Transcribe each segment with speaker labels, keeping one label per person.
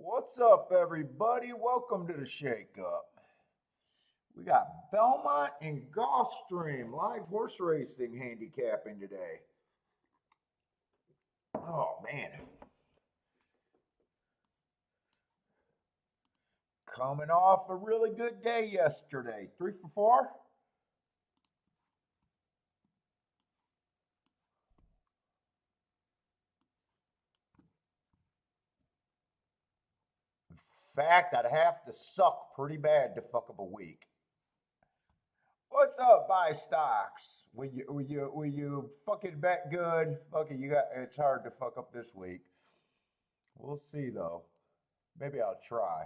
Speaker 1: What's up, everybody? Welcome to the Shake Up. We got Belmont and Gulfstream live horse racing handicapping today. Oh, man. Coming off a really good day yesterday. 3 for 4. In fact, I'd have to suck pretty bad to fuck up a week. What's up, buy stocks? Will you fucking bet good? Fuck it, it's hard to fuck up this week. We'll see though. Maybe I'll try.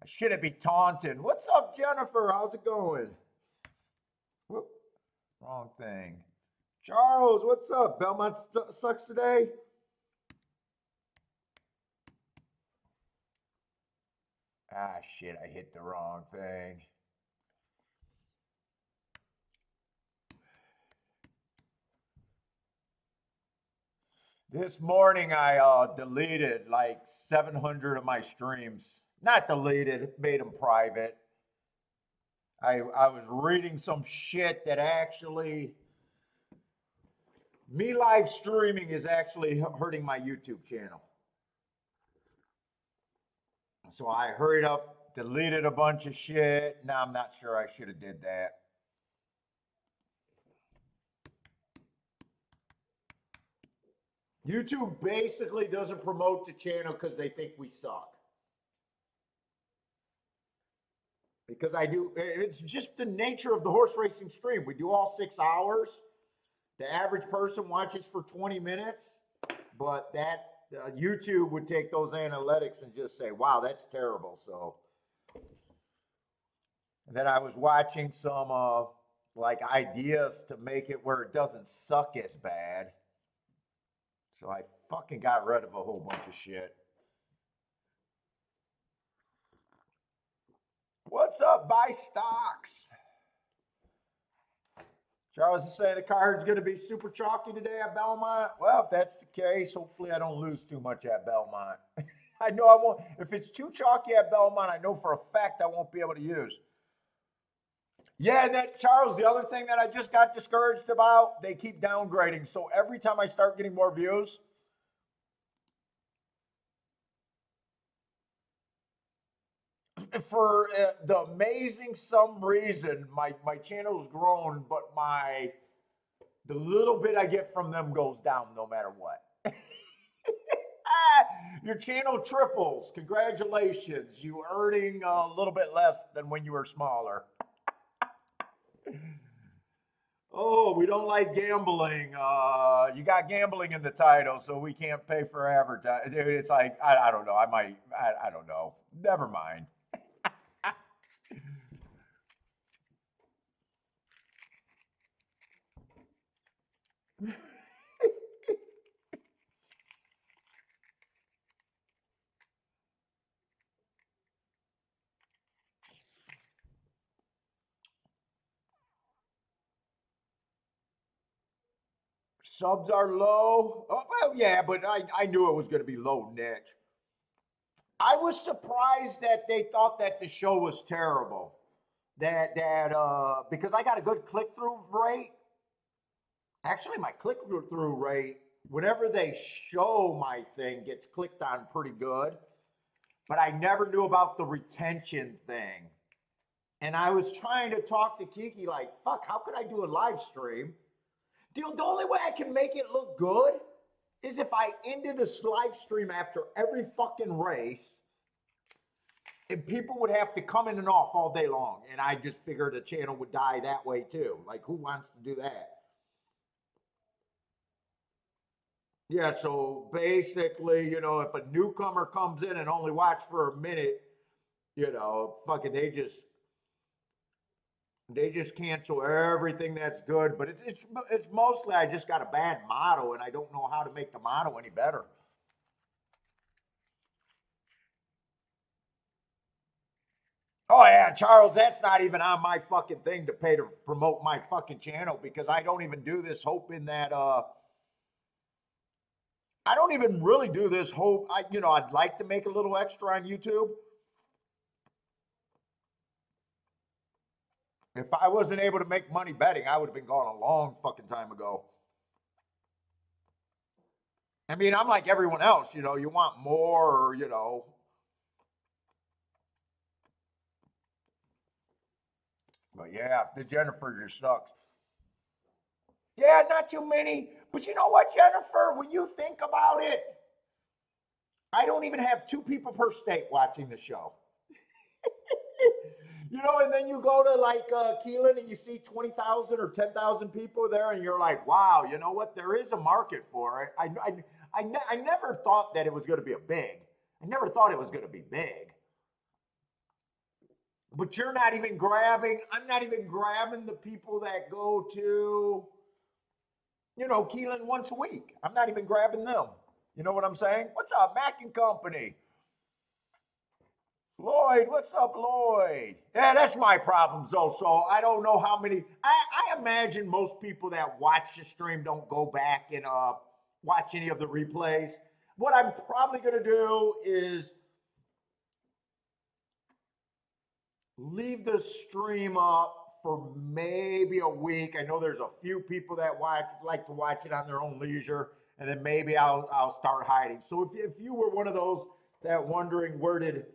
Speaker 1: I shouldn't be taunting. What's up, Jennifer? How's it going? Whoop. Wrong thing. Charles, what's up? Belmont sucks today? Ah, shit, I hit the wrong thing. This morning, I deleted like 700 of my streams. Not deleted, made them private. I was reading some shit that actually, me live streaming is actually hurting my YouTube channel. So I hurried up, deleted a bunch of shit. Now I'm not sure I should have did that. YouTube basically doesn't promote the channel because they think we suck. Because it's just the nature of the horse racing stream. We do all 6 hours. The average person watches for 20 minutes, but that YouTube would take those analytics and just say, wow, that's terrible. So then I was watching some like ideas to make it where it doesn't suck as bad. So I fucking got rid of a whole bunch of shit. What's up, buy stocks? Charles is saying the card's going to be super chalky today at Belmont. Well, if that's the case, hopefully I don't lose too much at Belmont. I know I won't. If it's too chalky at Belmont, I know for a fact I won't be able to use. Yeah, that Charles, the other thing that I just got discouraged about, they keep downgrading. So every time I start getting more views, for the amazing some reason, my channel's grown, but the little bit I get from them goes down no matter what. Your channel triples. Congratulations. You earning a little bit less than when you were smaller. Oh, we don't like gambling. You got gambling in the title, so we can't pay for advertising. It's like, I don't know. I don't know. Never mind. Subs are low. Oh, well, yeah, but I knew it was going to be low niche. I was surprised that they thought that the show was terrible. That because I got a good click through rate. Actually, my click through rate, whenever they show my thing, gets clicked on pretty good. But I never knew about the retention thing. And I was trying to talk to Kiki like, fuck, how could I do a live stream? Dude, the only way I can make it look good is if I ended a live stream after every fucking race and people would have to come in and off all day long. And I just figured the channel would die that way too. Like, who wants to do that? Yeah, so basically, if a newcomer comes in and only watch for a minute, fucking they just cancel everything that's good. But it's mostly I just got a bad motto and I don't know how to make the motto any better. Oh yeah, Charles, that's not even on my fucking thing to pay to promote my fucking channel because I don't even do this hoping that I don't even really do this whole, I'd like to make a little extra on YouTube. If I wasn't able to make money betting, I would have been gone a long fucking time ago. I mean, I'm like everyone else, you want more. But yeah, the Jennifer just sucks. Yeah, not too many. But you know what, Jennifer? When you think about it, I don't even have 2 people per state watching the show. And then you go to like Keelan and you see 20,000 or 10,000 people there, and you're like, wow, you know what? There is a market for it. I never thought that it was going to be I never thought it was going to be big. But I'm not even grabbing the people that go to, Keelan once a week. I'm not even grabbing them. You know what I'm saying? What's up, Mac and Company? Lloyd, what's up, Lloyd? Yeah, that's my problem, though. So I don't know how many. I imagine most people that watch the stream don't go back and watch any of the replays. What I'm probably going to do is leave the stream up for maybe a week. I know there's a few people that like to watch it on their own leisure, and then maybe I'll start hiding. So if you were one of those that wondering where did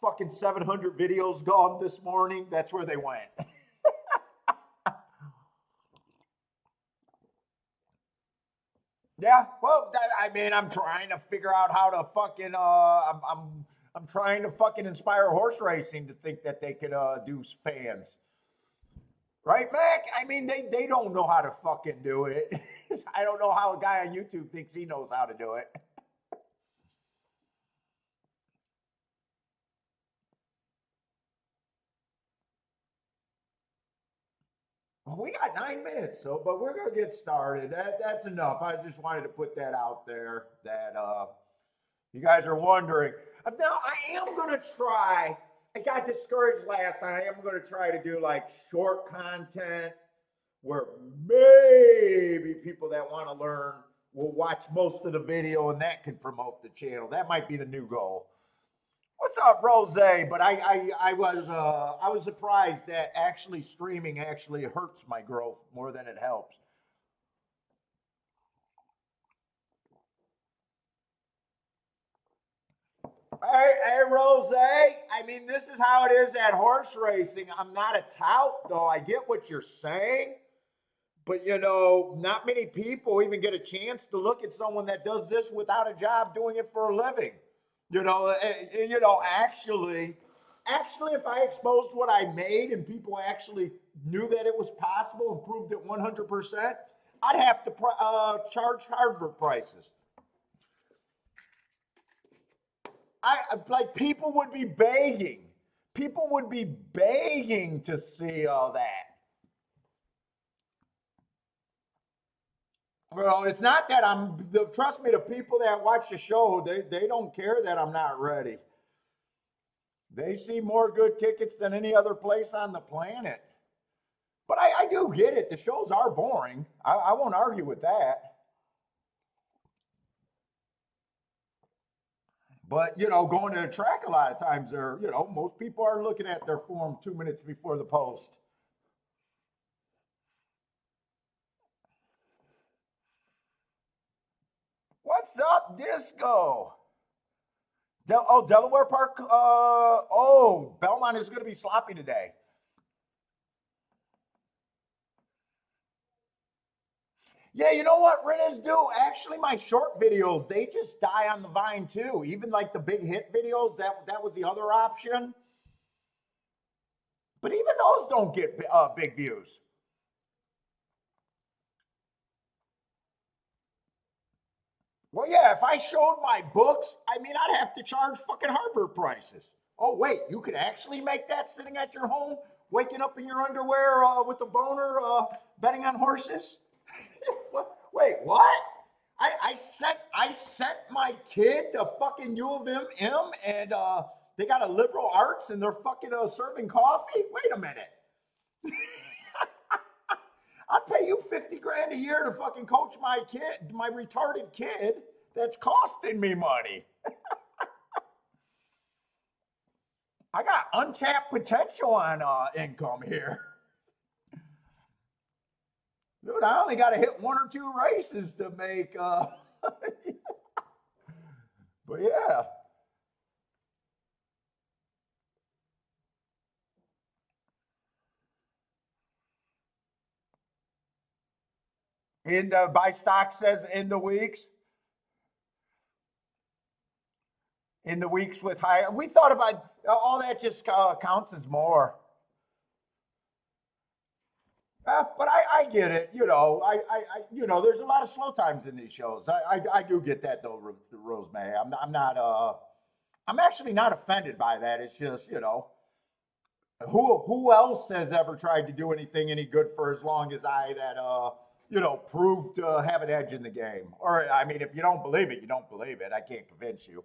Speaker 1: fucking 700 videos gone this morning, that's where they went. Yeah, well, I mean, I'm trying to figure out how to fucking I'm trying to fucking inspire horse racing to think that they could do fans. Right, Mac? I mean, they don't know how to fucking do it. I don't know how a guy on YouTube thinks he knows how to do it. We got 9 minutes, but we're gonna get started. That's enough. I just wanted to put that out there that you guys are wondering. Now I am gonna try. I got discouraged last time. I am gonna try to do like short content where maybe people that want to learn will watch most of the video and that can promote the channel. That might be the new goal. What's up, Rose? But I was surprised that actually streaming actually hurts my growth more than it helps. Hey, Rose. I mean, this is how it is at horse racing. I'm not a tout, though. I get what you're saying. But, not many people even get a chance to look at someone that does this without a job doing it for a living. Actually, if I exposed what I made and people actually knew that it was possible and proved it 100%, I'd have to charge Harvard prices. Like people would be begging. People would be begging to see all that. Well, it's not that trust me, the people that watch the show, they don't care that I'm not ready. They see more good tickets than any other place on the planet. But I do get it. The shows are boring. I won't argue with that. But, going to the track a lot of times, most people are looking at their form 2 minutes before the post. What's up, Disco? Delaware Park. Belmont is going to be sloppy today. Yeah, you know what Rennes do? Actually, my short videos, they just die on the vine too. Even like the big hit videos, that was the other option. But even those don't get big views. Well, yeah, if I showed my books, I mean, I'd have to charge fucking Harvard prices. Oh, wait, you could actually make that sitting at your home, waking up in your underwear with a boner, betting on horses? Wait, what? I sent my kid to fucking U of M, and they got a liberal arts and they're fucking serving coffee? Wait a minute. I'd pay you 50 grand a year to fucking coach my retarded kid. that's costing me money. I got untapped potential on income here. Dude, I only got to hit one or two races to make. But yeah. In the buy stock says in the weeks with higher. We thought about all that just counts as more. But I get it. There's a lot of slow times in these shows. I do get that though, Rosemary. I'm not. I'm actually not offended by that. It's just who else has ever tried to do anything any good for as long as I that proved to have an edge in the game. Or I mean, if you don't believe it, you don't believe it. I can't convince you.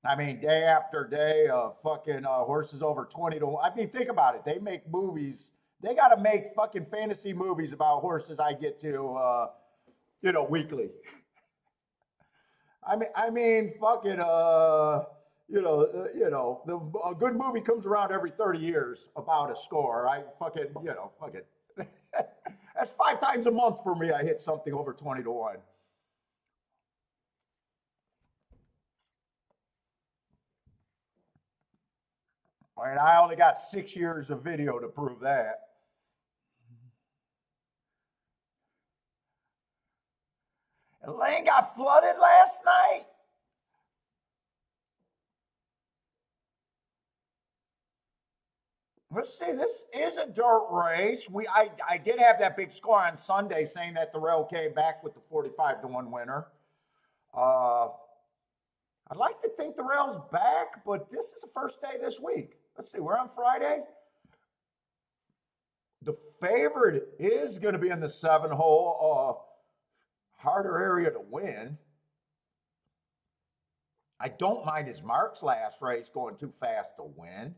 Speaker 1: I mean, day after day, fucking horses over 20 to 1. I mean, think about it. They make movies. They got to make fucking fantasy movies about horses I get to, weekly. I mean, fucking, a good movie comes around every 30 years about a score. I fucking, fuck it. That's 5 times a month for me. I hit something over 20 to 1. And I only got 6 years of video to prove that. And Lane got flooded last night. Let's see. This is a dirt race. I did have that big score on Sunday saying that the rail came back with the 45 to 1 winner. Uh, I'd like to think the rail's back, but this is the first day this week. Let's see. We're on Friday. The favorite is going to be in the 7-hole, harder area to win. I don't mind his Mark's last race going too fast to win.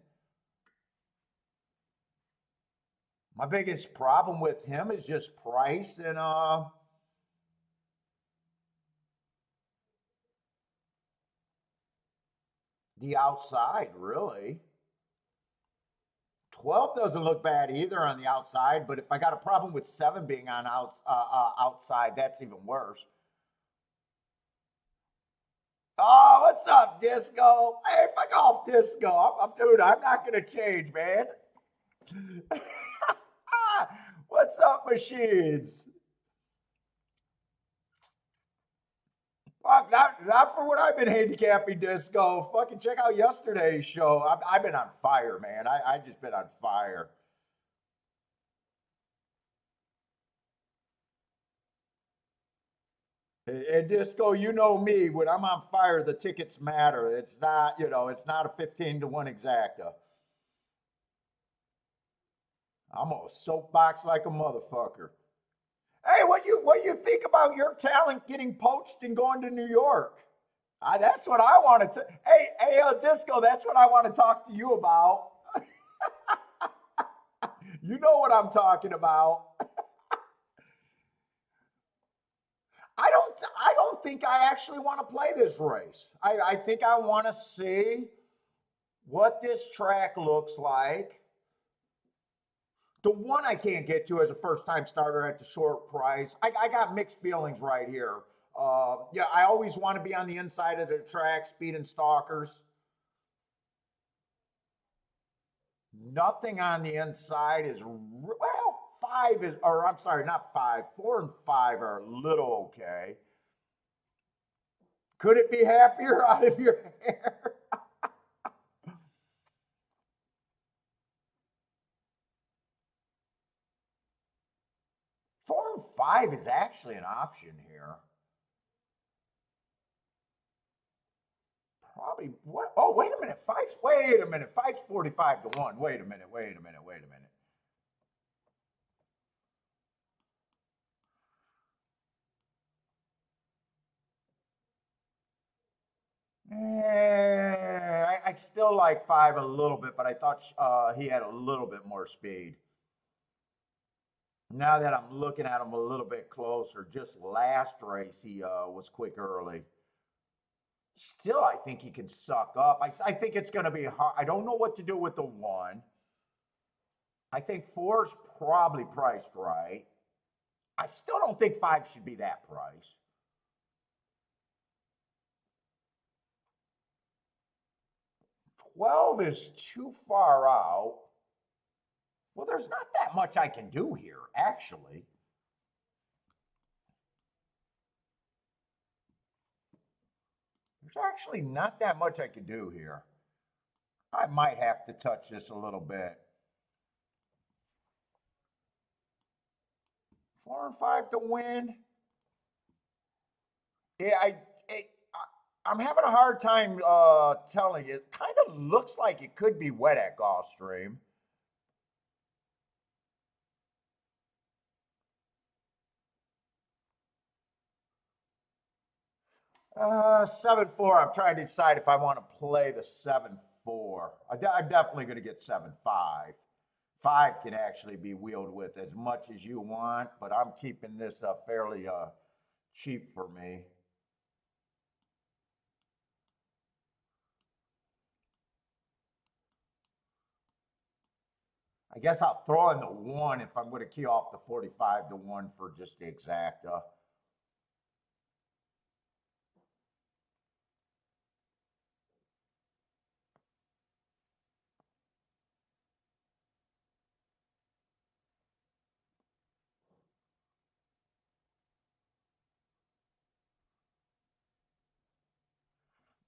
Speaker 1: My biggest problem with him is just price and the outside, really. 12 doesn't look bad either on the outside, but if I got a problem with 7 being on outside, that's even worse. Oh, what's up, Disco? Hey, fuck off, Disco. Dude, I'm not going to change, man. What's up, machines? Fuck, not for what I've been handicapping, Disco. Fucking check out yesterday's show. I've been on fire, man. I just been on fire. And Disco, you know me. When I'm on fire, the tickets matter. It's not, it's not a 15 to 1 exacta. I'm a soapbox like a motherfucker. Hey, what you think about your talent getting poached and going to New York? That's what I wanted to. Hey, Disco, that's what I want to talk to you about. You know what I'm talking about. I don't think I actually want to play this race. I think I want to see what this track looks like. The one I can't get to as a first time starter at the short price. I got mixed feelings right here. Yeah, I always want to be on the inside of the track, speed and stalkers. Nothing on the inside is, well, 5 is, or I'm sorry, not 5, 4 and 5 are a little okay. Could it be happier out of your hair? 4 and 5 is actually an option here. Probably what? Oh, wait a minute. Five. Wait a minute. 5's 45 to 1. Wait a minute. Wait a minute. Wait a minute. I still like 5 a little bit, but I thought he had a little bit more speed. Now that I'm looking at him a little bit closer, just last race he was quick early. Still, I think he can suck up. I think it's going to be hard. I don't know what to do with the 1. I think 4's probably priced right. I still don't think 5 should be that price. $12 is too far out. Well, there's not that much I can do here, actually. There's actually not that much I can do here. I might have to touch this a little bit. 4 and 5 to win. Yeah, I'm having a hard time telling. It kind of looks like it could be wet at Gulfstream. 7-4. I'm trying to decide if I want to play the 7-4. I'm definitely going to get 7-5. 5 can actually be wheeled with as much as you want, but I'm keeping this fairly cheap for me. I guess I'll throw in the 1 if I'm going to key off the 45 to 1 for just the exacta.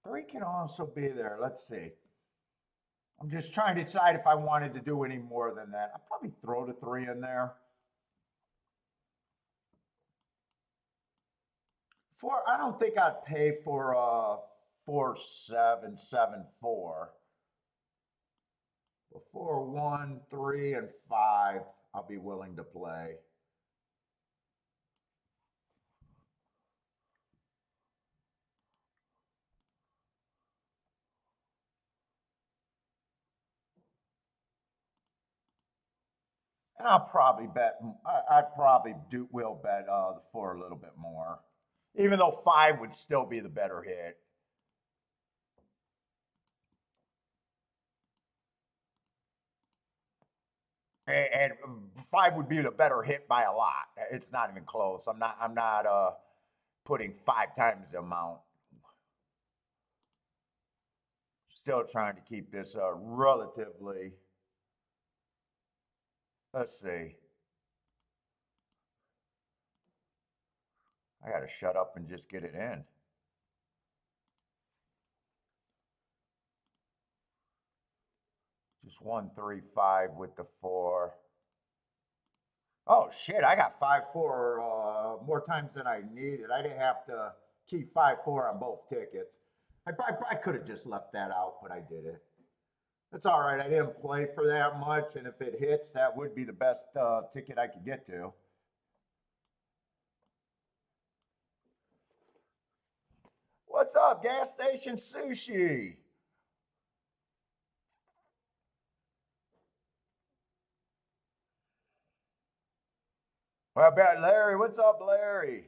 Speaker 1: Three can also be there. Let's see. I'm just trying to decide if I wanted to do any more than that. I'll probably throw the 3 in there. 4, I don't think I'd pay for 4, 7, 7, 4. 4, 1, 3, and 5, I'll be willing to play. And I'll probably bet, I'd probably will bet the 4 a little bit more. Even though 5 would still be the better hit. And 5 would be the better hit by a lot. It's not even close. I'm not putting 5 times the amount. Still trying to keep this relatively. Let's see. I got to shut up and just get it in. Just 1, 3, 5 with the 4. Oh shit! I got 5, 4 more times than I needed. I didn't have to keep 5, 4 on both tickets. I could have just left that out, but I did it. That's all right. I didn't play for that much, and if it hits, that would be the best ticket I could get to. What's up, gas station sushi? Well, about Larry. What's up, Larry?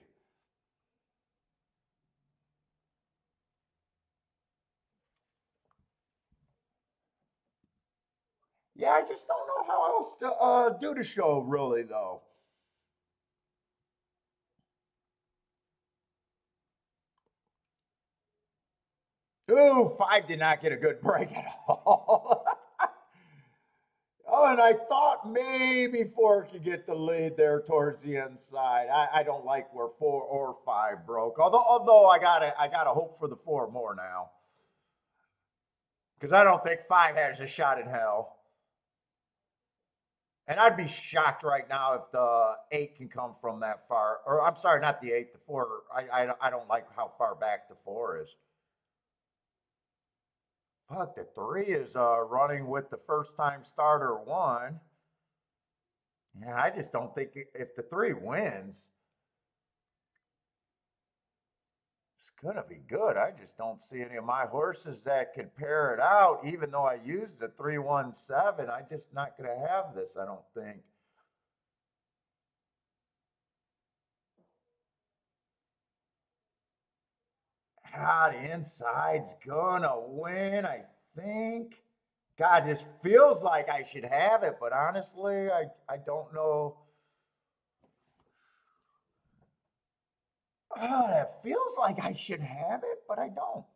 Speaker 1: Yeah, I just don't know how else to do the show, really, though. Ooh, 5 did not get a good break at all. Oh, and I thought maybe 4 could get the lead there towards the inside. I don't like where 4 or 5 broke. Although I gotta hope for the 4 more now. Because I don't think 5 has a shot in hell. And I'd be shocked right now if the 8 can come from that far. Or I'm sorry, not the 8, the 4. I don't like how far back the 4 is. But the 3 is running with the first time starter 1. Yeah, I just don't think if the 3 wins, it's gonna be good. I just don't see any of my horses that could pair it out, even though I used the 317. I'm just not gonna have this, I don't think. God, the inside's gonna win, I think. God, this feels like I should have it, but honestly, I don't know. Oh, that feels like I should have it, but I don't.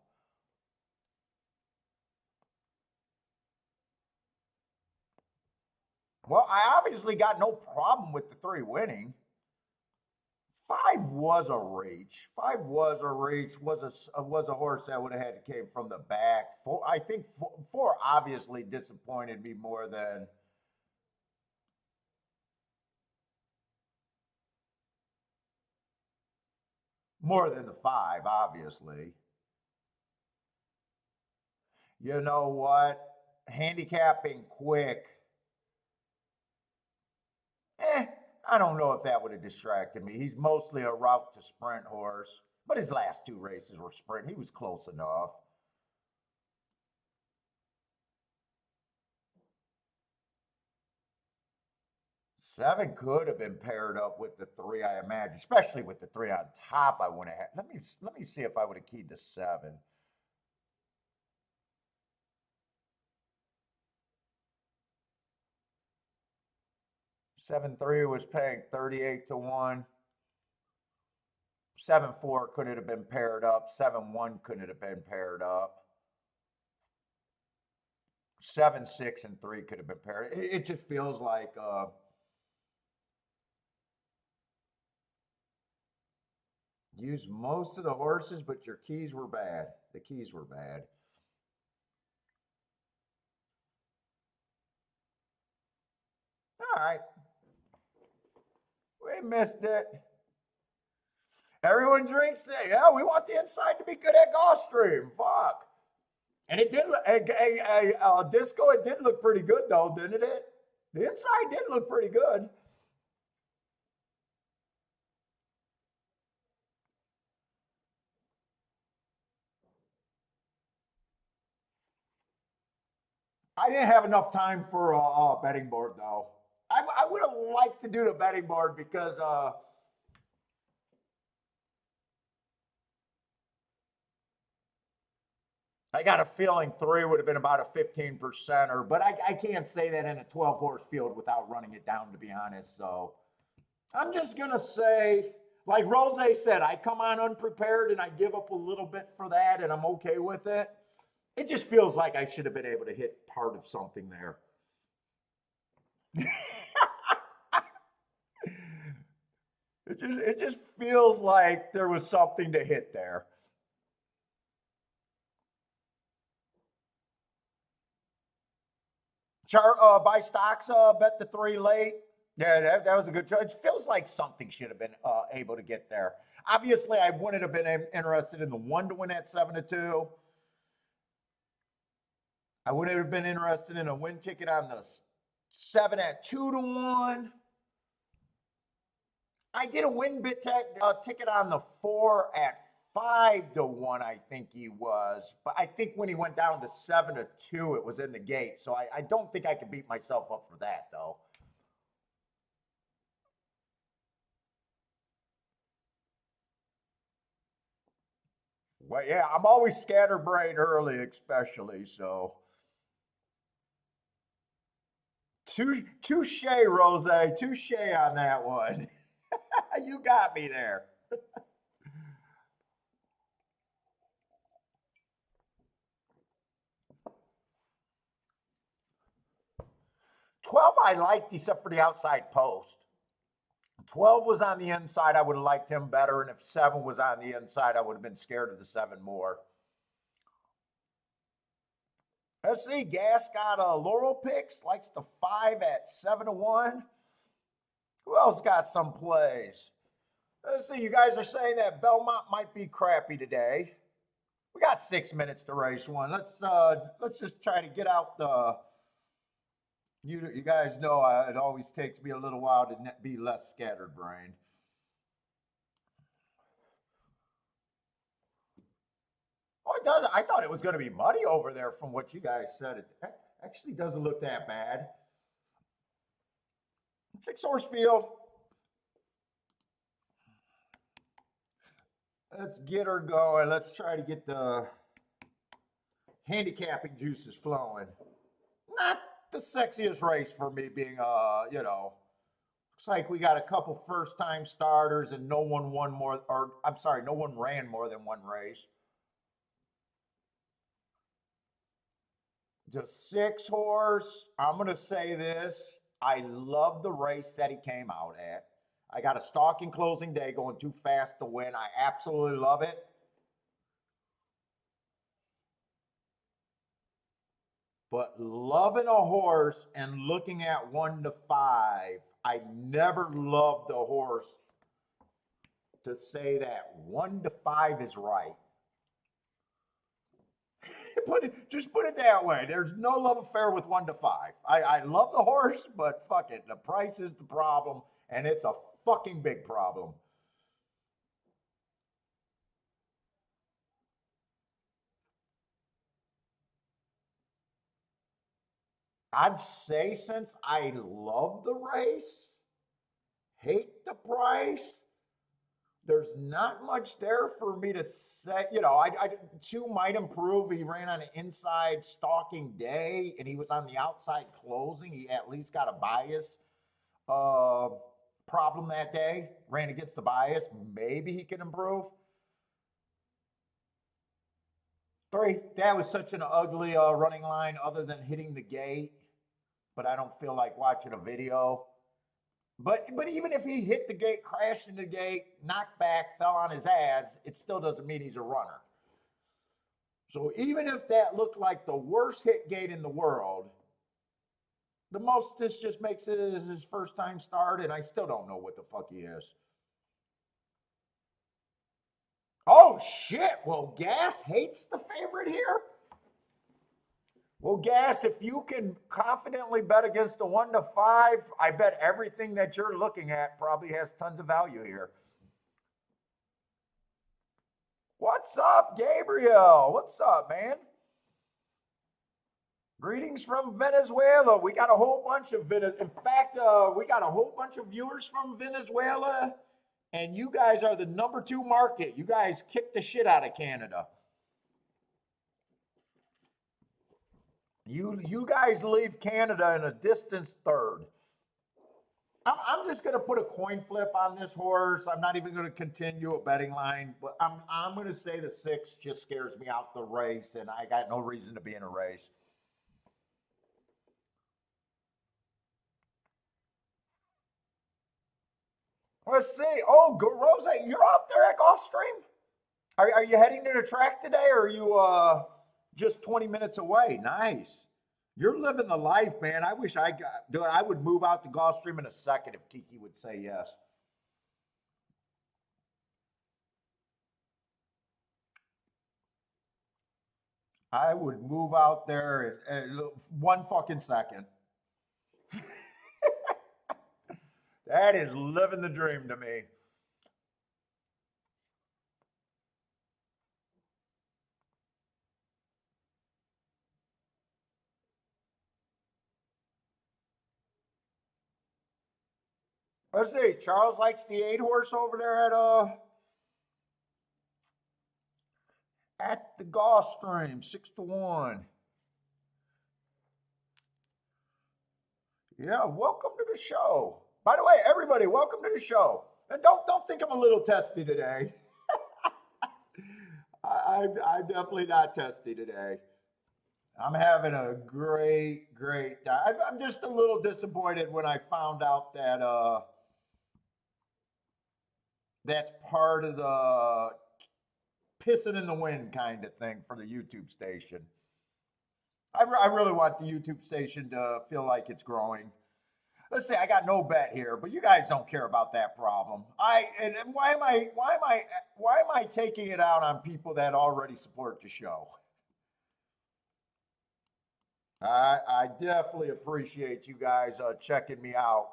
Speaker 1: Well, I obviously got no problem with the three winning. Five was a reach. Five was a reach. Was a horse that would have had to came from the back. Four, I think four obviously disappointed me more than the five, obviously. You know what? Handicapping quick. Eh, I don't know if that would have distracted me. He's mostly a route to sprint horse, but his last two races were sprint. He was close enough. Seven could have been paired up with the three, I imagine, especially with the three on top. I wouldn't have. Let me see if I would have keyed the seven. 7-3 was paying 38 to 1. 7-4 could it have been paired up. 7-1 couldn't have been paired up. 7-6 and 3 could have been paired. It just feels like use most of the horses, but your keys were bad. The keys were bad. All right. We missed it. Everyone drinks it. Yeah, we want the inside to be good at Gulfstream. Fuck. And it did. Disco. It did look pretty good though, didn't it? The inside did look pretty good. I didn't have enough time for a betting board though. I would have liked to do the betting board because I got a feeling three would have been about a 15%er, but I can't say that in a 12 horse field without running it down, to be honest. So I'm just going to say, like Rose said, I come on unprepared and I give up a little bit for that, and I'm okay with it. It just feels like I should have been able to hit part of something there. It just feels like there was something to hit there. Buy stocks, bet the three late. Yeah, that was a good choice. It feels like something should have been able to get there. Obviously, I wouldn't have been interested in the one to win at 7-2. I would have been interested in a win ticket on the seven at 2-1. I did a win ticket on the four at 5-1. I think he was, but I think when he went down to 7-2, it was in the gate. So I don't think I could beat myself up for that though. Well, yeah, I'm always scatterbrained early, especially so. Touche, Rose. Touche on that one. You got me there. 12, I liked except for the outside post. 12 was on the inside. I would have liked him better. And if 7 was on the inside, I would have been scared of the 7 more. Let's see. Gas got a Laurel picks, likes the 5 at 7-1. Who else got some plays? Let's see. You guys are saying that Belmont might be crappy today. We got 6 minutes to race one. Let's just try to get out the. You guys know it always takes me a little while to be less scattered brained. Oh, it does. I thought it was going to be muddy over there from what you guys said. It actually doesn't look that bad. Six horse field. Let's get her going. Let's try to get the handicapping juices flowing. Not the sexiest race for me being, looks like we got a couple first time starters and no one won more, or I'm sorry, no one ran more than one race. The six horse, I'm going to say this. I love the race that he came out at. I got a stalking closing day going too fast to win. I absolutely love it. But loving a horse and looking at 1 to 5, I never loved a horse to say that 1 to 5 is right. Just put it that way. There's no love affair with 1 to 5. I love the horse, but fuck it. The price is the problem, and it's a fucking big problem. I'd say since I love the race, hate the price, there's not much there for me to say. Two might improve. He ran on an inside stalking day and he was on the outside closing. He at least got a bias uh, problem that day, ran against the bias. Maybe he can improve. 3, that was such an ugly running line other than hitting the gate, but I don't feel like watching a video. But even if he hit the gate, crashed into the gate, knocked back, fell on his ass, it still doesn't mean he's a runner. So even if that looked like the worst hit gate in the world, the most this just makes it is his first time start, and I still don't know what the fuck he is. Oh shit! Well, Gas hates the favorite here. Well, Gas, if you can confidently bet against a 1 to 5, I bet everything that you're looking at probably has tons of value here. What's up, Gabriel? What's up, man? Greetings from Venezuela. We got a whole bunch of In fact, we got a whole bunch of viewers from Venezuela, and you guys are the #2 market. You guys kick the shit out of Canada. You guys leave Canada in a distant third. I'm just going to put a coin flip on this horse. I'm not even going to continue a betting line, but I'm going to say the 6 just scares me out the race, and I got no reason to be in a race. Let's see. Oh, Rose, you're off there at Gulfstream? Are you heading to the track today, or are you just 20 minutes away? Nice. You're living the life, man. I wish I got. Dude, I would move out to Gulfstream in a second if Kiki would say yes. I would move out there in 1 fucking second. That is living the dream to me. Let's see. Charles likes the 8 horse over there at the Gulfstream, 6 to 1. Yeah, welcome to the show. By the way, everybody, welcome to the show. And don't think I'm a little testy today. I'm definitely not testy today. I'm having a great time. I'm just a little disappointed when I found out that that's part of the pissing in the wind kind of thing for the YouTube station. I really want the YouTube station to feel like it's growing. Let's say I got no bet here, but you guys don't care about that problem. And why am I taking it out on people that already support the show? I definitely appreciate you guys checking me out.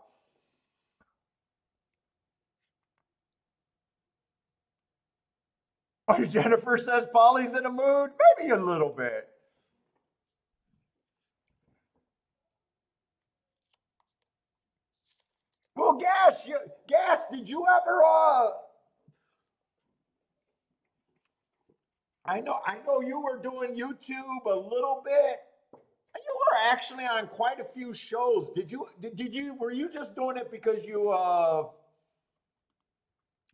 Speaker 1: Jennifer says Polly's in a mood. Maybe a little bit. Well, Gas, did you ever I know you were doing YouTube a little bit. You were actually on quite a few shows. Did you were you just doing it because you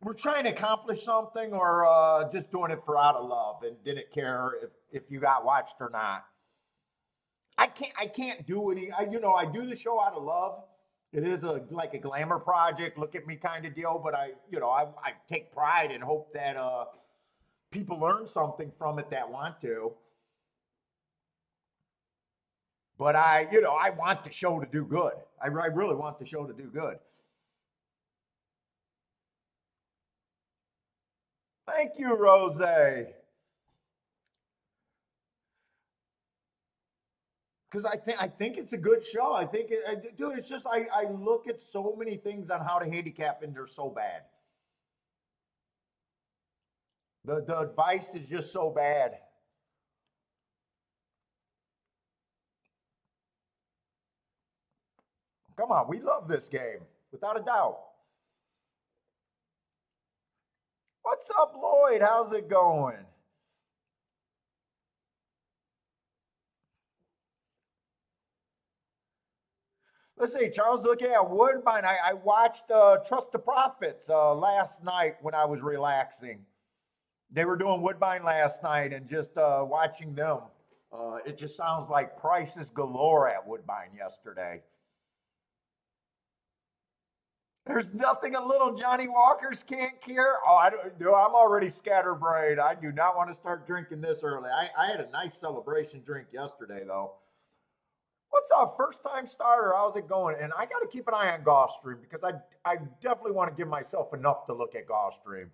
Speaker 1: were trying to accomplish something, or just doing it for out of love and didn't care if you got watched or not? I can't do any. I do the show out of love. It is like a glamour project, look at me kind of deal. But I take pride and hope that people learn something from it that want to. But I want the show to do good. I really want the show to do good. Thank you, Rose. Because I think it's a good show. Dude, it's just I look at so many things on how to handicap and they're so bad. The advice is just so bad. Come on, we love this game without a doubt. What's up, Lloyd? How's it going? Let's see, Charles. Looking at Woodbine. I watched Trust the Profits last night when I was relaxing. They were doing Woodbine last night, and just watching them, it just sounds like prices galore at Woodbine yesterday. There's nothing a little Johnny Walkers can't cure. Oh, I don't do. I'm already scatterbrained. I do not want to start drinking this early. I had a nice celebration drink yesterday, though. What's up, first time starter? How's it going? And I got to keep an eye on Gulfstream because I definitely want to give myself enough to look at Gulfstream.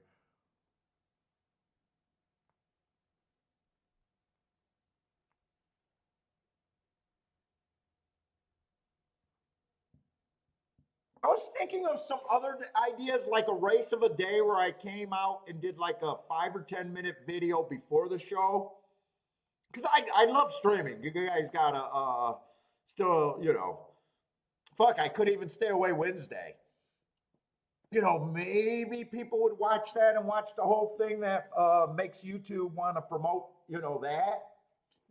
Speaker 1: I was thinking of some other ideas, like a race of a day where I came out and did like a 5 or 10 minute video before the show. Because I love streaming. You guys gotta still, fuck, I could even stay away Wednesday. Maybe people would watch that and watch the whole thing. That makes YouTube want to promote, that,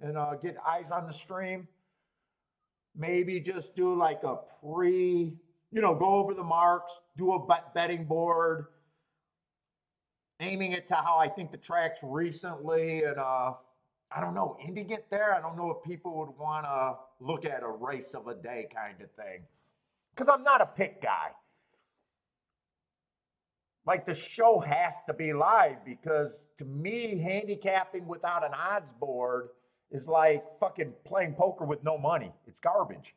Speaker 1: and get eyes on the stream. Maybe just do like a go over the marks, do a betting board, aiming it to how I think the track's recently, and I don't know, ending it there. I don't know if people would want to look at a race of a day kind of thing, because I'm not a pick guy. Like, the show has to be live, because to me, handicapping without an odds board is like fucking playing poker with no money. It's garbage.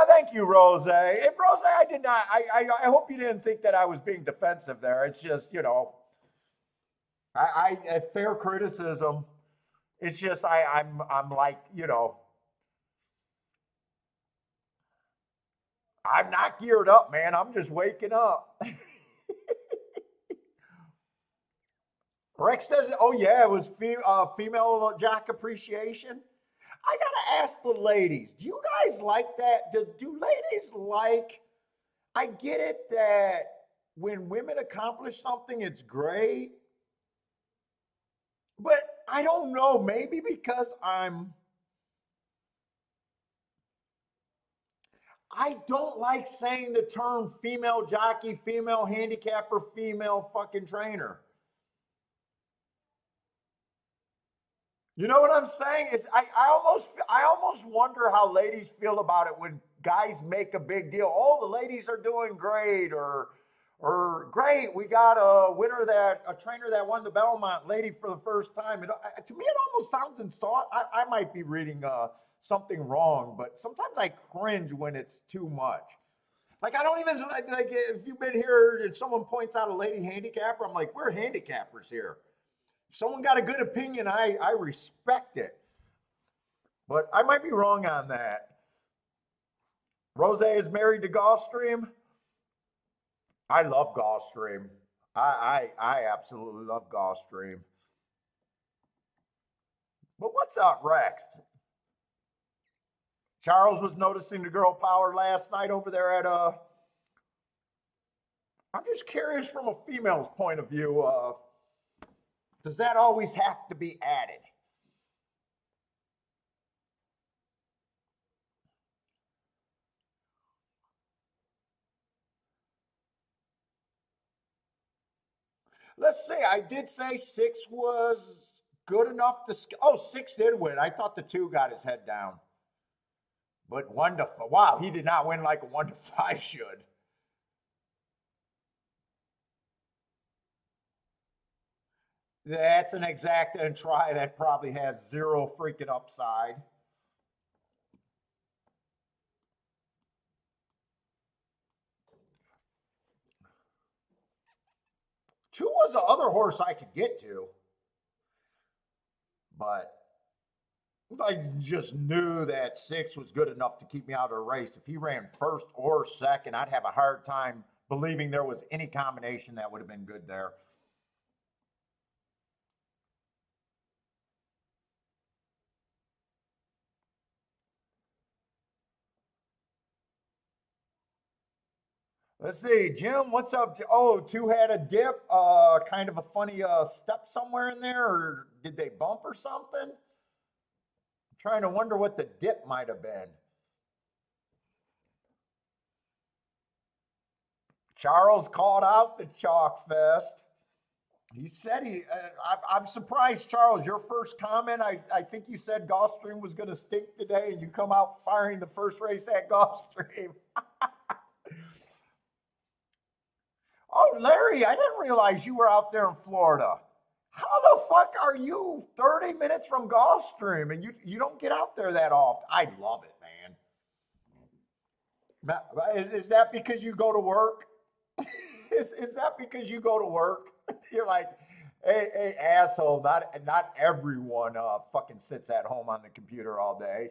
Speaker 1: Thank you, Rose. And Rose, I did not. I hope you didn't think that I was being defensive there. It's just, fair criticism. It's just I'm like, I'm not geared up, man. I'm just waking up. Rex says, "Oh yeah, it was female jock appreciation." I gotta ask the ladies, do you guys like that? Do ladies like? I get it that when women accomplish something, it's great, but I don't know. Maybe because I don't like saying the term female jockey, female handicapper, female fucking trainer. You know what I'm saying? I almost wonder how ladies feel about it when guys make a big deal. Oh, the ladies are doing great, or great, we got a trainer that won the Belmont lady for the first time. To me, it almost sounds insult. I might be reading something wrong, but sometimes I cringe when it's too much. Like, I don't even like if you've been here and someone points out a lady handicapper, I'm like, we're handicappers here. If someone got a good opinion, I respect it. But I might be wrong on that. Rose is married to Gulfstream. I love Gulfstream. I absolutely love Gulfstream. But what's up, Rex? Charles was noticing the girl power last night over there at I'm just curious from a female's point of view. Does that always have to be added? Let's see. I did say six was good enough to. Oh, six did win. I thought the two got his head down. But one to wow, he did not win like a 1-5 should. That's an exact and try that probably has zero freaking upside. Two was the other horse I could get to, but I just knew that six was good enough to keep me out of the race. If he ran first or second, I'd have a hard time believing there was any combination that would have been good there. Let's see, Jim, what's up? Oh, two had a dip, kind of a funny step somewhere in there, or did they bump or something? I'm trying to wonder what the dip might have been. Charles called out the chalk fest. He said I'm surprised, Charles. Your first comment, I think you said Gulfstream was going to stink today, and you come out firing the first race at Gulfstream. Oh, Larry, I didn't realize you were out there in Florida. How the fuck are you 30 minutes from Gulfstream and you don't get out there that often? I love it, man. Is that because you go to work? Is that because you go to work? You're like, hey, asshole, not everyone fucking sits at home on the computer all day.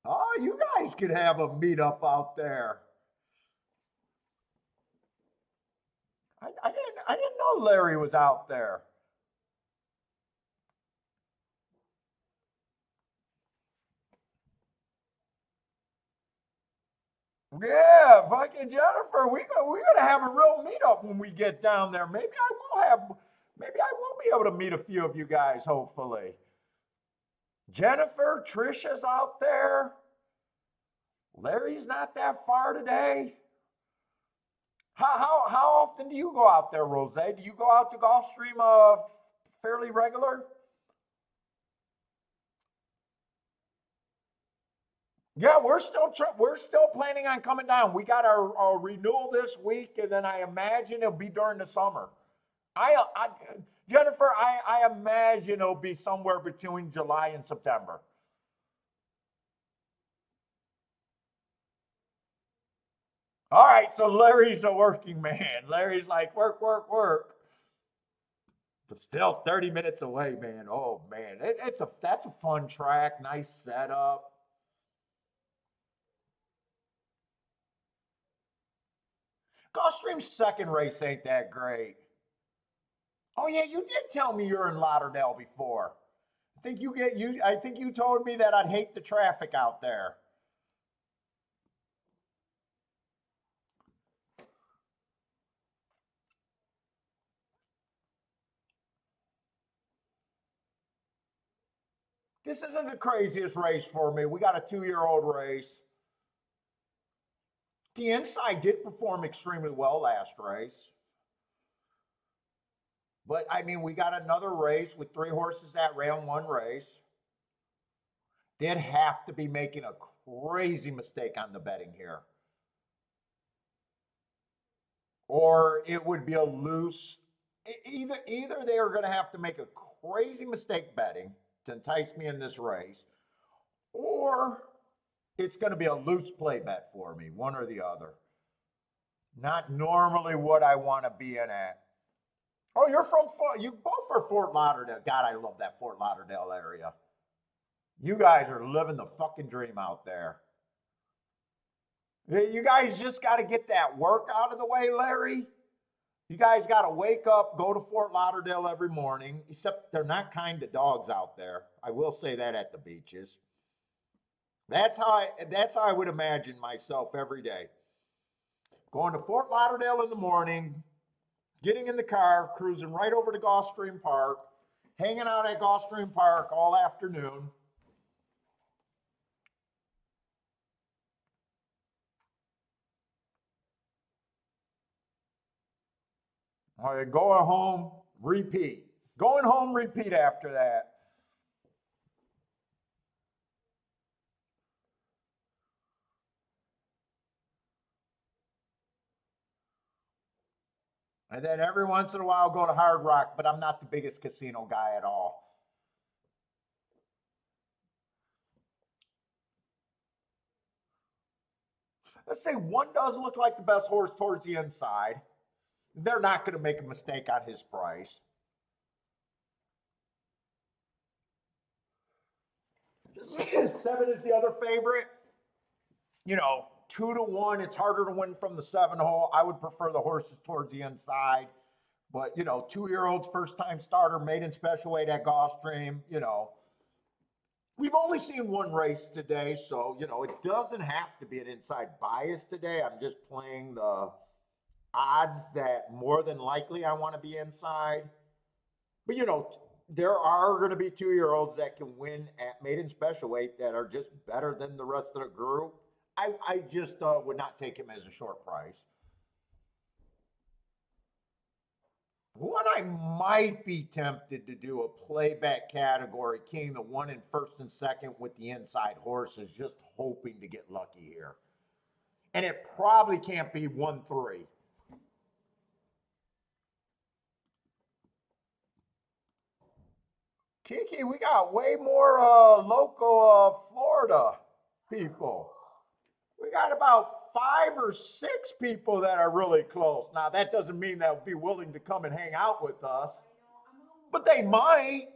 Speaker 1: Oh, you guys could have a meetup out there. I didn't know Larry was out there. Yeah, fucking Jennifer, we're gonna have a real meetup when we get down there. Maybe I will be able to meet a few of you guys, hopefully. Jennifer, Trisha's out there. Larry's not that far today. How often do you go out there, Rose? Do you go out to Gulfstream fairly regular? Yeah, we're still planning on coming down. We got our renewal this week, and then I imagine it'll be during the summer. I Jennifer, I imagine it'll be somewhere between July and September. All right, so Larry's a working man. Larry's like work, work, work, but still 30 minutes away, man. Oh man, that's a fun track, nice setup. Gulfstream's second race ain't that great. Oh yeah, you did tell me you're in Lauderdale before. I think you told me that I'd hate the traffic out there. This isn't the craziest race for me. We got a 2-year-old race. The inside did perform extremely well last race. But I mean, we got another race with 3 horses that ran one race. Did have to be making a crazy mistake on the betting here. Or it would be a loose. Either they are going to have to make a crazy mistake betting to entice me in this race, or it's going to be a loose play bet for me, one or the other. Not normally what I want to be in at. Oh, you both are Fort Lauderdale. God, I love that Fort Lauderdale area. You guys are living the fucking dream out there. You guys just got to get that work out of the way, Larry. You guys got to wake up, go to Fort Lauderdale every morning, except they're not kind to dogs out there. I will say that at the beaches. That's how I would imagine myself every day. Going to Fort Lauderdale in the morning, getting in the car, cruising right over to Gulfstream Park, hanging out at Gulfstream Park all afternoon. All right, going home, repeat. Going home, repeat after that. And then every once in a while go to Hard Rock, but I'm not the biggest casino guy at all. Let's say one does look like the best horse towards the inside. They're not going to make a mistake on his price. 7 is the other favorite. 2-1. It's harder to win from the 7 hole. I would prefer the horses towards the inside. But 2-year-olds, first time starter, maiden special weight at Gulfstream. We've only seen one race today, so it doesn't have to be an inside bias today. I'm just playing the odds that more than likely I want to be inside. But there are going to be 2-year-olds that can win at maiden special weight that are just better than the rest of the group. I just would not take him as a short price. One I might be tempted to do a playback category, king the 1 in first and second with the inside horses, just hoping to get lucky here. And it probably can't be 1-3. Kiki, we got way more local Florida people. We got about 5 or 6 people that are really close. Now, that doesn't mean they'll be willing to come and hang out with us, but they might.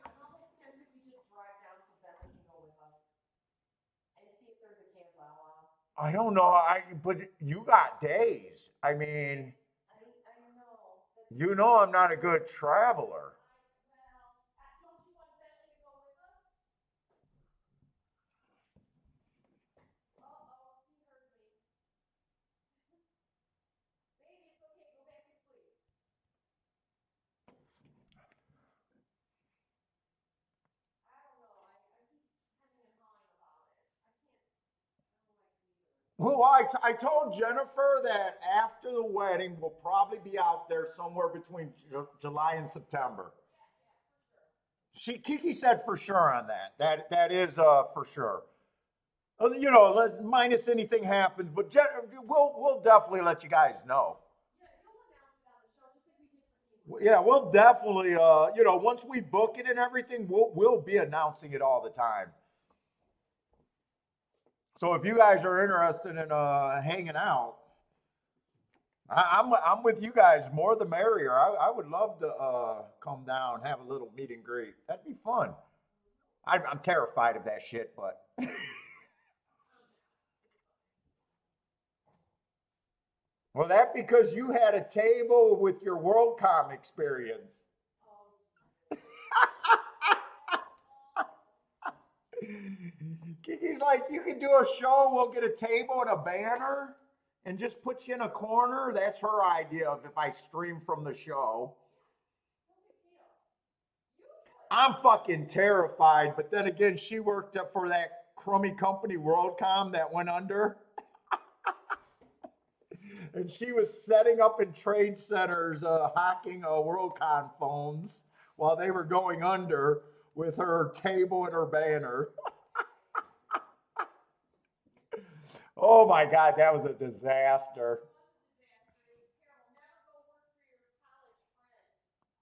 Speaker 1: I don't know. But you got days. I mean, I'm not a good traveler. Well, I told Jennifer that after the wedding, we'll probably be out there somewhere between July and September. Kiki said for sure on that. That is for sure. Minus anything happens, but we'll definitely let you guys know. Yeah, we'll definitely once we book it and everything, we'll be announcing it all the time. So if you guys are interested in hanging out, I'm with you guys. More the merrier. I would love to come down, have a little meet and greet. That'd be fun. I'm terrified of that shit, but well, that because you had a table with your WorldCom experience. Kiki's like, you can do a show. We'll get a table and a banner and just put you in a corner. That's her idea of if I stream from the show. I'm fucking terrified. But then again, she worked up for that crummy company WorldCom that went under. And she was setting up in trade centers, hacking WorldCom phones while they were going under with her table and her banner. Oh my God, that was a disaster.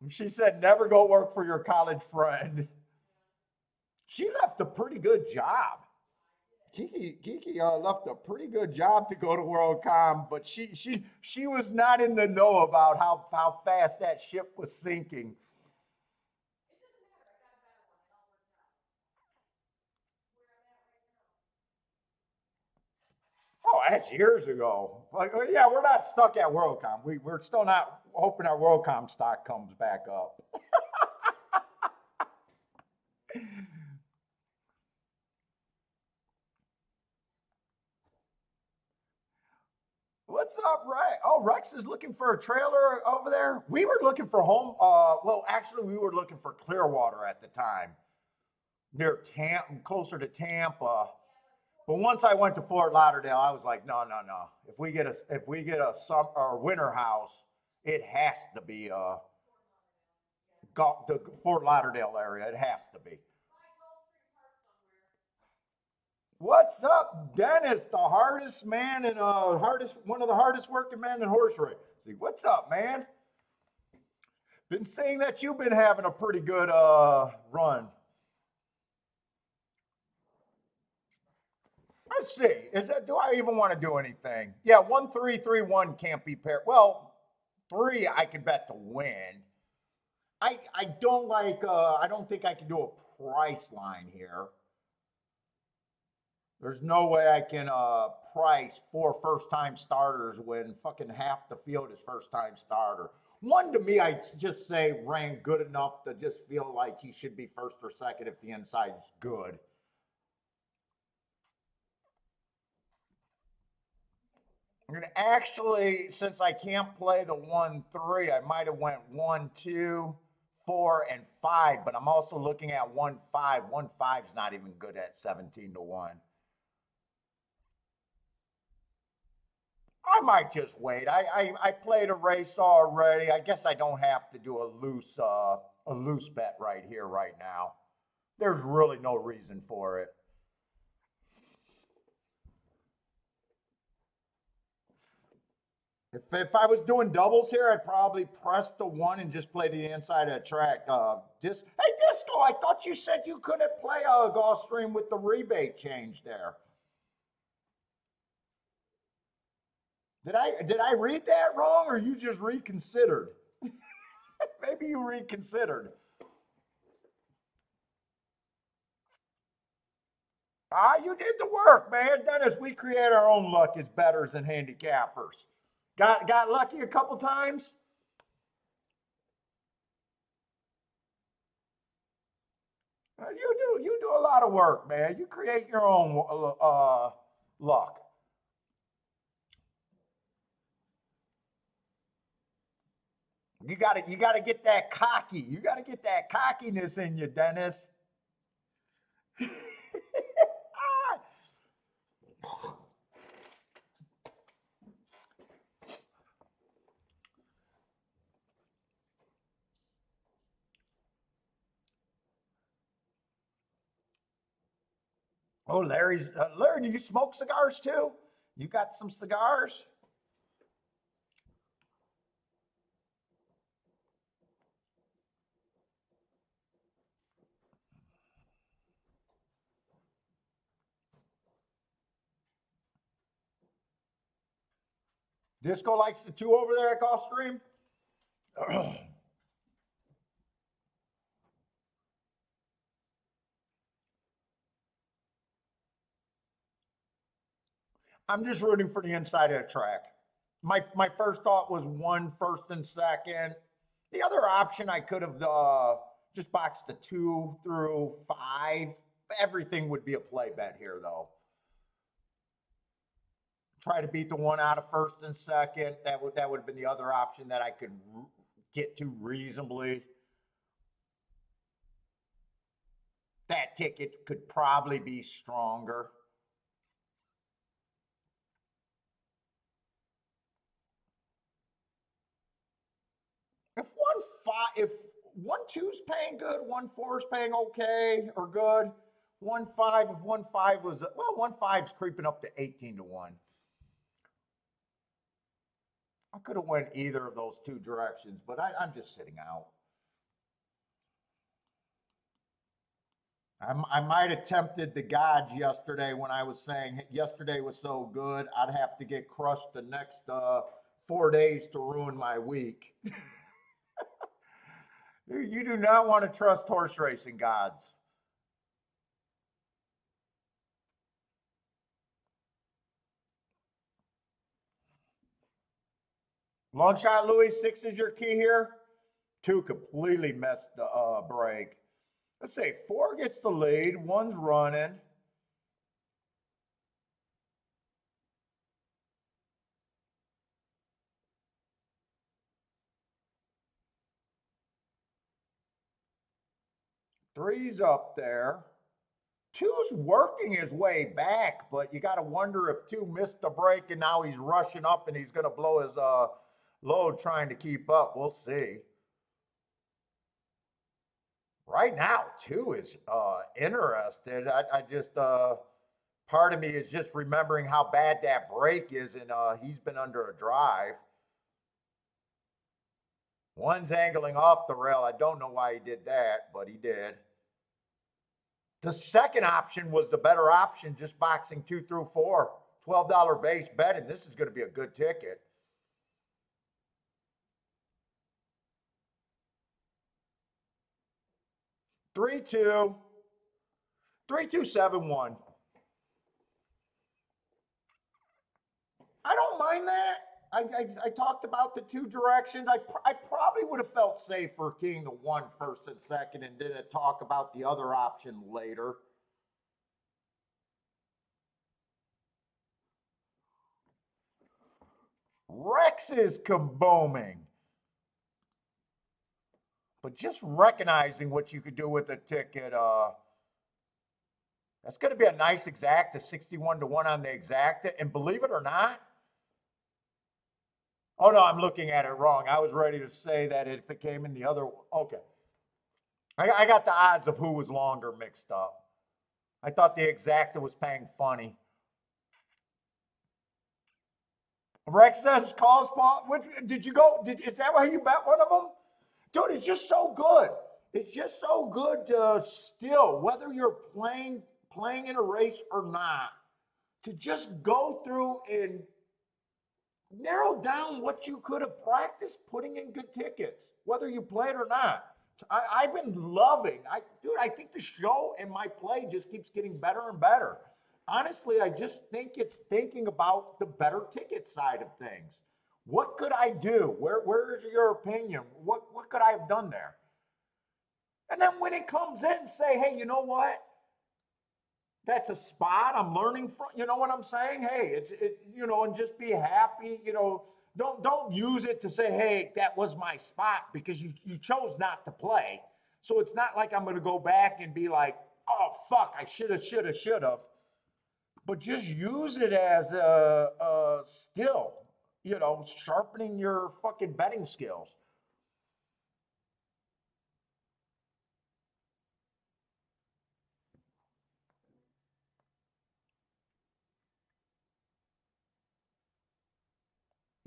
Speaker 1: She said, never go work for your college friend. She left a pretty good job. Kiki left a pretty good job to go to WorldCom, but she was not in the know about how fast that ship was sinking. Oh, that's years ago. But yeah, we're not stuck at WorldCom. We're still not hoping our WorldCom stock comes back up. What's up, Rex? Oh, Rex is looking for a trailer over there. We were looking for home. Well, actually, we were looking for Clearwater at the time, near Tampa, closer to Tampa. But once I went to Fort Lauderdale, I was like, no, no, no. If we get a summer or winter house, it has to be the Fort Lauderdale area. It has to be. What's up, Dennis? The hardest man and hardest one of the hardest working men in horse racing. What's up, man? Been seeing that you've been having a pretty good run. Let's see. Is that? Do I even want to do anything? Yeah, 1-3-3-1 can't be paired. Well, three I could bet to win. I don't like. I don't think I can do a price line here. There's no way I can price four first time starters when fucking half the field is first time starter. One to me, I'd just say ran good enough to just feel like he should be first or second if the inside's good. I'm gonna actually, since I can't play the 1-3, I might have went 1-2, 4, and 5, but I'm also looking at 1-5. 1-5's not even good at 17-1. I might just wait. I played a race already. I guess I don't have to do a loose bet right here, right now. There's really no reason for it. If I was doing doubles here, I'd probably press the one and just play the inside of the track. Hey, Disco, I thought you said you couldn't play a Gulfstream with the rebate change there. Did I read that wrong, or you just reconsidered? Maybe you reconsidered. Ah, you did the work, man. Dennis, we create our own luck as bettors and handicappers. Got lucky a couple times. You do a lot of work, man. You create your own luck. You gotta get that cocky. You gotta get that cockiness in you, Dennis. Oh, Larry, do you smoke cigars too? You got some cigars? Disco likes the two over there at Gulfstream. I'm just rooting for the inside of the track. My first thought was one first and second. The other option I could have just boxed the 2 through 5. Everything would be a play bet here though. Try to beat the one out of first and second. That would have been the other option that I could get to reasonably. That ticket could probably be stronger. If 1-2's paying good, 1-4's paying okay or good. 1-5, if 1-5 was, well, 1-5's creeping up to 18-1. I could have went either of those two directions, but I'm just sitting out. I might have tempted the gods yesterday when I was saying yesterday was so good, I'd have to get crushed the next 4 days to ruin my week. You do not want to trust horse racing gods. Long shot, Louis. 6 is your key here. 2 completely messed the break. Let's say 4 gets the lead. 1's running. Three's up there. 2's working his way back, but you got to wonder if 2 missed the break and now he's rushing up and he's going to blow his load trying to keep up. We'll see. Right now, 2 is interested. I just, part of me is just remembering how bad that break is, and he's been under a drive. 1's angling off the rail. I don't know why he did that, but he did. The second option was the better option, just boxing 2 through 4. $12 base bet, and this is going to be a good ticket. Three, 2. 3, 2, 7, 1. I don't mind that. I talked about the 2 directions. I probably would have felt safer keying the 1 first and second and didn't talk about the other option later. Rex is kabooming. But just recognizing what you could do with a ticket, that's going to be a nice exacta, 61 to 1 on the exacta. And believe it or not, oh no, I'm looking at it wrong. I was ready to say that if it came in the other, okay. I got the odds of who was longer mixed up. I thought the exacta was paying funny. Rex says calls Paul. Which did you go? Is that why you bet one of them? Dude, it's just so good. It's just so good to still, whether you're playing in a race or not, to just go through and narrow down what you could have practiced putting in good tickets, whether you played or not. I've been loving, dude, I think the show and my play just keeps getting better and better. Honestly, I just think it's thinking about the better ticket side of things. What could I do? Where is your opinion? What could I have done there? And then when it comes in, say, hey, you know what? That's a spot I'm learning from. You know what I'm saying? Hey, it's and just be happy. Don't use it to say, hey, that was my spot, because you chose not to play. So it's not like I'm going to go back and be like, oh fuck, I should have. But just use it as a skill. Sharpening your fucking betting skills.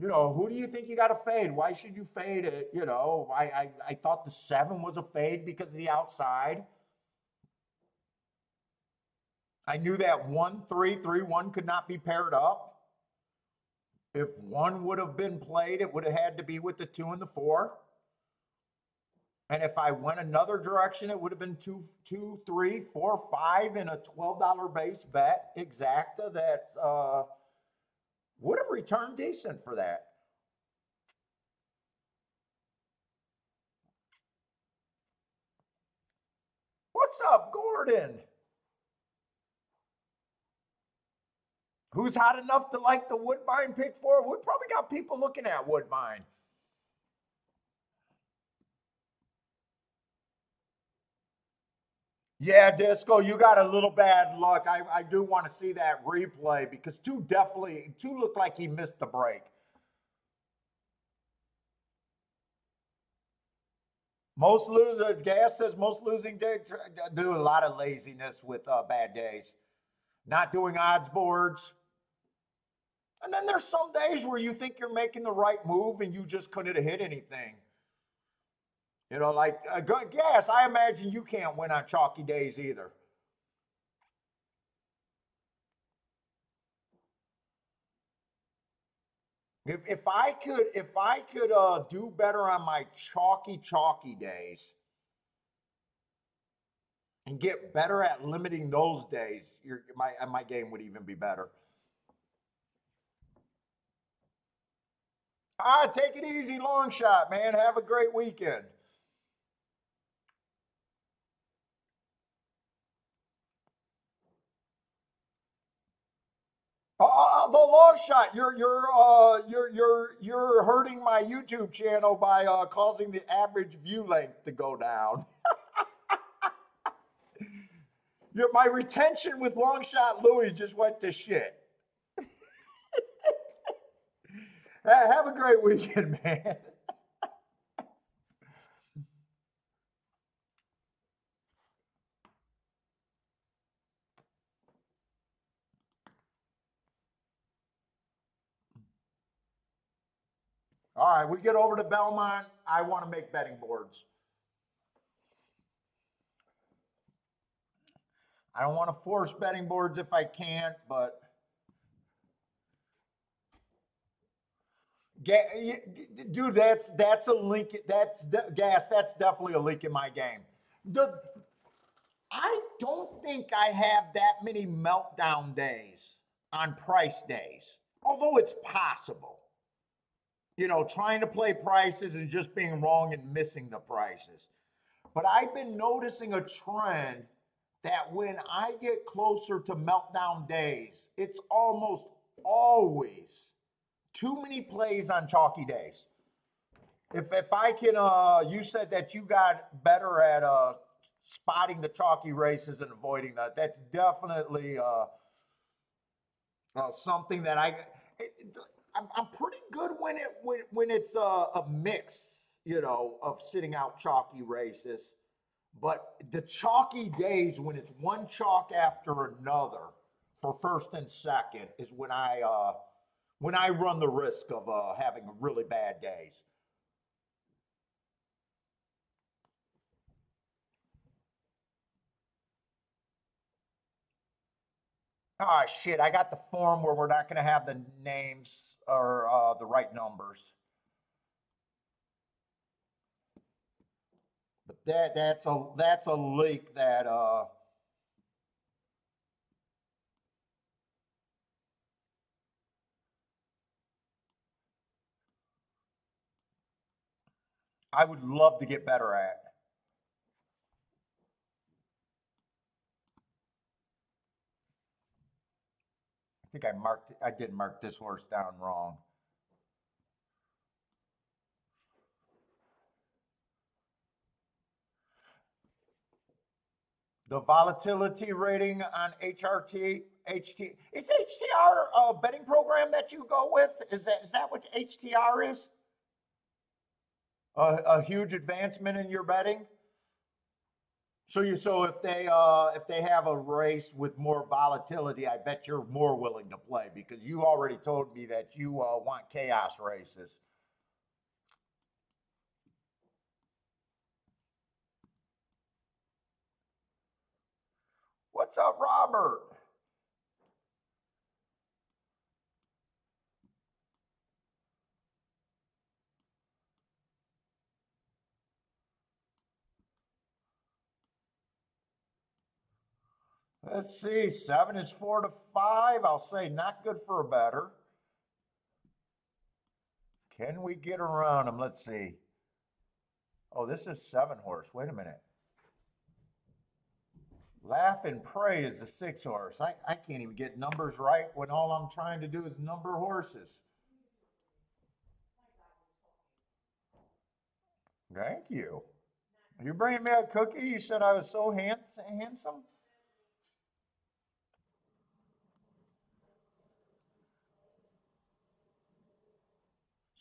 Speaker 1: Who do you think you got to fade? Why should you fade it? I thought the 7 was a fade because of the outside. I knew that 1, 3, 3, 1 could not be paired up. If 1 would have been played, it would have had to be with the 2 and the 4. And if I went another direction, it would have been 2, 3, 4, 5 in a $12 base bet exacta that would have returned decent for that. What's up, Gordon? Who's hot enough to like the Woodbine pick for? We probably got people looking at Woodbine. Yeah, Disco, you got a little bad luck. I do want to see that replay because 2 looked like he missed the break. Gas says most losing days do a lot of laziness with bad days. Not doing odds boards. And then there's some days where you think you're making the right move and you just couldn't hit anything. Gas, I imagine you can't win on chalky days either. If I could do better on my chalky days and get better at limiting those days, my game would even be better. Take it easy, long shot, man. Have a great weekend. The long shot. You're hurting my YouTube channel by causing the average view length to go down. My retention with long shot Louis just went to shit. Have a great weekend, man. All right, we get over to Belmont. I want to make betting boards. I don't want to force betting boards if I can't, but dude, that's a link. That's gas. That's definitely a leak in my game. The I don't think I have that many meltdown days on price days, although it's possible. Trying to play prices and just being wrong and missing the prices. But I've been noticing a trend that when I get closer to meltdown days, it's almost always too many plays on chalky days. If I can, you said that you got better at spotting the chalky races and avoiding that. That's definitely something that I'm pretty good when it's a mix, of sitting out chalky races. But the chalky days when it's one chalk after another for first and second is when I run the risk of having really bad days. Oh shit! I got the form where we're not going to have the names or the right numbers. But that's a leak that I would love to get better at. I think I did mark this horse down wrong. The volatility rating on is HTR a betting program that you go with? Is that what HTR is? A huge advancement in your betting. So if they have a race with more volatility, I bet you're more willing to play because you already told me that you want chaos races. What's up, Robert? Let's see. 7 is 4 to 5. I'll say not good for a better. Can we get around them? Let's see. Oh, this is 7 horse. Wait a minute. Laugh and Pray is the 6 horse. I can't even get numbers right when all I'm trying to do is number horses. Thank you. You bringing me a cookie? You said I was so handsome.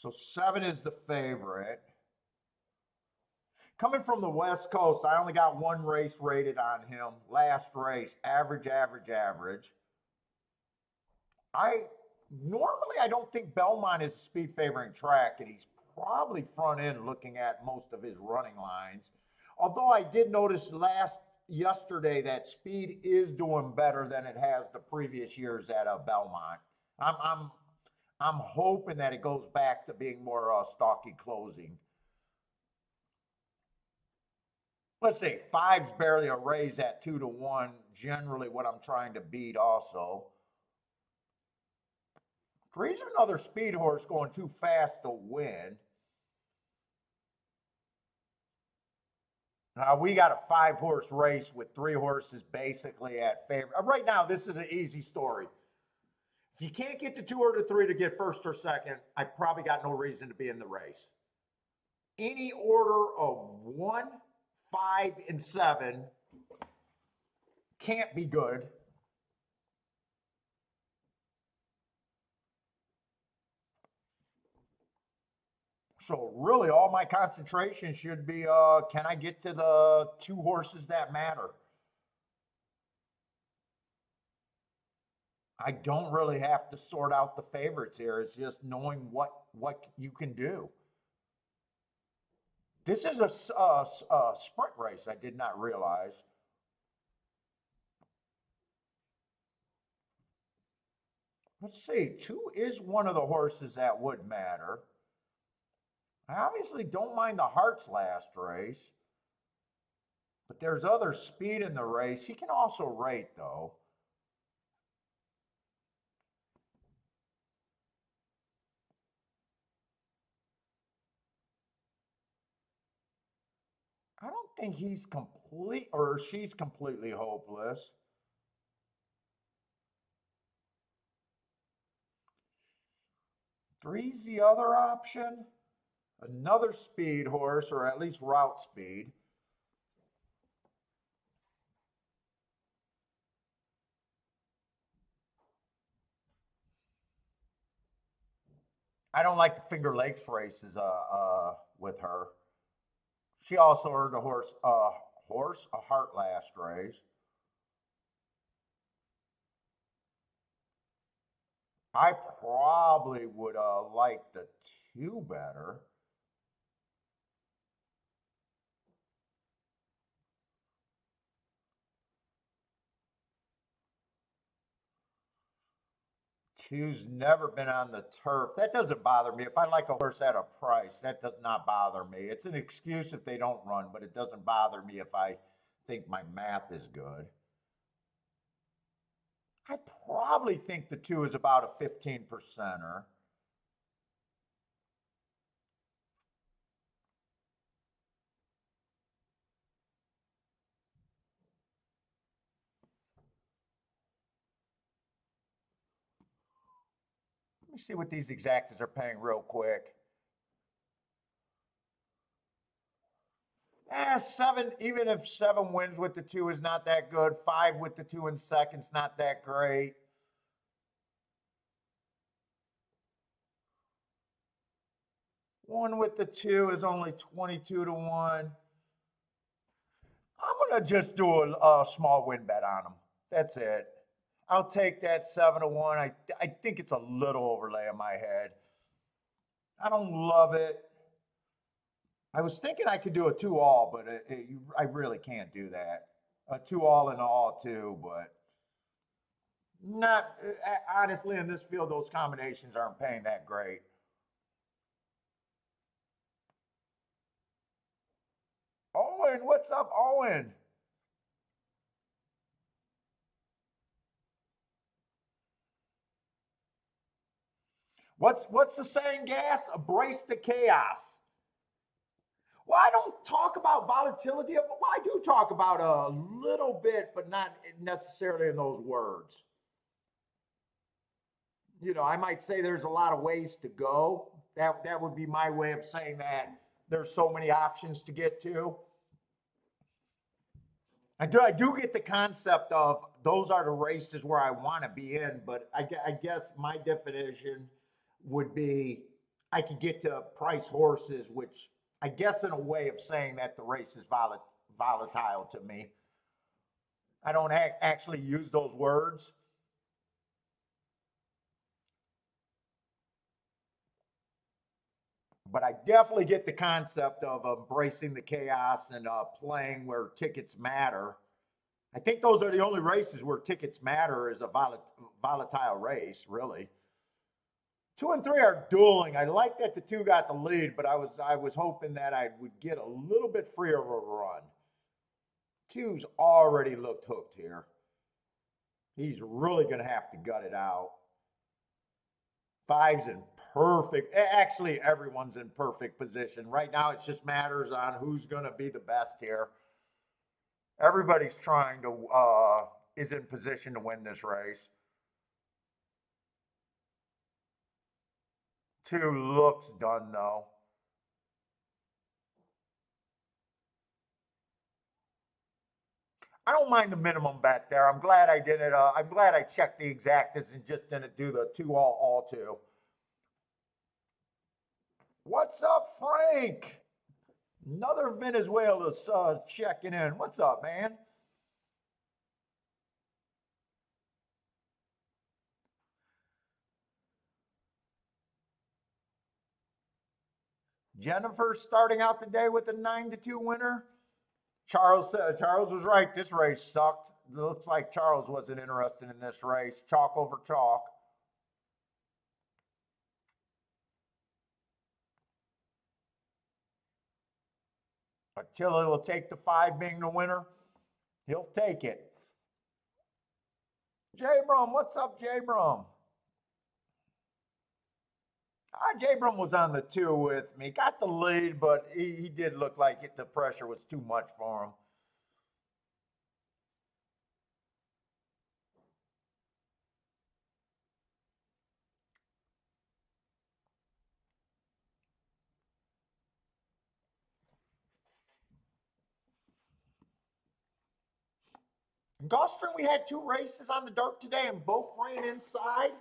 Speaker 1: So 7 is the favorite. Coming from the West Coast, I only got one race rated on him. Last race, average, average, average. I I don't think Belmont is a speed favoring track, and he's probably front end looking at most of his running lines. Although I did notice yesterday that speed is doing better than it has the previous years at Belmont. I'm I'm I'm hoping that it goes back to being more stocky closing. Let's see, five's barely a raise at 2 to 1. Generally, what I'm trying to beat also. Three's another speed horse going too fast to win. Now we got a 5-horse race with 3 horses basically at favor. Right now, this is an easy story. If you can't get the 2 or the 3 to get first or second, I probably got no reason to be in the race. Any order of 1, 5, and 7 can't be good. So really all my concentration should be, can I get to the 2 horses that matter? I don't really have to sort out the favorites here. It's just knowing what you can do. This is a sprint race. I did not realize. Let's see. 2 is one of the horses that would matter. I obviously don't mind the Hearts last race, but there's other speed in the race. He can also rate though. I don't think he's complete or she's completely hopeless. Three's the other option. Another speed horse, or at least route speed. I don't like the Finger Lakes races with her. She also earned a heart last race. I probably would like the 2 better. Two's never been on the turf. That doesn't bother me. If I like a horse at a price, that does not bother me. It's an excuse if they don't run, but it doesn't bother me if I think my math is good. I probably think the 2 is about a 15%er. Let me see what these exactas are paying real quick. 7, even if 7 wins with the 2 is not that good. 5 with the 2 in second's not that great. One with the 2 is only 22 to 1. I'm going to just do a small win bet on them. That's it. I'll take that 7 to 1. I think it's a little overlay in my head. I don't love it. I was thinking I could do a 2 all, but I really can't do that. A 2 all and all too, but not honestly in this field, those combinations aren't paying that great. Owen, what's up, Owen? What's the saying, Gas? Embrace the chaos. Well, I don't talk about volatility. Well, I do talk about a little bit, but not necessarily in those words. You know, I might say there's a lot of ways to go. That would be my way of saying that there's so many options to get to. I do get the concept of those are the races where I want to be in, but I guess my definition would be I could get to price horses, which I guess in a way of saying that the race is volatile to me. I don't actually use those words. But I definitely get the concept of embracing the chaos and playing where tickets matter. I think those are the only races where tickets matter is a volatile race, really. 2 and 3 are dueling. I like that the 2 got the lead, but I was hoping that I would get a little bit freer of a run. 2's already looked hooked here. He's really going to have to gut it out. Five's in perfect. Actually, everyone's in perfect position. Right now, it just matters on who's going to be the best here. Everybody's trying to, is in position to win this race. Two looks done, though. I don't mind the minimum bet there. I'm glad I did it. I'm glad I checked the exactas and just didn't do the all two. What's up, Frank? Another Venezuela's checking in. What's up, man? Jennifer starting out the day with a 9-2 winner. Charles was right. This race sucked. It looks like Charles wasn't interested in this race. Chalk over chalk. Attila will take the 5 being the winner. He'll take it. Jay Brum, what's up, Jay Brum? Jay Brum was on the 2 with me. Got the lead, but he did look like the pressure was too much for him. In Gulfstream, we had 2 races on the dirt today, and both ran inside.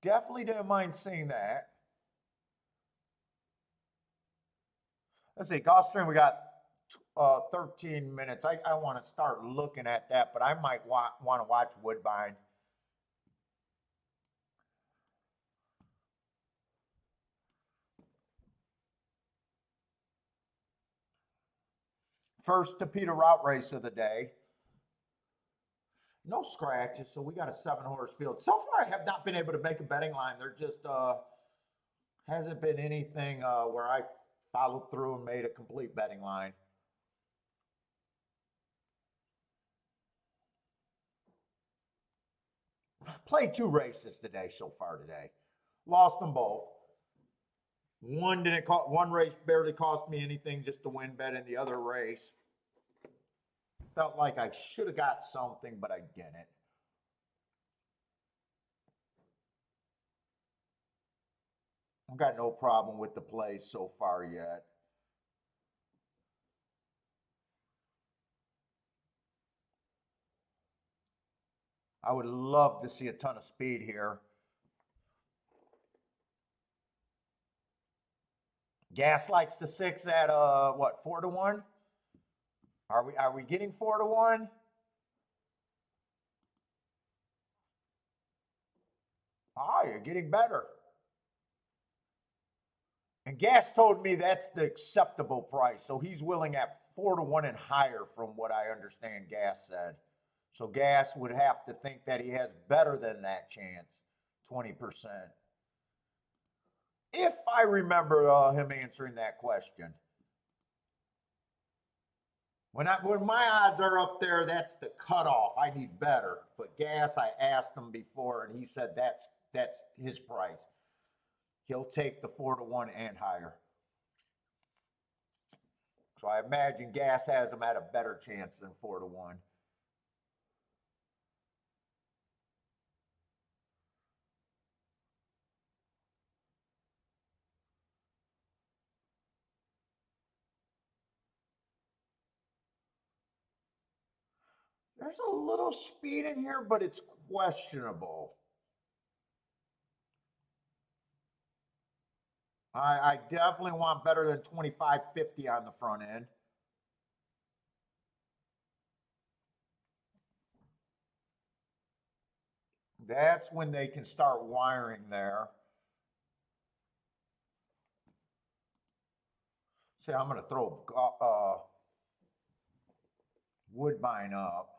Speaker 1: Definitely didn't mind seeing that. Let's see, Gulfstream, we got 13 minutes. I want to start looking at that, but I might want to watch Woodbine. First Tapeta route race of the day. No scratches, so we got a 7-horse field. So far, I have not been able to make a betting line. There just hasn't been anything where I followed through and made a complete betting line. Played 2 races today so far today. Lost them both. One race barely cost me anything, just to win bet in the other race. Felt like I should have got something, but I didn't. I've got no problem with the play so far yet. I would love to see a ton of speed here. Gas likes the 6 at what, 4-1? Are we getting 4-1? You're getting better. And Gas told me that's the acceptable price. So he's willing at 4-1 and higher from what I understand Gas said. So Gas would have to think that he has better than that chance, 20%. If I remember him answering that question. When my odds are up there, that's the cutoff. I need better. But Gas, I asked him before, and he said that's his price. He'll take the 4-1 and higher. So I imagine Gas has him at a better chance than 4-1. There's a little speed in here, but it's questionable. I definitely want better than 25.50 on the front end. That's when they can start wiring there. See, I'm going to throw Woodbine up.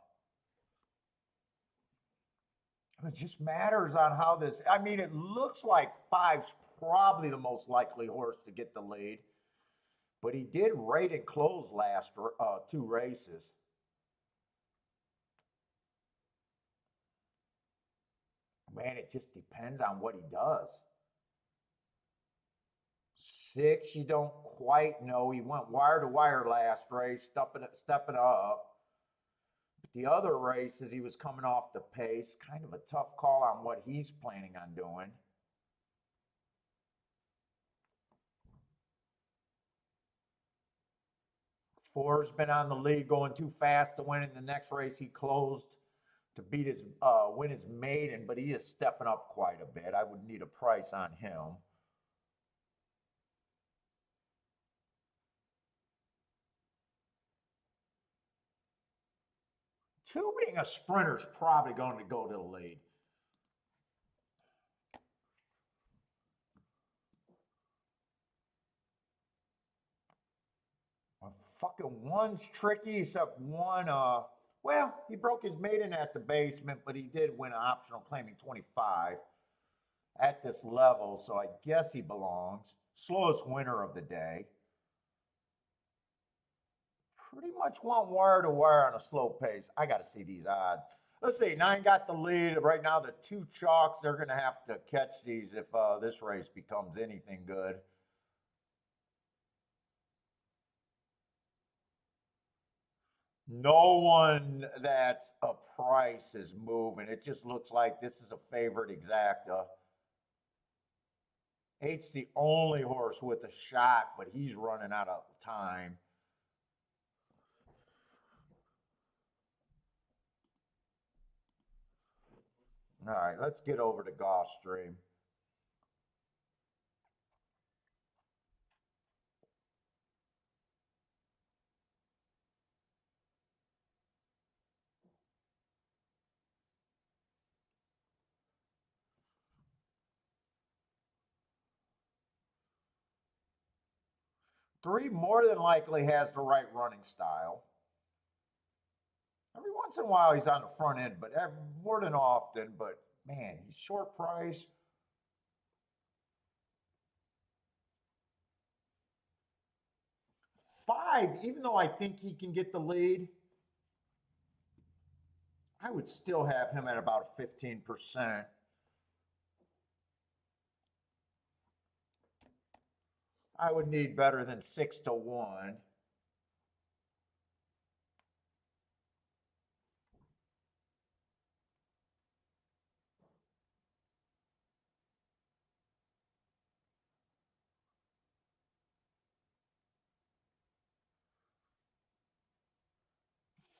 Speaker 1: It just matters on how this. I mean, it looks like 5's probably the most likely horse to get the lead, but he did rate and close last 2 races. Man, it just depends on what he does. 6, you don't quite know. He went wire to wire last race, stepping up. But the other races, he was coming off the pace. Kind of a tough call on what he's planning on doing. Four's been on the lead, going too fast to win. In the next race, he closed to beat his win his maiden, but he is stepping up quite a bit. I would need a price on him. 2 being a sprinter is probably going to go to the lead. Fucking 1's tricky, except 1, well, he broke his maiden at the basement, but he did win an optional claiming 25 at this level, so I guess he belongs. Slowest winner of the day. Pretty much went wire to wire on a slow pace. I got to see these odds. Let's see, 9 got the lead. Right now, the 2 chalks, they're going to have to catch these if this race becomes anything good. No one that's a price is moving. It just looks like this is a favorite exacta. 8's the only horse with a shot, but he's running out of time. All right, let's get over to Gulfstream. Three more than likely has the right running style. Every once in a while he's on the front end, but more than often. But man, he's short price. 5, even though I think he can get the lead, I would still have him at about 15%. I would need better than 6 to 1.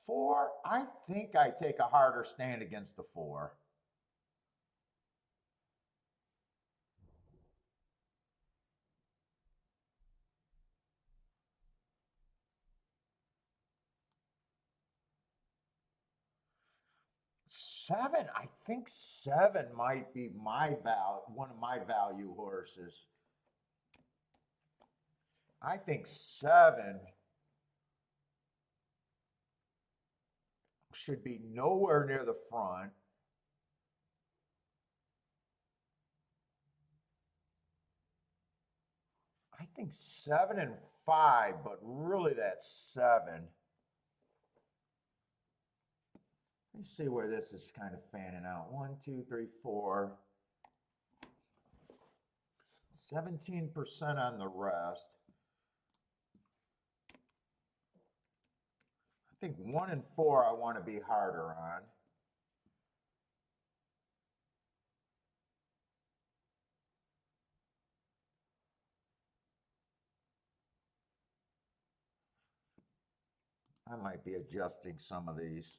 Speaker 1: Four, I think I take a harder stand against the 4. Seven, I think 7 might be one of my value horses. I think 7 should be nowhere near the front. I think 7 and 5, but really that's 7. Let me see where this is kind of fanning out. 1, 2, 3, 4. 17% on the rest. I think 1 and 4 I want to be harder on. I might be adjusting some of these.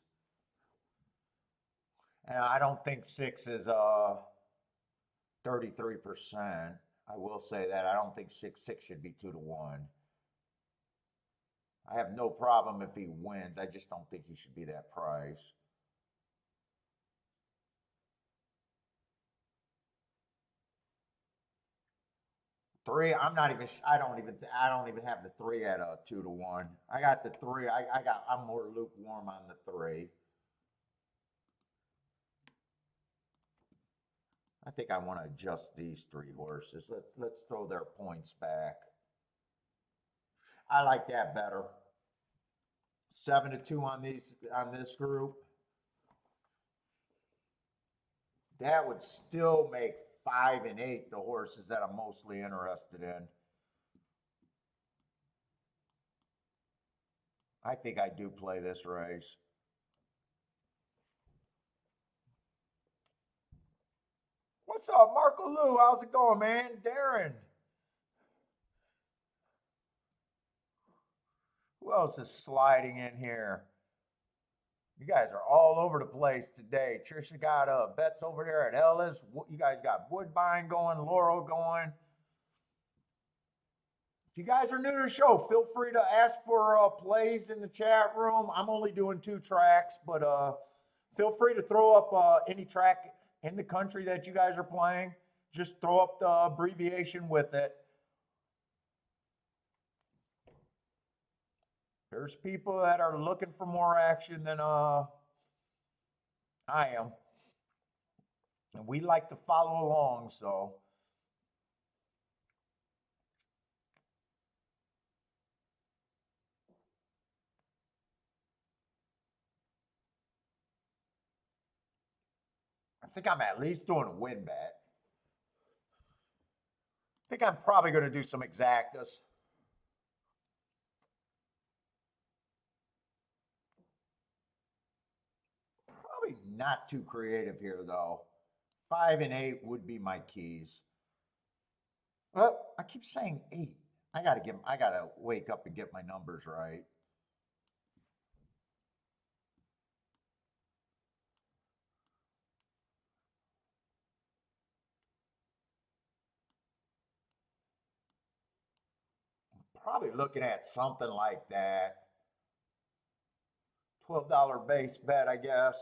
Speaker 1: And I don't think 6 is 33%. I will say that. I don't think 6 should be 2 to 1. I have no problem if he wins. I just don't think he should be that price. Three, I'm not even. I don't even have the 3 at a 2 to 1. I got the 3. I'm more lukewarm on the 3. I think I want to adjust these 3 horses. Let's throw their points back. I like that better. 7 to 2 on this group. That would still make 5 and 8 the horses that I'm mostly interested in. I think I do play this race. What's up, Marco Lou? How's it going, man? Darren. Who else is sliding in here? You guys are all over the place today. Trisha got bets over there at Ellis. You guys got Woodbine going, Laurel going. If you guys are new to the show, feel free to ask for plays in the chat room. I'm only doing 2 tracks, but feel free to throw up any track in the country that you guys are playing. Just throw up the abbreviation with it. There's people that are looking for more action than I am. And we like to follow along, so. I think I'm at least doing a win bet. I think I'm probably going to do some exactas. Probably not too creative here, though. 5 and 8 would be my keys. Well, I keep saying 8. I gotta wake up and get my numbers right. Probably looking at something like that. $12 base bet, I guess.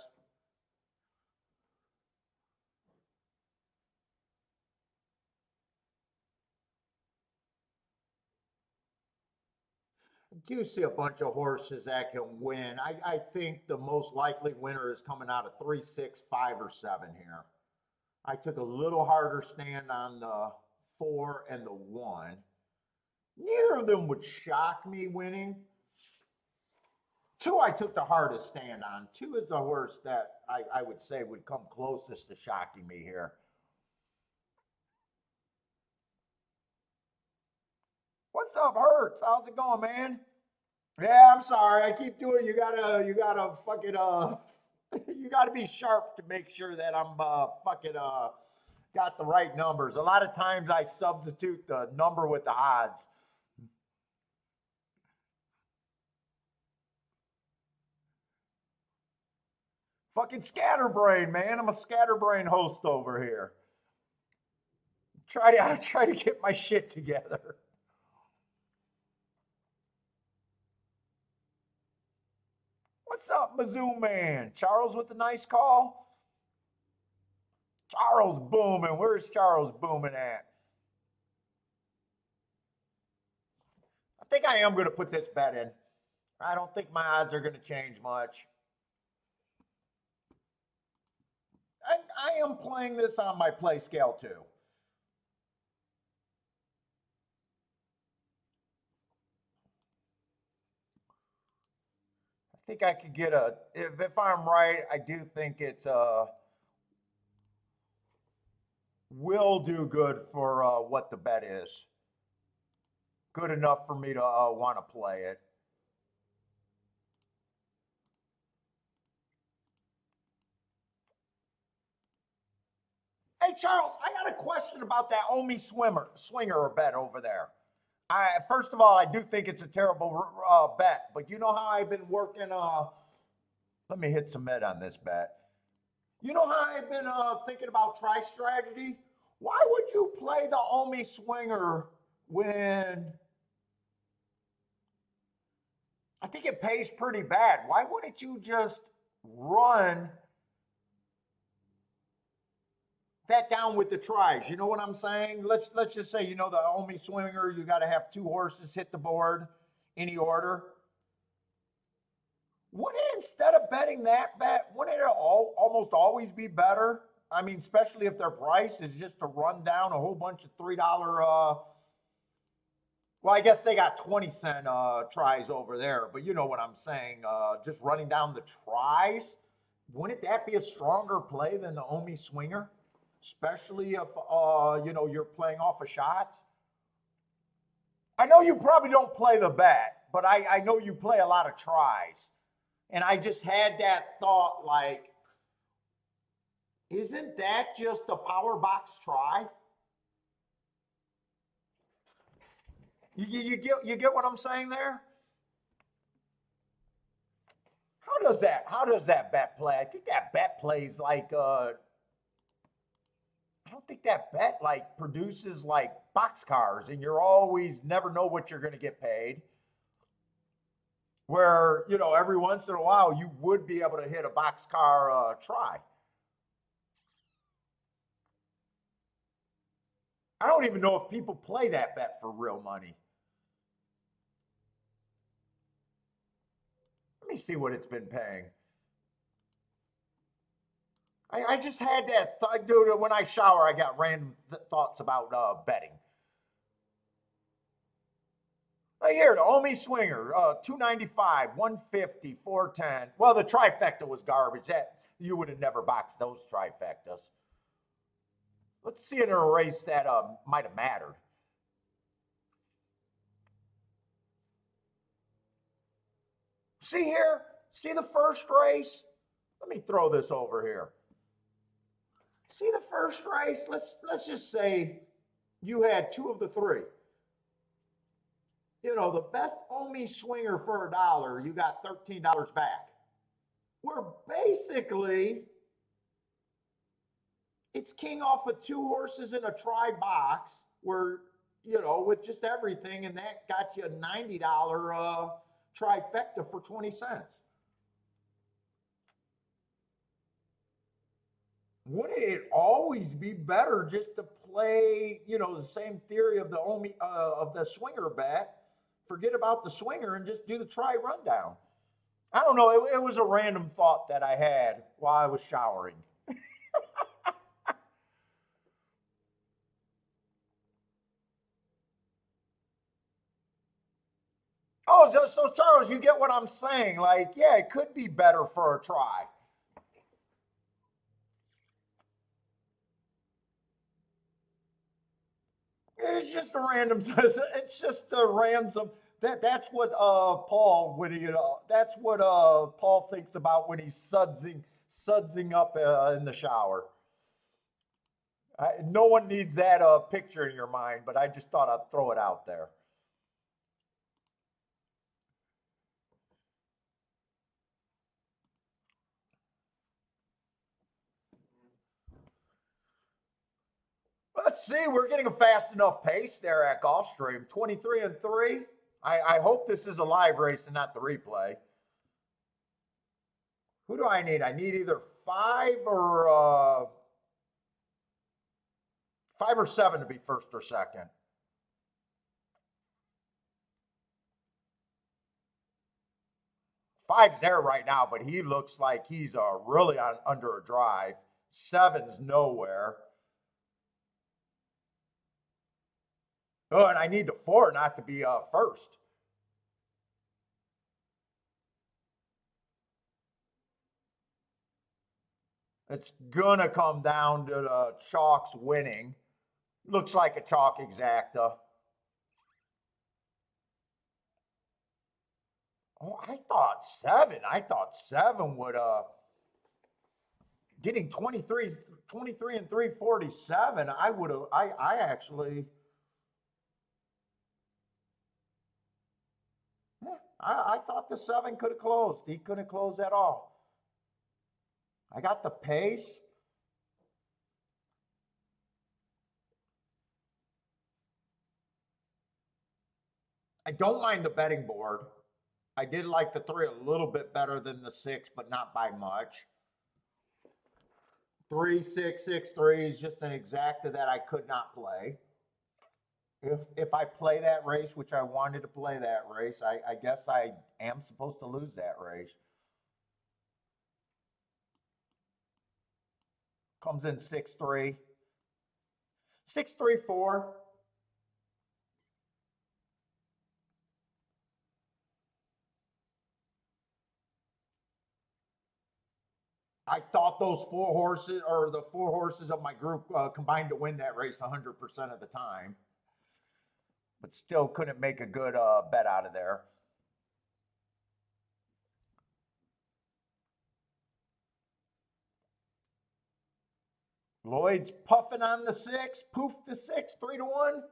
Speaker 1: I do see a bunch of horses that can win. I think the most likely winner is coming out of 3, 6, 5, or 7 here. I took a little harder stand on the 4 and the 1. Neither of them would shock me winning. 2, I took the hardest stand on. 2 is the horse that I would say would come closest to shocking me here. What's up, Hertz? How's it going, man? Yeah, I'm sorry. I keep doing. You gotta fucking you gotta be sharp to make sure that I'm fucking got the right numbers. A lot of times I substitute the number with the odds. Fucking scatterbrain, man. I'm a scatterbrain host over here. I try to get my shit together. What's up, Mizzou man? Charles with the nice call. Charles booming. Where's Charles booming at? I think I am going to put this bet in. I don't think my odds are going to change much. I am playing this on my play scale too. I think I could get if I'm right, I do think it's will do good for what the bet is. Good enough for me to want to play it. Hey, Charles, I got a question about that Omi swinger bet over there. First of all, I do think it's a terrible bet, but you know how I've been working. Let me hit submit on this bet. You know how I've been thinking about try strategy? Why would you play the Omi swinger when I think it pays pretty bad? Why wouldn't you just run that down with the tries? You know what I'm saying? Let's just say, the Omi swinger, you got to have 2 horses hit the board, any order. Wouldn't it, instead of betting that bet, wouldn't it almost always be better? I mean, especially if their price is just to run down a whole bunch of $3. Well, I guess they got 20-cent tries over there, but you know what I'm saying. Just running down the tries wouldn't that be a stronger play than the Omi swinger? Especially if you're playing off of shots. I know you probably don't play the bet, but I know you play a lot of tries. And I just had that thought like, isn't that just a power box try? You get what I'm saying there? How does that bet play? I think that bet plays like I don't think that bet like produces like boxcars and you're always never know what you're going to get paid. Where, every once in a while you would be able to hit a boxcar try. I don't even know if people play that bet for real money. Let me see what it's been paying. I just had that thought, dude. When I shower, I got random thoughts about betting. Right here, the Omi Swinger, 295, 150, 410. Well, the trifecta was garbage. That you would have never boxed those trifectas. Let's see in a race that might have mattered. See here? See the first race? Let me throw this over here. See the first race? Let's just say you had two of the three. The best Omi swinger for $1, you got $13 back. We're basically, it's king off of two horses in a try box where, with just everything, and that got you a $90 trifecta for 20 cents. Wouldn't it always be better just to play, the same theory of the of the swinger bet? Forget about the swinger and just do the try rundown. I don't know. It was a random thought that I had while I was showering. Oh, so Charles, you get what I'm saying? Like, yeah, it could be better for a try. It's just a random. It's just a random. That's what Paul when he that's what Paul thinks about when he's sudsing up in the shower. No one needs that picture in your mind, but I just thought I'd throw it out there. Let's see. We're getting a fast enough pace there at Gulfstream. 23 and 3. I hope this is a live race and not the replay. Who do I need? I need either five or seven to be first or second. Five's there right now, but he looks like he's really under a drive. Seven's nowhere. Oh, and I need the four not to be first. It's gonna come down to the chalks winning. Looks like a chalk exacta. Oh, I thought seven would getting 23 and 347. I would have I actually I thought the seven could have closed. He couldn't close at all. I got the pace. I don't mind the betting board. I did like the three a little bit better than the six, but not by much. 3 6 6 3 is just an exacta that I could not play. If I play that race, which I wanted to play that race, I guess I am supposed to lose that race. Comes in 6 3. 6 3 4. I thought those four horses, or the four horses of my group, combined to win that race 100% of the time, but still couldn't make a good bet out of there. Lloyd's puffing on the 6, poof the 6, 3-1.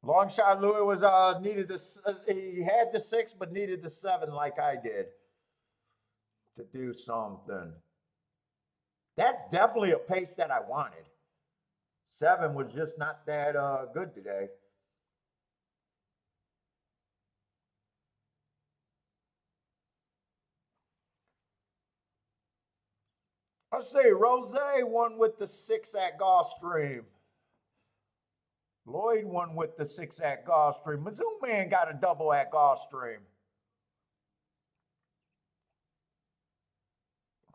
Speaker 1: Long shot Louis was needed this. He had the 6, but needed the 7, like I did, to do something. That's definitely a pace that I wanted. 7 was just not that good today. Let's see. Rose won with the 6 at Gulfstream. Lloyd won with the 6 at Gulfstream. Mizzou Man got a double at Gulfstream.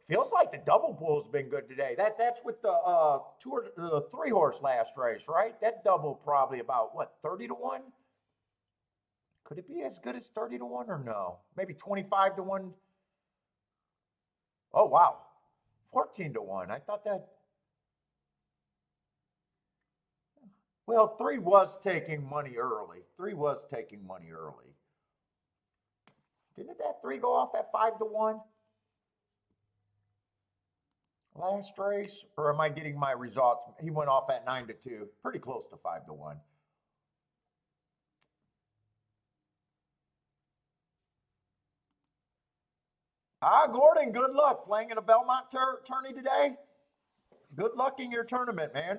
Speaker 1: Feels like the double bull's been good today. That's with the 3-horse last race, right? That double probably about what, 30-1? Could it be as good as 30-1 or no? Maybe 25-1. Oh wow, 14-1. I thought that. Well, 3 was taking money early. 3 was taking money early. Didn't that 3 go off at 5-1? Last race, or am I getting my results? He went off at 9-2, pretty close to 5-1. Gordon, good luck playing in a Belmont tourney today. Good luck in your tournament, man.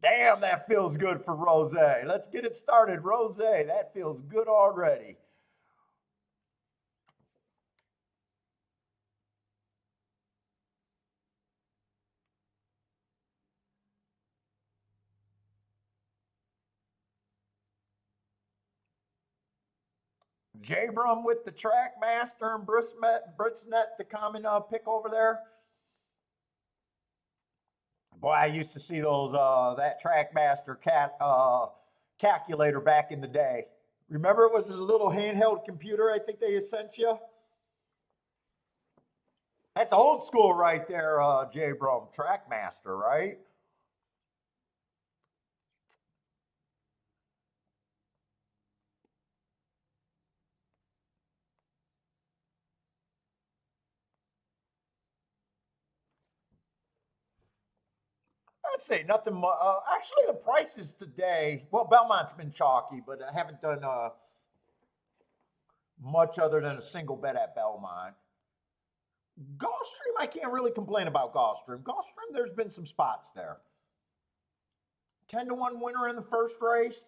Speaker 1: Damn, that feels good for Rose. Let's get it started, Rose. That feels good already. Jabram with the track master and Britsnet the common pick over there. Boy, I used to see those that track master calculator back in the day. Remember, it was a little handheld computer. I think they sent you. That's old school right there, Jabram, track master, right? I'd say nothing. Actually, the prices today. Well, Belmont's been chalky, but I haven't done much other than a single bet at Belmont. Gulfstream, I can't really complain about Gulfstream. Gulfstream, there's been some spots there. 10-1 winner in the first race.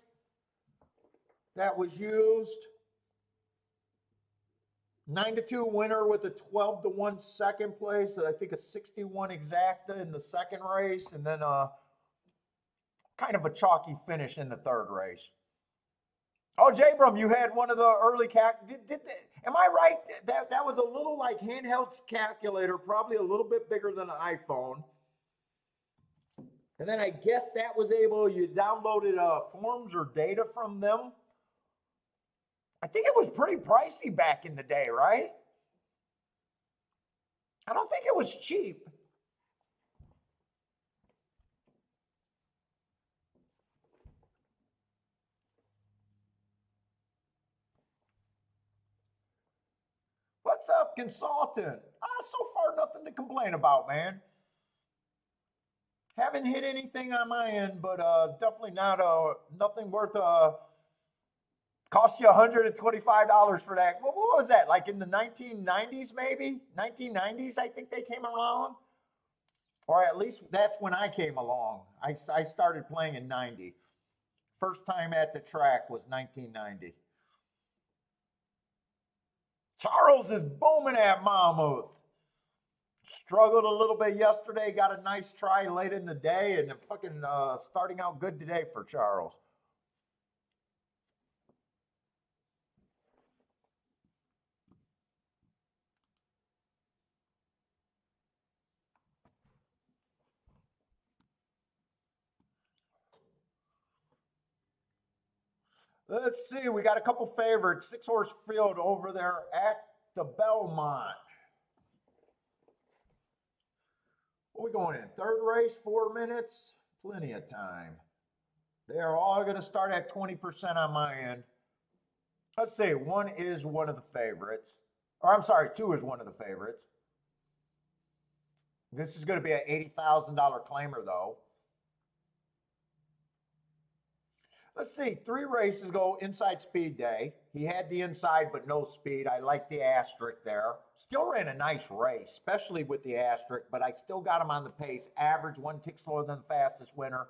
Speaker 1: That was used. 9-2 winner with a 12-1 second place. I think a 61 exacta in the second race, and then kind of a chalky finish in the third race. Oh, Jabram, you had one of the early am I right? That was a little like handheld calculator, probably a little bit bigger than an iPhone. And then I guess that was you downloaded forms or data from them. I think it was pretty pricey back in the day, right? I don't think it was cheap. What's up, consultant? So far, nothing to complain about, man. Haven't hit anything on my end, but definitely not nothing worth cost you $125 for that. What was that? Like in the 1990s, maybe 1990s? I think they came around, or at least that's when I came along. I started playing in '90. First time at the track was 1990. Charles is booming at Monmouth. Struggled a little bit yesterday, got a nice try late in the day, and fucking starting out good today for Charles. Let's see, we got a couple favorites. 6-horse field over there at the Belmont. What are we going in? Third race, 4 minutes? Plenty of time. They are all going to start at 20% on my end. Let's see, 1 is one of the favorites. Or I'm sorry, 2 is one of the favorites. This is going to be an $80,000 claimer, though. Let's see, 3 races go inside speed day. He had the inside, but no speed. I like the asterisk there. Still ran a nice race, especially with the asterisk, but I still got him on the pace. Average, 1 tick slower than the fastest winner.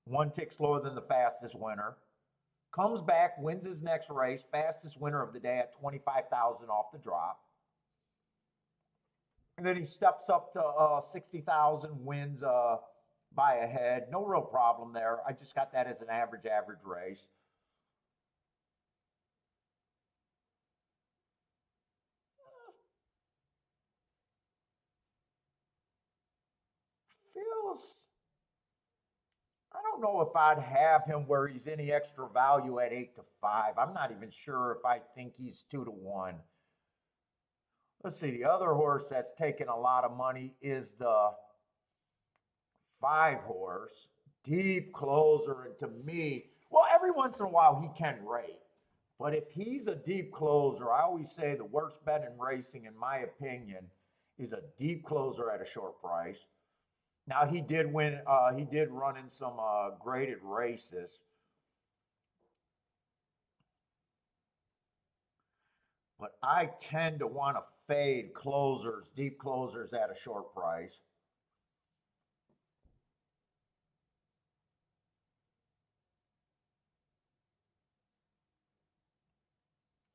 Speaker 1: 1 tick slower than the fastest winner. Comes back, wins his next race. Fastest winner of the day at 25,000 off the drop. And then he steps up to 60,000, wins by a head. No real problem there. I just got that as an average race. Feels, I don't know if I'd have him where he's any extra value at 8 to 5. I'm not even sure if I think he's 2 to 1. Let's see, the other horse that's taking a lot of money is the 5-horse, deep closer. And to me, well, every once in a while he can rate. But if he's a deep closer, I always say the worst bet in racing, in my opinion, is a deep closer at a short price. Now, he did win, he did run in some graded races. But I tend to want to fade closers, deep closers at a short price.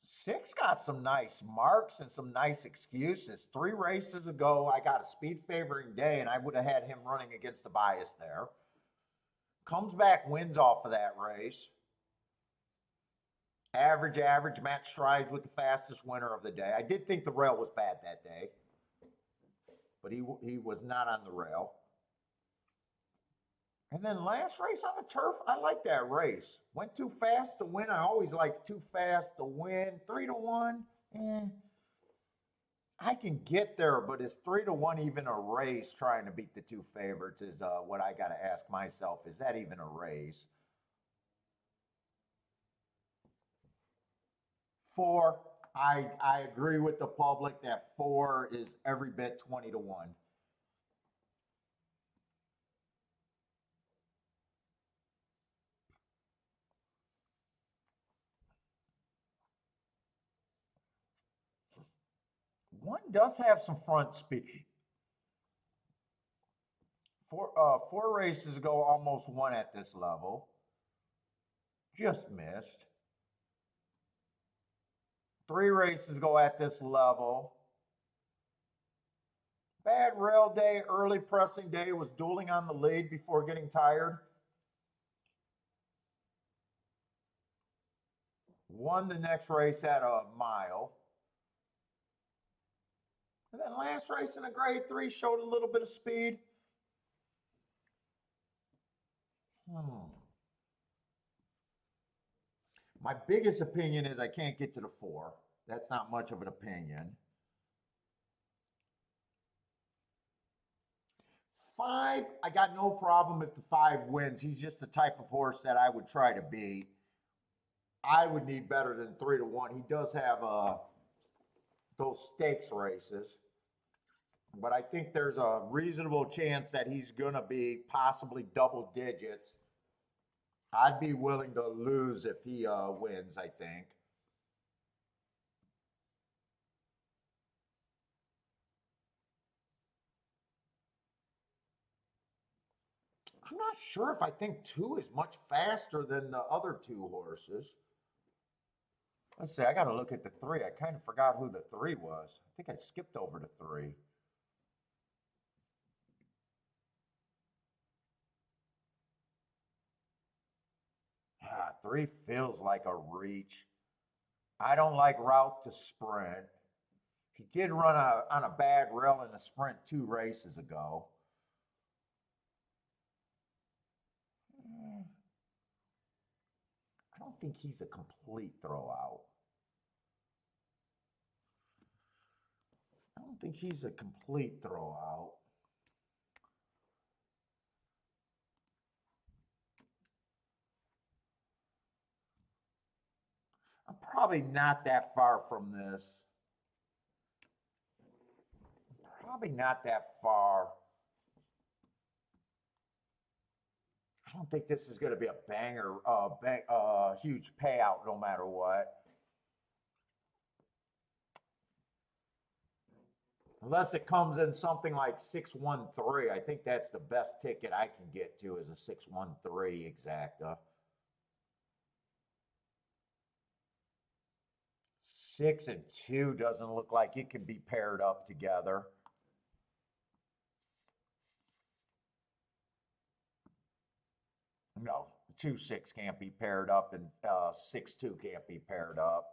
Speaker 1: Six got some nice marks and some nice excuses. 3 races ago, I got a speed favoring day, and I would have had him running against the bias there. Comes back, wins off of that race. Average, match strides with the fastest winner of the day. I did think the rail was bad that day, but he was not on the rail. And then last race on the turf, I like that race. Went too fast to win. I always like too fast to win. 3 to 1, I can get there, but is 3 to 1 even a race trying to beat the 2 favorites is what I got to ask myself. Is that even a race? 4, I agree with the public that 4 is every bit 20 to 1. One does have some front speed. 4 races ago, almost won at this level. Just missed. 3 races ago at this level. Bad rail day, early pressing day, was dueling on the lead before getting tired. Won the next race at a mile. And then last race in a grade 3 showed a little bit of speed. My biggest opinion is I can't get to the 4. That's not much of an opinion. 5, I got no problem if the 5 wins. He's just the type of horse that I would try to beat. I would need better than 3 to 1. He does have those stakes races, but I think there's a reasonable chance that he's going to be possibly double digits. I'd be willing to lose if he wins, I think. I'm not sure if I think 2 is much faster than the other 2 horses. Let's see, I got to look at the 3. I kind of forgot who the 3 was. I think I skipped over to 3. Ah, 3 feels like a reach. I don't like route to sprint. He did run on a bad rail in the sprint 2 races ago. I don't think he's a complete throwout. I don't think he's a complete throwout. I'm probably not that far from this. Probably not that far. I don't think this is going to be a banger, huge payout no matter what. Unless it comes in something like 613. I think that's the best ticket I can get to is a 613 exacta. 6 and 2 doesn't look like it can be paired up together. No, 2-6 can't be paired up, and 6-2 can't be paired up.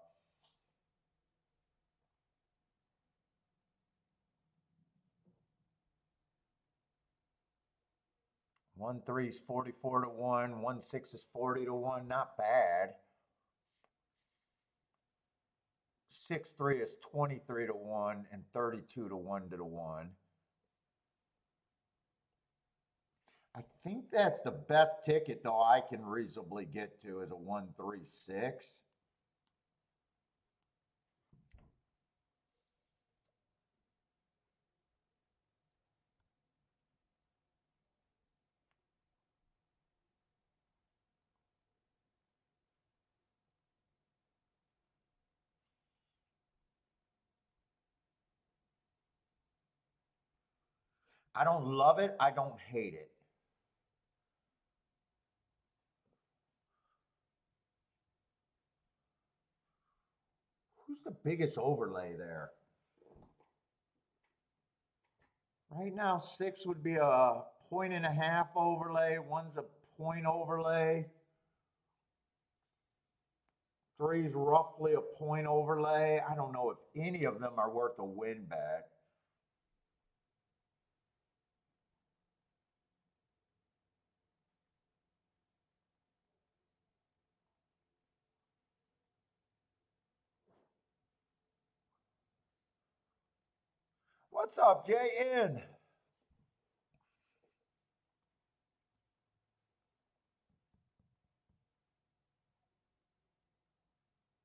Speaker 1: One 3 is 44 to 1. 1 6 is 40 to 1. Not bad. 6 3 is 23 to 1 and 32 to 1 to the 1. I think that's the best ticket though I can reasonably get to is a 1 3 6. I don't love it. I don't hate it. Who's the biggest overlay there? Right now, 6 would be a 1.5 overlay. 1's a point overlay. 3's roughly a point overlay. I don't know if any of them are worth a win bet. What's up, JN? If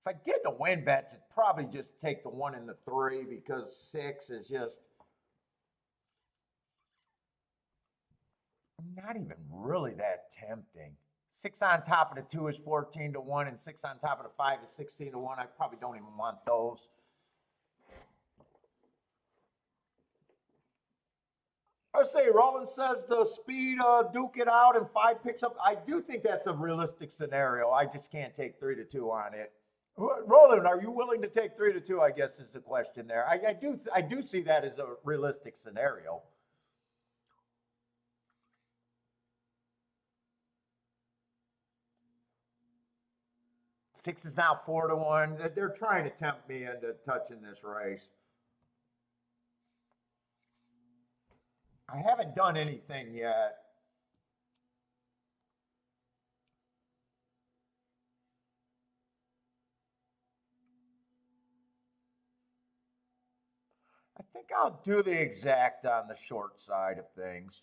Speaker 1: I did the win bets, it'd probably just take the 1 and the 3 because 6 is just not even really that tempting. 6 on top of the 2 is 14 to 1, and 6 on top of the 5 is 16 to 1. I probably don't even want those. I say Roland says the speed duke it out and 5 picks up. I do think that's a realistic scenario. I just can't take 3 to 2 on it. Roland, are you willing to take 3 to 2? I guess is the question there. I do see that as a realistic scenario. Six is now 4 to 1. They're trying to tempt me into touching this race. I haven't done anything yet. I think I'll do the exact on the short side of things.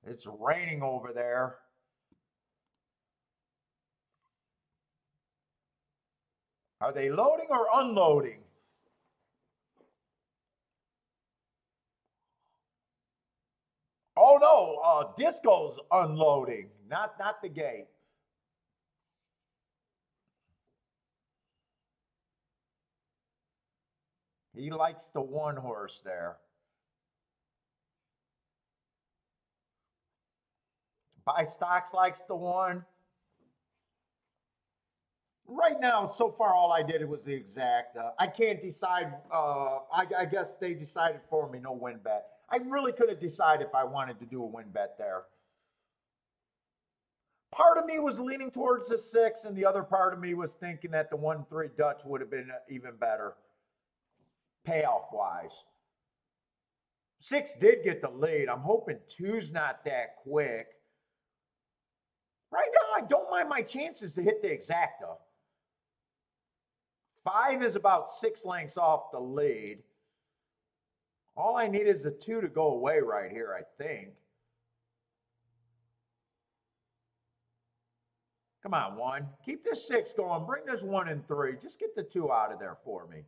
Speaker 1: It's raining over there. Are they loading or unloading? Oh no, Disco's unloading, not the gate. He likes the 1 horse there. Buy Stocks likes the 1. Right now, so far, all I did was the exact. I can't decide. I guess they decided for me, no win bet. I really couldn't decide if I wanted to do a win bet there. Part of me was leaning towards the 6, and the other part of me was thinking that the 1 3 Dutch would have been even better, payoff wise. 6 did get the lead. I'm hoping 2's not that quick. Right now, I don't mind my chances to hit the exacta. 5 is about 6 lengths off the lead. All I need is the 2 to go away right here, I think. Come on, 1. Keep this 6 going. Bring this 1 and 3. Just get the 2 out of there for me.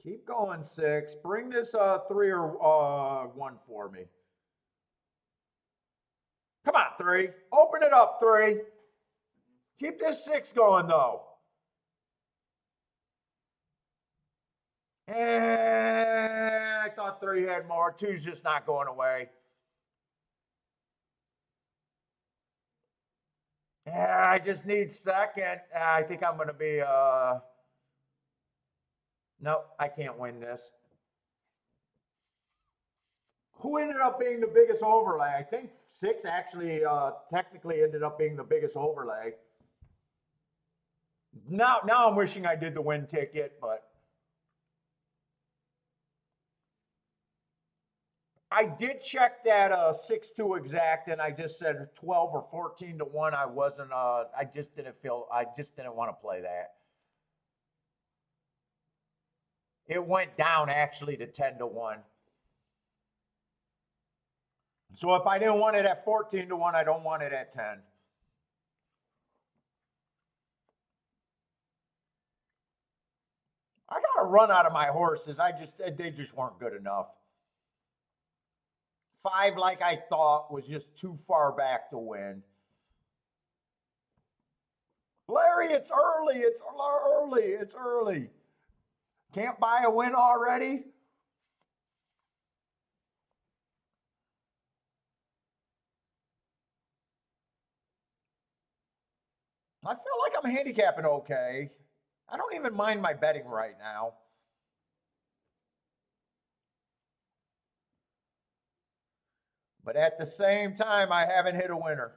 Speaker 1: Keep going, 6. Bring this 3 or 1 for me. Come on, 3. Open it up, 3. Keep this 6 going, though. I thought 3 had more. 2's just not going away. I just need second. I think I'm going to be... No, I can't win this. Who ended up being the biggest overlay? I think 6 actually technically ended up being the biggest overlay. Now I'm wishing I did the win ticket, but I did check that 6-2 exact, and I just said 12 or 14 to 1. I wasn't. I just didn't want to play that. It went down actually to 10 to 1. So if I didn't want it at 14 to 1, I don't want it at 10. I got a run out of my horses. They just weren't good enough. 5, like I thought, was just too far back to win. Larry, it's early. It's early. It's early. Can't buy a win already? I feel like I'm handicapping okay. I don't even mind my betting right now. But at the same time, I haven't hit a winner.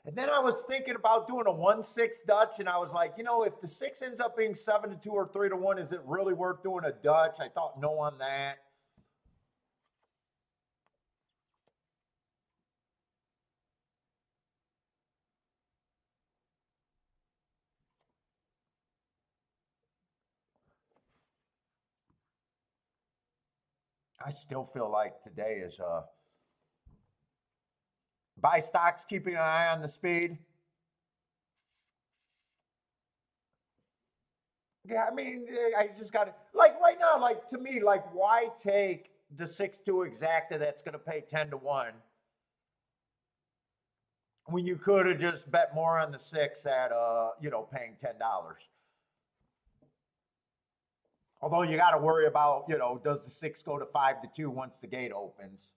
Speaker 1: And then I was thinking about doing a 1-6 Dutch, and I was like, if the 6 ends up being 7 to 2 or 3 to 1, is it really worth doing a Dutch? I thought no on that. I still feel like today is buy stocks, keeping an eye on the speed. Yeah, I mean, I just got to, like right now, like to me, like why take the 6-2 exacta that's going to pay 10 to 1 when you could have just bet more on the 6 at, paying $10. Although you got to worry about, does the 6 go to 5 to 2 once the gate opens?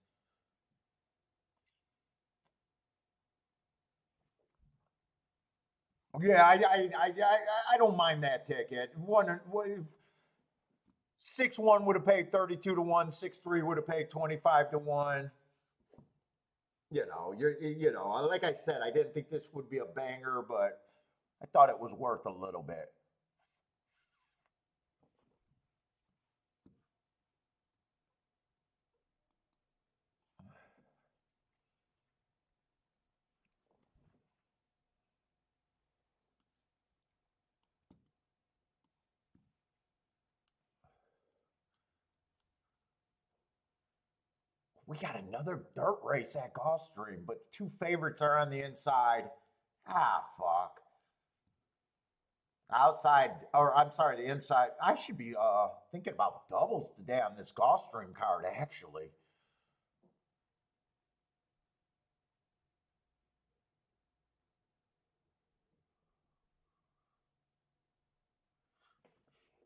Speaker 1: Yeah, I don't mind that ticket. 6-1 would have paid 32 to 1. 6-3 would have paid 25 to 1. Like I said, I didn't think this would be a banger, but I thought it was worth a little bit. We got another dirt race at Gulfstream, but 2 favorites are on the inside. Fuck. Outside, or I'm sorry, the inside. I should be thinking about doubles today on this Gulfstream card, actually.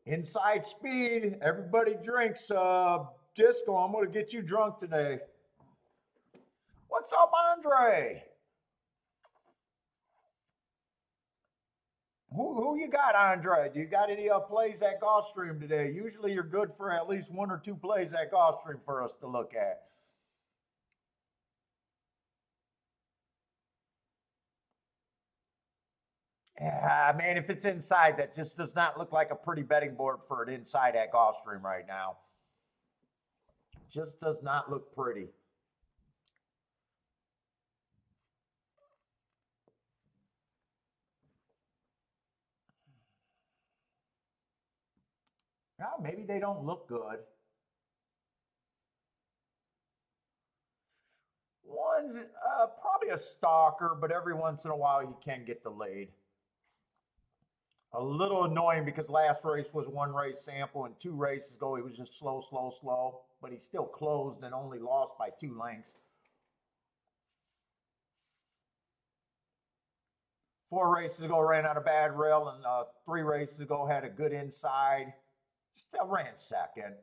Speaker 1: Inside speed. Everybody drinks disco. I'm going to get you drunk today. What's up, Andre? Who you got, Andre? Do you got any plays at Gulfstream today? Usually you're good for at least one or two plays at Gulfstream for us to look at. Yeah, man, if it's inside, that just does not look like a pretty betting board for an inside at Gulfstream right now. Just does not look pretty. Well, maybe they don't look good. One's probably a stalker, but every once in a while you can get the lead. A little annoying because last race was one race sample, and 2 races ago he was just slow, slow, slow, but he still closed and only lost by 2 lengths. 4 races ago ran out a bad rail, and 3 races ago had a good inside. Still ran second.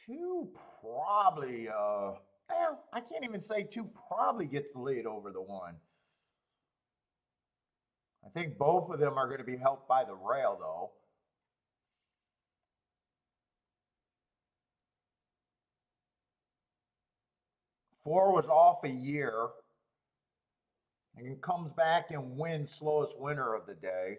Speaker 1: Two probably, well, I can't even say two probably gets the lead over the one. I think both of them are going to be helped by the rail, though. 4 was off a year and comes back and wins slowest winner of the day.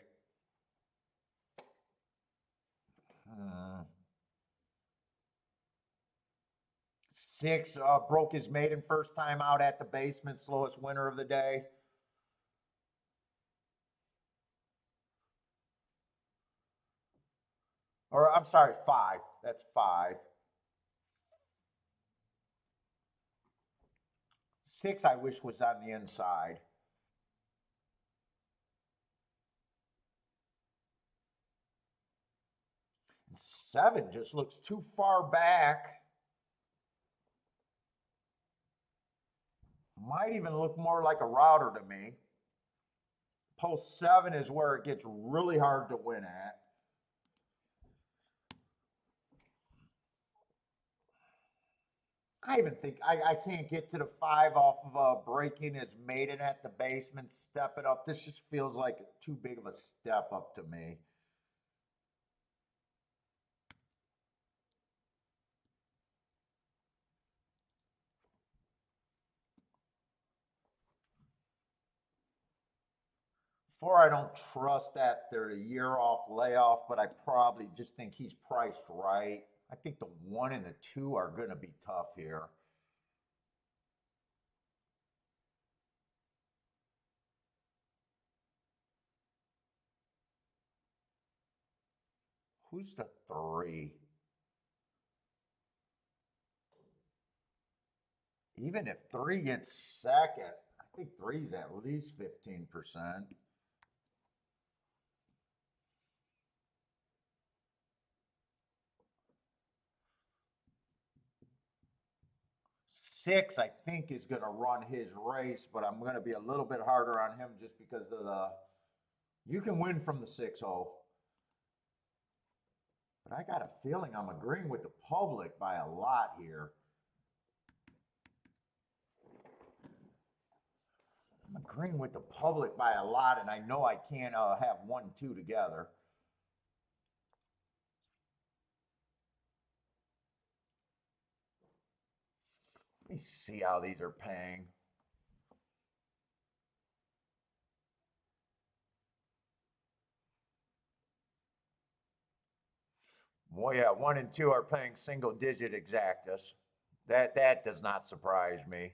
Speaker 1: 6 broke his maiden first time out at the basement, slowest winner of the day. Or I'm sorry, 5. That's 5. 6 I wish was on the inside. 7 just looks too far back. Might even look more like a router to me. Post 7 is where it gets really hard to win at. I even think I can't get to the 5 off of breaking his maiden at the basement, step it up. This just feels like too big of a step up to me. Four, I don't trust that they're a year off layoff, but I probably just think he's priced right. I think the 1 and the 2 are going to be tough here. Who's the 3? Even if 3 gets second, I think 3's at least 15%. 6, I think, is going to run his race, but I'm going to be a little bit harder on him just because of the. You can win from the 6-0. But I got a feeling I'm agreeing with the public by a lot here. I'm agreeing with the public by a lot, and I know I can't have 1, 2 together. Let me see how these are paying. Well, yeah, 1 and 2 are paying single-digit exactus. That does not surprise me.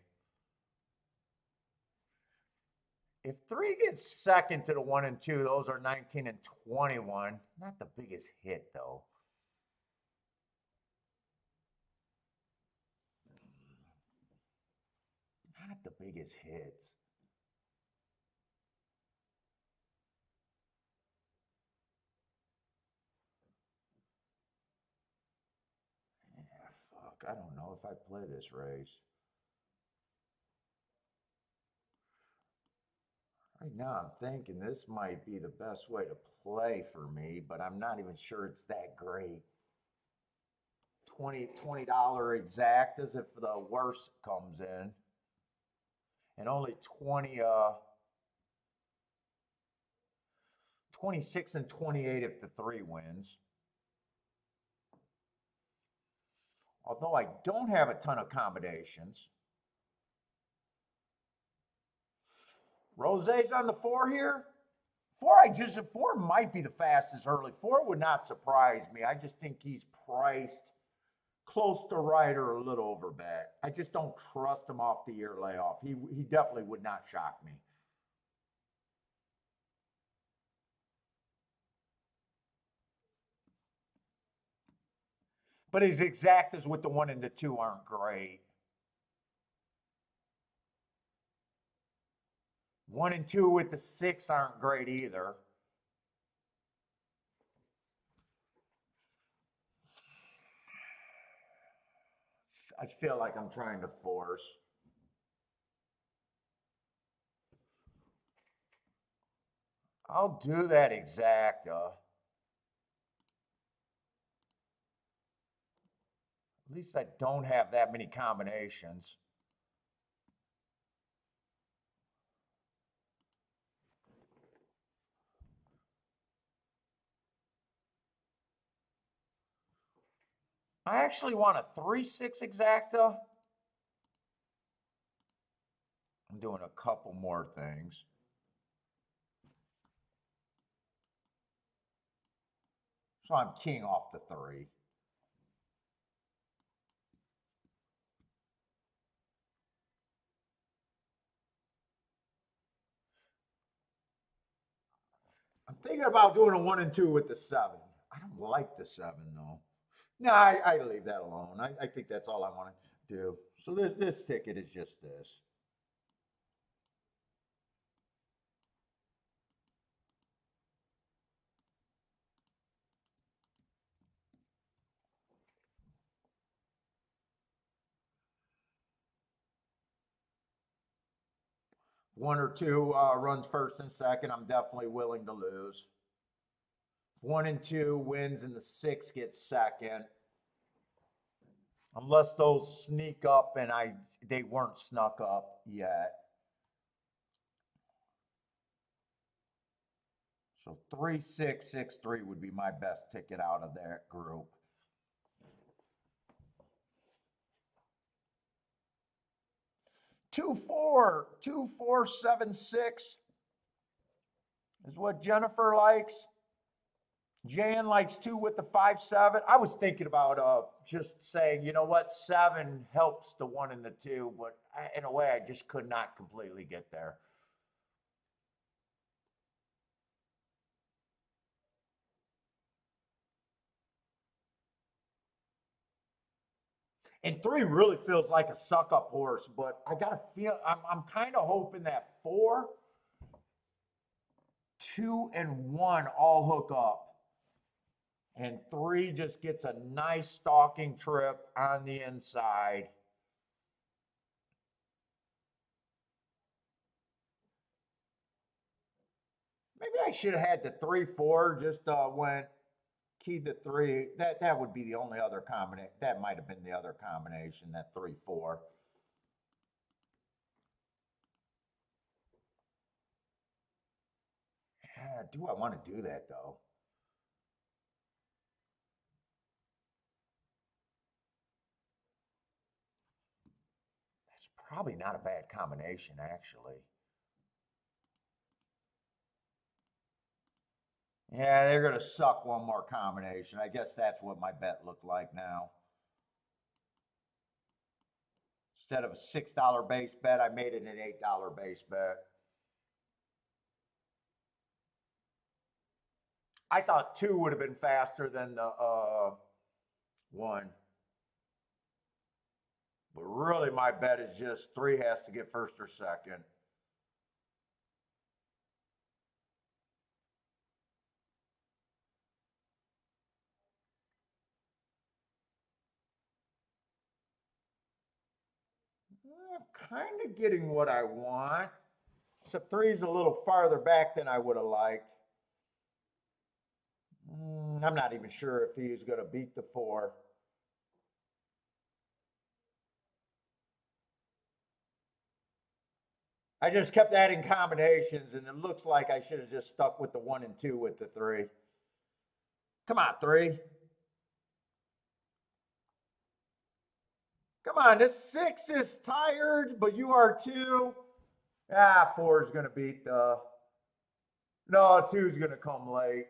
Speaker 1: If 3 gets second to the 1 and 2, those are 19 and 21. Not the biggest hit, though. Not the biggest hits. Yeah, fuck. I don't know if I play this race. Right now, I'm thinking this might be the best way to play for me, but I'm not even sure it's that great. $20 exactas if the worst comes in. And only 26 and 28 if the 3 wins. Although I don't have a ton of combinations. Rosé's on the 4 here. 4 might be the fastest early. 4 would not surprise me. I just think he's priced close to right or a little over bet. I just don't trust him off the year layoff. He definitely would not shock me. But his exactas with the 1 and the 2 aren't great. 1 and 2 with the 6 aren't great either. I feel like I'm trying to force. I'll do that exacta. At least I don't have that many combinations. I actually want a 3-6 exacta. I'm doing a couple more things. So I'm king off the 3. I'm thinking about doing a 1 and 2 with the 7. I don't like the 7 though. No, I leave that alone. I think that's all I want to do. So this ticket is just this. One or two runs first and second, I'm definitely willing to lose. 1 and 2 wins and the 6 gets second. Unless those sneak up and they weren't snuck up yet. So 3-6-6-3 would be my best ticket out of that group. Two, 4, 7, 6 is what Jennifer likes. Jan likes 2 with the 5-7. I was thinking about just saying, you know what, 7 helps the 1 and the 2, but in a way I just could not completely get there. And 3 really feels like a suck up horse, but I got to feel, I'm kind of hoping that 4, 2, and 1 all hook up. And 3 just gets a nice stalking trip on the inside. Maybe I should have had the 3-4, just went key the 3. That would be the only other combination. That might have been the other combination, that 3-4. Yeah, do I want to do that though? That's probably not a bad combination, actually. Yeah, they're going to suck one more combination. I guess that's what my bet looked like now. Instead of a $6 base bet, I made it an $8 base bet. I thought 2 would have been faster than the 1. But really, my bet is just 3 has to get first or second. I'm kind of getting what I want. Except 3 is a little farther back than I would have liked. I'm not even sure if he's going to beat the 4. I just kept adding combinations, and it looks like I should have just stuck with the 1 and 2 with the 3. Come on, 3. Come on, this 6 is tired, but you are 2. Ah, 4 is going to beat the. No, 2 is going to come late.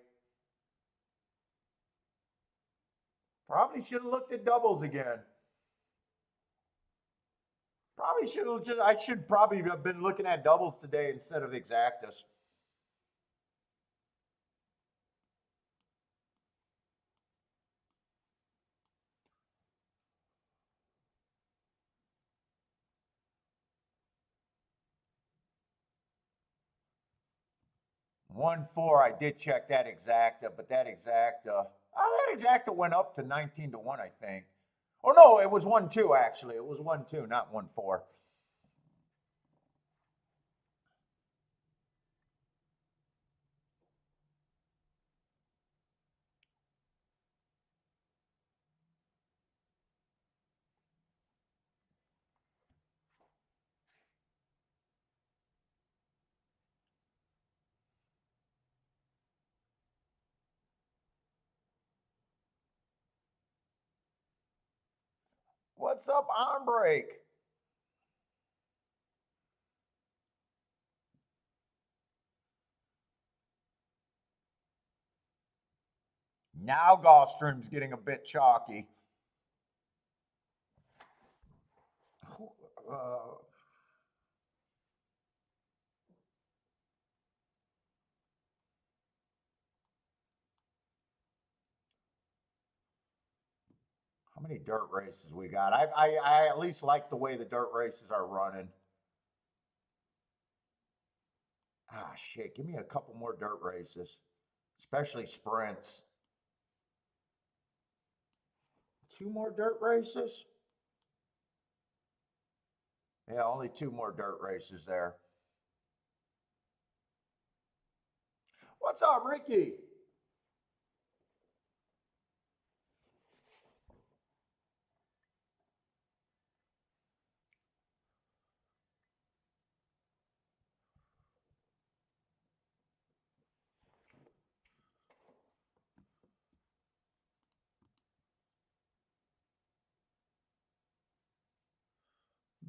Speaker 1: Probably should have looked at doubles again. Probably should have just. I should probably have been looking at doubles today instead of exactas. One four, I did check that exacta, but that exacta went up to 19-1, I think. Oh no, it was 1-2 actually. It was 1-2, not 1-4. What's up, on break? Now Gulfstream's getting a bit chalky. Uh, how many dirt races we got? I at least like the way the dirt races are running. Ah, shit, give me a couple more dirt races, especially sprints. 2 more dirt races? Yeah, only 2 more dirt races there. What's up, Ricky?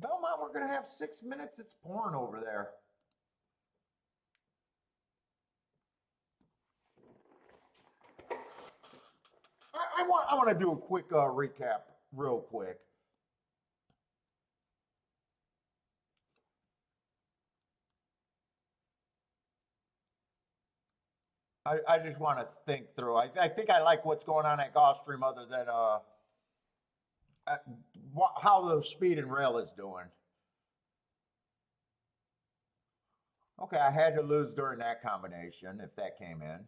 Speaker 1: Belmont, we're going to have 6 minutes. It's pouring over there. I want to do a quick recap, real quick. I just want to think through. I think I like what's going on at Gulfstream, other than how the speed and rail is doing. Okay, I had to lose during that combination if that came in.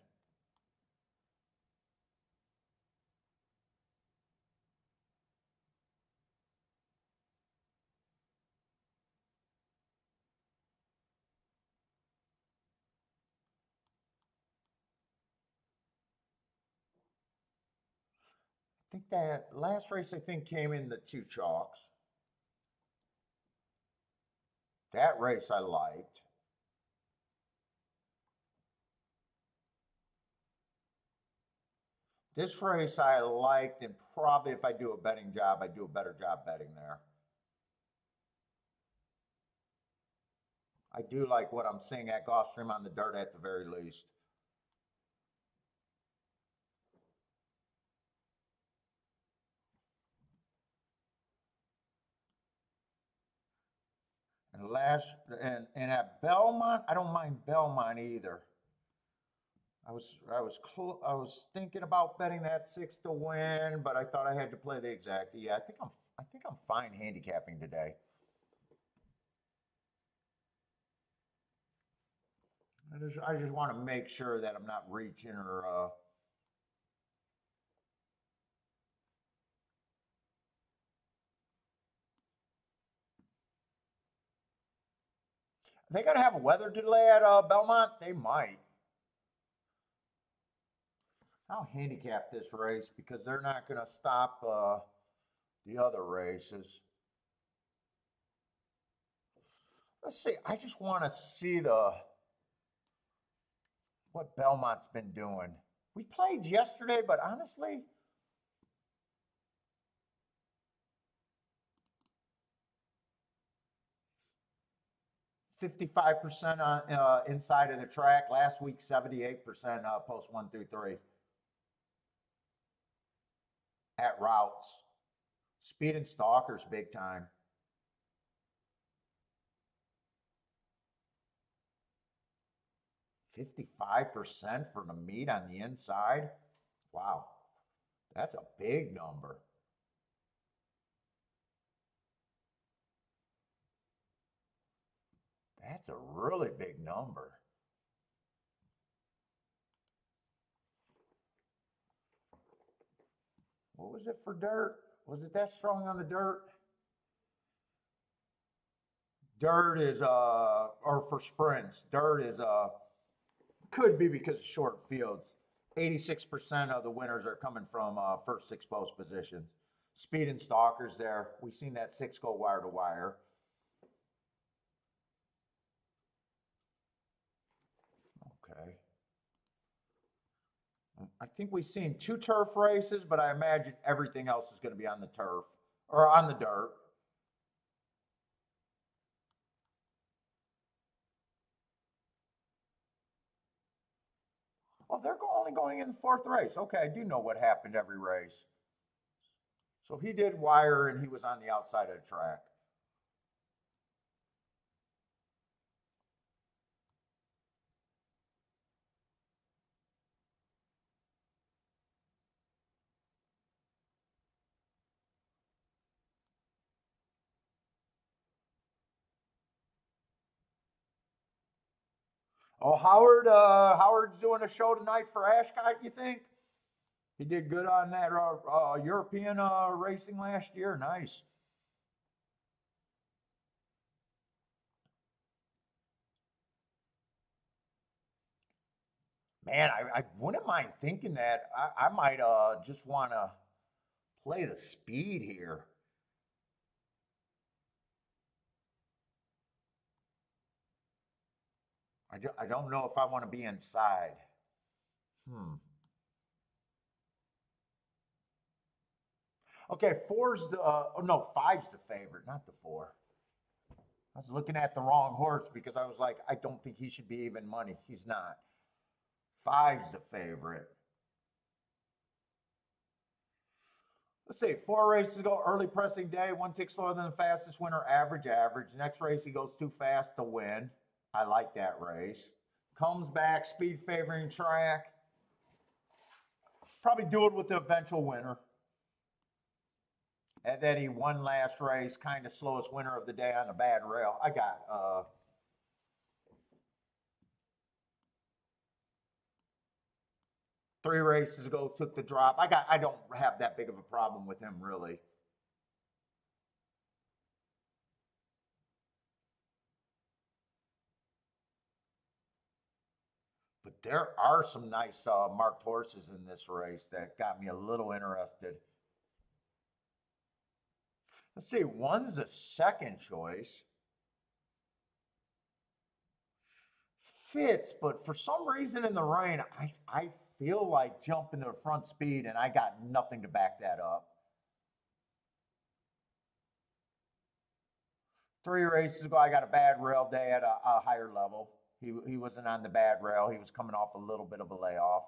Speaker 1: I think that last race came in the 2 chalks. That race I liked. This race I liked, and probably if I do a betting job, I do a better job betting there. I do like what I'm seeing at Gulfstream on the dirt at the very least. And and at Belmont, I don't mind Belmont either. I was thinking about betting that 6 to win, but I thought I had to play the exact. Yeah, I think I'm fine handicapping today. I just want to make sure that I'm not reaching or they gotta have a weather delay at Belmont. They might. I'll handicap this race because they're not gonna stop the other races. Let's see. I just want to see what Belmont's been doing. We played yesterday, but honestly, 55% on inside of the track. Last week, 78% post 1 through 3 at routes. Speed and stalkers big time. $55% for the meat on the inside. Wow, that's a big number. That's a really big number. What was it for dirt? Was it that strong on the dirt? Dirt is or for sprints, dirt is could be because of short fields. 86% of the winners are coming from first 6 post positions. Speed and stalkers there. We've seen that 6 go wire to wire. Okay. I think we've seen 2 turf races, but I imagine everything else is going to be on the turf or on the dirt. Oh, they're only going in the 4th race. Okay, I do know what happened every race. So he did wire and he was on the outside of the track. Oh, Howard's doing a show tonight for Ashcott, you think? He did good on that European racing last year. Nice. Man, I wouldn't mind thinking that. I might just want to play the speed here. I don't know if I want to be inside. Hmm. Okay, four's the oh no, five's the favorite, not the 4. I was looking at the wrong horse because I was like, I don't think he should be even money. He's not. Five's the favorite. Let's see, 4 races ago, early pressing day, 1 tick slower than the fastest winner, average, average. Next race, he goes too fast to win. I like that race. Comes back, speed favoring track. Probably do it with the eventual winner. And then he won last race, kind of slowest winner of the day on a bad rail. I got 3 races ago, took the drop. I don't have that big of a problem with him really. But there are some nice marked horses in this race that got me a little interested. Let's see, one's a second choice. Fits, but for some reason in the rain, I feel like jumping to the front speed and I got nothing to back that up. 3 races ago, I got a bad rail day at a higher level. He wasn't on the bad rail. He was coming off a little bit of a layoff.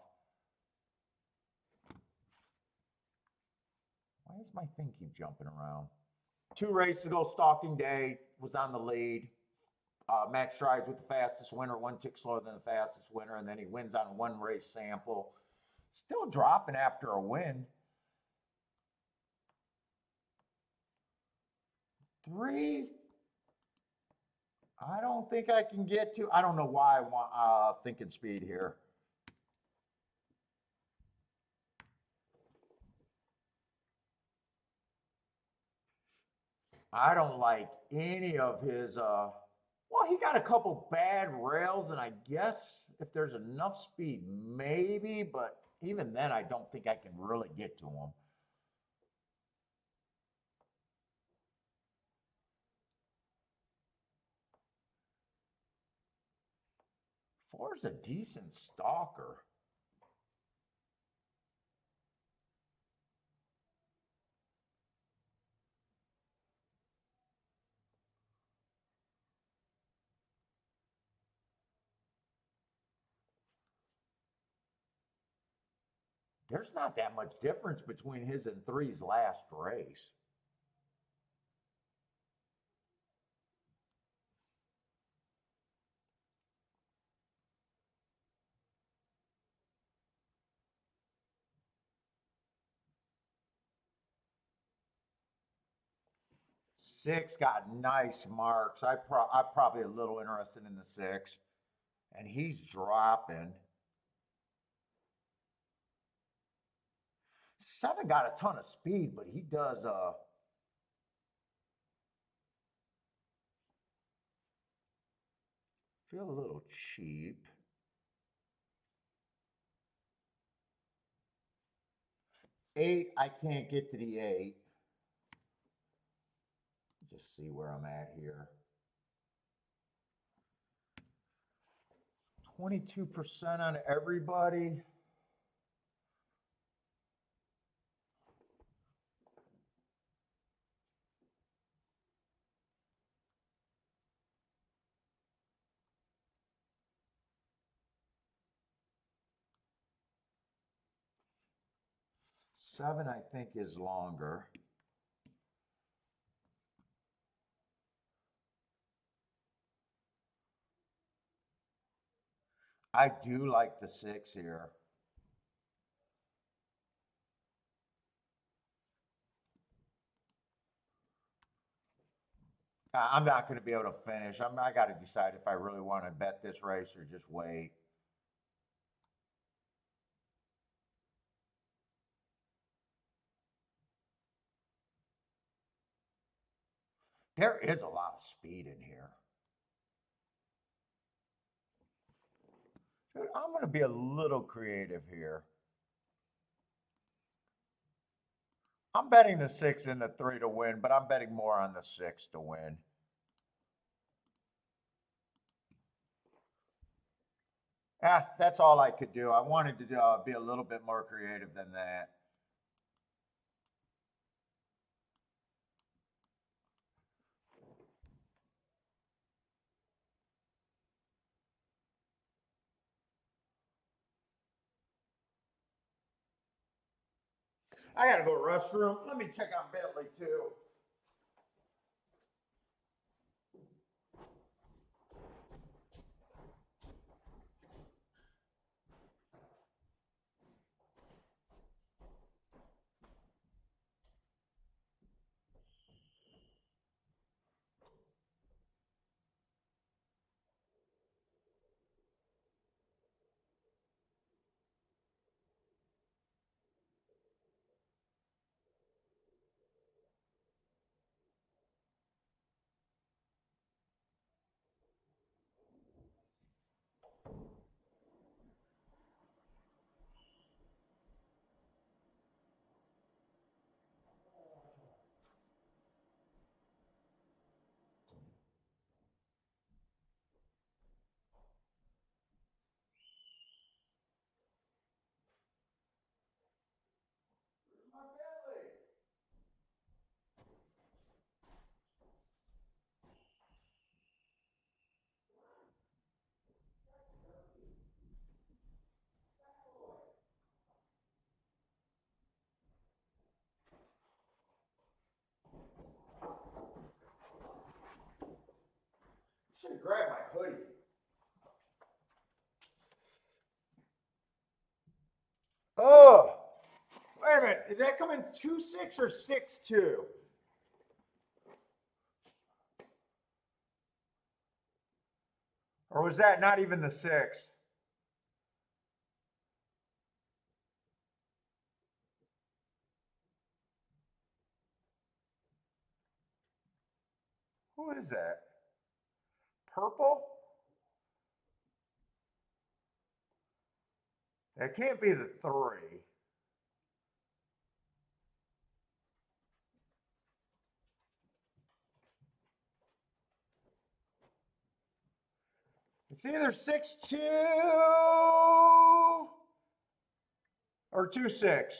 Speaker 1: Why does my thing keep jumping around? 2 races ago, stalking day, was on the lead. Match strides with the fastest winner, 1 tick slower than the fastest winner, and then he wins on 1 race sample. Still dropping after a win. 3, I don't think I can get to. I don't know why I want thinking speed here. I don't like any of his. Well, he got a couple bad rails, and I guess if there's enough speed, maybe. But even then, I don't think I can really get to him. 4's a decent stalker. There's not that much difference between his and 3's last race. Six got nice marks. I'm probably a little interested in the 6. And he's dropping. 7 got a ton of speed, but he does feel a little cheap. 8, I can't get to the 8. Just see where I'm at here. 22% on everybody. Seven, I think, is longer. I do like the 6 here. I'm not going to be able to finish. I got to decide if I really want to bet this race or just wait. There is a lot of speed in here. Dude, I'm going to be a little creative here. I'm betting the 6 and the 3 to win, but I'm betting more on the 6 to win. That's all I could do. I wanted to be a little bit more creative than that. I got to go to the restroom. Let me check on Bentley, too. Should have grabbed my hoodie. Oh, wait a minute. Did that come in 2-6 or 6-2? Or was that not even the 6? Who is that? Purple? That can't be the 3. It's either 6-2 or 2-6.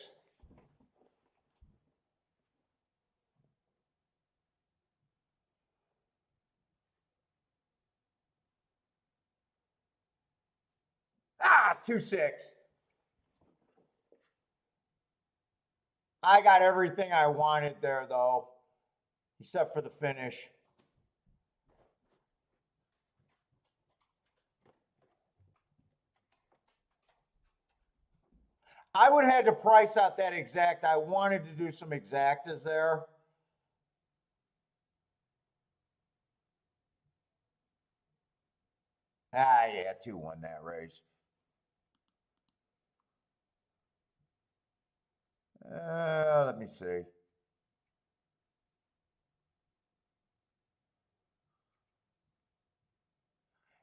Speaker 1: Ah, 2-6. I got everything I wanted there, though, except for the finish. I would have had to price out that exact. I wanted to do some exactas there. Ah, yeah, 2 won that race. Let me see.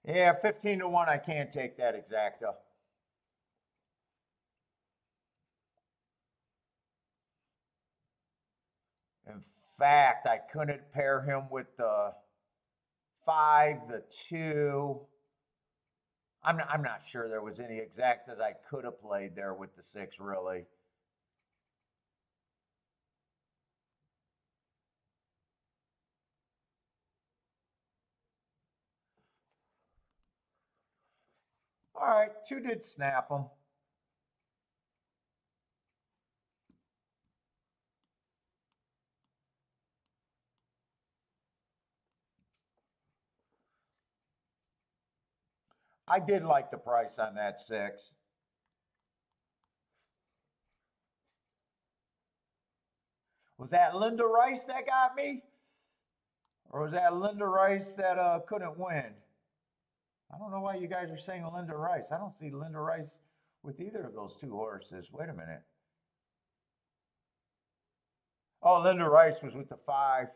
Speaker 1: Yeah, 15-1. I can't take that exacta. In fact, I couldn't pair him with the 5, the 2. I'm not sure there was any exactas I could have played there with the 6, really. All right, 2 did snap them. I did like the price on that 6. Was that Linda Rice that got me? Or was that Linda Rice that couldn't win? I don't know why you guys are saying Linda Rice. I don't see Linda Rice with either of those 2 horses. Wait a minute. Oh, Linda Rice was with the 5.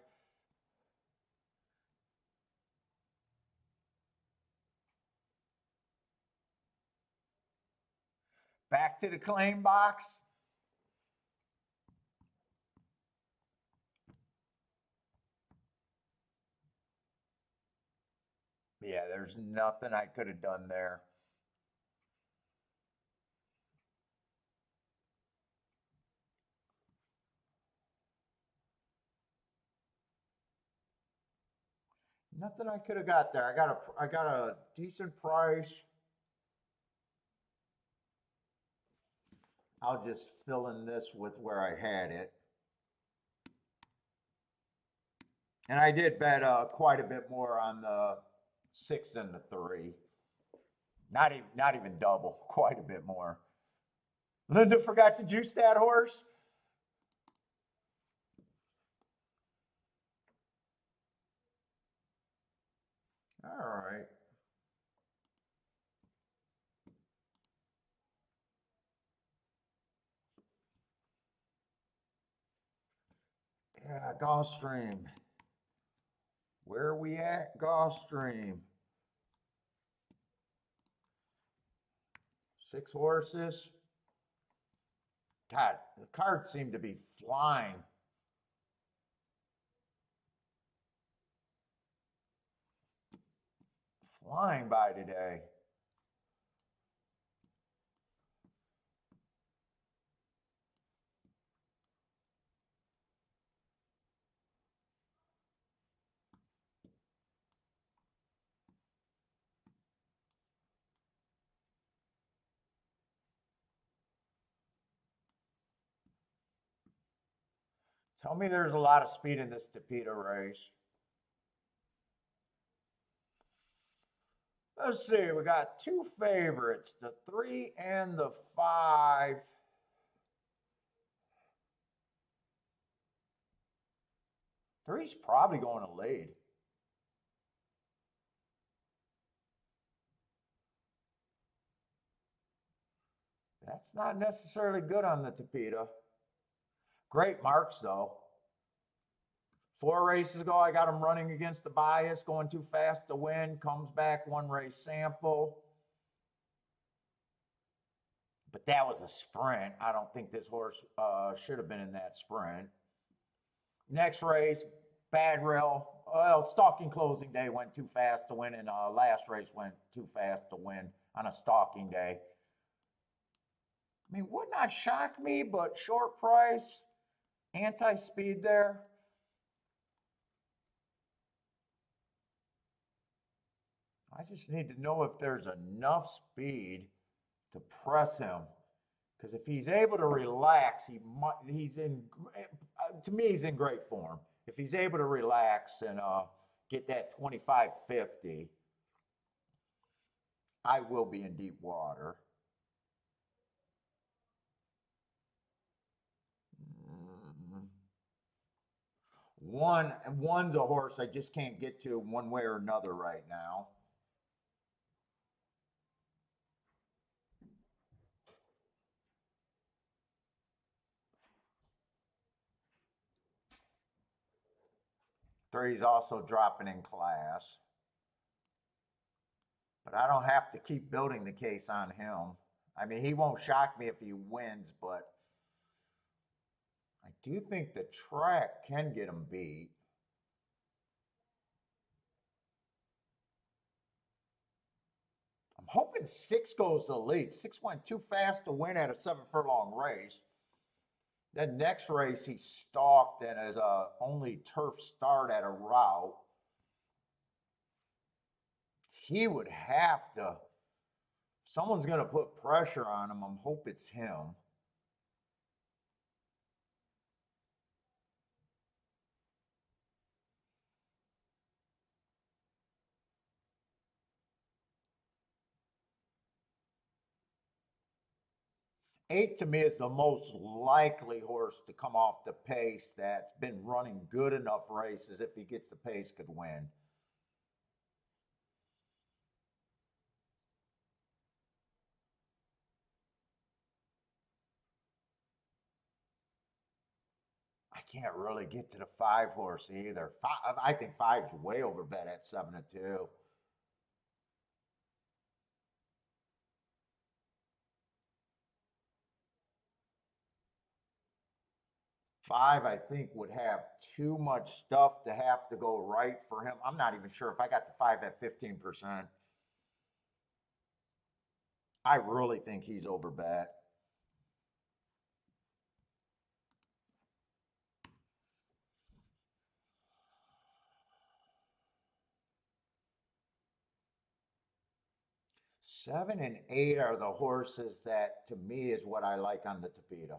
Speaker 1: Back to the claim box. Yeah, there's nothing I could have done there. Nothing I could have got there. I got a decent price. I'll just fill in this with where I had it. And I did bet quite a bit more on the 6 and the 3. Not even double, quite a bit more. Linda forgot to juice that horse. All right. Yeah, Gulfstream. Where are we at? Gulfstream. 6 horses. God, the cards seem to be flying. Flying by today. Tell me there's a lot of speed in this Tapeta race. Let's see, we got 2 favorites, the 3 and the 5. Three's probably going to lead. That's not necessarily good on the Tapeta. Great marks, though. 4 races ago, I got him running against the bias, going too fast to win, comes back 1 race sample. But that was a sprint. I don't think this horse should have been in that sprint. Next race, Bad rail. Well, stalking closing day went too fast to win, and last race went too fast to win on a stalking day. I mean, would not shock me, but short price, anti-speed there. I just need to know if there's enough speed to press him. Because if he's able to relax, he's in, to me, he's in great form. If he's able to relax and get that 25.50, I will be in deep water. One's a horse I just can't get to one way or another right now. Three's also dropping in class. But I don't have to keep building the case on him. I mean, he won't shock me if he wins, but I do think the track can get him beat. I'm hoping 6 goes to the lead. 6 went too fast to win at a 7-furlong race. Then next race, he stalked and as a only turf start at a route. He would have to, someone's going to put pressure on him. I hope it's him. Eight to me is the most likely horse to come off the pace that's been running good enough races. If he gets the pace, could win. I can't really get to the 5 horse either. I think 5's way over bet at 7-2. 5, I think, would have too much stuff to have to go right for him. I'm not even sure if I got the 5 at 15%. I really think he's over bet. Seven and 8 are the horses that, to me, is what I like on the Tapeta.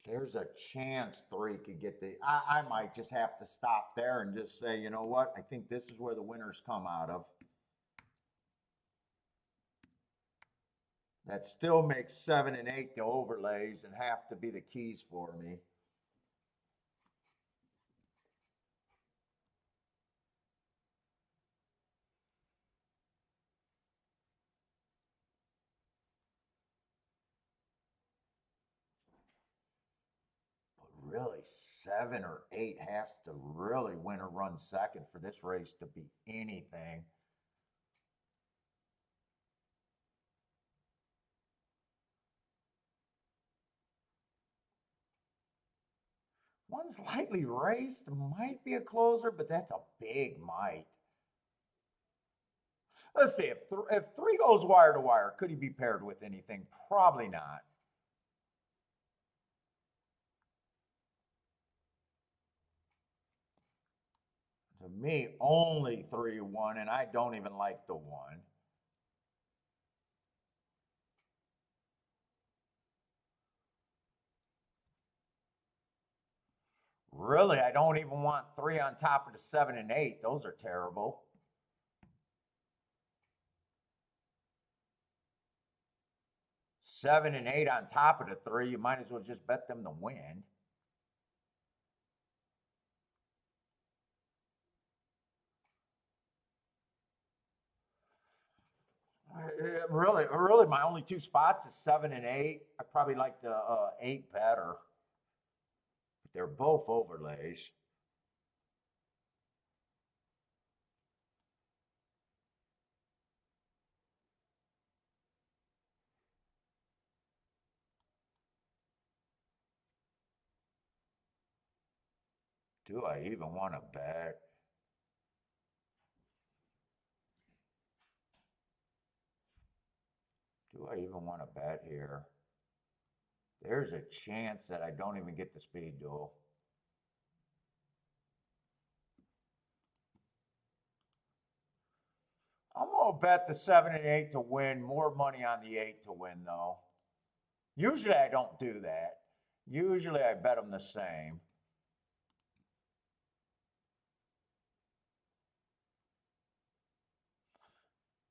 Speaker 1: There's a chance 3 could get the. I might just have to stop there and just say, you know what? I think this is where the winners come out of. That still makes 7 and 8 the overlays and have to be the keys for me. Really, 7 or 8 has to really win or run second for this race to be anything. One's lightly raced, might be a closer, but that's a big might. Let's see, if 3 goes wire to wire, could he be paired with anything? Probably not. To me, only 3-1, and I don't even like the 1. Really, I don't even want 3 on top of the 7 and 8. Those are terrible. Seven and 8 on top of the 3, you might as well just bet them to win. Really, my only 2 spots is 7 and 8. I probably like the 8 better. But they're both overlays. Do I even want to bet? Do I even want to bet here? There's a chance that I don't even get the speed duel. I'm going to bet the 7 and 8 to win. More money on the 8 to win, though. Usually I don't do that. Usually I bet them the same.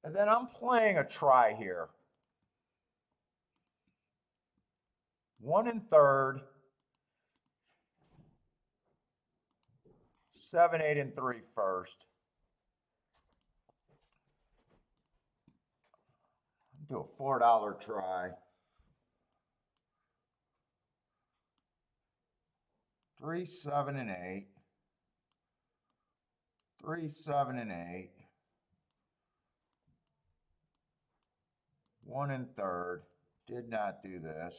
Speaker 1: And then I'm playing a try here. 1 and third. 7, 8, and 3 first. Do a $4 try. 3, 7, and 8. 3, 7, and 8. 1 and third. Did not do this.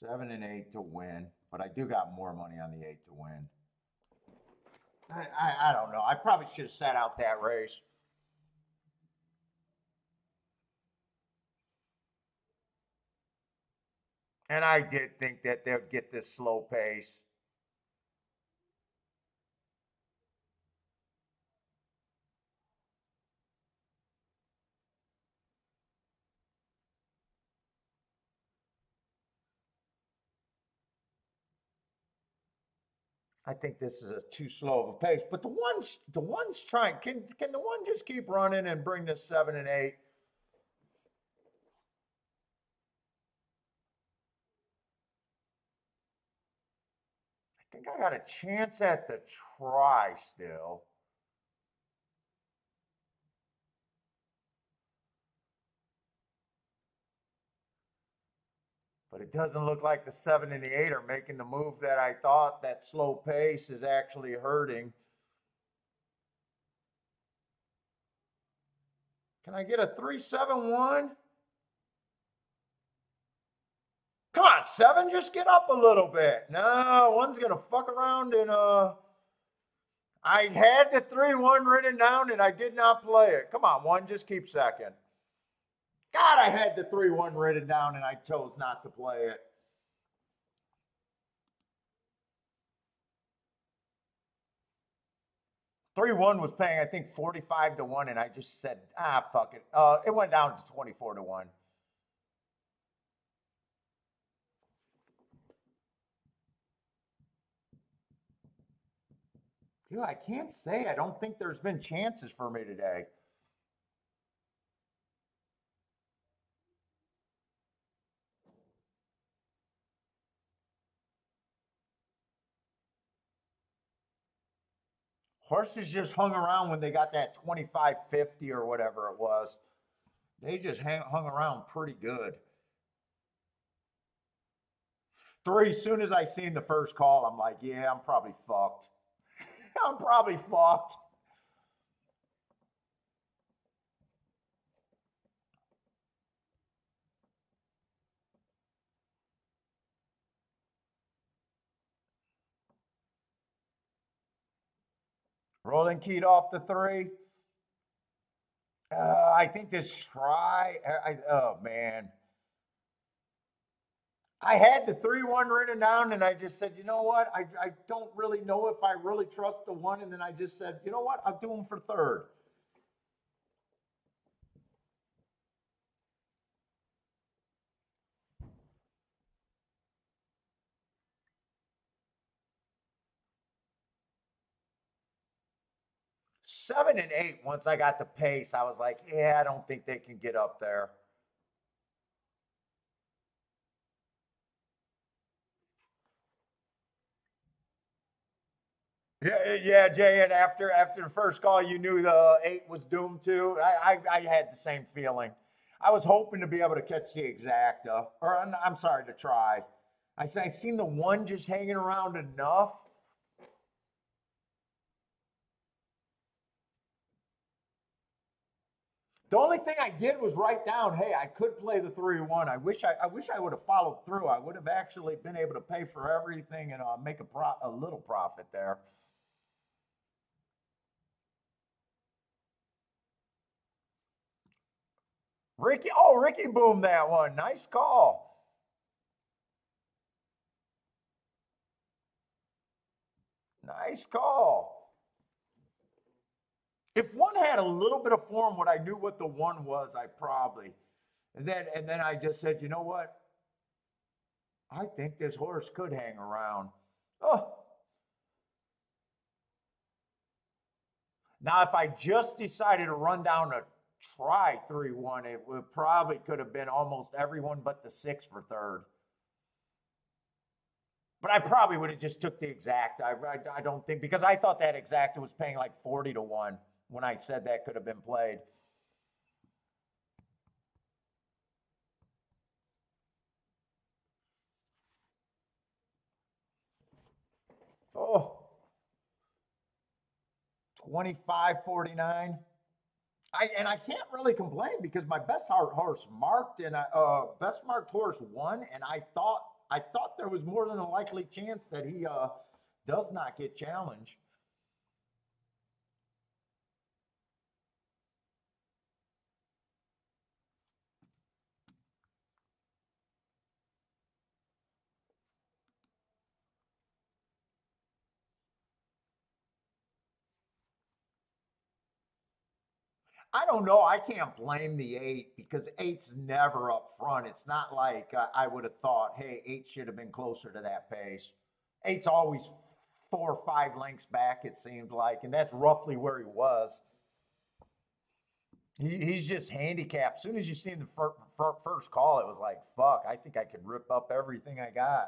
Speaker 1: 7 and 8 to win, but I do got more money on the 8 to win. I don't know. I probably should have sat out that race. And I did think that they'd get this slow pace. I think this is too slow of a pace. But the one's trying. Can the one just keep running and bring this 7 and 8? I think I got a chance at the try still. But it doesn't look like the 7 and the 8 are making the move that I thought. That slow pace is actually hurting. Can I get a 3-7-1? Come on, 7, just get up a little bit. No, one's going to fuck around and I had the 3-1 written down and I did not play it. Come on, 1, just keep second. God, I had the 3-1 written down and I chose not to play it. Three-one was paying, I think, 45 to 1, and I just said, fuck it. It went down to 24 to 1. Dude, I can't say I don't think there's been chances for me today. Horses just hung around when they got that 25.50 or whatever it was. They just hung around pretty good. 3, as soon as I seen the first call, I'm like, yeah, I'm probably fucked. I'm probably fucked. Rolling keyed off the 3. I think this try. Oh man, I had the 3-1 written down, and I just said, you know what? I don't really know if I really trust the 1, and then I just said, you know what? I'll do them for third. Seven and 8. Once I got the pace, I was like, yeah, I don't think they can get up there. Yeah, Jay. And after the first call, you knew the 8 was doomed too. I had the same feeling. I was hoping to be able to catch the exacta, or I'm sorry, to try. I seen the 1 just hanging around enough. The only thing I did was write down, hey, I could play the 3-1. I wish I would have followed through. I would have actually been able to pay for everything and make a little profit there. Ricky boomed that one. Nice call. Nice call. If one had a little bit of form, when I knew what the one was, I probably. And then I just said, you know what? I think this horse could hang around. Oh. Now, if I just decided to run down a try 3-1, it would probably could have been almost everyone but the 6 for third. But I probably would have just took the exact. I don't think, because I thought that exact was paying like 40 to 1 when I said that could have been played. Oh, 25-49. I can't really complain because my best horse marked and best marked horse won, and I thought there was more than a likely chance that he does not get challenged. I don't know. I can't blame the 8 because 8's never up front. It's not like I would have thought, hey, 8 should have been closer to that pace. 8's always 4 or 5 lengths back, it seemed like, and that's roughly where he was. He's just handicapped. As soon as you seen the first call, it was like, fuck, I think I could rip up everything I got.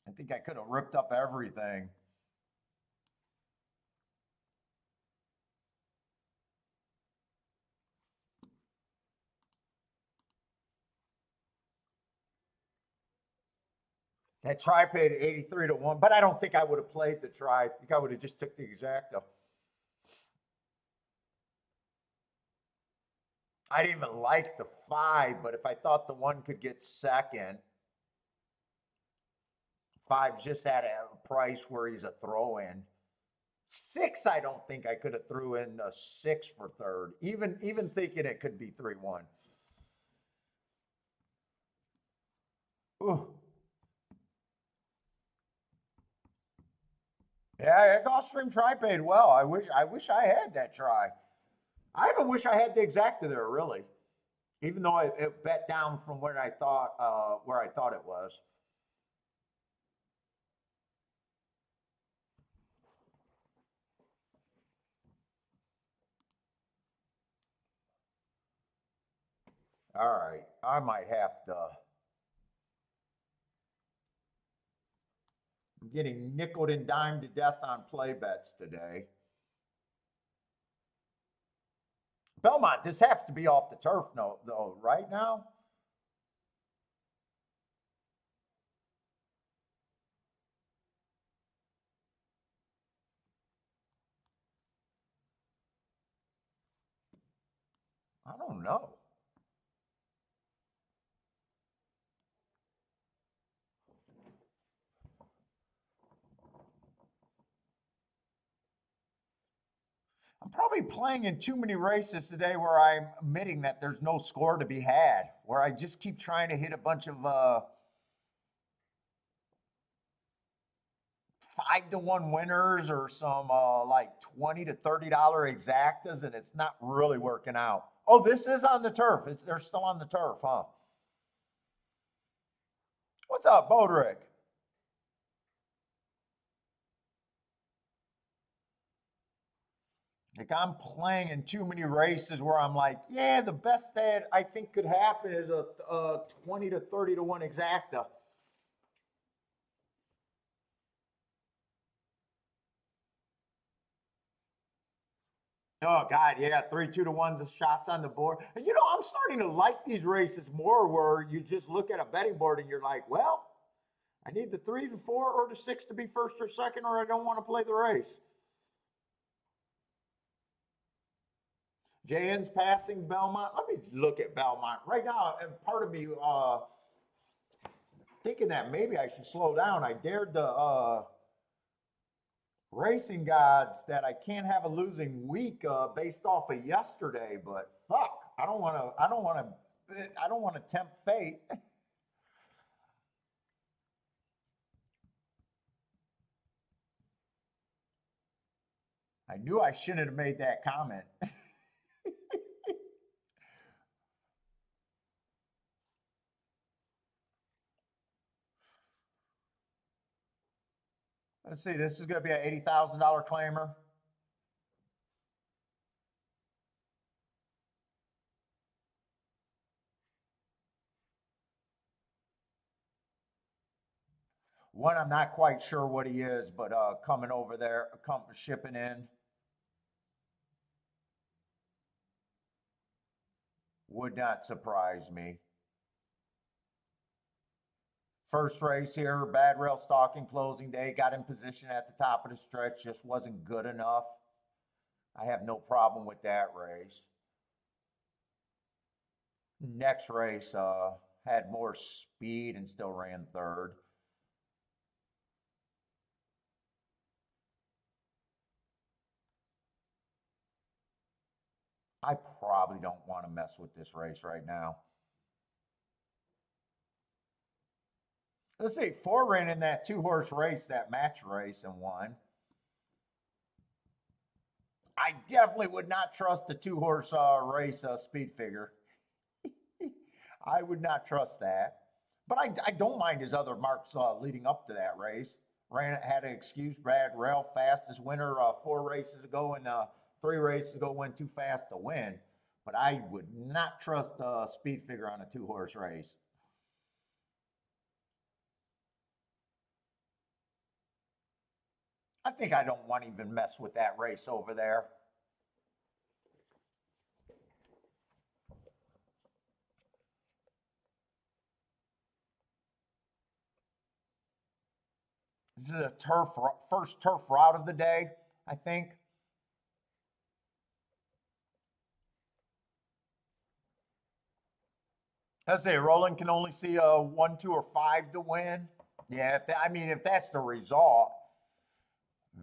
Speaker 1: I think I could have ripped up everything. That try paid 83 to 1, but I don't think I would have played the try. I think I would have just took the exacta. I didn't even like the 5, but if I thought the 1 could get second, 5's just at a price where he's a throw in. 6, I don't think I could have threw in the 6 for third, even thinking it could be 3-1. Ooh. Yeah, that Gulfstream try paid well. I wish I had that try. I even wish I had the exacta there, really. Even though it bet down from where I thought it was. All right, I might have to. I'm getting nickeled and dimed to death on play bets today. Belmont, this has to be off the turf, no, though, right now? I don't know. I'm probably playing in too many races today where I'm admitting that there's no score to be had, where I just keep trying to hit a bunch of 5-to-1 winners or some like $20 to $30 exactas, and it's not really working out. Oh, this is on the turf. They're still on the turf, huh? What's up, Bodrick? Like, I'm playing in too many races where I'm like, yeah, the best that I think could happen is a 20 to 30 to 1 exacta. Oh God, yeah, 3 2 to 1s, the shots on the board. And I'm starting to like these races more where you just look at a betting board and you're like, well, I need the 3, the 4, or the 6 to be first or second, or I don't want to play the race. JN's passing Belmont. Let me look at Belmont right now. And part of me thinking that maybe I should slow down. I dared the racing gods that I can't have a losing week based off of yesterday, but fuck, I don't want to. I don't want to. I don't want to tempt fate. I knew I shouldn't have made that comment. Let's see. This is going to be an $80,000 claimer. One, I'm not quite sure what he is, but coming over there, shipping in would not surprise me. First race here, bad rail stalking closing day, got in position at the top of the stretch, just wasn't good enough. I have no problem with that race. Next race had more speed and still ran third. I probably don't want to mess with this race right now. Let's see, 4 ran in that 2-horse race, that match race, and won. I definitely would not trust the 2-horse race speed figure. I would not trust that. But I don't mind his other marks leading up to that race. Had an excuse, bad rail, fastest winner 4 races ago, and 3 races ago went too fast to win. But I would not trust a speed figure on a 2-horse race. I think I don't want to even mess with that race over there. This is a first turf route of the day, I think. Let's say Roland can only see a 1, 2, or 5 to win. Yeah, if that's the result,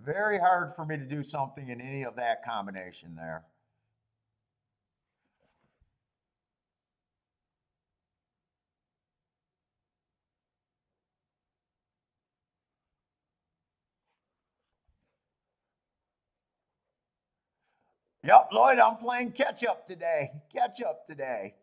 Speaker 1: very hard for me to do something in any of that combination there. Yep, Lloyd, I'm playing catch up today. Catch up today.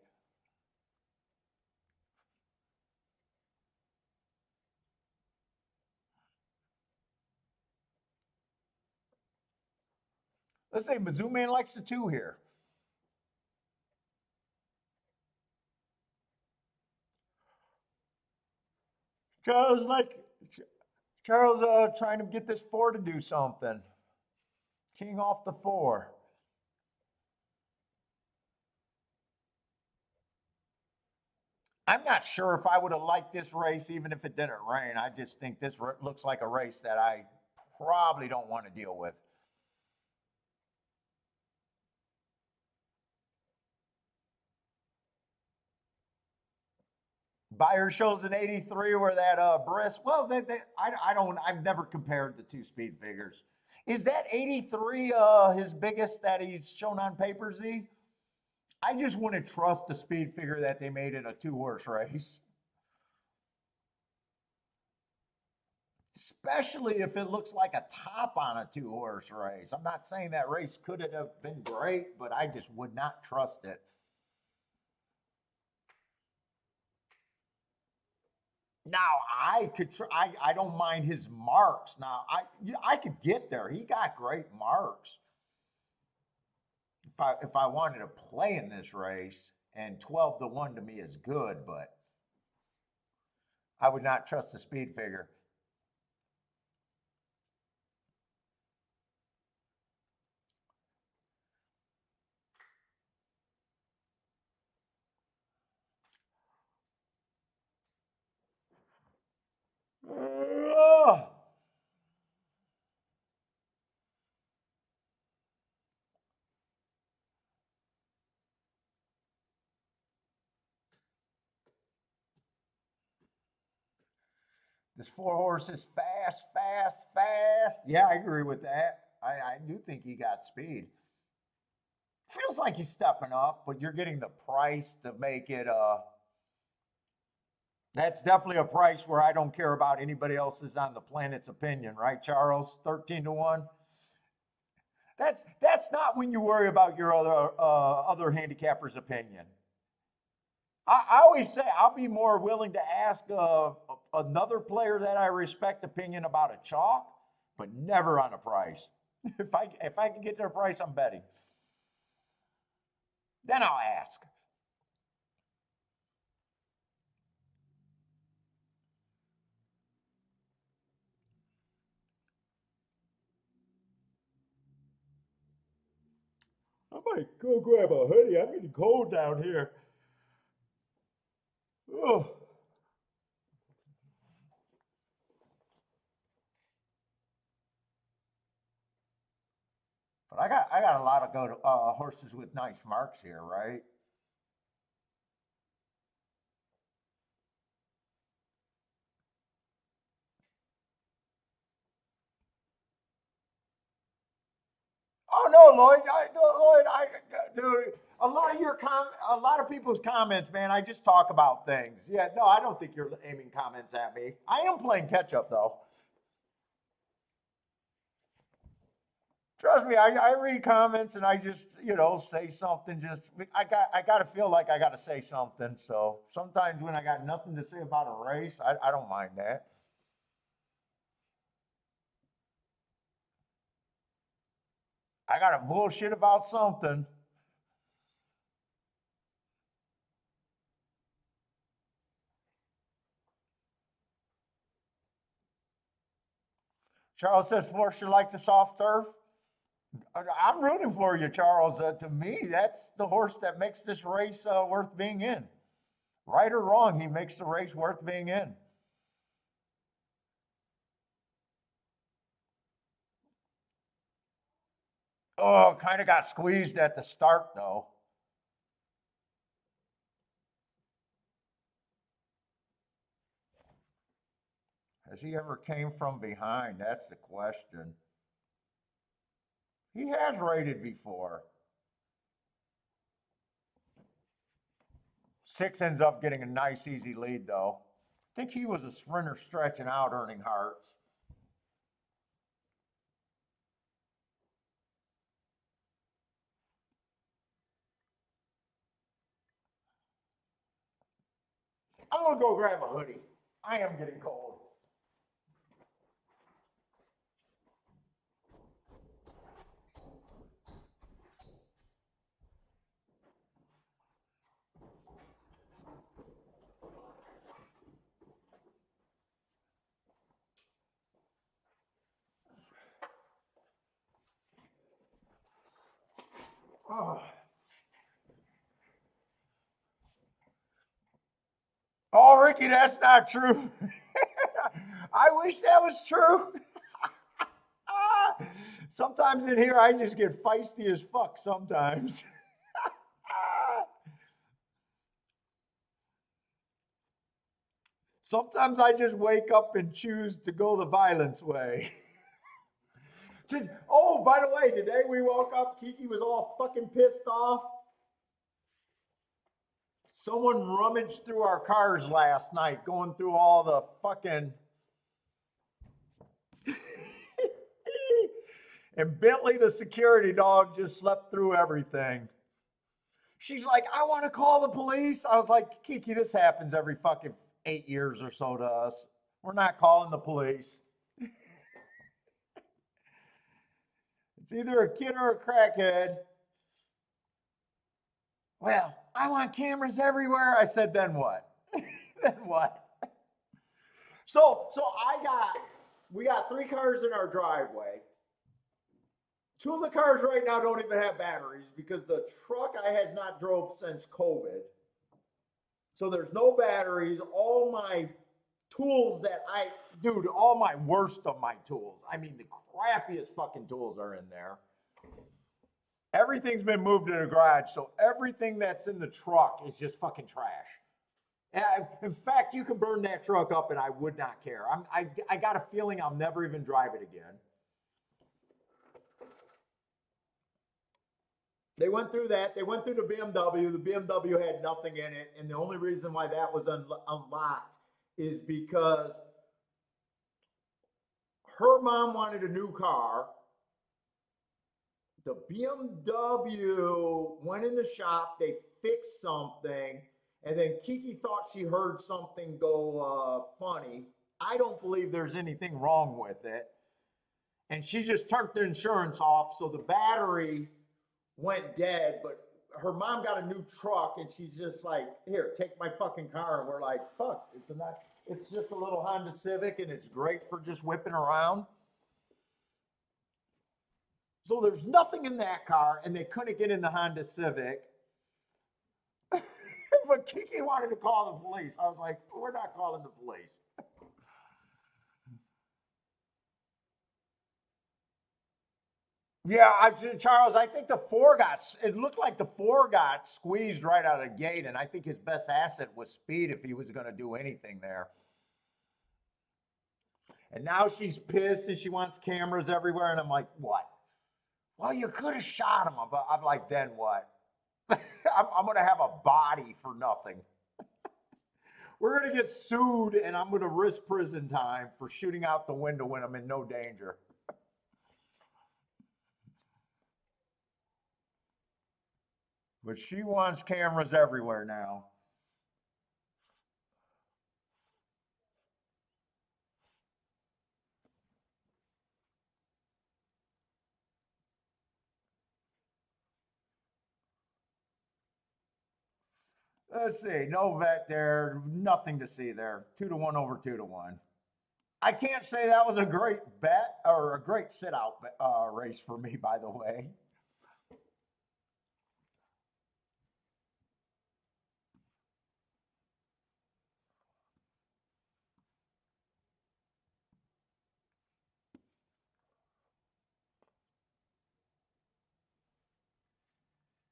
Speaker 1: Let's say Mizzou Man likes the 2 here. Charles trying to get this 4 to do something. King off the 4. I'm not sure if I would have liked this race even if it didn't rain. I just think this looks like a race that I probably don't want to deal with. Buyer shows an 83 where that Brisk. Well, I've never compared the 2 speed figures. Is that 83 his biggest that he's shown on paper, Z? I just wouldn't trust the speed figure that they made in a 2-horse race. Especially if it looks like a top on a 2-horse race. I'm not saying that race could have been great, but I just would not trust it. Now I don't mind his marks. Now I could get there. He got great marks. If I wanted to play in this race, and 12 to 1 to me is good, but I would not trust the speed figure. This 4 horse is fast, fast, fast. Yeah, I agree with that. I do think he got speed. Feels like he's stepping up, but you're getting the price to make it. That's definitely a price where I don't care about anybody else's on the planet's opinion, right, Charles? 13-1. That's not when you worry about your other handicappers' opinion. I always say I'll be more willing to ask another player that I respect opinion about a chalk, but never on a price. If I can get their price, I'm betting. Then I'll ask. I might go grab a hoodie. I'm getting cold down here. Oh. But I got a lot of good horses with nice marks here, right? Oh no, Lloyd, dude, a lot of people's comments, man. I just talk about things. Yeah, no, I don't think you're aiming comments at me. I am playing catch up though. Trust me, I read comments and I just say something. Just I got to feel like I got to say something. So sometimes when I got nothing to say about a race, I don't mind that. I got to bullshit about something. Charles says, "Force you like the soft turf." I'm rooting for you, Charles. To me, that's the horse that makes this race worth being in. Right or wrong, he makes the race worth being in. Oh, kind of got squeezed at the start, though. Has he ever came from behind? That's the question. He has rated before. Six ends up getting a nice, easy lead, though. I think he was a sprinter stretching out, earning hearts. I'm gonna go grab a hoodie. I am getting cold. Oh, oh Ricky, that's not true. I wish that was true. Sometimes in here, I just get feisty as fuck sometimes. Sometimes I just wake up and choose to go the violence way. Oh, by the way, today we woke up, Kiki was all fucking pissed off. Someone rummaged through our cars last night, going through all the fucking. And Bentley, the security dog, just slept through everything. She's like, I want to call the police. I was like, Kiki, this happens every fucking 8 years or so to us. We're not calling the police. It's either a kid or a crackhead. Well, I want cameras everywhere. I said, then what? Then what? So we got 3 cars in our driveway. 2 of the cars right now don't even have batteries because the truck I has not drove since COVID. So there's no batteries. All my tools dude, all my worst of my tools. I mean, the crappiest fucking tools are in there. Everything's been moved to the garage, so everything that's in the truck is just fucking trash. In fact, you can burn that truck up and I would not care. I got a feeling I'll never even drive it again. They went through that. They went through the BMW. The BMW had nothing in it. And the only reason why that was unlocked is because her mom wanted a new car. The BMW went in the shop. They fixed something. And then Kiki thought she heard something go funny. I don't believe there's anything wrong with it. And she just turned the insurance off. So the battery went dead, but her mom got a new truck and she's just like, here, take my fucking car. And we're like, fuck, it's just a little Honda Civic and it's great for just whipping around. So there's nothing in that car and they couldn't get in the Honda Civic. But Kiki wanted to call the police. I was like, we're not calling the police. Yeah, Charles, I think it looked like the four got squeezed right out of the gate, and I think his best asset was speed if he was going to do anything there. And now she's pissed and she wants cameras everywhere, and I'm like, what? Well, you could have shot him. But I'm like, then what? I'm going to have a body for nothing. We're going to get sued, and I'm going to risk prison time for shooting out the window when I'm in no danger. But she wants cameras everywhere now. Let's see, no vet there, nothing to see there. 2-1 over 2-1. I can't say that was a great bet or a great sit-out race for me, by the way.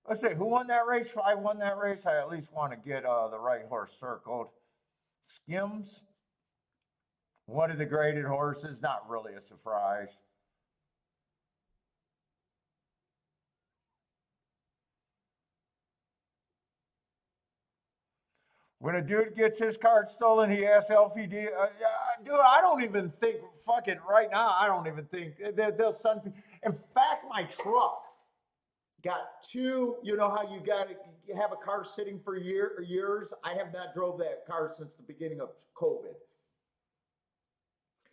Speaker 1: Let's see, who won that race? If I won that race, I at least want to get the right horse circled. Skims, one of the graded horses, not really a surprise. When a dude gets his card stolen, he asks LPD. Dude, I don't even think, fuck it, right now, I don't even think they'll send. In fact, my truck got two, you know how you got to have a car sitting for years? I have not drove that car since the beginning of COVID.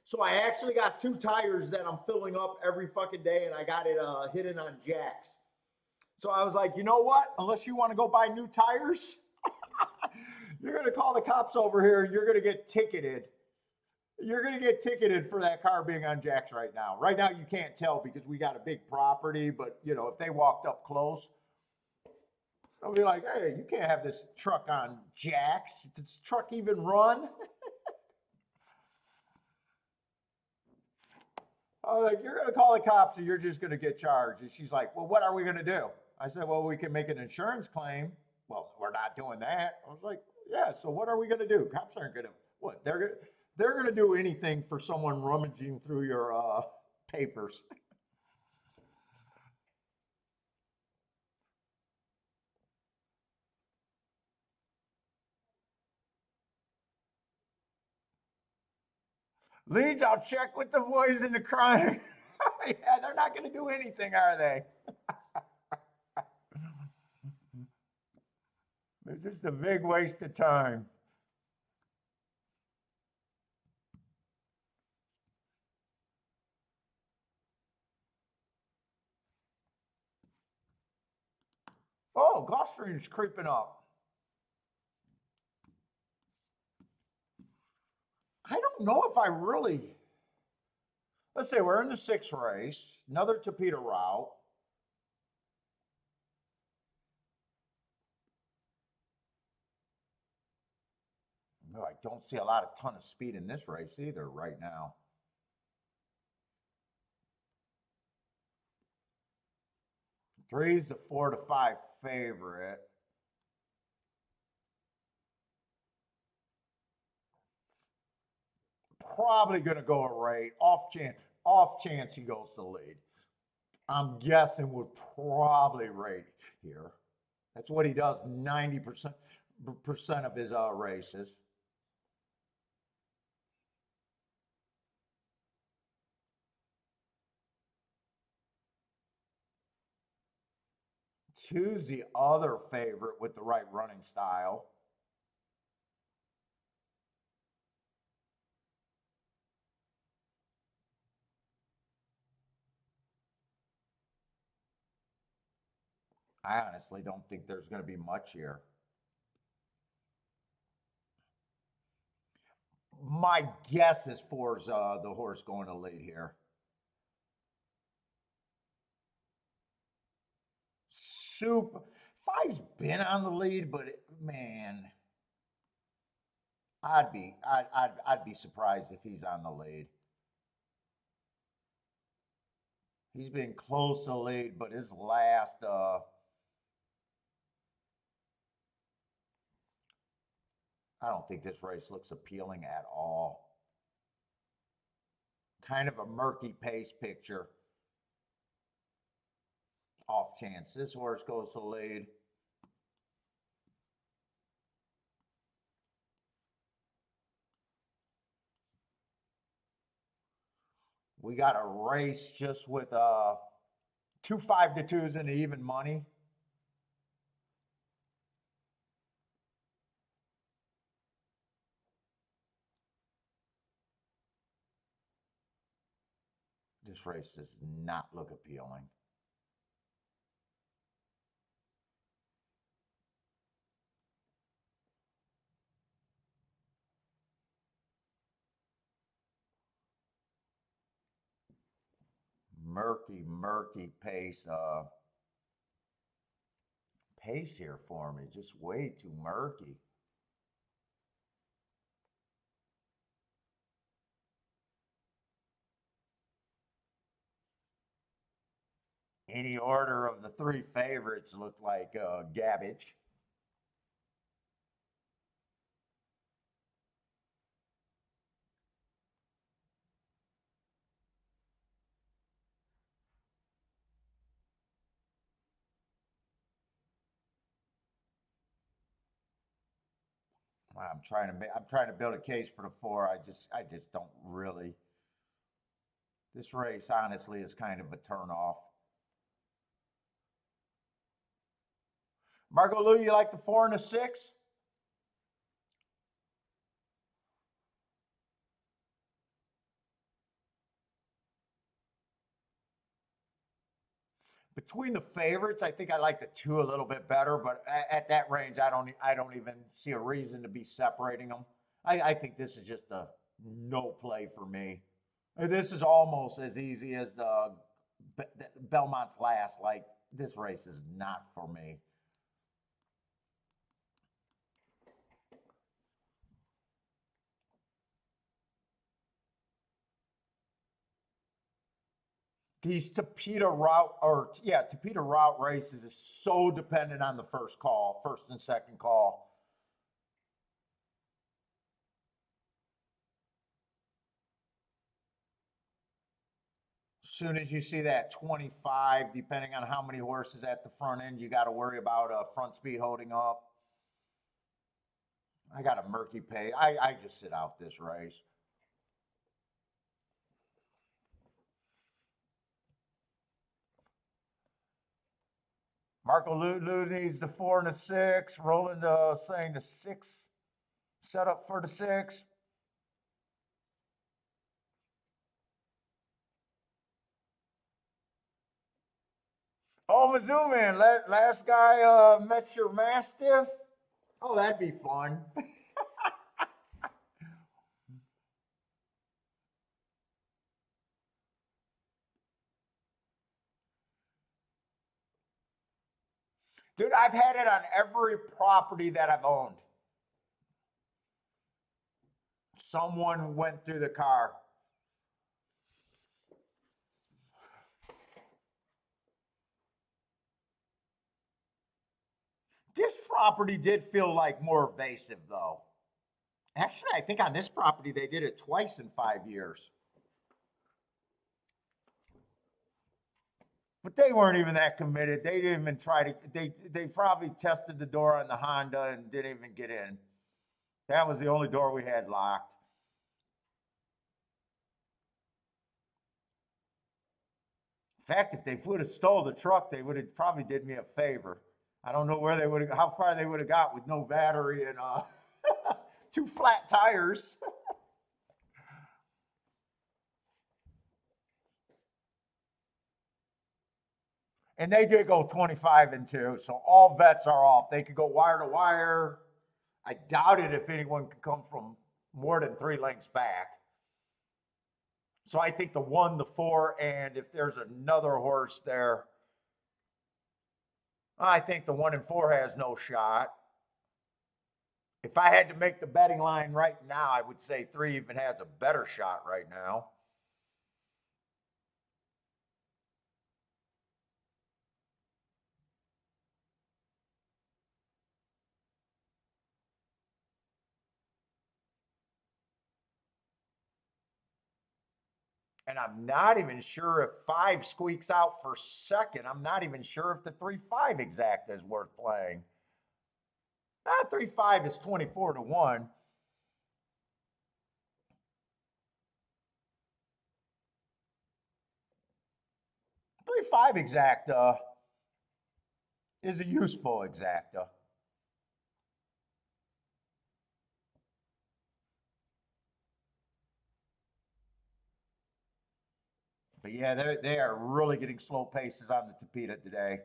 Speaker 1: So I actually got two tires that I'm filling up every fucking day, and I got it hidden on jacks. So I was like, you know what? Unless you want to go buy new tires, you're going to call the cops over here and you're going to get ticketed. You're going to get ticketed for that car being on jacks right now. Right now, you can't tell because we got a big property, but you know, if they walked up close, I'll be like, hey, you can't have this truck on jacks. Does this truck even run? I was like, you're going to call the cops and you're just going to get charged. And she's like, well, what are we going to do? I said, well, we can make an insurance claim. Well, we're not doing that. I was like, yeah, so what are we going to do? Cops aren't going to, what? They're going to do anything for someone rummaging through your papers. Leads, I'll check with the boys in the crime. Yeah, they're not going to do anything, are they? It's just a big waste of time. Oh, Gulfstream's creeping up. I don't know if I really. Let's say we're in the sixth race, another torpedo route. No, I don't see a ton of speed in this race either right now. Three's the 4-5 favorite. probably going to go a rate. Off chance he goes to lead. I'm guessing would probably rate here. That's what he does 90% of his races. Choose the other favorite with the right running style. I honestly don't think there's going to be much here. My guess is four's the horse going to lead here. Super. Five's been on the lead, but man, I'd be surprised if he's on the lead. He's been close to lead, but his last I don't think this race looks appealing at all. Kind of a murky pace picture. Off chance this horse goes to lead. We got a race just with 2 5-2s and even money. This race does not look appealing. Murky pace pace here for me. Just way too murky. Any order of the three favorites look like garbage. I'm trying to build a case for the four. I just don't really. This race honestly is kind of a turnoff. Marco Lou, you like the 4 and the 6? Between the favorites, I think I like the 2 a little bit better, but at that range, I don't even see a reason to be separating them. I think this is just a no play for me. This is almost as easy as the Belmont's last. Like this race is not for me. These Tapeta route races is so dependent on the first and second call. As soon as you see that 25, depending on how many horses at the front end, you got to worry about front speed holding up. I got a murky pay. I just sit out this race. Marco Lou needs the 4 and the 6. Roland saying the 6 set up for the 6. Oh, Mizzou man, last guy met your Mastiff. Oh, that'd be fun. Dude, I've had it on every property that I've owned. Someone went through the car. This property did feel like more evasive, though. Actually, I think on this property they did it twice in 5 years. But they weren't even that committed. They didn't even try to. They probably tested the door on the Honda and didn't even get in. That was the only door we had locked. In fact, if they would have stole the truck, they would have probably did me a favor. I don't know where they would have, how far they would have got with no battery and two flat tires. And they did go 25 and 2, so all bets are off. They could go wire to wire. I doubt it if anyone could come from more than 3 lengths back. So I think the 1, the 4, and if there's another horse there, I think the 1 and 4 has no shot. If I had to make the betting line right now, I would say 3 even has a better shot right now. And I'm not even sure if 5 squeaks out for second. I'm not even sure if the 3-5 exact is worth playing. 3-5 is 24 to 1. 3-5 exacta is a useful exacta. But yeah, they are really getting slow paces on the Tapeta today.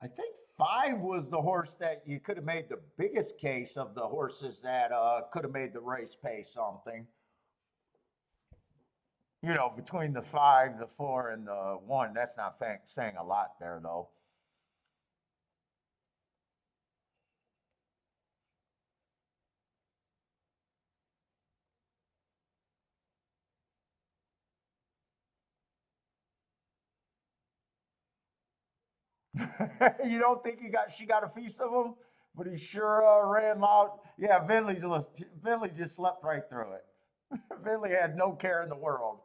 Speaker 1: I think 5 was the horse that you could have made the biggest case of the horses that could have made the race pay something. You know, between the 5, the 4, and the 1, that's not saying a lot there, though. You don't think she got a piece of him, but he sure ran loud. Yeah, Vinley just slept right through it. Vinley had no care in the world.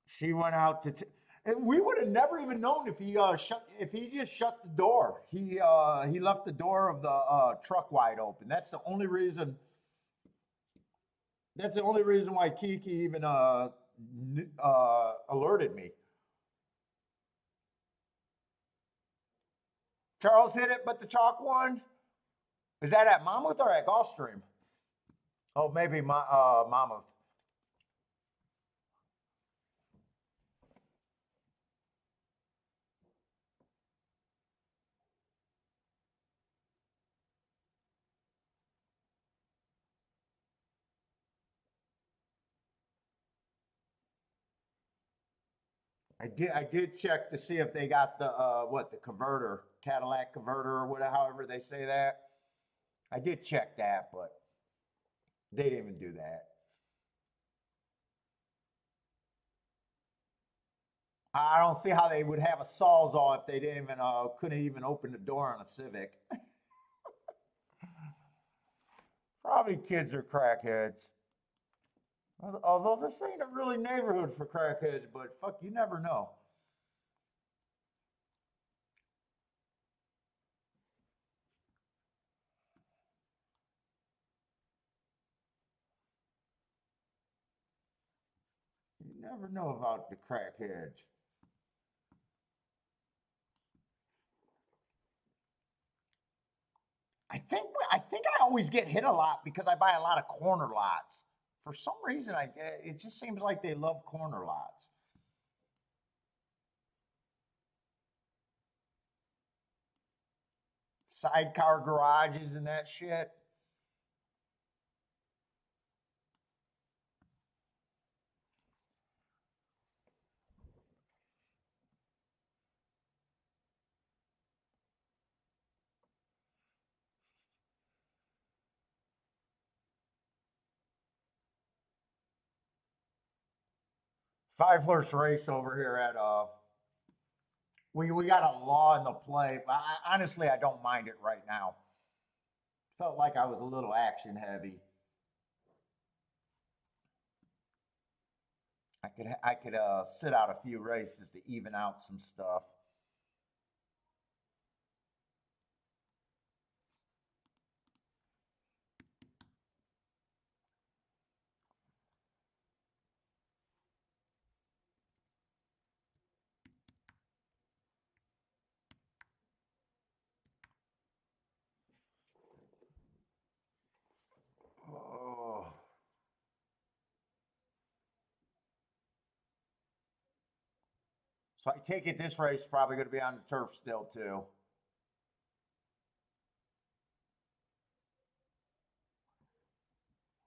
Speaker 1: She went out to. And we would have never even known if he just shut the door. He left the door of the truck wide open. That's the only reason. That's the only reason why Kiki even alerted me. Charles hit it, but the chalk one. Is that at Monmouth or at Gulfstream? Oh, maybe Monmouth. I did check to see if they got the the converter, Cadillac converter or whatever, however they say that. I did check that, but they didn't even do that. I don't see how they would have a Sawzall if they didn't even couldn't even open the door on a Civic. Probably kids are crackheads. Although this ain't a really neighborhood for crackheads, but fuck, you never know. You never know about the crackheads. I think I always get hit a lot because I buy a lot of corner lots. For some reason, it just seems like they love corner lots. sidecar garages and that shit. Five horse race over here at we got a law in the play. Honestly, I don't mind it right now. Felt like I was a little action heavy. I could sit out a few races to even out some stuff. Oh. So I take it this race is probably going to be on the turf still too.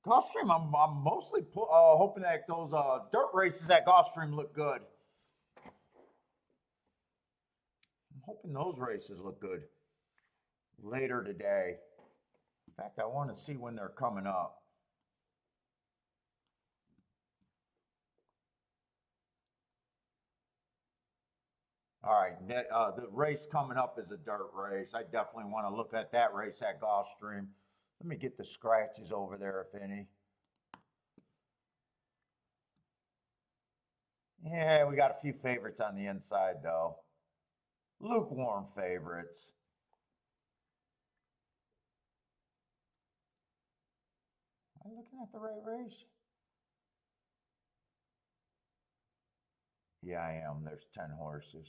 Speaker 1: Gulfstream, I'm mostly hoping that those dirt races at Gulfstream look good. I'm hoping those races look good later today. In fact, I want to see when they're coming up. All right, the race coming up is a dirt race. I definitely want to look at that race at Gulfstream. Let me get the scratches over there, if any. Yeah, we got a few favorites on the inside, though. Lukewarm favorites. Am I looking at the right race? Yeah, I am. There's 10 horses.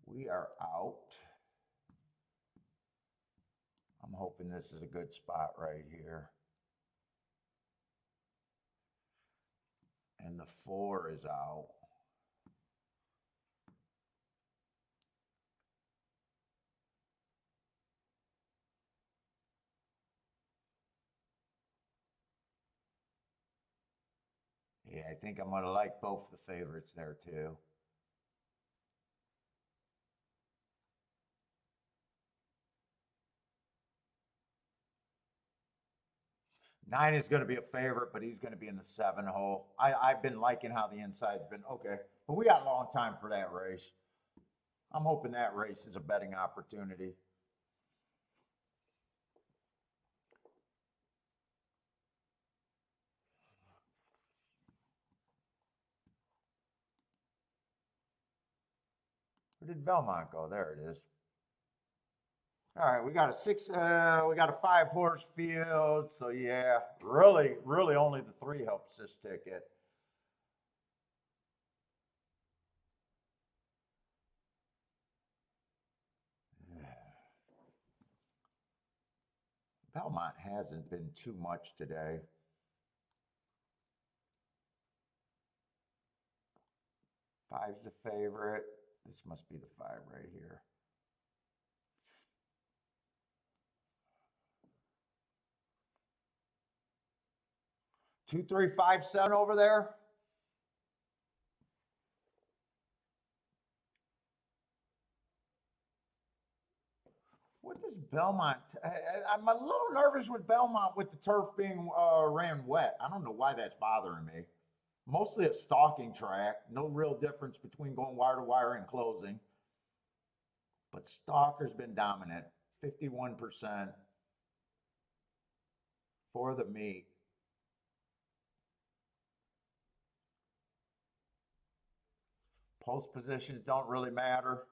Speaker 1: We are out. I'm hoping this is a good spot right here. And the 4 is out. Yeah, I think I'm going to like both the favorites there too. Nine is going to be a favorite, but he's going to be in the 7 hole. I've been liking how the inside's been. Okay, but we got a long time for that race. I'm hoping that race is a betting opportunity. Where did Belmont go? There it is. All right, we got a 6. We got a 5 horse field. So yeah, really only the 3 helps this ticket. Belmont hasn't been too much today. Five's the favorite. This must be the 5 right here. Two, 3, 5, 7 over there. What does Belmont? I'm a little nervous with Belmont with the turf being ran wet. I don't know why that's bothering me. Mostly a stalking track. No real difference between going wire to wire and closing. But Stalker's been dominant. 51% for the meet. Post positions don't really matter.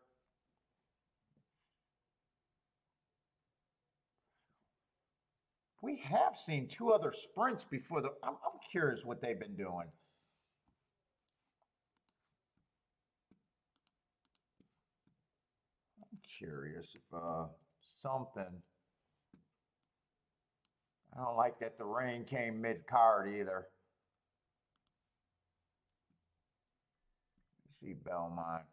Speaker 1: We have seen 2 other sprints before the. I'm curious what they've been doing. I'm curious if something. I don't like that the rain came mid card either. See Belmont.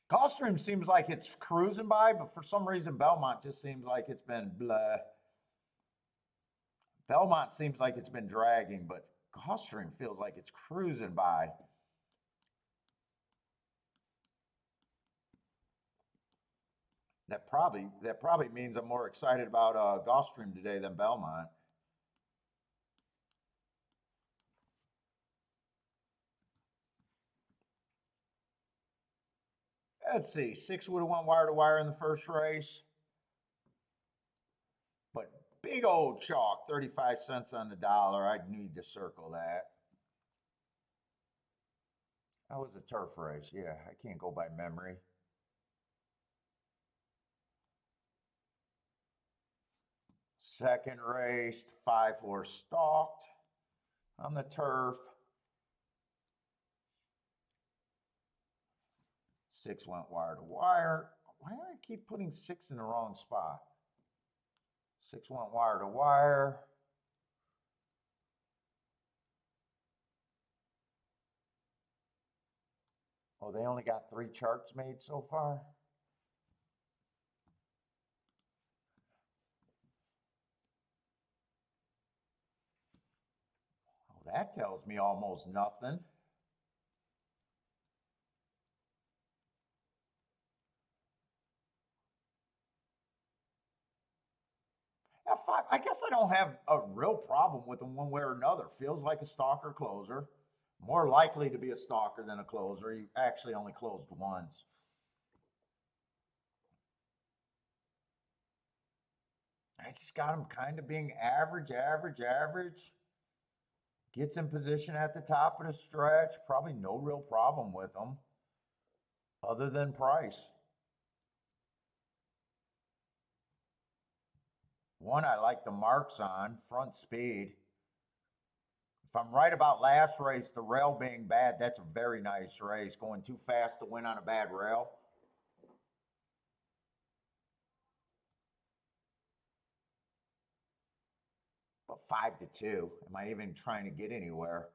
Speaker 1: Gulfstream seems like it's cruising by, but for some reason Belmont just seems like it's been blah. Belmont seems like it's been dragging, but Gulfstream feels like it's cruising by. That probably means I'm more excited about Gulfstream today than Belmont. Let's see, 6 would have went wire to wire in the first race. But big old chalk, 35 cents on the dollar. I'd need to circle that. That was a turf race. Yeah, I can't go by memory. Second race, 5-horse stalked on the turf. 6 went wire to wire. Why do I keep putting 6 in the wrong spot? 6 went wire to wire. Oh, they only got 3 charts made so far? Oh, that tells me almost nothing. F5, I guess I don't have a real problem with them one way or another. Feels like a stalker closer. More likely to be a stalker than a closer. He actually only closed once. I just got him kind of being average. Gets in position at the top of the stretch. Probably no real problem with him other than price. One I like the marks on, front speed. If I'm right about last race, the rail being bad, that's a very nice race. Going too fast to win on a bad rail. But 5-2. Am I even trying to get anywhere?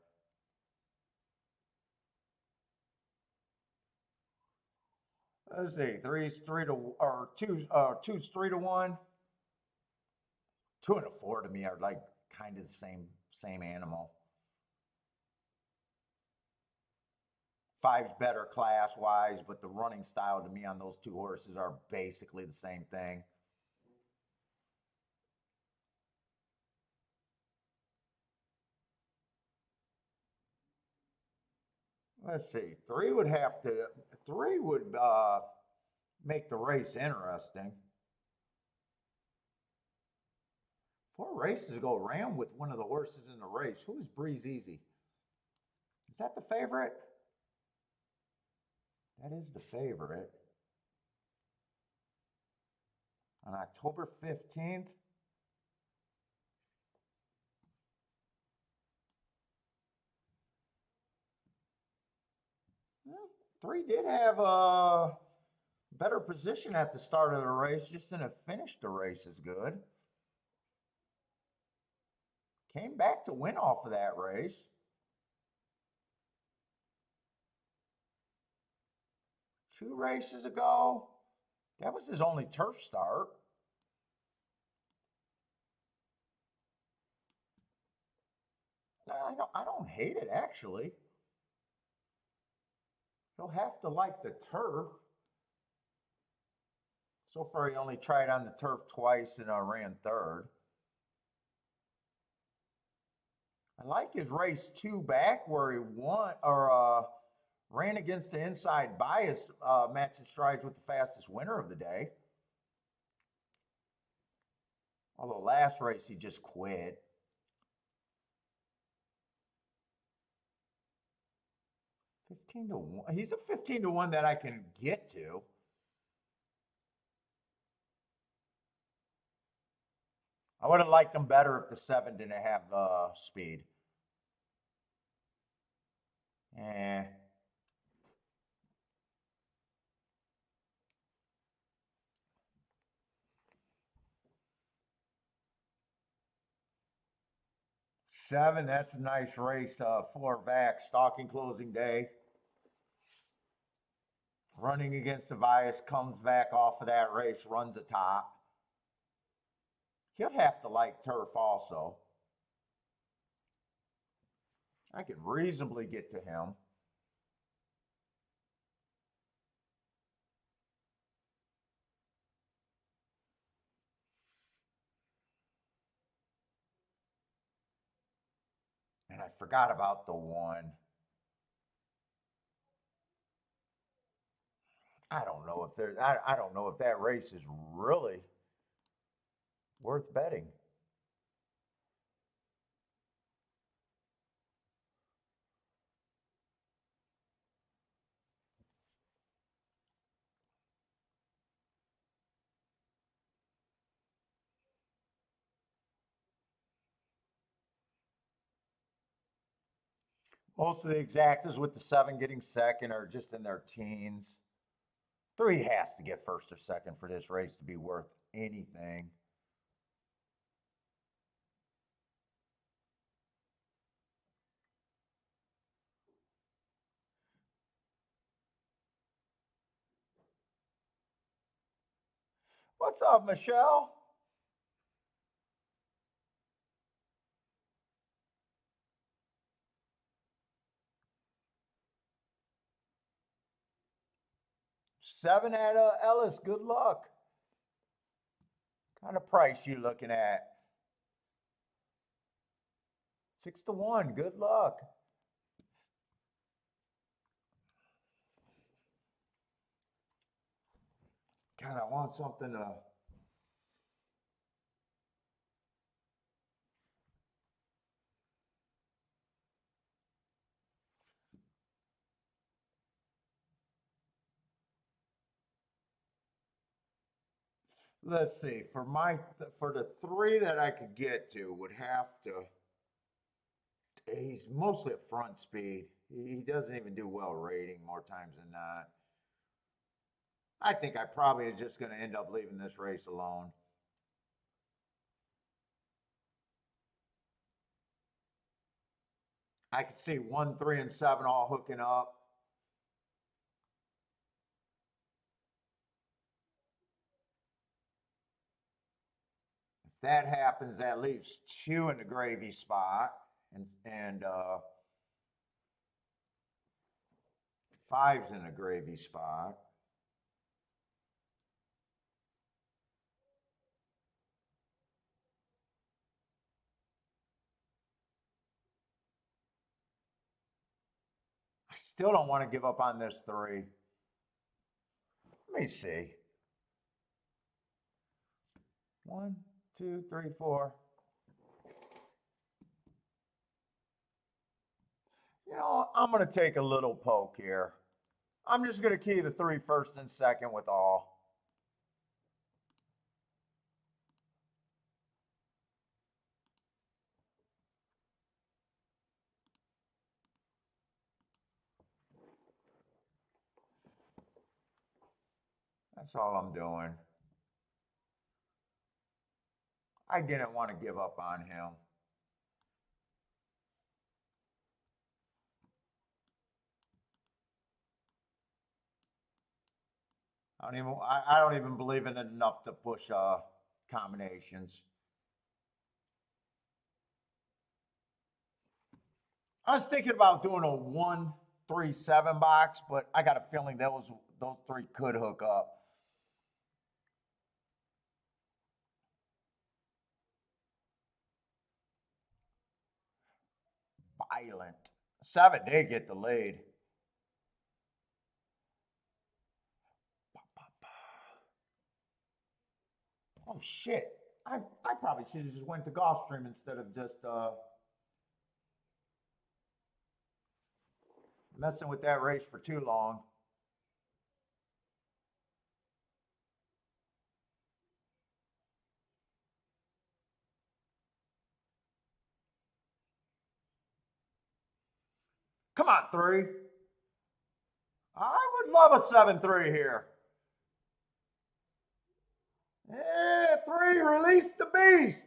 Speaker 1: Let's see. Two's 3-1. 2 and a 4 to me are like kind of the same animal. 5's better class wise, but the running style to me on those 2 horses are basically the same thing. Let's see. 3 would make the race interesting. 4 races ago, ran with one of the horses in the race. Who is Breeze Easy? Is that the favorite? That is the favorite. On October 15th. Well, 3 did have a better position at the start of the race, just didn't finish the race as good. Came back to win off of that race. Two races ago, that was his only turf start. I don't hate it, actually. He'll have to like the turf. So far, he only tried on the turf twice and ran third. I like his race 2 back where he won or ran against the inside bias, matching strides with the fastest winner of the day. Although last race he just quit. 15-1. He's a 15-1 that I can get to. I would have liked him better if the 7 didn't have speed. Eh. 7, that's a nice race. 4 back, stalking closing day. Running against Tobias, comes back off of that race, runs a top. He'll have to like turf also. I can reasonably get to him. And I forgot about the 1. I don't know if there. I don't know if that race is really worth betting. Most of the exactas with the 7 getting second are just in their teens. 3 has to get first or second for this race to be worth anything. What's up, Michelle? Seven at Ellis. Good luck. What kind of price you looking at? 6-1. Good luck. God, I want something to. Let's see. For the 3 that I could get to would have to. He's mostly at front speed. He doesn't even do well rating more times than not. I think I probably is just going to end up leaving this race alone. I could see 1, 3, and 7 all hooking up. If that happens, that leaves 2 in the gravy spot, and 5's in the gravy spot. I still don't want to give up on this 3. Let me see. 1, 2, 3, 4. You know, I'm going to take a little poke here. I'm just going to key the 3 first and second with all. That's all I'm doing. I didn't want to give up on him. I don't even believe in it enough to push combinations. I was thinking about doing a 1, 3, 7 box, but I got a feeling those 3 could hook up. Violent. 7 did get the lead. Oh shit. I probably should have just went to Gulfstream instead of just messing with that race for too long. Come on, 3. I would love a 7-3 here. Yeah, 3, release the beast.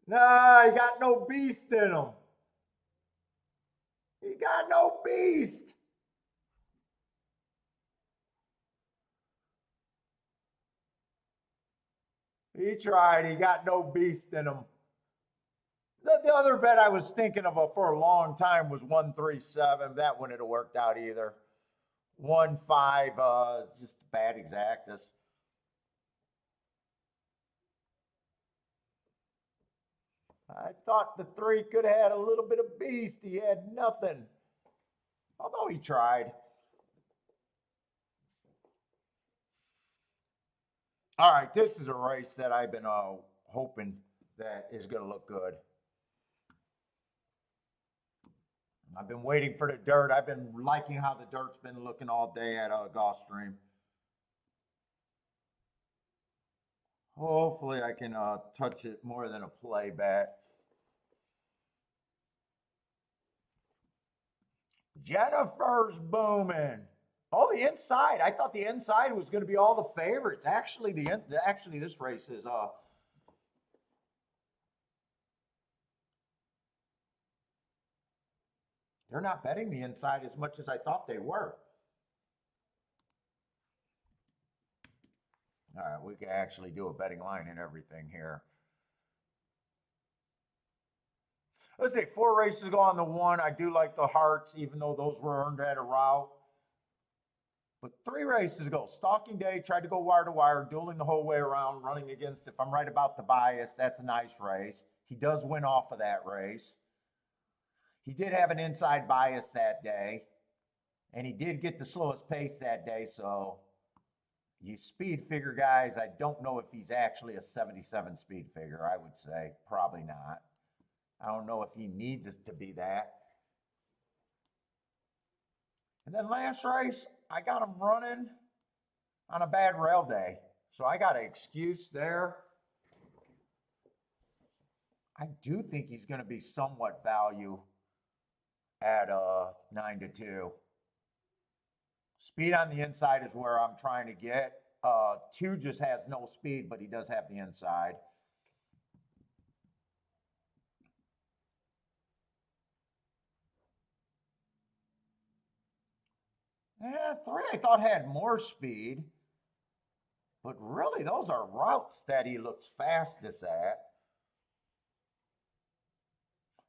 Speaker 1: Nah, he got no beast in him. got no beast. He tried. He got no beast in him. The other bet I was thinking of for a long time was 137. That wouldn't have worked out either. 1-5, just bad exactus. I thought the 3 could have had a little bit of beast. He had nothing. Although he tried. All right, this is a race that I've been hoping that is going to look good. I've been waiting for the dirt. I've been liking how the dirt's been looking all day at Gulfstream. Hopefully I can touch it more than a play bet. Jennifer's booming. Oh, the inside. I thought the inside was going to be all the favorites. Actually, this race is they're not betting the inside as much as I thought they were. All right, we can actually do a betting line and everything here. Let's say 4 races go on the 1. I do like the hearts, even though those were earned at a route. But 3 races ago, Stalking Day, tried to go wire to wire, dueling the whole way around, running against, if I'm right about the bias, that's a nice race. He does win off of that race. He did have an inside bias that day, and he did get the slowest pace that day, so you speed figure guys, I don't know if he's actually a 77 speed figure, I would say. Probably not. I don't know if he needs us to be that. And then last race, I got him running on a bad rail day. So I got an excuse there. I do think he's going to be somewhat value at 9-2. Speed on the inside is where I'm trying to get. 2 just has no speed, but he does have the inside. Yeah, 3 I thought had more speed. But really, those are routes that he looks fastest at.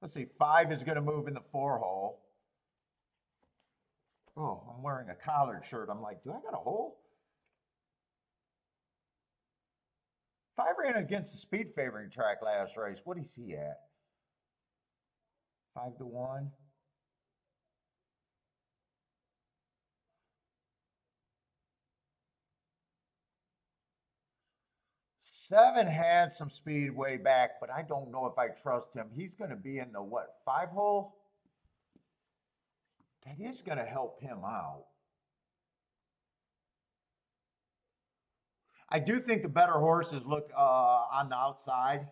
Speaker 1: Let's see, 5 is going to move in the 4 hole. Oh, I'm wearing a collared shirt. I'm like, do I got a hole? 5 ran against the speed favoring track last race. What is he at? 5-1. 7 had some speed way back, but I don't know if I trust him. He's going to be in the, what, 5 hole? That is going to help him out. I do think the better horses look on the outside.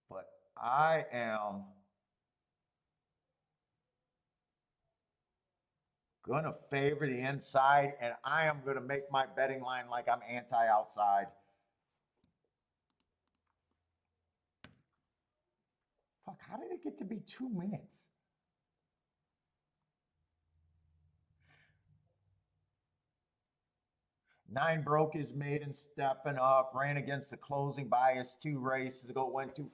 Speaker 1: But I am going to favor the inside, and I am going to make my betting line like I'm anti-outside. Fuck, how did it get to be 2 minutes? Nine broke his maiden stepping up, ran against the closing bias 2 races ago, went too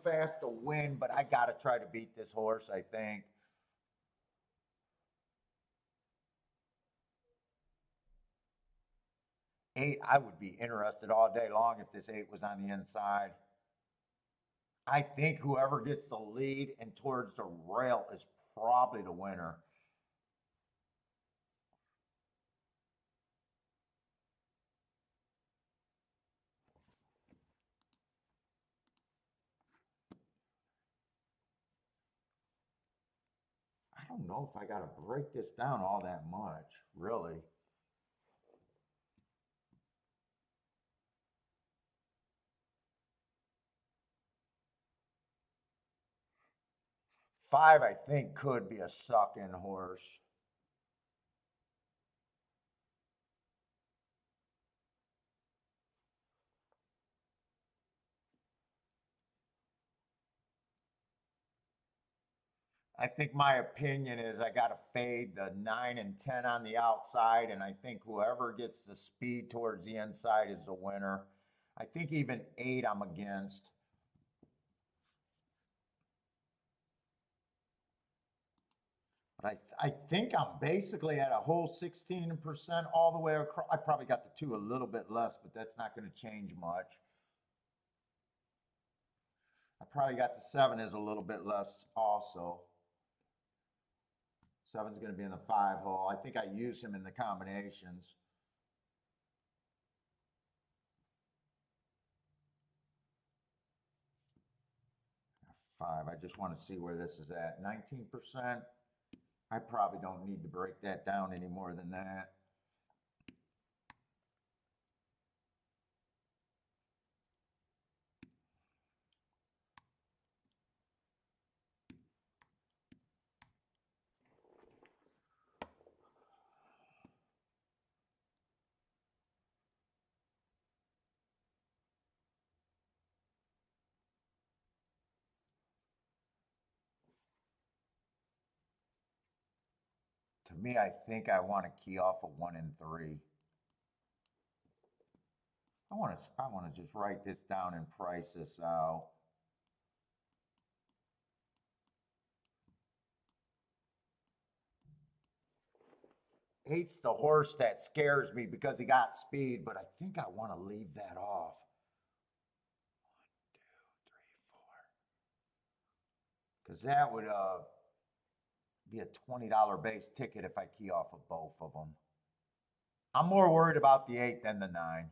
Speaker 1: fast to win, but I got to try to beat this horse, I think. Eight, I would be interested all day long if this 8 was on the inside. I think whoever gets the lead and towards the rail is probably the winner. I don't know if I got to break this down all that much, really. Five, I think, could be a suck-in horse. I think my opinion is I got to fade the 9 and 10 on the outside, and I think whoever gets the speed towards the inside is the winner. I think even 8 I'm against. But I think I'm basically at a whole 16% all the way across. I probably got the 2 a little bit less, but that's not going to change much. I probably got the 7 is a little bit less also. 7's going to be in the 5 hole. I think I use him in the combinations. 5. I just want to see where this is at. 19%. I probably don't need to break that down any more than that. To me, I think I want to key off a 1 and 3. I want to just write this down and price this out. Eight's the horse that scares me because he got speed, but I think I want to leave that off. 1, 2, 3, 4. Because that would be a $20 base ticket if I key off of both of them. I'm more worried about the 8 than the 9.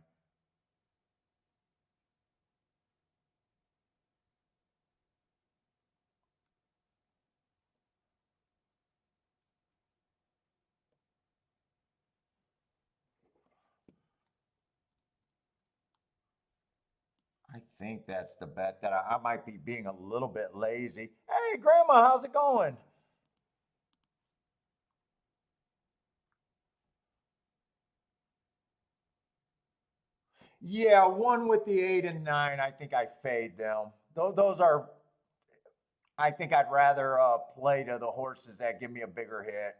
Speaker 1: I think that's the bet that I might be being a little bit lazy. Hey, Grandma, how's it going? Yeah, 1 with the 8 and 9. I think I fade them. Those are. I think I'd rather play to the horses that give me a bigger hit.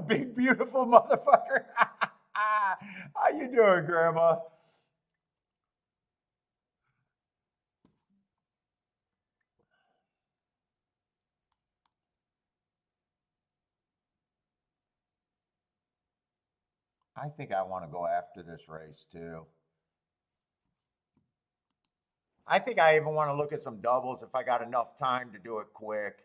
Speaker 1: Big beautiful motherfucker. How you doing, Grandma? I think I want to go after this race too. I think I even want to look at some doubles if I got enough time to do it quick.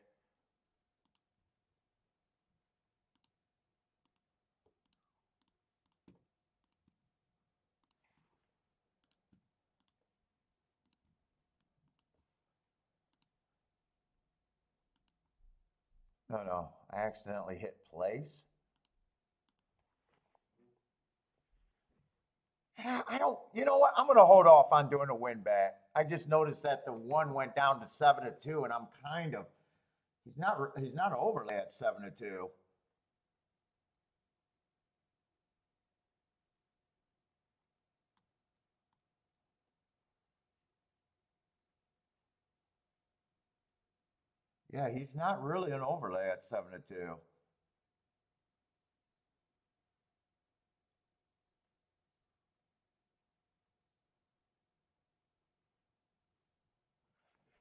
Speaker 1: No, no, I accidentally hit place. I don't, you know what? I'm going to hold off on doing a win back. I just noticed that the 1 went down to 7-2, and I'm kind of, he's not overly at 7-2. Yeah, he's not really an overlay at 7-2.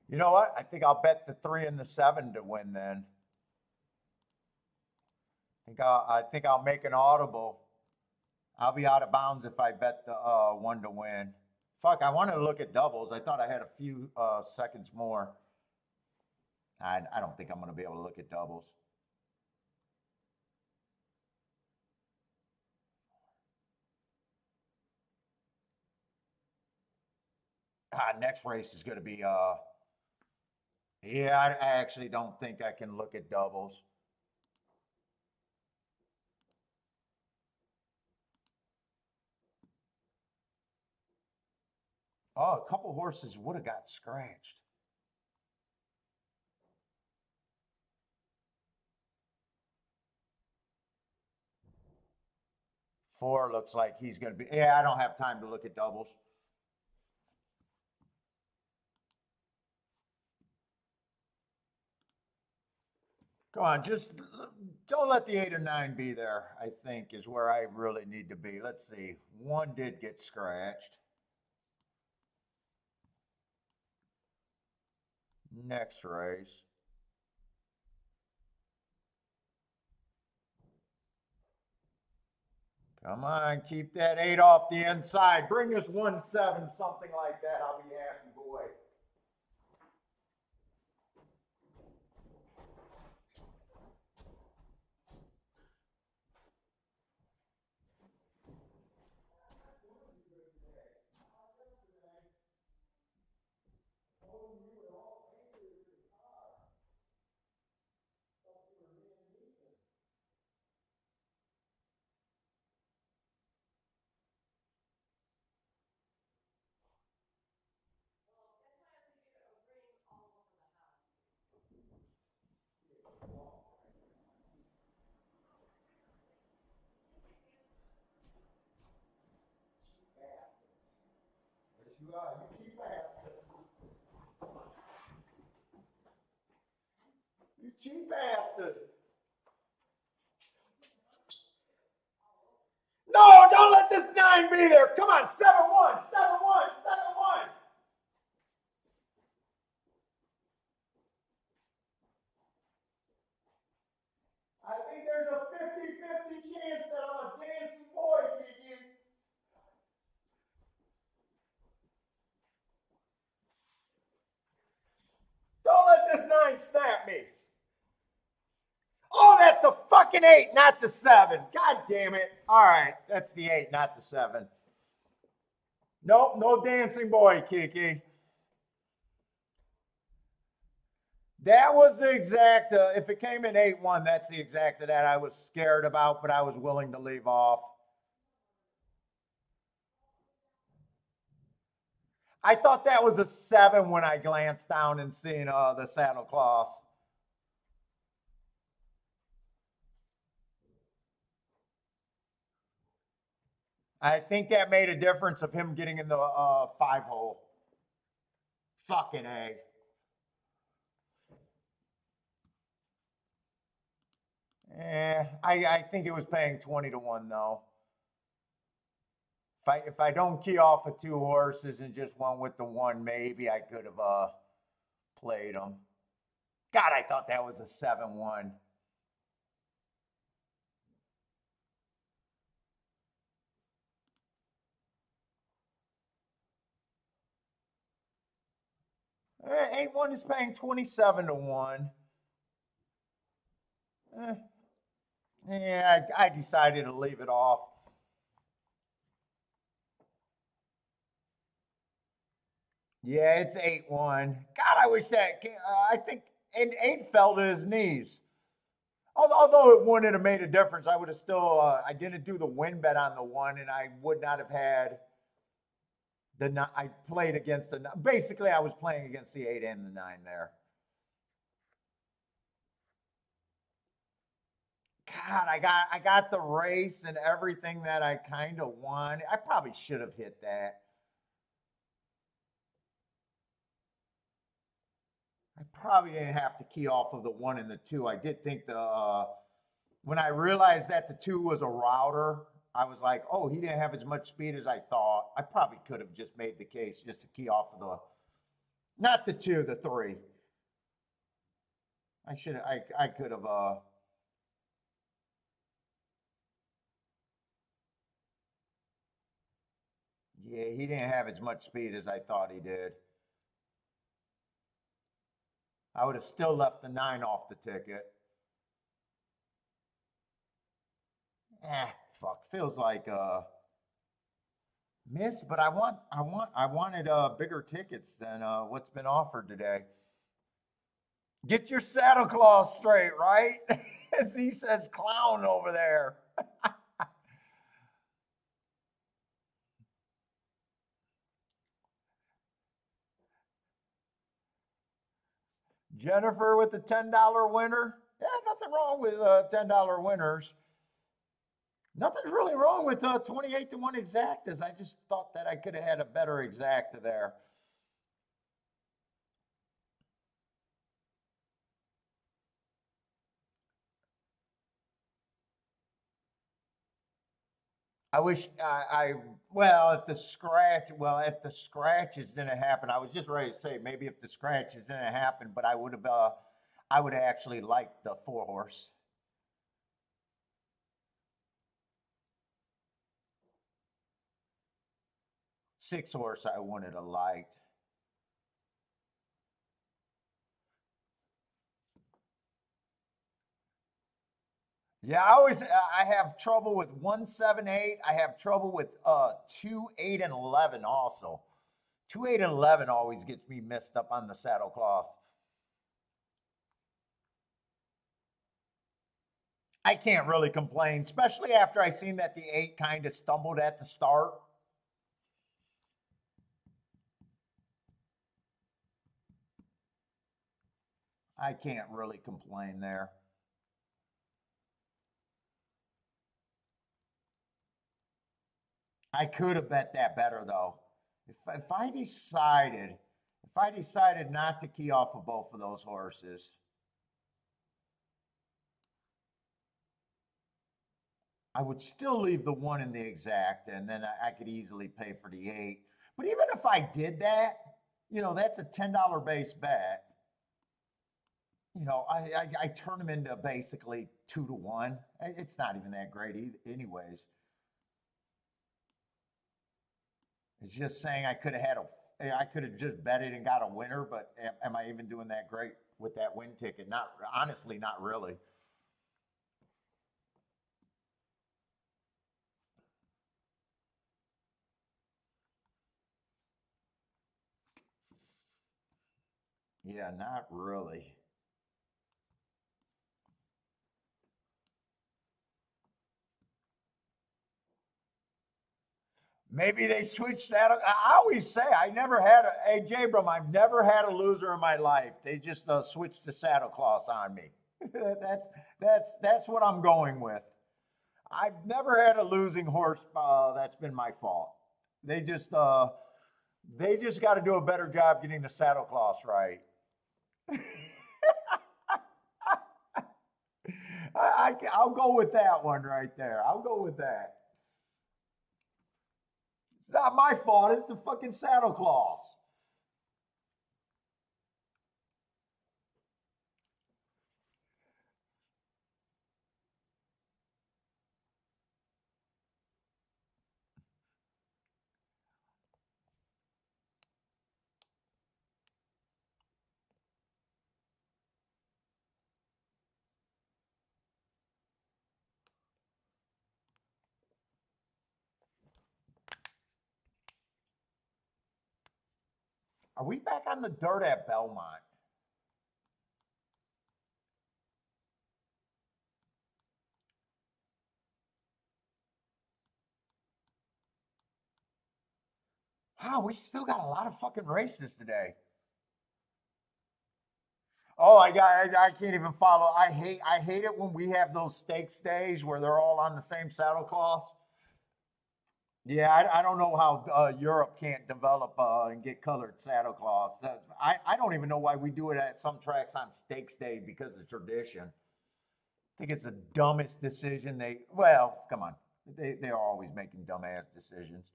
Speaker 1: You know what? I think I'll bet the 3 and the 7 to win then. I think I'll make an audible. I'll be out of bounds if I bet the 1 to win. Fuck, I wanted to look at doubles. I thought I had a few seconds more. I don't think I'm going to be able to look at doubles. Next race is going to be yeah, I actually don't think I can look at doubles. Oh, a couple horses would have got scratched. 4 looks like he's going to be. Yeah, I don't have time to look at doubles. Come on, just don't let the 8 or 9 be there, I think, is where I really need to be. Let's see. 1 did get scratched. Next race. Come on, keep that 8 off the inside. Bring us 1-7, something like that. I'll be happy, boy. You cheap bastard. You cheap bastard. No, don't let this 9 be there. Come on, 7-1, 7-1, 7-1. I think there's a 50-50 chance that I'm a dancing boy, Kiki. Don't let this 9 snap me. Oh, that's the fucking 8, not the 7. God damn it. All right, that's the 8, not the 7. Nope, no dancing boy, Kiki. That was the exact, if it came in 8-1, that's the exact that I was scared about, but I was willing to leave off. I thought that was a 7 when I glanced down and seen the saddlecloths. I think that made a difference of him getting in the 5 hole. Fucking A. I think it was paying 20-1 though. If I don't key off of 2 horses and just went with the 1, maybe I could have played them. God, I thought that was a 7-1. Eh, 8-1 is paying 27-1. Yeah, I decided to leave it off. Yeah, it's 8-1. God, I wish that. I think and 8 fell to his knees. Although it wouldn't have made a difference, I would have still. I didn't do the win bet on the 1, and I would not have had the. I played against the. Basically, I was playing against the 8 and the 9 there. God, I got the race and everything that I kind of wanted. I probably should have hit that. I probably didn't have to key off of the 1 and the 2. I did think when I realized that the 2 was a router, I was like, oh, he didn't have as much speed as I thought. I probably could have just made the case just to key off of the, not the 2, the 3. I could have, yeah, he didn't have as much speed as I thought he did. I would have still left the 9 off the ticket. Fuck, feels like miss, but I wanted bigger tickets than what's been offered today. Get your saddle claws straight, right? As he says, clown over there. Jennifer with the $10 winner. Yeah, nothing wrong with $10 winners. Nothing's really wrong with 28 to 1 exactas. I just thought that I could have had a better exacta there. I wish well, if the scratches didn't happen, I was just ready to say maybe if the scratches didn't happen, but I would have actually liked the 4 horse. 6 horse, I wouldn't have liked. Yeah, I have trouble with 1, 7, 8. I have trouble with 2, 8, and 11 also. 2, 8, and 11 always gets me messed up on the saddle cloths. I can't really complain, especially after I seen that the 8 kind of stumbled at the start. I can't really complain there. I could have bet that better though. If I decided not to key off of both of those horses, I would still leave the 1 in the exact, and then I could easily pay for the 8. But even if I did that, that's a $10 base bet. I turn them into basically 2 to 1. It's not even that great, anyways. It's just saying I could have just bet it and got a winner, but am I even doing that great with that win ticket? Not honestly, not really. Yeah, not really. Maybe they switched saddle. I always say I never had a. Hey, Jabram, I've never had a loser in my life. They just switched the saddle cloths on me. that's that's what I'm going with. I've never had a losing horse. That's been my fault. They just uh, they just got to do a better job getting the saddle cloths right. I'll go with that one right there. I'll go with that. It's not my fault. It's the fucking saddle cloths. Are we back on the dirt at Belmont? Wow, we still got a lot of fucking races today. Oh, I can't even follow. I hate it when we have those stakes days where they're all on the same saddle cloths. Yeah, I don't know how Europe can't develop and get colored saddle cloths. I don't even know why we do it at some tracks on stakes day because of tradition. I think it's the dumbest decision well, come on. They are always making dumbass decisions.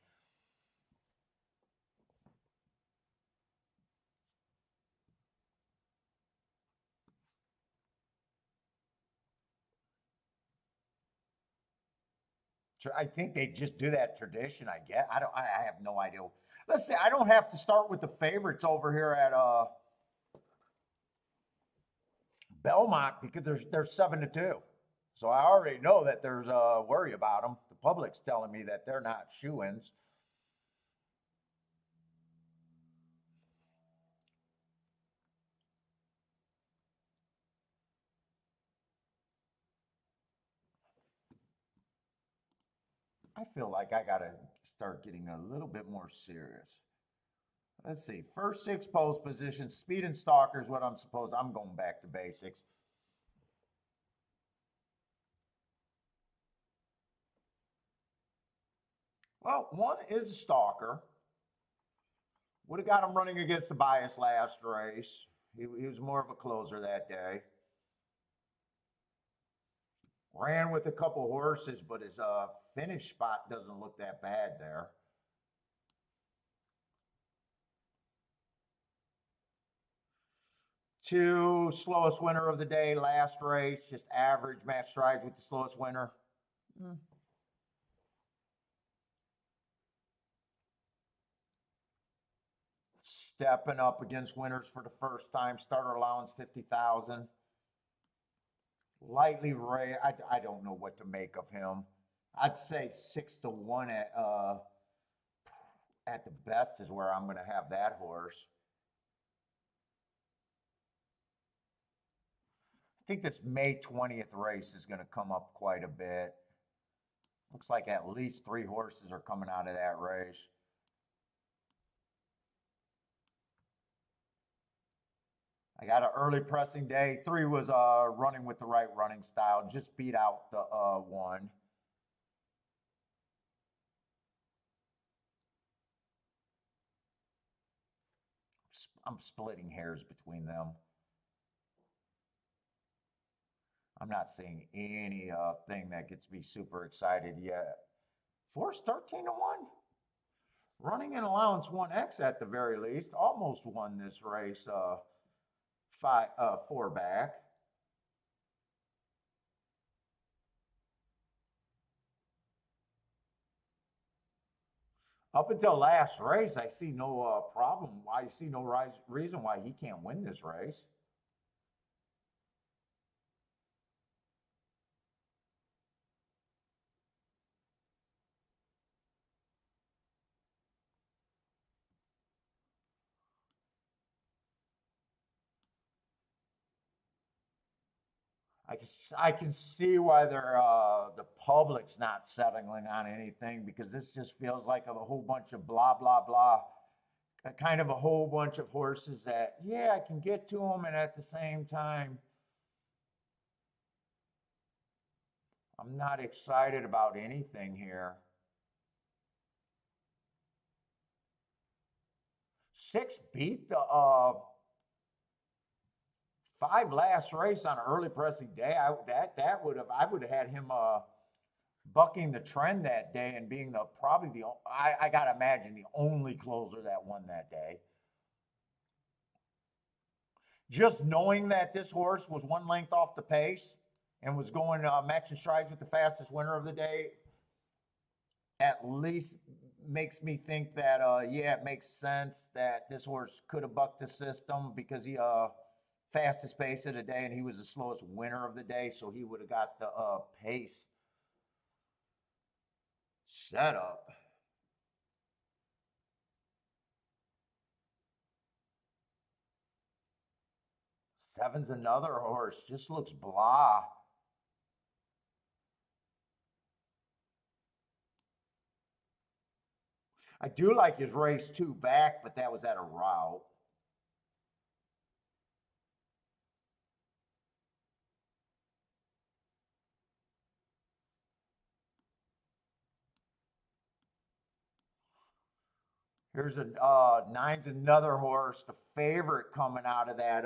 Speaker 1: I think they just do that tradition. I guess I don't. I have no idea. Let's say I don't have to start with the favorites over here at Belmont because they're 7-2. So I already know that there's a worry about them. The public's telling me that they're not shoe-ins. I feel like I gotta start getting a little bit more serious. Let's see. First 6 post positions, speed and stalkers. What I'm going back to basics. Well, one is a stalker. Would have got him running against the bias last race. He was more of a closer that day. Ran with a couple horses, but his finish spot doesn't look that bad there. Two, slowest winner of the day, last race, just average match strides with the slowest winner. Stepping up against winners for the first time. Starter allowance 50,000. Lightly Ray, I don't know what to make of him. I'd say 6-1 at the best is where I'm going to have that horse. I think this May 20th race is going to come up quite a bit. Looks like at least 3 horses are coming out of that race. I got an early pressing day. 3 was running with the right running style. Just beat out the 1. I'm splitting hairs between them. I'm not seeing any thing that gets me super excited yet. Force 13-1. Running in allowance 1X at the very least. Almost won this race 4 back. Up until last race, I see no problem. I see no reason why he can't win this race. I can see why the public's not settling on anything, because this just feels like a whole bunch of blah blah blah, kind of a whole bunch of horses that, yeah, I can get to them, and at the same time I'm not excited about anything here. 6 beat the 5 last race on an early pressing day. I would have had him bucking the trend that day and being I gotta imagine the only closer that won that day. Just knowing that this horse was 1 length off the pace and was going matching strides with the fastest winner of the day, at least makes me think that yeah, it makes sense that this horse could have bucked the system, because he fastest pace of the day and he was the slowest winner of the day, so he would have got the pace set up. Seven's another horse, just looks blah. I do like his race 2 back, but that was at a route. Here's a 9's another horse, the favorite coming out of that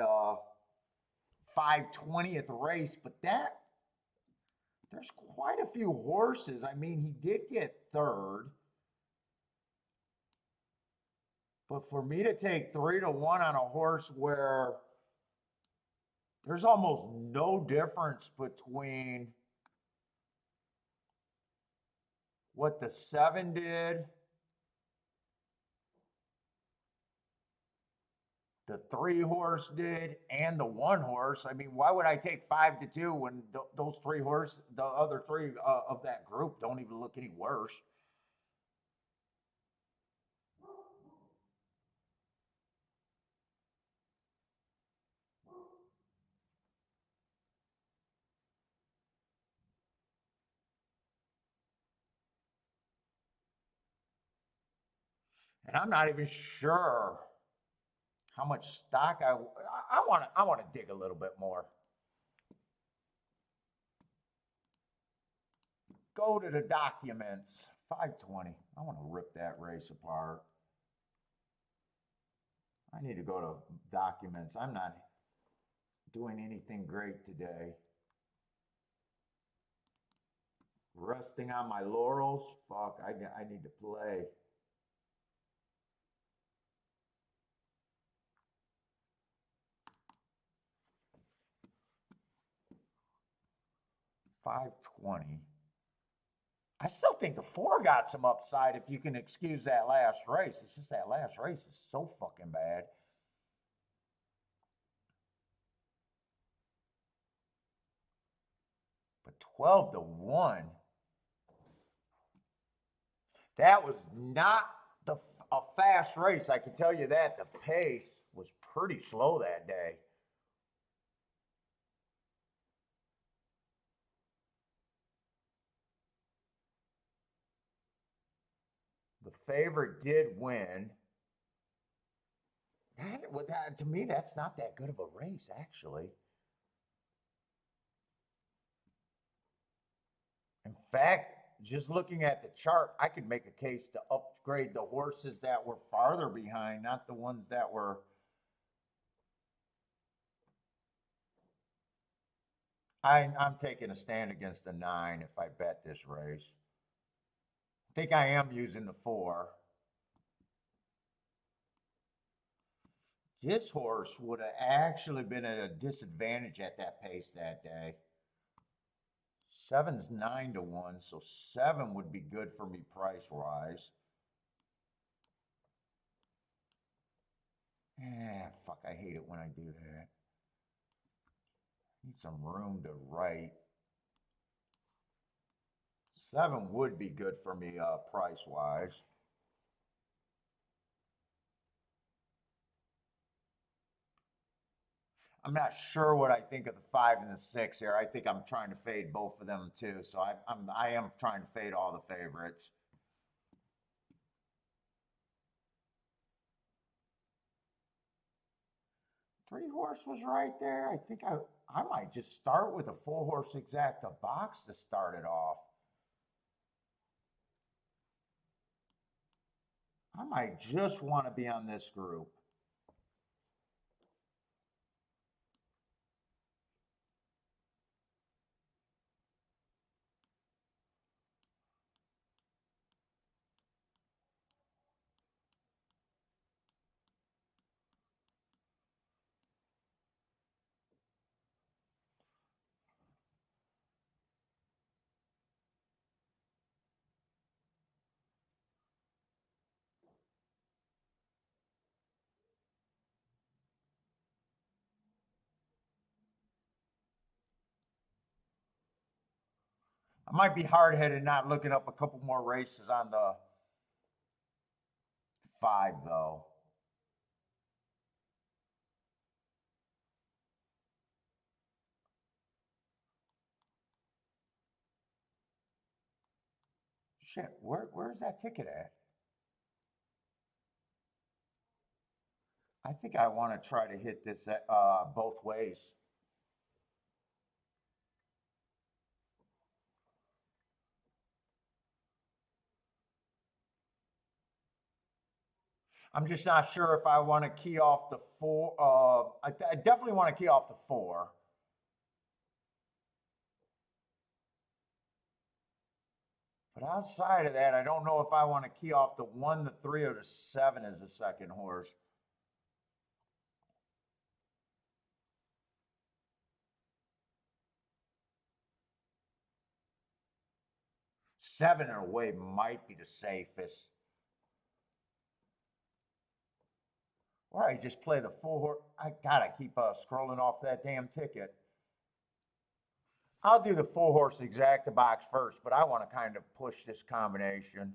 Speaker 1: 5/20th race, but there's quite a few horses. I mean, he did get 3rd. But for me to take 3-1 on a horse where there's almost no difference between what the 7 did, the 3 horse did, and the 1 horse. I mean, why would I take 5-2 when those 3 horses, the other 3 of that group, don't even look any worse? And I'm not even sure how much stock I want to dig a little bit more. Go to the documents. 520. I want to rip that race apart. I need to go to documents. I'm not doing anything great today. Resting on my laurels. Fuck, I need to play. $520. I still think the 4 got some upside if you can excuse that last race. It's just that last race is so fucking bad. But 12-1. That was not a fast race. I can tell you that. The pace was pretty slow that day. The favorite did win. To me, that's not that good of a race, actually. In fact, just looking at the chart, I could make a case to upgrade the horses that were farther behind, not the ones that were. I'm taking a stand against the 9 if I bet this race. I think I am using the 4. This horse would have actually been at a disadvantage at that pace that day. 7's 9-1, so 7 would be good for me price-wise. Fuck, I hate it when I do that. Need some room to write. 7 would be good for me price-wise. I'm not sure what I think of the 5 and the 6 here. I think I'm trying to fade both of them too. So I am trying to fade all the favorites. Three horse was right there. I think I might just start with a 4 horse exacta box to start it off. I might just want to be on this group. I might be hard-headed not looking up a couple more races on the 5, though. Shit, where's that ticket at? I think I want to try to hit this both ways. I'm just not sure if I want to key off the 4. I definitely want to key off the 4. But outside of that, I don't know if I want to key off the 1, the 3, or the 7 as a second horse. 7 in a way might be the safest. Or I just play the 4 horse. I gotta keep scrolling off that damn ticket. I'll do the 4 horse exacta box first, but I want to kind of push this combination.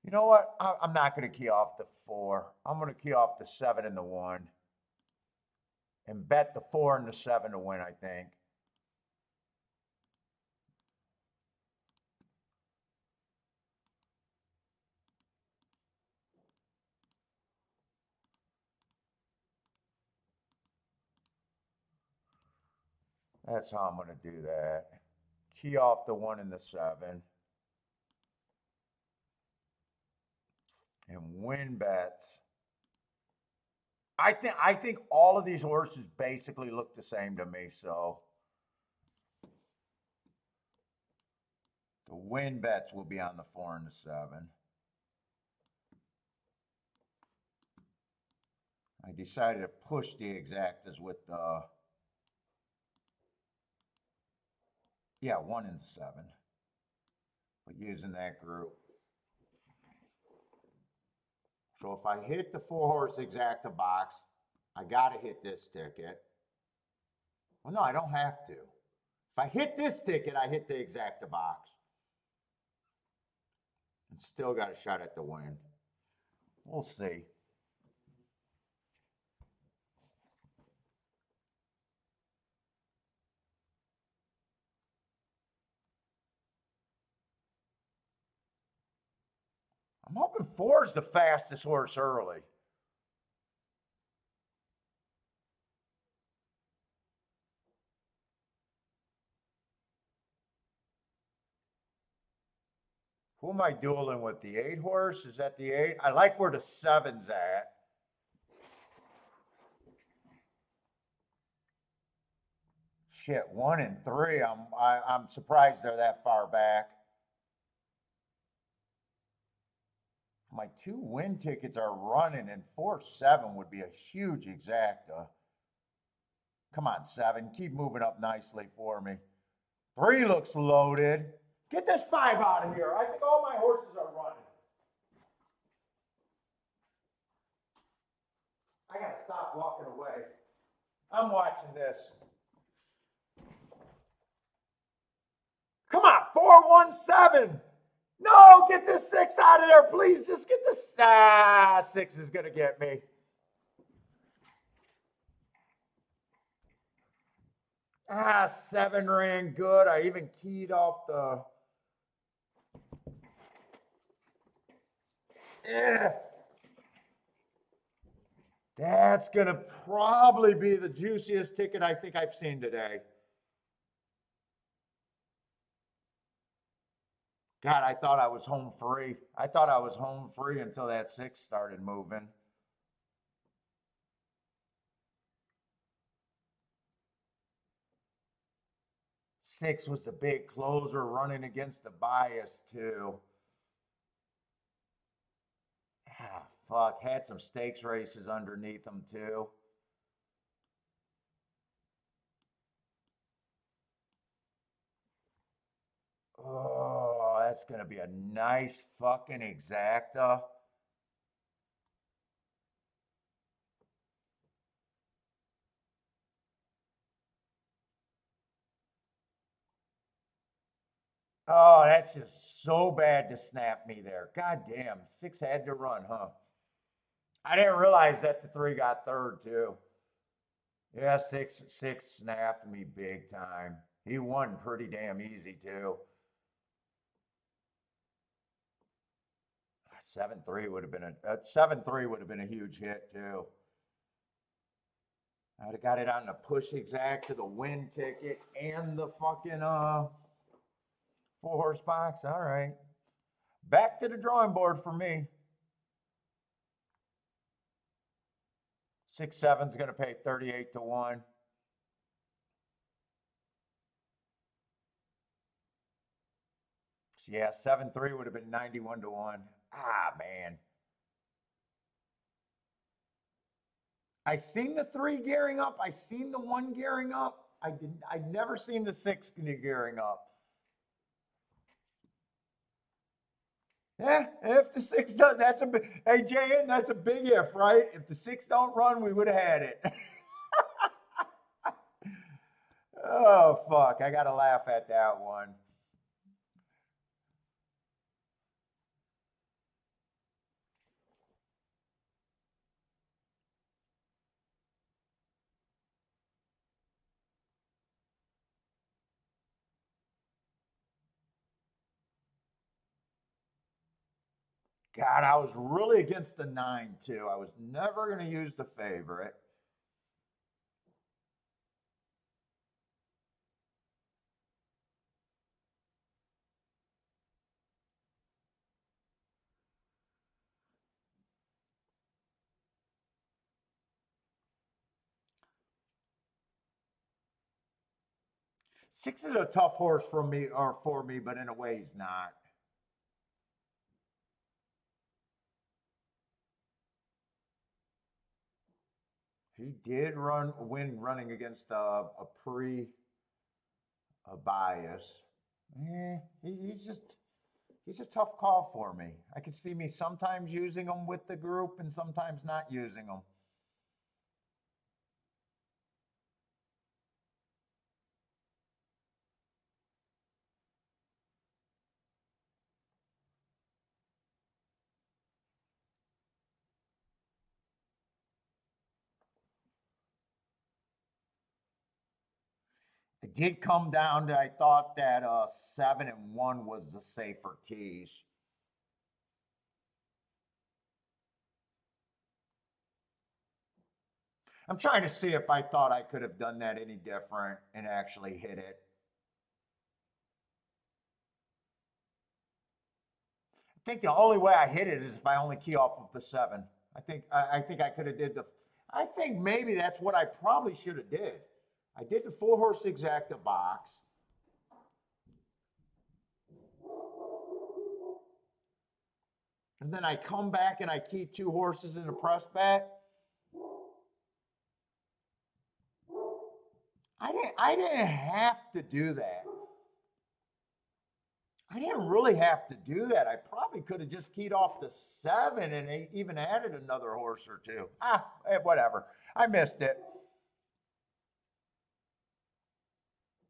Speaker 1: You know what? I'm not going to key off the 4. I'm going to key off the 7 and the 1. And bet the 4 and the 7 to win, I think. That's how I'm going to do that. Key off the 1 and the 7. And win bets. I think all of these horses basically look the same to me, so the win bets will be on the 4 and the 7. I decided to push the exactas with the 1 and 7, but using that group. So if I hit the 4-horse exacta box, I got to hit this ticket. Well, no, I don't have to. If I hit this ticket, I hit the exacta box. And still got a shot at the win. We'll see. I'm hoping 4 is the fastest horse early. Who am I dueling with? The 8 horse? Is that the 8? I like where the 7's at. Shit, 1 and 3. I'm surprised they're that far back. My 2 win tickets are running, and 4-7 would be a huge exacta. Come on, 7. Keep moving up nicely for me. 3 looks loaded. Get this 5 out of here. I think all my horses are running. I got to stop walking away. I'm watching this. Come on, 4-1-7. No, get this 6 out of there, please. Just get this. 6 is going to get me. Ah, 7 ran good. I even keyed off the. That's going to probably be the juiciest ticket I think I've seen today. God, I thought I was home free. I thought I was home free until that 6 started moving. Six was the big closer running against the bias too. Ah, fuck, had some stakes races underneath them too. Oh, that's going to be a nice fucking exacta. Oh, that's just so bad to snap me there. God damn, 6 had to run, huh? I didn't realize that the 3 got third too. Yeah, six snapped me big time. He won pretty damn easy too. 7-3 would have been a 7-3 would have been a huge hit too. I'd have got it on the push exact to the win ticket and the fucking 4-horse box. All right. Back to the drawing board for me. 6-7's going to pay 38 to 1. Yeah, 7-3 would have been 91 to 1. Ah, man. I seen the 3 gearing up. I seen the 1 gearing up. I'd never seen the 6 gearing up. Yeah, if the 6 does, that's a big, hey, JN, that's a big if, right? If the 6 don't run, we would have had it. Oh, fuck. I got to laugh at that one. God, I was really against the 9 too. I was never going to use the favorite. 6 is a tough horse for me, but in a way he's not. He did win running against a bias. He's a tough call for me. I could see me sometimes using him with the group and sometimes not using him. It did come down to I thought that 7-1 was the safer keys. I'm trying to see if I thought I could have done that any different and actually hit it. I think the only way I hit it is if I only key off of the 7. I think I could have did the. I think maybe that's what I probably should have did. I did the 4-horse exacta box. And then I come back and I key 2 horses in the press bet. I didn't have to do that. I didn't really have to do that. I probably could have just keyed off the 7 and even added another horse or 2. Whatever. I missed it.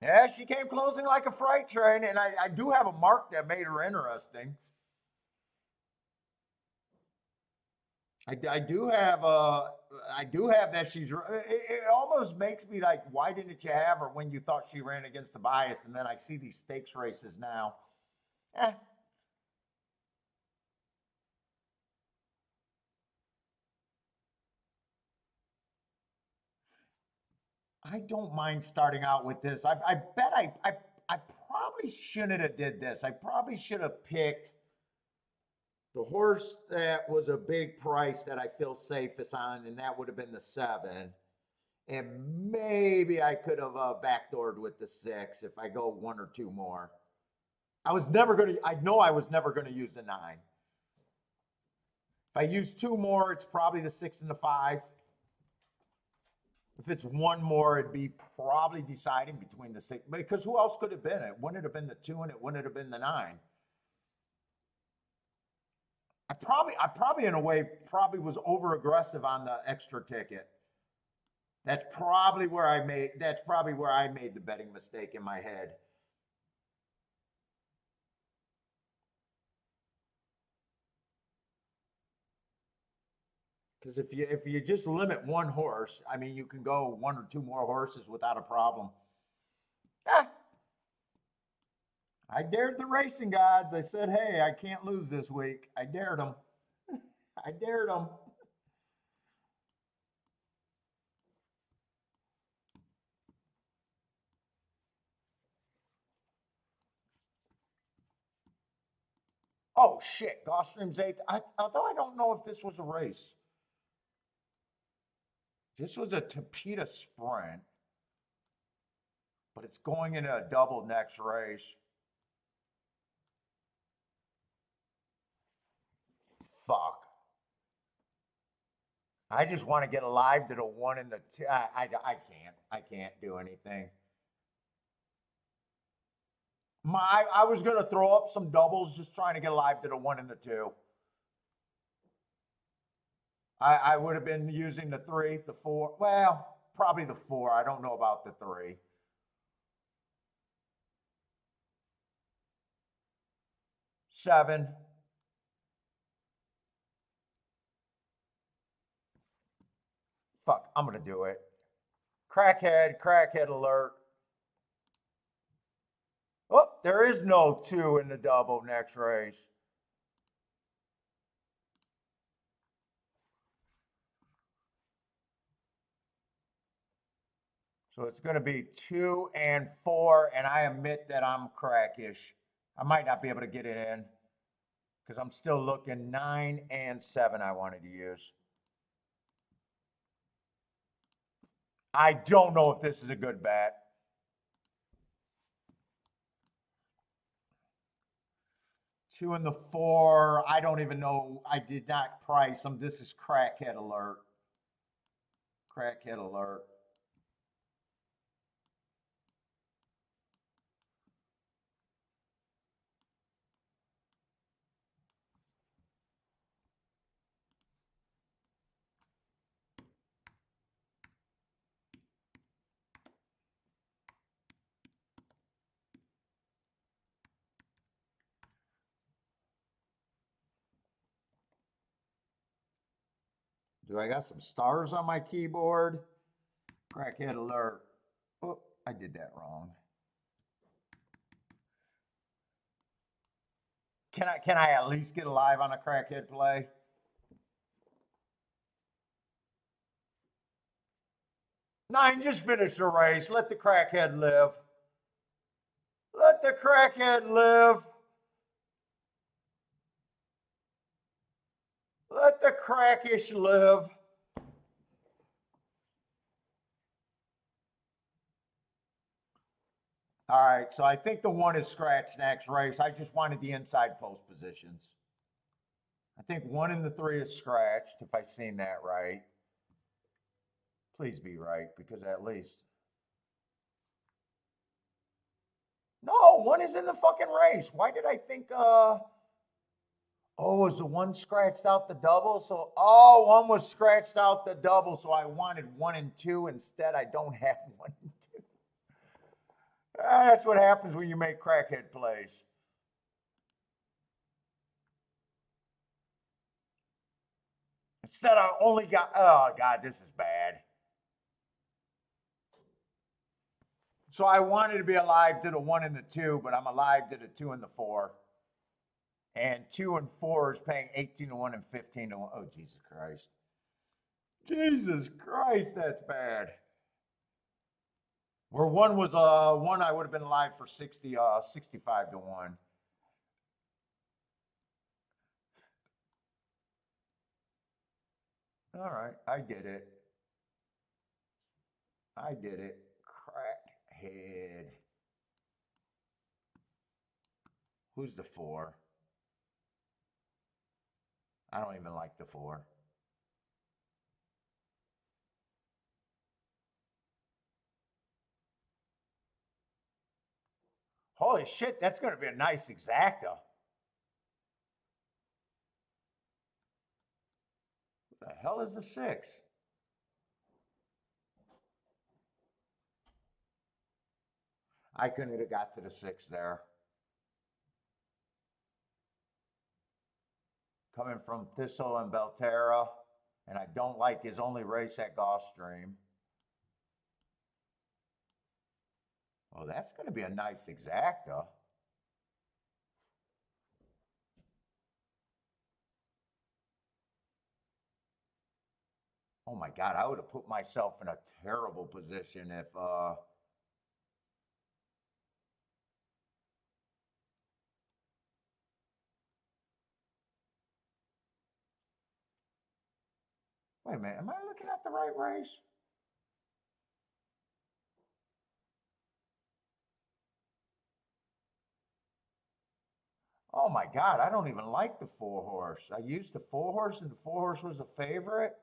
Speaker 1: Yeah, she came closing like a freight train, and I do have a mark that made her interesting. I do have that she's. It almost makes me like, why didn't you have her when you thought she ran against the bias? And then I see these stakes races now. I don't mind starting out with this. I bet I probably shouldn't have did this. I probably should have picked the horse that was a big price that I feel safest on, and that would have been the 7. And maybe I could have backdoored with the 6 if I go 1 or 2 more. I know I was never going to use the 9. If I use 2 more, it's probably the 6 and the 5. If it's 1 more, it'd be probably deciding between the 6. Because who else could have been? It wouldn't have been the 2 and it wouldn't have been the 9. I probably in a way was over aggressive on the extra ticket. That's probably where I made the betting mistake in my head. Because if you just limit 1 horse, I mean, you can go 1 or 2 more horses without a problem. I dared the racing gods. I said, hey, I can't lose this week. I dared them. I dared them. Oh, shit. Gulfstream's 8th. Although I don't know if this was a race. This was a Tapeta sprint. But it's going into a double next race. Fuck. I just want to get alive to the 1 and the 2. I can't do anything. I was going to throw up some doubles just trying to get alive to the 1 and the 2. I would have been using the 3, the 4. Well, probably the 4. I don't know about the 3. Seven. Fuck, I'm going to do it. Crackhead alert. Oh, there is no 2 in the double next race. So it's going to be 2 and 4, and I admit that I'm crackish. I might not be able to get it in because I'm still looking 9 and 7 I wanted to use. I don't know if this is a good bet. 2 and the 4. I don't even know. I did not price them. This is crackhead alert. Crackhead alert. Do I got some stars on my keyboard? Crackhead alert. Oh, I did that wrong. Can I at least get a live on a crackhead play? Nine, just finish the race. Let the crackhead live. Let the crackhead live. Let the crackish live. All right, so I think the 1 is scratched next race. I just wanted the inside post positions. I think 1 and the 3 is scratched, if I've seen that right. Please be right, because at least. No, 1 is in the fucking race. Why did I think, oh, was the 1 scratched out the double? So, 1 was scratched out the double, so I wanted 1 and 2. Instead, I don't have 1 and 2. That's what happens when you make crackhead plays. Instead, I only got, oh, God, this is bad. So I wanted to be alive to the 1 and the 2, but I'm alive to the 2 and the 4. And 2 and 4 is paying 18 to 1 and 15 to 1. Oh, Jesus Christ. Jesus Christ, that's bad. Where 1 was 1, I would have been alive for 65 to 1. All right, I did it. I did it. Crackhead. Who's the 4? I don't even like the 4. Holy shit, that's going to be a nice exacta. What the hell is the 6? I couldn't have got to the 6 there. Coming from Thistle and Belterra, and I don't like his only race at Gulfstream. Oh, that's going to be a nice exacta. Oh my God, I would have put myself in a terrible position if wait a minute, am I looking at the right race? Oh my God, I don't even like the 4 horse. I used the 4 horse and the 4 horse was a favorite.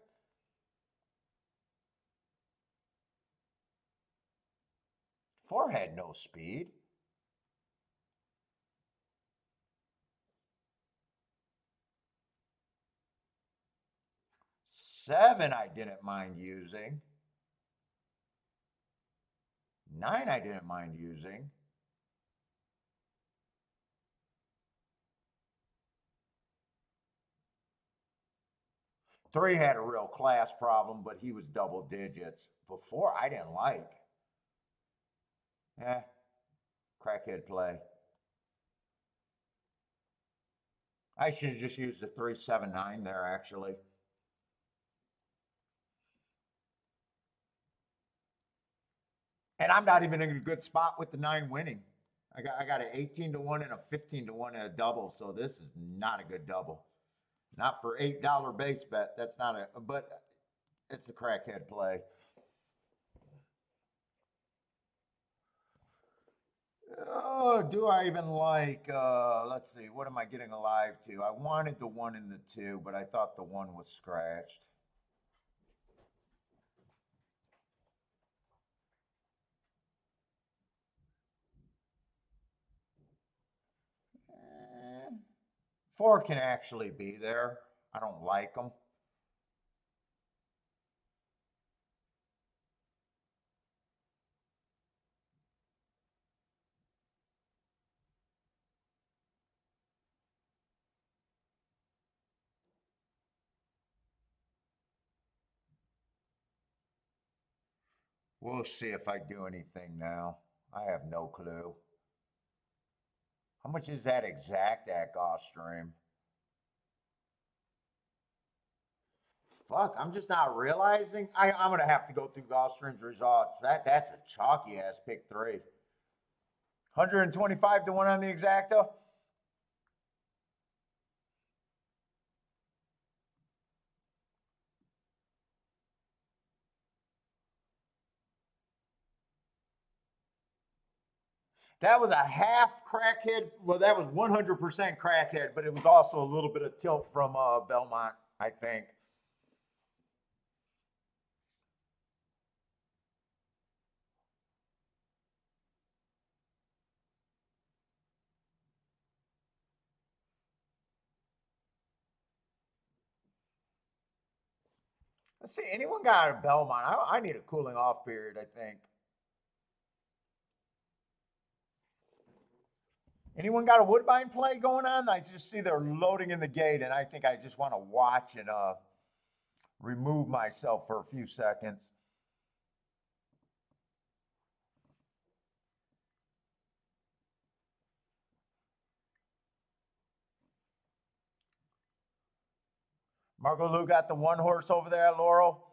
Speaker 1: 4 had no speed. 7 I didn't mind using. 9 I didn't mind using. Three had a real class problem, but he was double digits. Before, I didn't like. Crackhead play. I should have just used the 379 there, actually. And I'm not even in a good spot with the 9 winning. I got an 18 to 1 and a 15 to 1 and a double, so this is not a good double. Not for $8 base bet. That's not a, but it's a crackhead play. Oh, do I even like, let's see, what am I getting alive to? I wanted the 1 and the 2, but I thought the 1 was scratched. Eh, 4 can actually be there. I don't like them. We'll see if I do anything now. I have no clue. How much is that exact at Gulfstream? Fuck, I'm just not realizing. I'm gonna have to go through Gulfstream's results. That's a chalky ass pick 3. 125 to 1 on the exacta. That was a half crackhead. Well, that was 100% crackhead, but it was also a little bit of tilt from Belmont, I think. Let's see. Anyone got a Belmont? I need a cooling off period, I think. Anyone got a Woodbine play going on? I just see they're loading in the gate, and I think I just want to watch and remove myself for a few seconds. Margot Lou got the 1 horse over there, Laurel.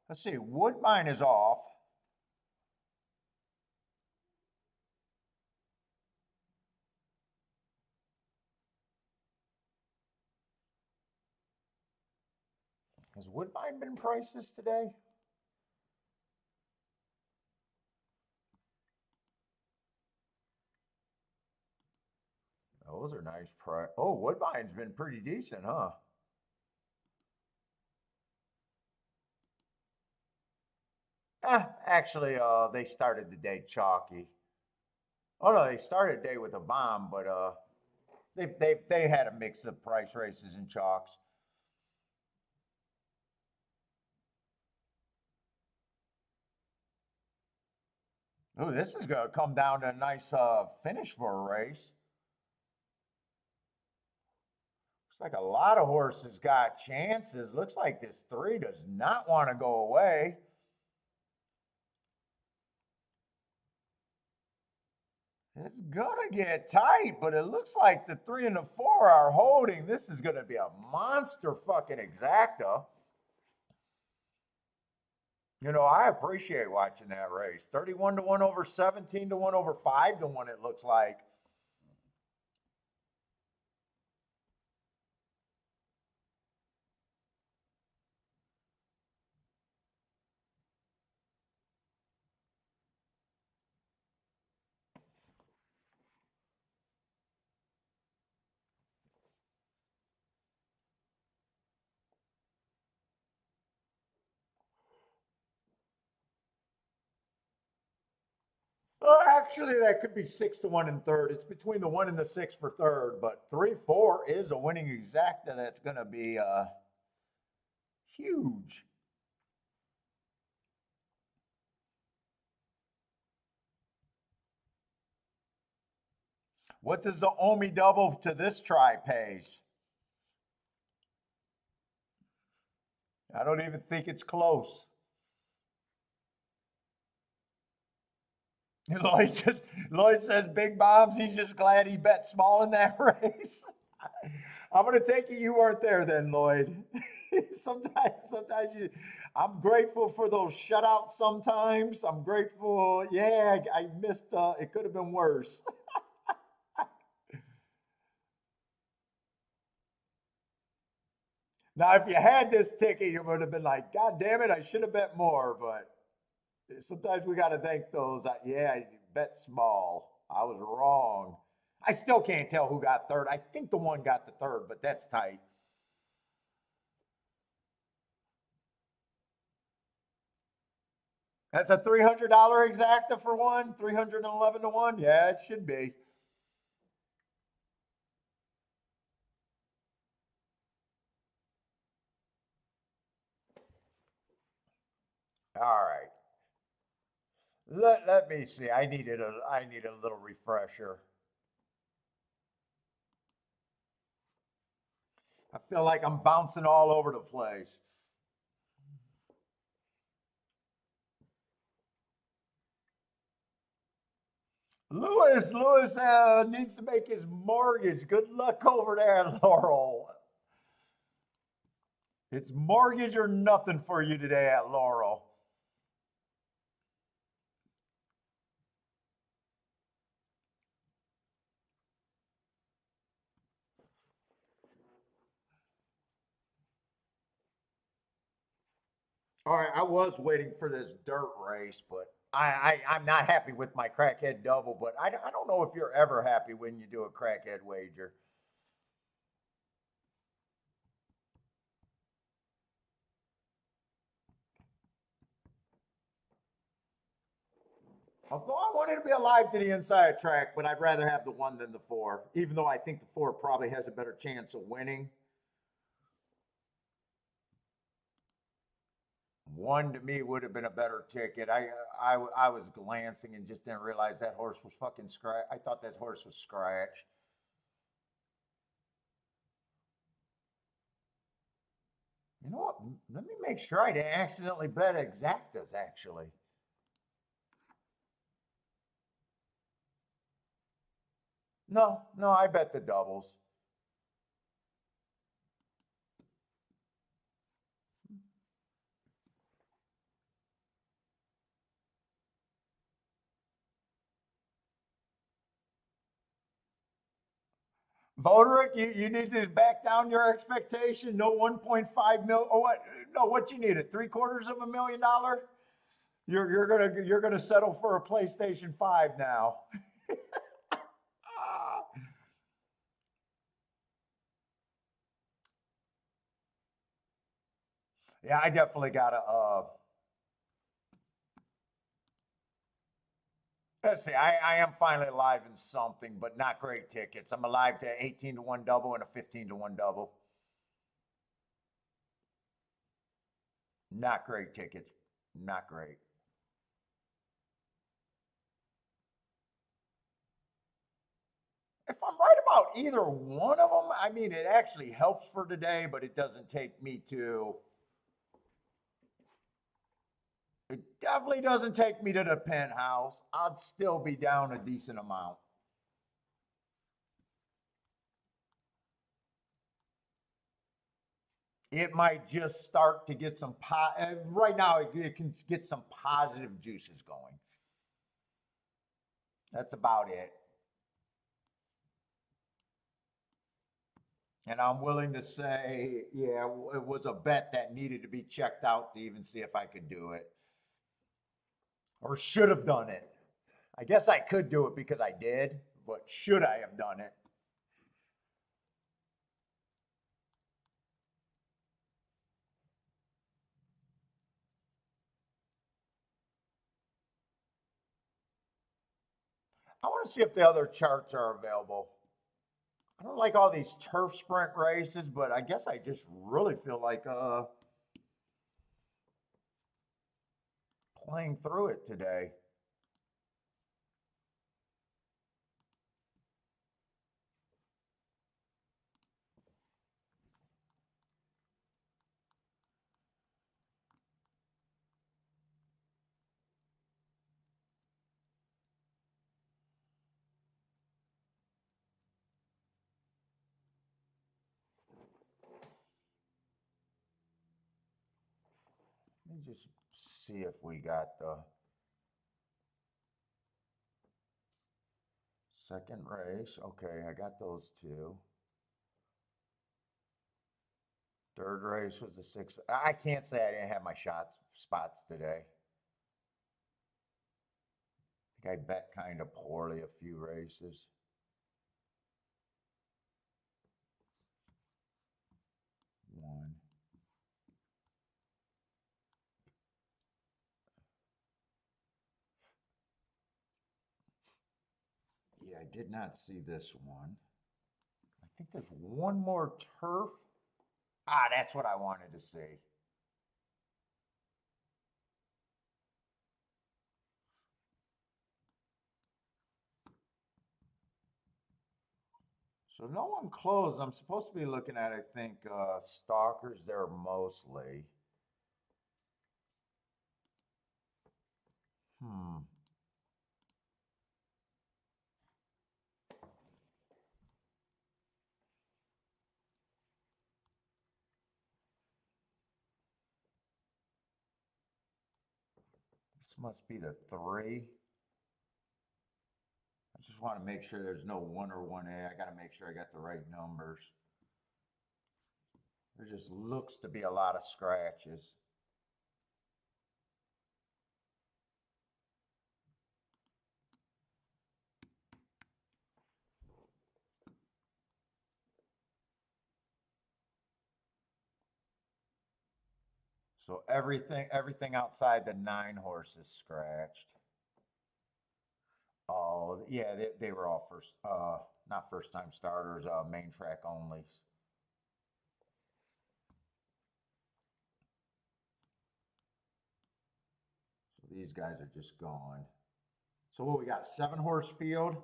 Speaker 1: Let's see. Woodbine is off. Has Woodbine been priced this today? Those are nice price. Oh, Woodbine's been pretty decent, huh? Actually, they started the day chalky. Oh no, they started the day with a bomb, but they had a mix of price races and chalks. Oh, this is going to come down to a nice finish for a race. Looks like a lot of horses got chances. Looks like this 3 does not want to go away. It's gonna get tight, but it looks like the 3 and the 4 are holding. This is gonna be a monster fucking exacta. You know, I appreciate watching that race. 31 to 1 over 17 to 1 over 5 to 1, it looks like. Actually, that could be 6 to 1 and third. It's between the 1 and the 6 for third, but 3 4 is a winning exacta that's going to be huge. What does the Omi double to this try pays? I don't even think it's close. Lloyd says big bombs. He's just glad he bet small in that race. I'm gonna take it you weren't there then, Lloyd. Sometimes I'm grateful for those shutouts. Sometimes I'm grateful. Yeah, I missed. It could have been worse. Now, if you had this ticket, you would have been like, "God damn it, I should have bet more." But sometimes we got to thank those. Yeah, I bet small. I was wrong. I still can't tell who got third. I think the one got the third, but that's tight. That's a $300 exacta for one, 311 to one. Yeah, it should be. All right. Let me see. I need a little refresher. I feel like I'm bouncing all over the place. Lewis needs to make his mortgage. Good luck over there, Laurel. It's mortgage or nothing for you today at Laurel. All right, I was waiting for this dirt race, but I'm not happy with my crackhead double. But I don't know if you're ever happy when you do a crackhead wager. Although I wanted to be alive to the inside track, but I'd rather have the one than the four, even though I think the four probably has a better chance of winning. One to me would have been a better ticket. I was glancing and just didn't realize that horse was fucking scratch. I thought that horse was scratched. You know what? Let me make sure I didn't accidentally bet exactas actually. No, no, I bet the doubles. Voderick, you need to back down your expectation. No 1.5 mil. Oh, what? No, what you need? A $750,000? You're gonna settle for a PlayStation 5 now. Yeah, I definitely gotta. Let's see. I am finally alive in something, but not great tickets. I'm alive to 18 to one double and a 15 to one double. Not great tickets. Not great. If I'm right about either one of them, I mean, it actually helps for today, but it doesn't take me to. It definitely doesn't take me to the penthouse. I'd still be down a decent amount. It might just start to get some right now. It can get some positive juices going. That's about it. And I'm willing to say, yeah, it was a bet that needed to be checked out to even see if I could do it or should have done it. I guess I could do it because I did, but should I have done it? I want to see if the other charts are available. I don't like all these turf sprint races, but I guess I just really feel like playing through it today. me just see if we got the second race. Okay, I got those two. Third race was the sixth. I can't say I didn't have my spots today. I think I bet kind of poorly a few races. One. Yeah, I did not see this one. I think there's one more turf. Ah, that's what I wanted to see. So no one closed. I'm supposed to be looking at, I think, stalkers there mostly. Hmm. This must be the 3. I just want to make sure there's no 1 or 1A. I got to make sure I got the right numbers. There just looks to be a lot of scratches. So everything outside the 9 horses scratched. Oh, yeah, they were all not first time starters, main track only. So these guys are just gone. So what we got, 7 horse field?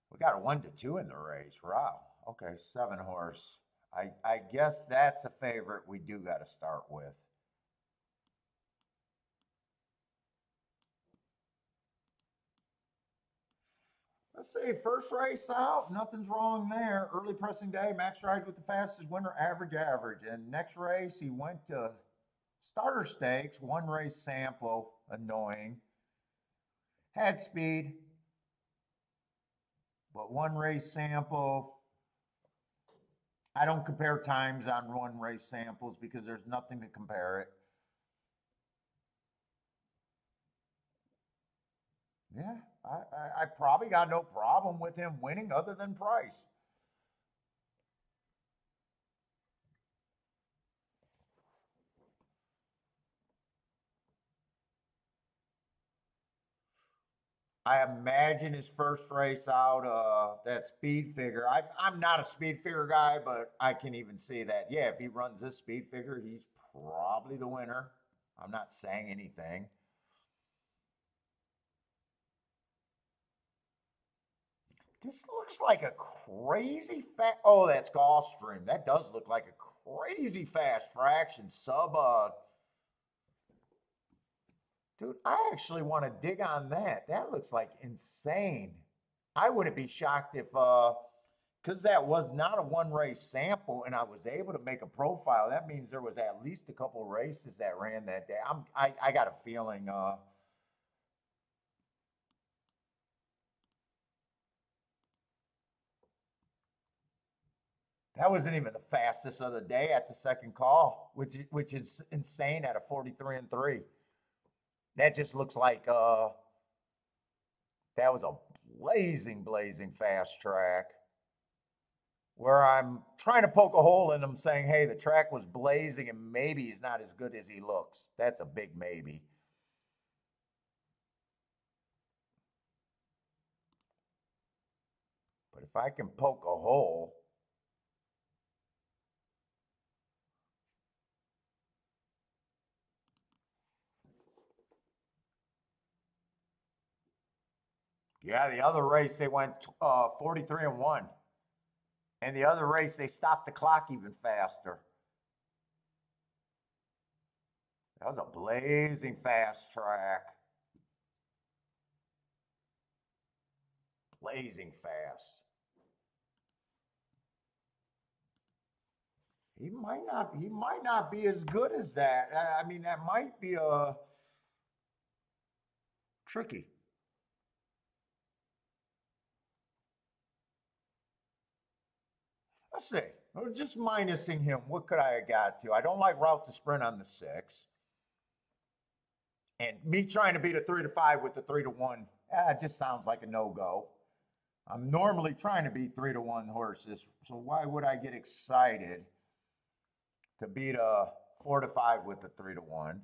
Speaker 1: We got a 1 to 2 in the race. Wow. Okay, 7 horse. I guess that's a favorite we do got to start with. Let's see, first race out, nothing's wrong there. Early pressing day, Max rides with the fastest winner, average. And next race, he went to starter stakes, 1 race sample, annoying. Had speed, but 1 race sample. I don't compare times on 1 race samples because there's nothing to compare it. Yeah, I probably got no problem with him winning other than price. I imagine his first race out, that speed figure. I'm not a speed figure guy, but I can even see that. Yeah, if he runs this speed figure, he's probably the winner. I'm not saying anything. This looks like a crazy fast. Oh, that's Gulfstream. That does look like a crazy fast fraction. Dude, I actually want to dig on that. That looks like insane. I wouldn't be shocked if, because that was not a 1 race sample and I was able to make a profile. That means there was at least a couple races that ran that day. I got a feeling, that wasn't even the fastest of the day at the second call, which is insane at a 43 and 3. That just looks like that was a blazing fast track. Where I'm trying to poke a hole in him, saying, "Hey, the track was blazing, and maybe he's not as good as he looks." That's a big maybe. But if I can poke a hole, yeah, the other race they went 43 and 1. And the other race they stopped the clock even faster. That was a blazing fast track. Blazing fast. He might not be as good as that. I mean, that might be tricky. Let's see. Just minusing him. What could I have got to? I don't like route to sprint on the 6. And me trying to beat a 3 to 5 with the 3 to 1, it just sounds like a no-go. I'm normally trying to beat 3 to 1 horses, so why would I get excited to beat a 4 to 5 with a 3 to 1?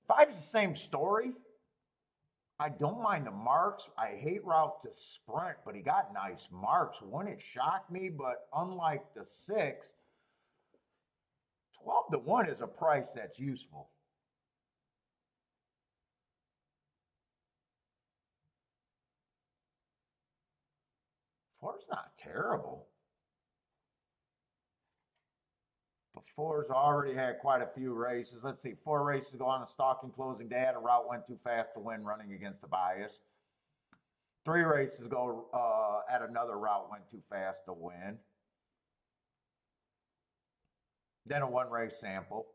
Speaker 1: Five's the same story. I don't mind the marks. I hate route to sprint, but he got nice marks. One, it shocked me, but unlike the 6, 12 to 1 is a price that's useful. Four's not terrible. But four's already had quite a few races. Let's see, 4 races go on a stalking closing day. Had a route went too fast to win running against the bias. 3 races ago at another route went too fast to win. Then a 1 race sample.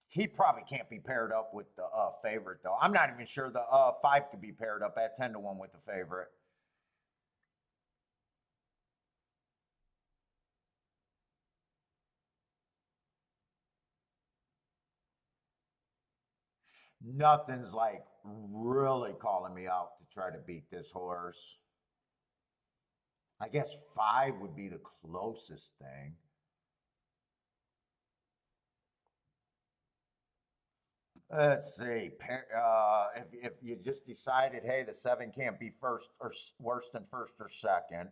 Speaker 1: He probably can't be paired up with the favorite, though. I'm not even sure the 5 could be paired up at 10 to 1 with the favorite. Nothing's like really calling me out to try to beat this horse. I guess 5 would be the closest thing. Let's see. If you just decided, hey, the 7 can't be first or worse than first or second.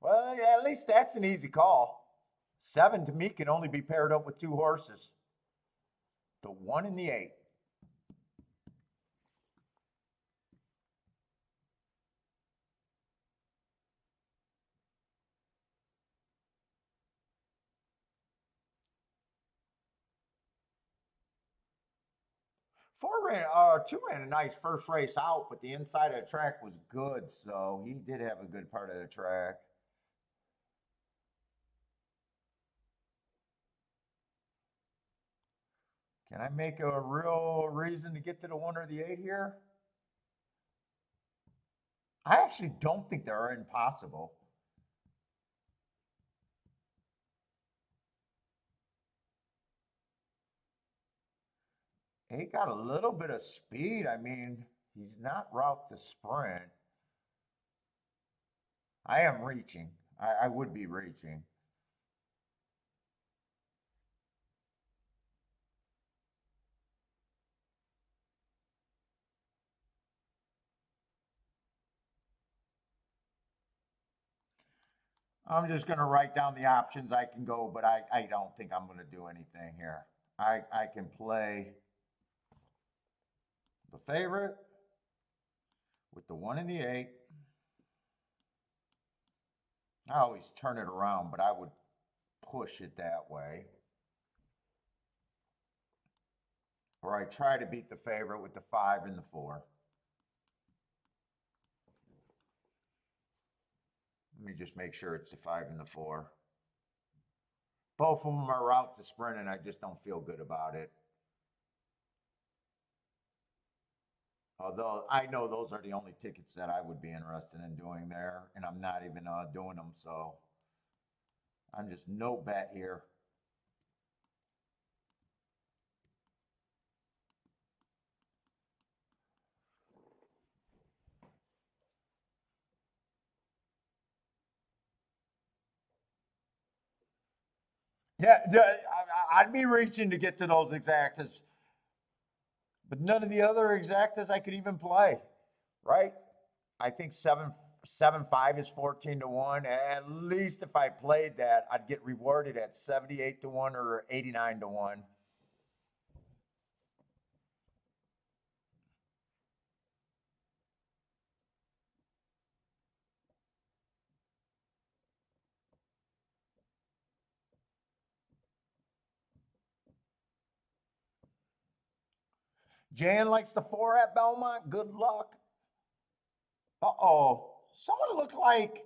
Speaker 1: Well, yeah, at least that's an easy call. 7 to me can only be paired up with 2 horses. The 1 and the 8. Two ran a nice first race out, but the inside of the track was good, so he did have a good part of the track. Can I make a real reason to get to the 1 or the 8 here? I actually don't think they're impossible. He got a little bit of speed. I mean, he's not route to sprint. I am reaching. I would be reaching. I'm just going to write down the options I can go, but I don't think I'm going to do anything here. I can play the favorite with the 1 and the 8. I always turn it around, but I would push it that way. Or I try to beat the favorite with the 5 and the 4. Let me just make sure it's the 5 and the 4. Both of them are route to sprint, and I just don't feel good about it. Although I know those are the only tickets that I would be interested in doing there, and I'm not even doing them, so I'm just no bet here. Yeah, I'd be reaching to get to those exactas, but none of the other exactas I could even play, right? I think 7-5 is 14 to 1. At least if I played that, I'd get rewarded at 78 to 1 or 89 to 1. Jan likes the 4 at Belmont. Good luck. Uh-oh. Someone looked like,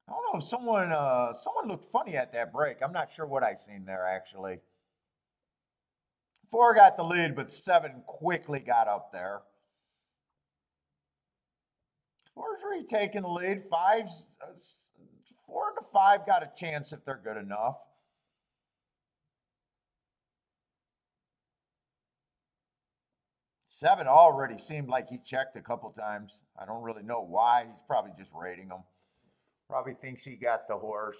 Speaker 1: I don't know if someone looked funny at that break. I'm not sure what I seen there actually. 4 got the lead, but 7 quickly got up there. 4's retaking the lead. 4 and the 5 got a chance if they're good enough. 7 already seemed like he checked a couple times. I don't really know why. He's probably just rating them. Probably thinks he got the horse.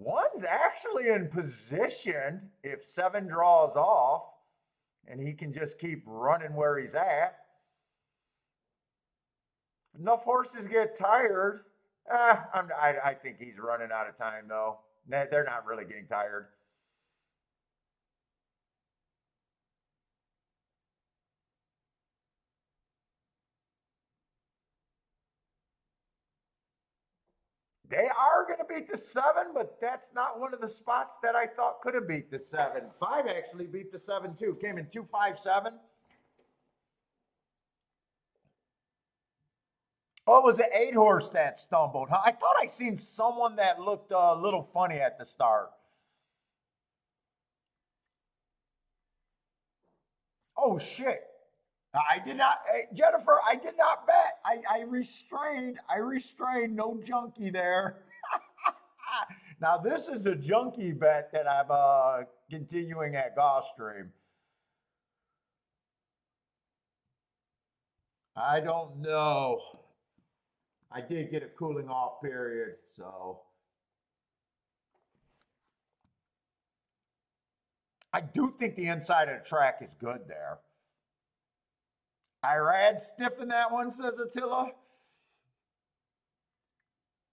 Speaker 1: 1's actually in position if 7 draws off, and he can just keep running where he's at. Enough horses get tired. I think he's running out of time, though. They're not really getting tired. They are going to beat the 7, but that's not one of the spots that I thought could have beat the 7. 5 actually beat the 7 too. Came in 2-5-7. Oh, it was an 8 horse that stumbled. Huh? I thought I seen someone that looked a little funny at the start. Oh shit! I did not, hey, Jennifer. I did not bet. I restrained. I restrained. No junkie there. Now this is a junkie bet that I'm continuing at Gulfstream. I don't know. I did get a cooling off period, so I do think the inside of the track is good there. Irad stiffing that one, says Attila.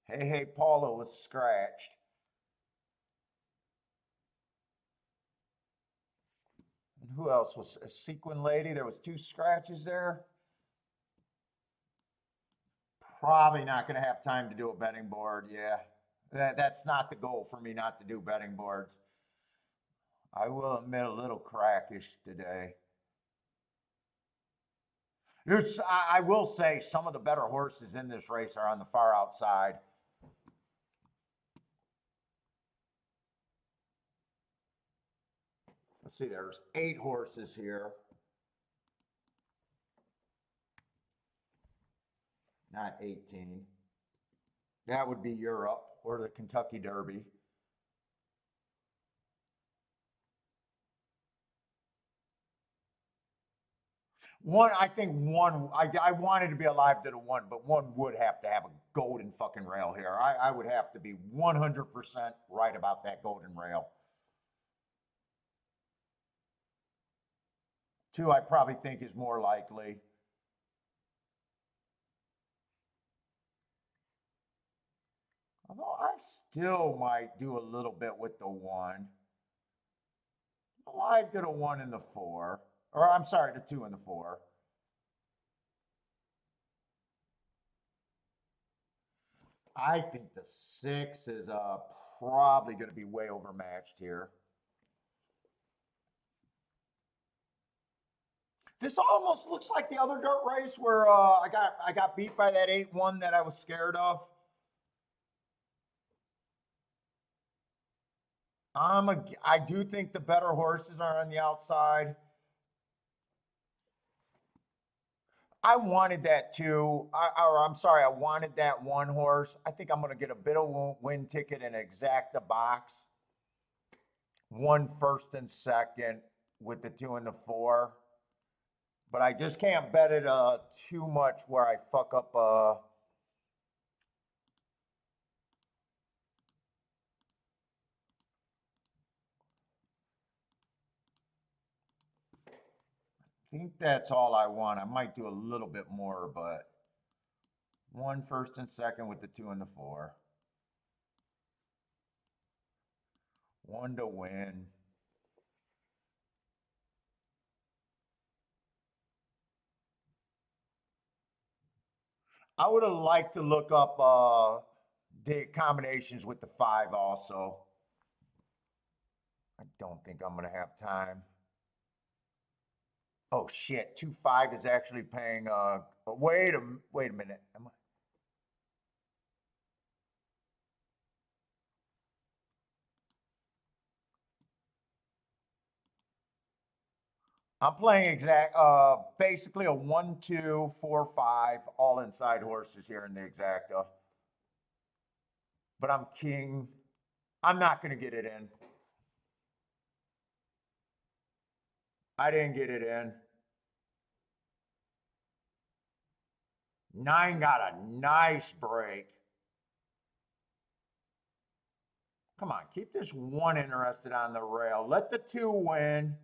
Speaker 1: Hey, Paula was scratched. And who else was a sequin lady? There was 2 scratches there. Probably not going to have time to do a betting board. Yeah, that's not the goal for me, not to do betting boards. I will admit a little crackish today. I will say some of the better horses in this race are on the far outside. Let's see, there's 8 horses here. Not 18. That would be Europe or the Kentucky Derby. I think I wanted to be alive to the 1, but 1 would have to have a golden fucking rail here. I would have to be 100% right about that golden rail. 2, I probably think is more likely. Although I still might do a little bit with the 1. Alive to the 1 and the 4. Or I'm sorry, the 2 and the 4. I think the 6 is probably going to be way overmatched here. This almost looks like the other dirt race where I got beat by that 8-1 that I was scared of. I do think the better horses are on the outside. I wanted that too. I'm sorry, I wanted that 1 horse. I think I'm going to get a bit of win ticket and exact the box. 1 first and second with the 2 and the 4. But I just can't bet it too much where I fuck up I think that's all I want. I might do a little bit more, but 1 first and second with the 2 and the 4. 1 to win. I would have liked to look up the combinations with the 5 also. I don't think I'm going to have time. Oh shit, 2-5 is actually paying wait a minute. I'm playing basically a 1-2-4-5 all inside horses here in the exacta. But I'm king. I'm not going to get it in. I didn't get it in. 9 got a nice break. Come on, keep this 1 interested on the rail. Let the 2 win.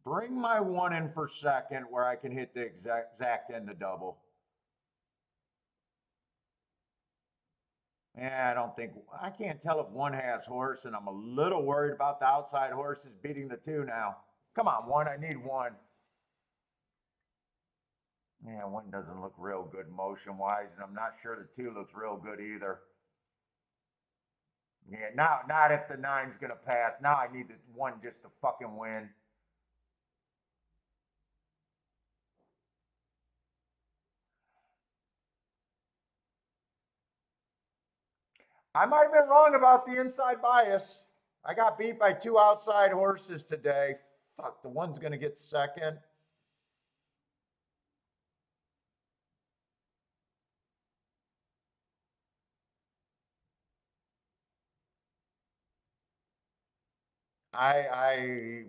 Speaker 1: Bring my 1 in for second where I can hit the exact end the double. Yeah, I can't tell if 1 has horse, and I'm a little worried about the outside horses beating the 2 now. Come on, 1, I need 1. Yeah, 1 doesn't look real good motion-wise, and I'm not sure the 2 looks real good either. Yeah, not if the 9's going to pass. Now I need the 1 just to fucking win. I might have been wrong about the inside bias. I got beat by 2 outside horses today. Fuck, the 1's going to get second. I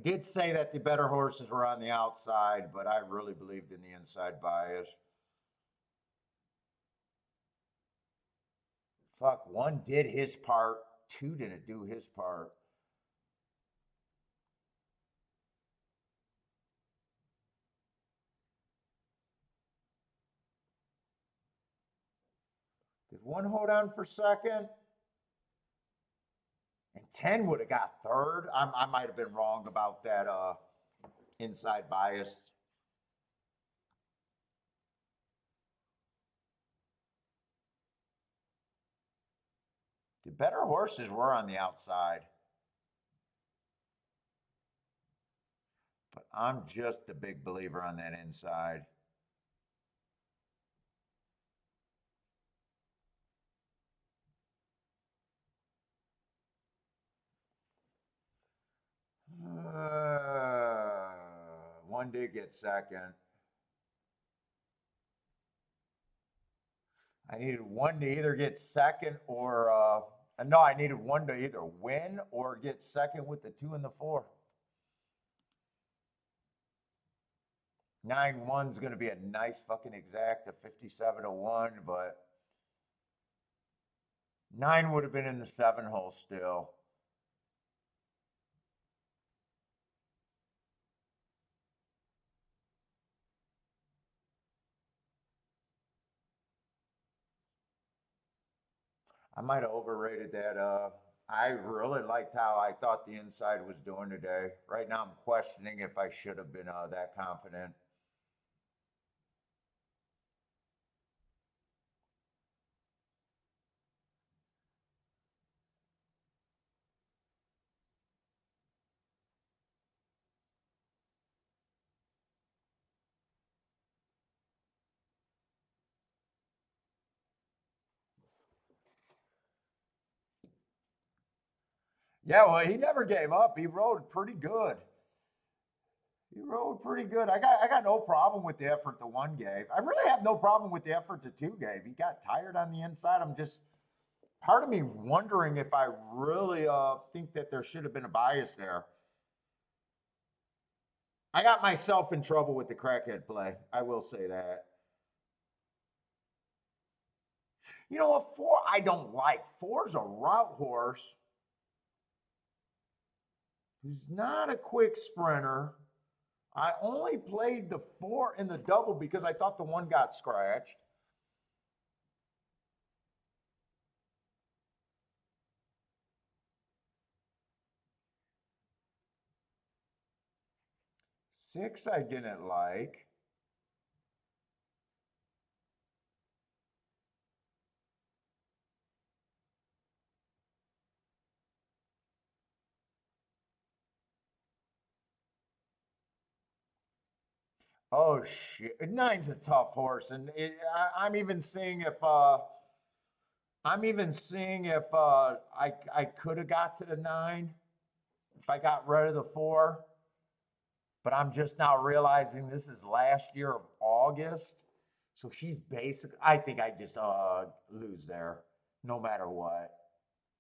Speaker 1: did say that the better horses were on the outside, but I really believed in the inside bias. Fuck, 1 did his part, 2 didn't do his part. Did 1 hold on for second? And 10 would have got third. I might have been wrong about that inside bias. The better horses were on the outside. But I'm just a big believer on that inside. Uh, 1 did get second. I needed 1 to either get second or no, I needed 1 to either win or get second with the 2 and the 4. 9-1's going to be a nice fucking exact, a 57-1, but 9 would have been in the 7 hole still. I might have overrated that. I really liked how I thought the inside was doing today. Right now, I'm questioning if I should have been that confident. Yeah, well, he never gave up. He rode pretty good. He rode pretty good. I got no problem with the effort the 1 gave. I really have no problem with the effort the 2 gave. He got tired on the inside. I'm just part of me wondering if I really think that there should have been a bias there. I got myself in trouble with the crackhead play. I will say that. You know, a 4 I don't like. 4's a route horse who's not a quick sprinter. I only played the 4 in the double because I thought the 1 got scratched. Six I didn't like. Oh shit, nine's a tough horse, and I'm even seeing if I could have got to the nine if I got rid of the four, but I'm just now realizing this is last year of August, so he's basically. I think I just lose there, no matter what.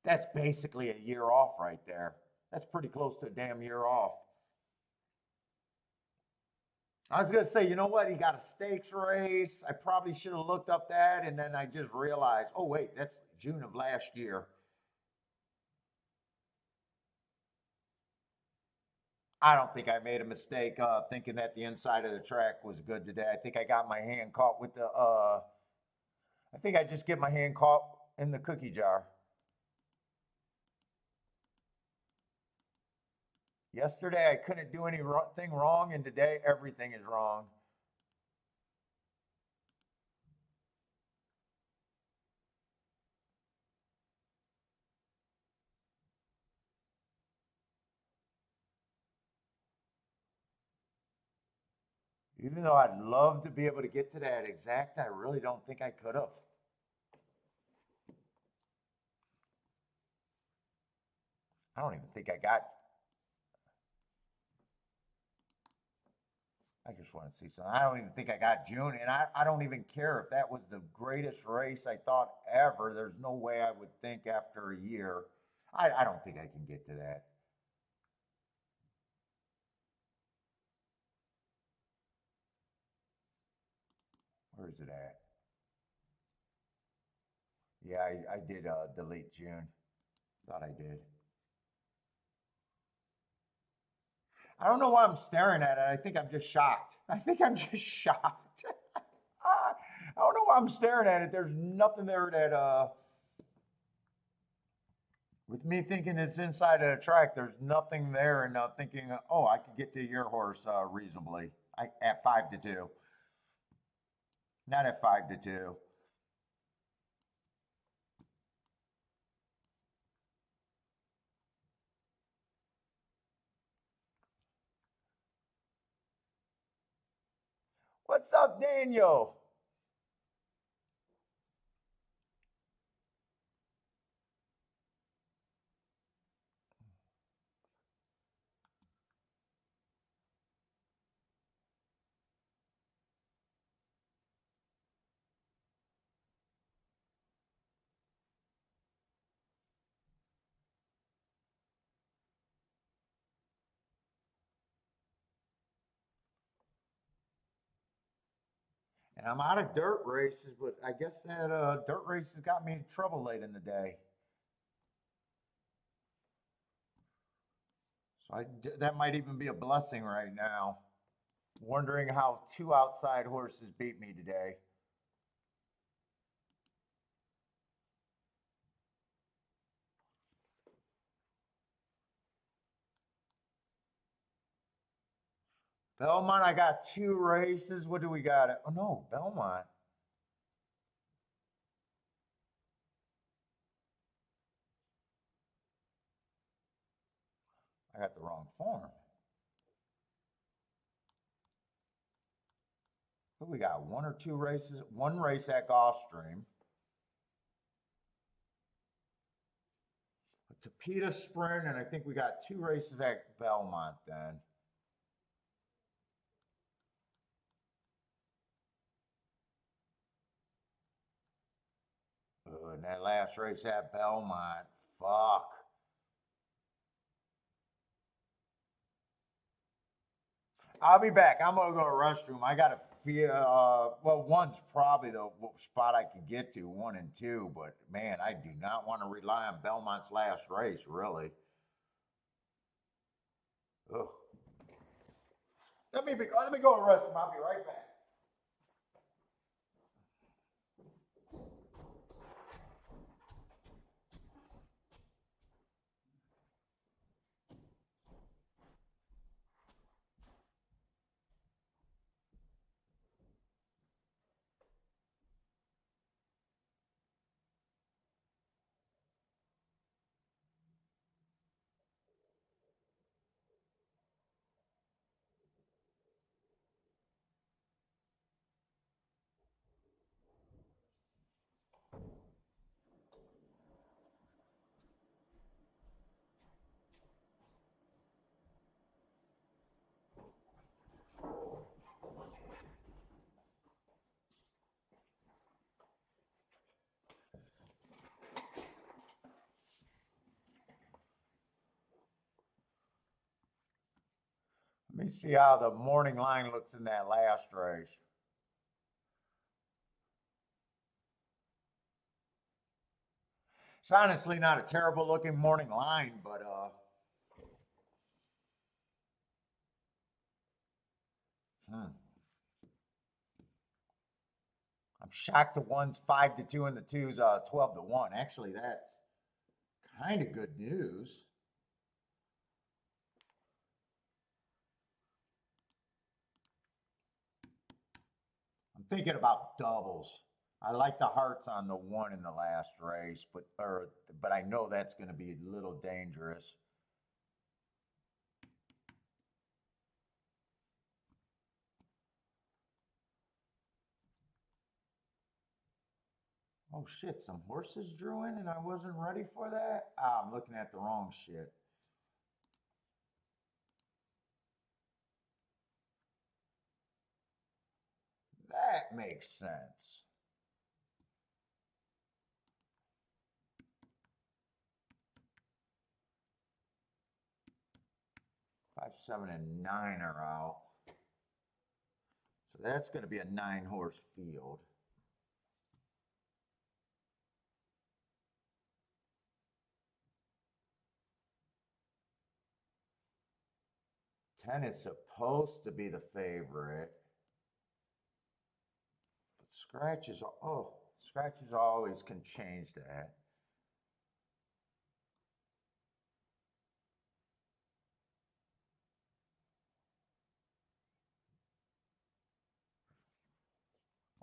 Speaker 1: That's basically a year off right there. That's pretty close to a damn year off. I was gonna say, you know what? He got a stakes race. I probably should have looked up that, and then I just realized, oh wait, that's June of last year. I don't think I made a mistake thinking that the inside of the track was good today. I think I got my hand caught with the. I think I just get my hand caught in the cookie jar. Yesterday I couldn't do anything wrong, and today everything is wrong. Even though I'd love to be able to get to that exact, I really don't think I could have. I don't even think I got. I just want to see something. I don't even think I got June, and I don't even care if that was the greatest race I thought ever. There's no way I would think after a year. I don't think I can get to that. Where is it at? Yeah, I did delete June. Thought I did. I don't know why I'm staring at it. I think I'm just shocked. I think I'm just shocked. I don't know why I'm staring at it. There's nothing there that with me thinking it's inside of the track, there's nothing there, and thinking, oh, I could get to your horse reasonably. At 5-2, not at 5-2. What's up, Daniel? And I'm out of dirt races, but I guess that dirt races got me in trouble late in the day. So that might even be a blessing right now. Wondering how two outside horses beat me today. Belmont, I got two races. What do we got? Oh no, Belmont. I got the wrong form. What we got? One or two races? One race at Gulfstream. A Tapeta Sprint, and I think we got two races at Belmont then. And that last race at Belmont. Fuck. I'll be back. I'm gonna go to the restroom. I gotta feel. Well, one's probably the spot I could get to, one and two. But man, I do not want to rely on Belmont's last race. Really. Ugh. Let me go to the restroom. I'll be right back. me see how the morning line looks in that last race. It's honestly not a terrible looking morning line, but I'm shocked the one's 5-2 and the two's 12-1. Actually, that's kind of good news. I'm thinking about doubles. I like the hearts on the one in the last race, but I know that's going to be a little dangerous. Oh shit, some horses drew in and I wasn't ready for that? Ah, I'm looking at the wrong shit. That makes sense. 5, 7, and 9 are out. So that's going to be a 9-horse field. Ten is supposed to be the favorite. But scratches always can change that.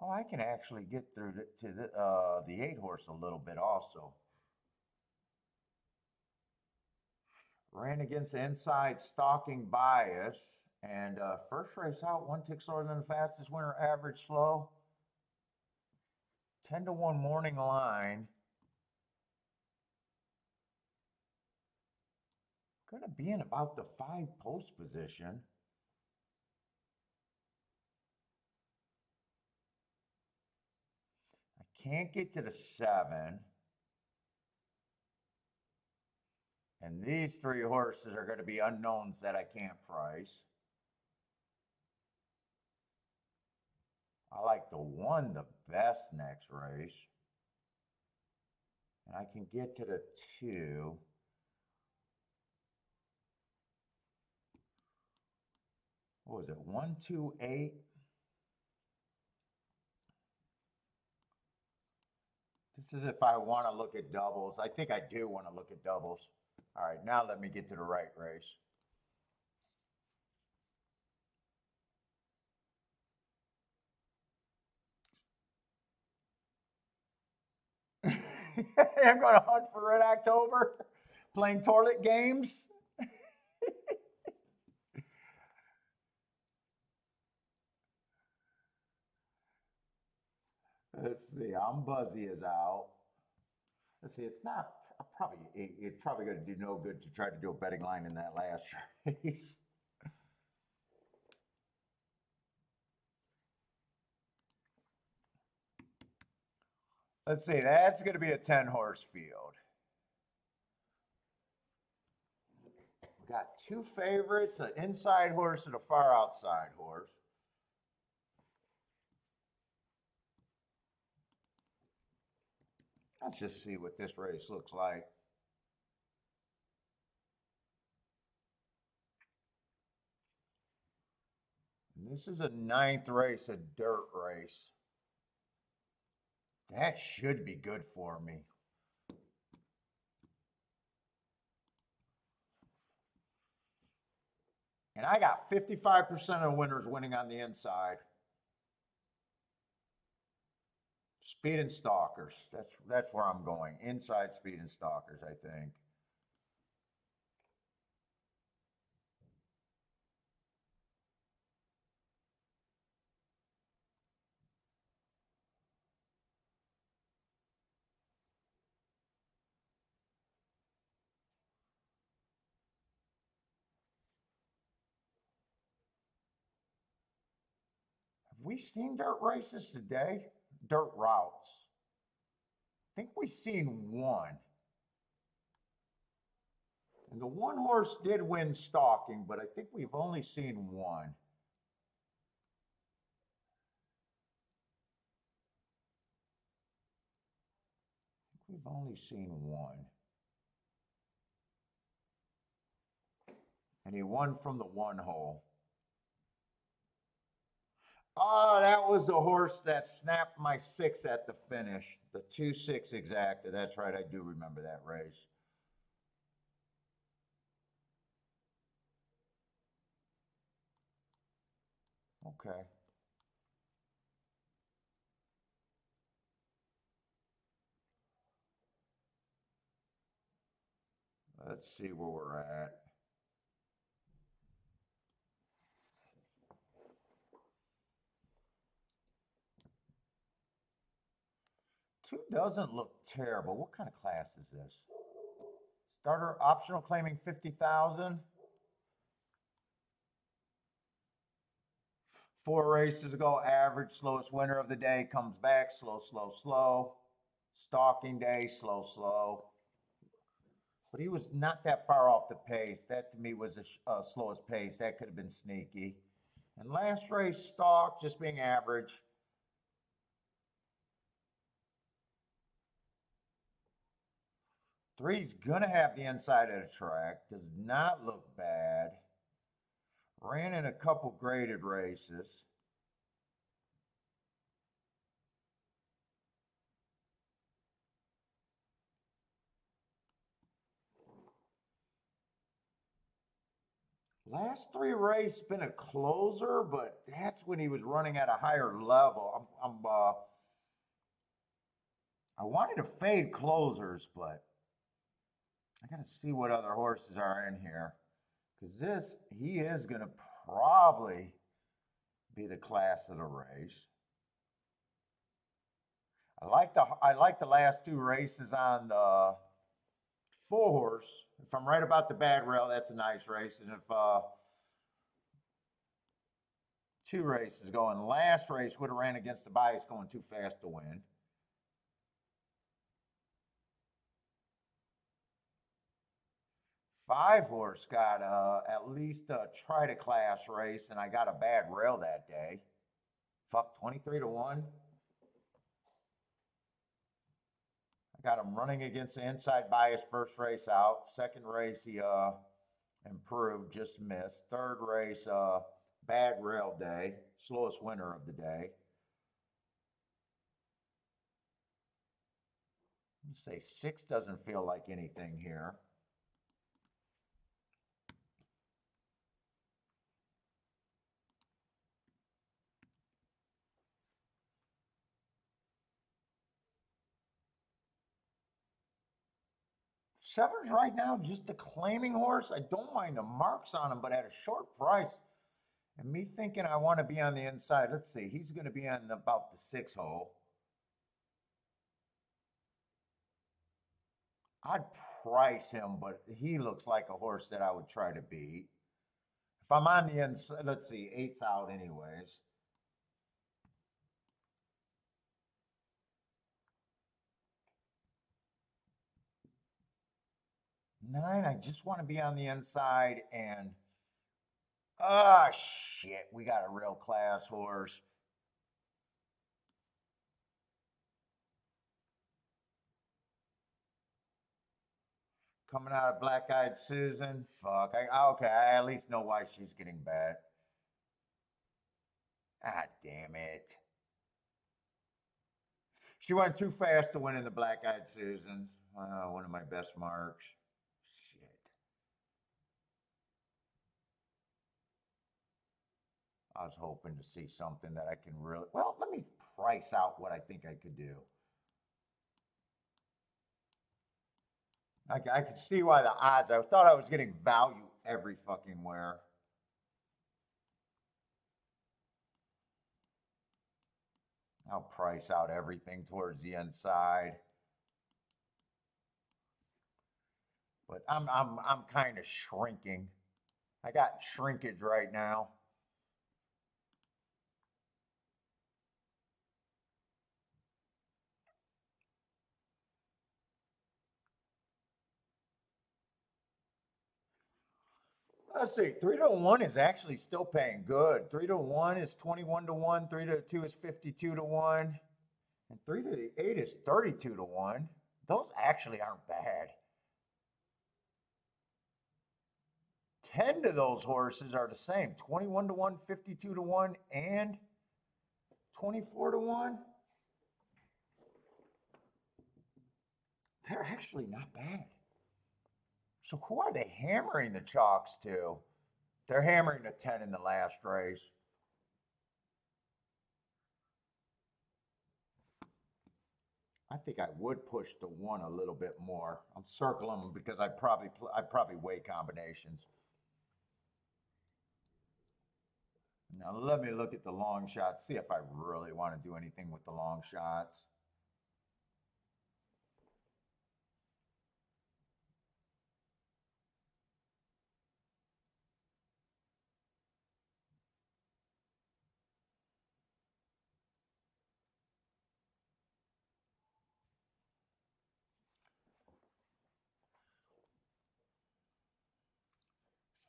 Speaker 1: Oh, I can actually get through to the 8-horse a little bit also. Ran against the inside stalking bias. And first race out, 1 tick slower than the fastest winner, average slow. 10-1 morning line. Gonna be in about the 5 post position. I can't get to the 7. And these 3 horses are going to be unknowns that I can't price. I like the 1 the best next race. And I can get to the 2. What was it? 1, 2, 8. This is if I want to look at doubles. I think I do want to look at doubles. All right, now let me get to the right race. I'm going to hunt for Red October, playing toilet games. Let's see. I'm Buzzy is out. Let's see. It's not probably. It's probably going to do no good to try to do a betting line in that last race. Let's see. That's going to be a 10-horse field. We got 2 favorites: an inside horse and a far outside horse. Let's just see what this race looks like. And this is a 9th race, a dirt race. That should be good for me. And I got 55% of winners winning on the inside. Speed and stalkers. That's where I'm going. Inside speed and stalkers, I think. Have we seen dirt races today? Dirt routes. I think we've seen one. And the one horse did win stalking, but I think we've only seen one. We've only seen one. And he won from the one hole. Oh, that was the horse that snapped my 6 at the finish. The 2-6 exacta. That's right. I do remember that race. Okay. Let's see where we're at. Two doesn't look terrible. What kind of class is this? Starter optional claiming 50,000. 4 races ago, average, slowest winner of the day, comes back, slow, slow, slow. Stalking day, slow, slow. But he was not that far off the pace. That to me was the slowest pace. That could have been sneaky. And last race, stalk, just being average. Three's gonna have the inside of the track. Does not look bad. Ran in a couple graded races. Last 3 races been a closer, but that's when he was running at a higher level. I wanted to fade closers, but I got to see what other horses are in here, because he is going to probably be the class of the race. I like the last 2 races on the 4 horse. If I'm right about the bad rail, that's a nice race. And if 2 races going, last race would have ran against the bias going too fast to win. 5 horse got at least a try to class race, and I got a bad rail that day. Fuck, 23-1. I got him running against the inside bias first race out. Second race he improved, just missed. Third race bad rail day, slowest winner of the day. Let me say 6 doesn't feel like anything here. Seven's right now just a claiming horse. I don't mind the marks on him, but at a short price. And me thinking I want to be on the inside. Let's see. He's going to be on about the 6 hole. I'd price him, but he looks like a horse that I would try to beat. If I'm on the inside, let's see, 8's out anyways. Nine, I just want to be on the inside, and oh shit, we got a real class horse. Coming out of Black Eyed Susan. Fuck. Okay, I at least know why she's getting bad. Ah, damn it. She went too fast to win in the Black Eyed Susan. One of my best marks. Shit. I was hoping to see something that I can really. Well, let me price out what I think I could do. I could see why the odds. I thought I was getting value every fucking where. I'll price out everything towards the inside. But I'm kind of shrinking. I got shrinkage right now. let's see. 3-1 is actually still paying good. 3-1 is 21-1. 3-2 is 52-1. And 3-8 is 32-1. Those actually aren't bad. 10 of those horses are the same. 21-1, 52-1, and 24-1. They're actually not bad. So who are they hammering the chalks to? They're hammering the 10 in the last race. I think I would push the 1 a little bit more. I'm circling them because I probably weigh combinations. Now let me look at the long shots, see if I really want to do anything with the long shots.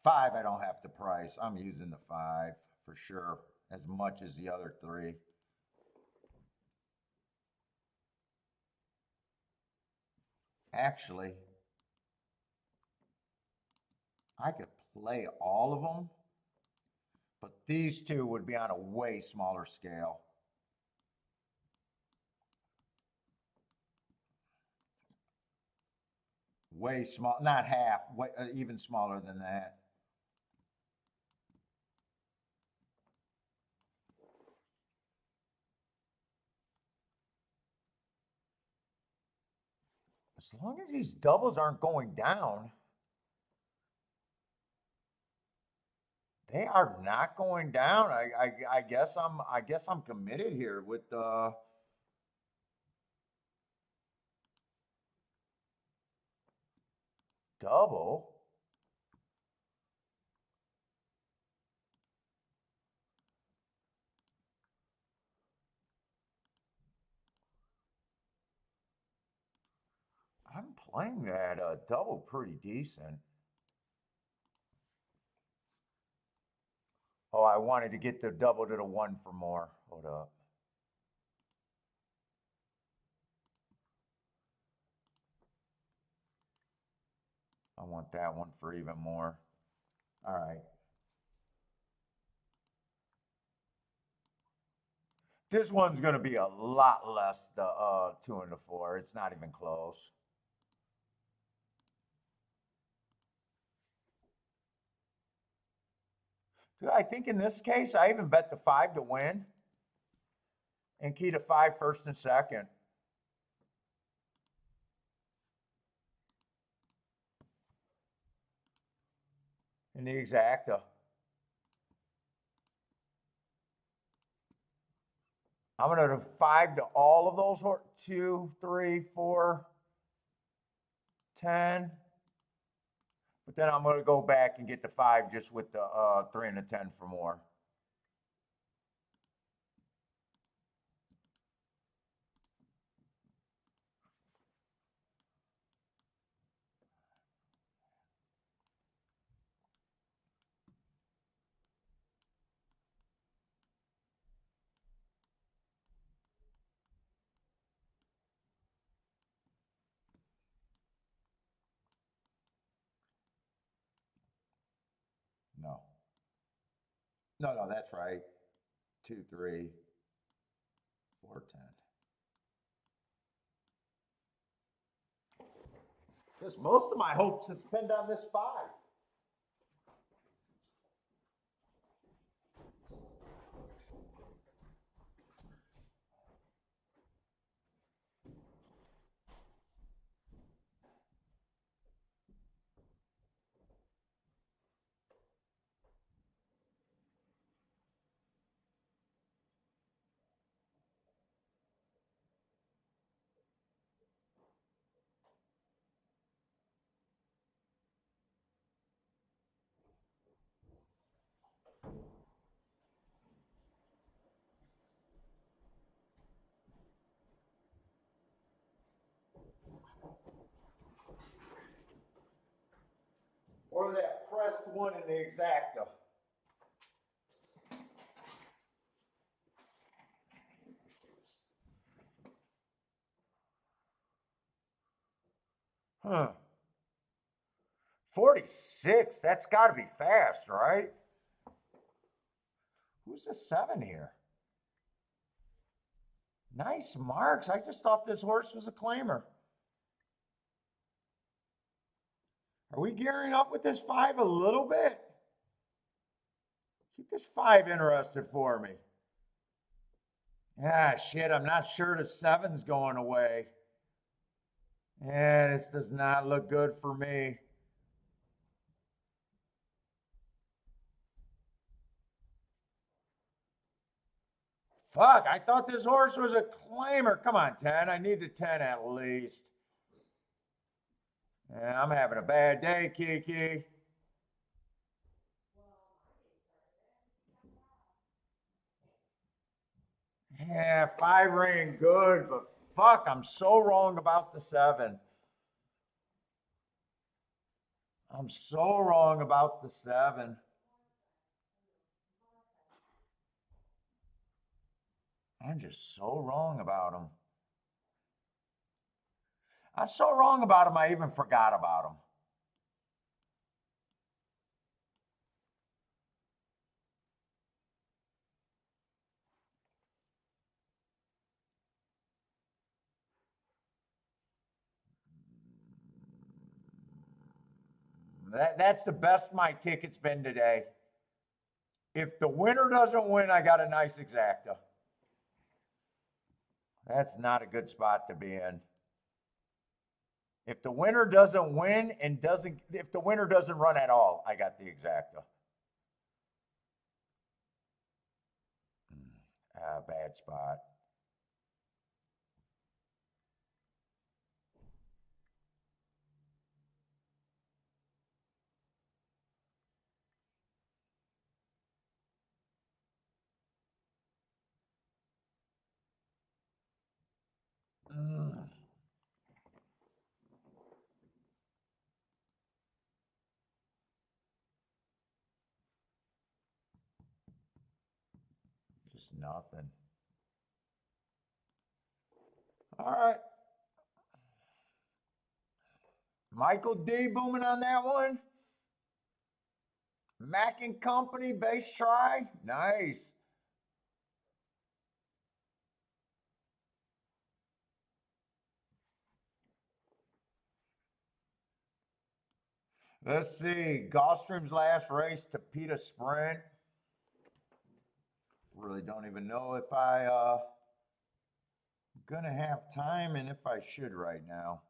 Speaker 1: Five, I don't have to price. I'm using the 5 for sure, as much as the other 3. Actually, I could play all of them, but these 2 would be on a way smaller scale. Way small, not half, way, even smaller than that. As long as these doubles aren't going down, they are not going down. I guess I'm committed here with the double. I'm playing that double pretty decent. Oh, I wanted to get the double to the 1 for more. Hold up. I want that one for even more. All right. This one's going to be a lot less the 2 and the 4. It's not even close. Dude, I think in this case, I even bet the 5 to win and key to 5 first and second. In the exacta. I'm going to 5 to all of those. 2, 3, 4, 10. But then I'm going to go back and get the 5 just with the 3 and the 10 for more. No. No, that's right. 2, 3, 4, 10. Because most of my hopes is pinned on this 5. Or that pressed one in the exacta. Huh. 46. That's got to be fast, right? Who's the 7 here? Nice marks. I just thought this horse was a claimer. Are we gearing up with this 5 a little bit? Keep this 5 interested for me. Ah, shit, I'm not sure the 7's going away. Yeah, this does not look good for me. Fuck, I thought this horse was a claimer. Come on, 10. I need the 10 at least. Yeah, I'm having a bad day, Kiki. Yeah, 5 ran good, but fuck, I'm so wrong about the 7. I'm so wrong about the 7. I'm just so wrong about him. I'm so wrong about him, I even forgot about him. That's the best my ticket's been today. If the winner doesn't win, I got a nice exacta. That's not a good spot to be in. If the winner doesn't win and if the winner doesn't run at all, I got the exacta. Bad spot. Just nothing. All right. Michael D booming on that one. Mac and Company base try. Nice. Let's see. Gulfstream's last race to PETA Sprint. Really don't even know if I'm gonna have time and if I should right now.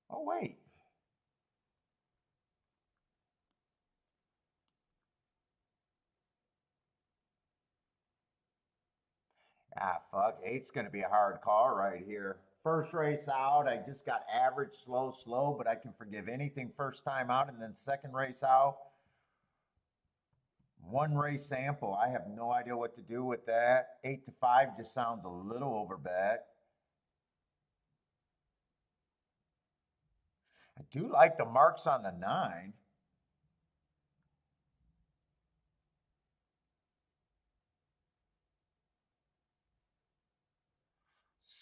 Speaker 1: Oh wait. Ah, fuck. 8's going to be a hard call right here. First race out, I just got average, slow, but I can forgive anything first time out. And then second race out, 1 race sample. I have no idea what to do with that. 8-5 just sounds a little overbet. I do like the marks on the 9.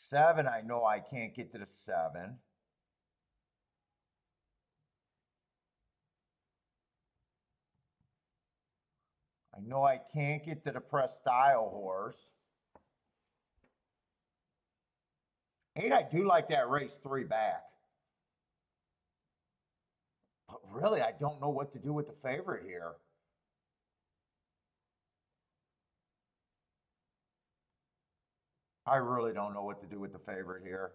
Speaker 1: Seven, I know I can't get to the 7. I know I can't get to the press style horse. 8, I do like that race 3 back. But really, I don't know what to do with the favorite here. I really don't know what to do with the favorite here.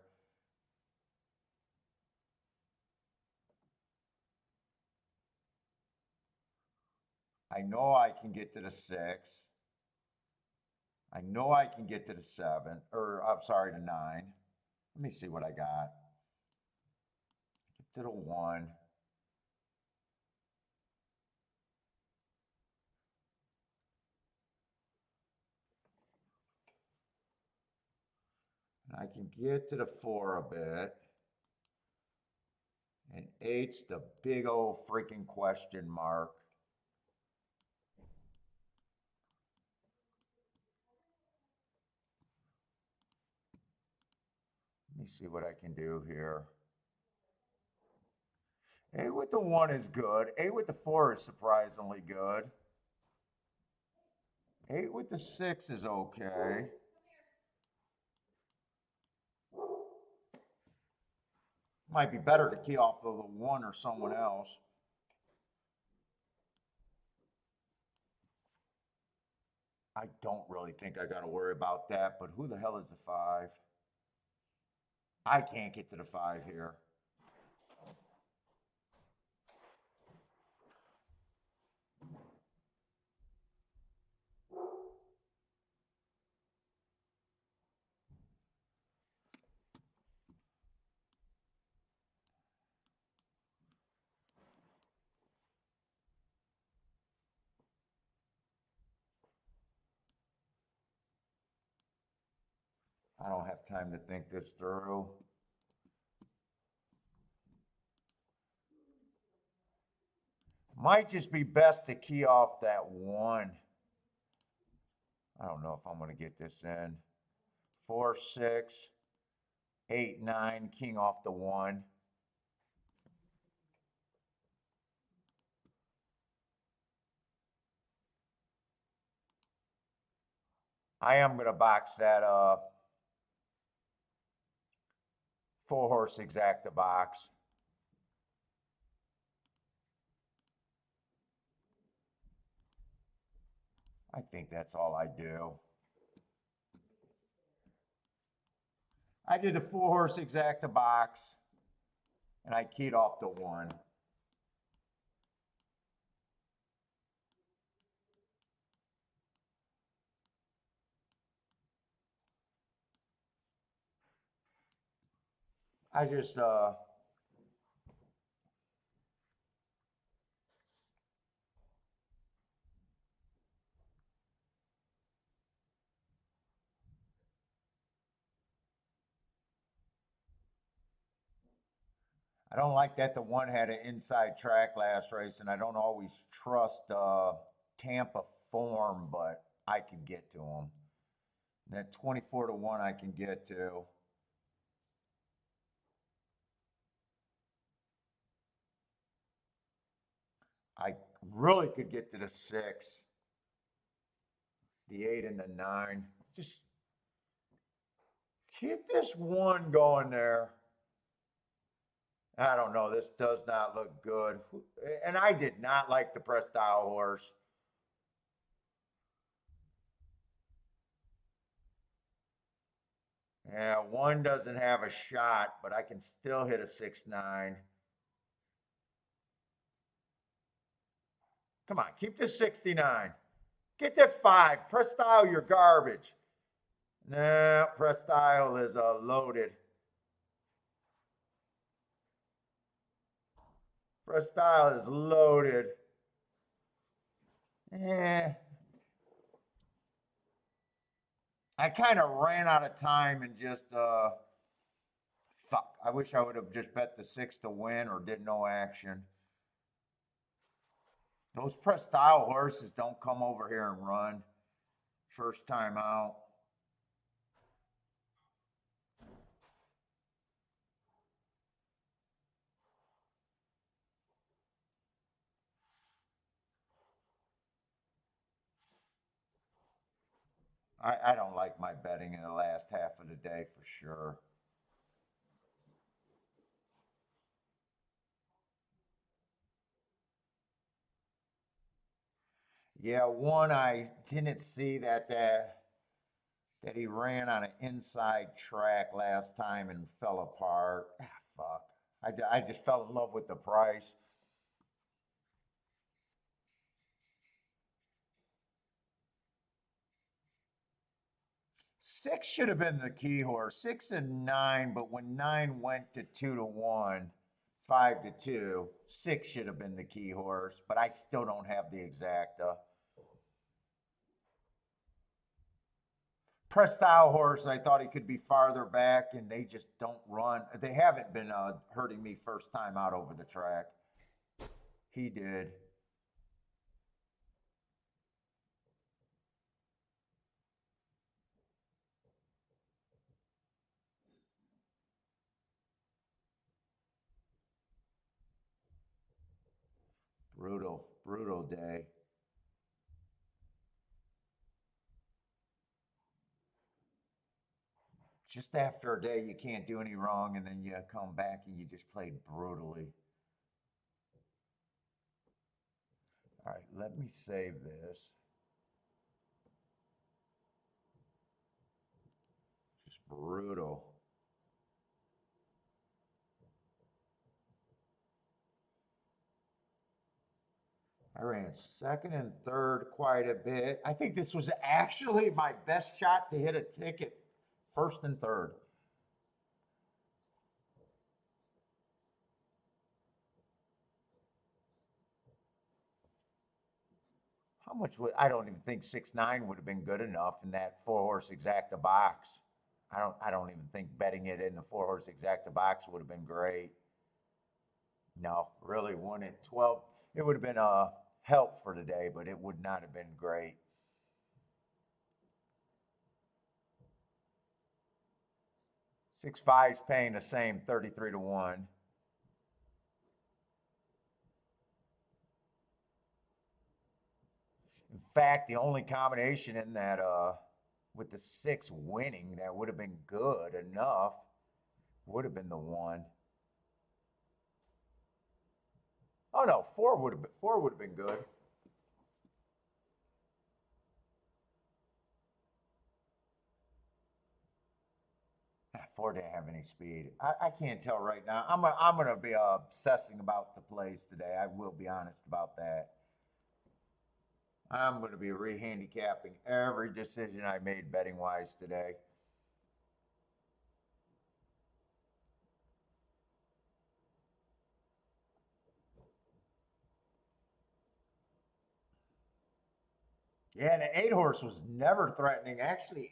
Speaker 1: I know I can get to the 6. I know I can get to the 7, or I'm sorry, the 9. Let me see what I got. Get to the 1. I can get to the 4 a bit. And 8's the big old freaking question mark. Let me see what I can do here. 8 with the 1 is good. 8 with the 4 is surprisingly good. 8 with the 6 is okay. Might be better to key off of the 1 or someone else. I don't really think I got to worry about that, but who the hell is the 5? I can't get to the 5 here. I don't have time to think this through. Might just be best to key off that 1. I don't know if I'm going to get this in. 4, 6, 8, 9, king off the 1. I am going to box that 4-horse exacta box. I think that's all I do. I did a 4-horse exacta box, and I keyed off the 1. I just I don't like that the 1 had an inside track last race, and I don't always trust Tampa form, but I can get to them. That 24 to 1 I can get to. I really could get to the 6, the 8 and the 9. Just keep this 1 going there. I don't know. This does not look good. And I did not like the press style horse. Yeah, 1 doesn't have a shot, but I can still hit a 6-9. Come on, keep this 69. Get that 5. Press style, you're garbage. Nah, press style is loaded. Press style is loaded. I kind of ran out of time and just fuck. I wish I would have just bet the 6 to win or did no action. Those press style horses don't come over here and run. First time out. I don't like my betting in the last half of the day for sure. Yeah, 1 I didn't see that he ran on an inside track last time and fell apart. Ah, fuck. I just fell in love with the price. 6 should have been the key horse. 6 and 9, but when 9 went to 2 to 1, 5 to 2, 6 should have been the key horse, but I still don't have the exacta. Press style horse. I thought he could be farther back, and they just don't run. They haven't been hurting me first time out over the track. He did. Brutal, brutal day. Just after a day, you can't do any wrong, and then you come back and you just played brutally. All right, let me save this. Just brutal. I ran second and third quite a bit. I think this was actually my best shot to hit a ticket, first and third. How much would I don't even think 6'9" would have been good enough in that 4-horse exacta box. I don't even think betting it in the 4-horse exacta box would have been great. No, really won it 12. It would have been a help for today, but it would not have been great. 6-5's paying the same 33 to 1. In fact, the only combination in that with the 6 winning that would have been good enough would have been the 1. Oh no, 4 would have been good. 4 didn't have any speed. I can't tell right now. I'm gonna be obsessing about the plays today. I will be honest about that. I'm gonna be re-handicapping every decision I made betting wise today. Yeah, and the 8-horse was never threatening. Actually,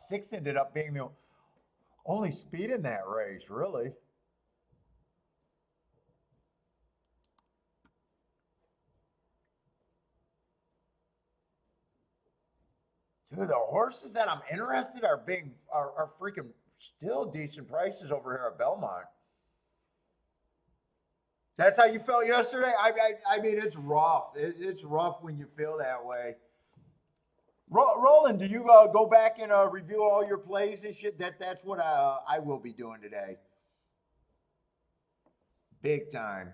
Speaker 1: 6 ended up being the only speed in that race, really. Dude, the horses that I'm interested are freaking still decent prices over here at Belmont. That's how you felt yesterday. I mean, it's rough. It's rough when you feel that way. Roland, do you go back and review all your plays and shit? That's what I will be doing today. Big time.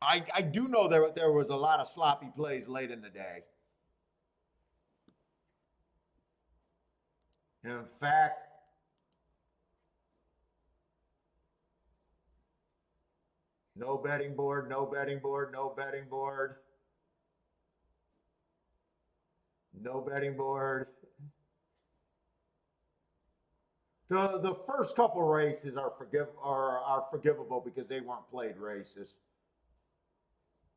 Speaker 1: I do know there was a lot of sloppy plays late in the day. In fact, no betting board, no betting board, no betting board, no betting board. The first couple races are forgivable because they weren't played races.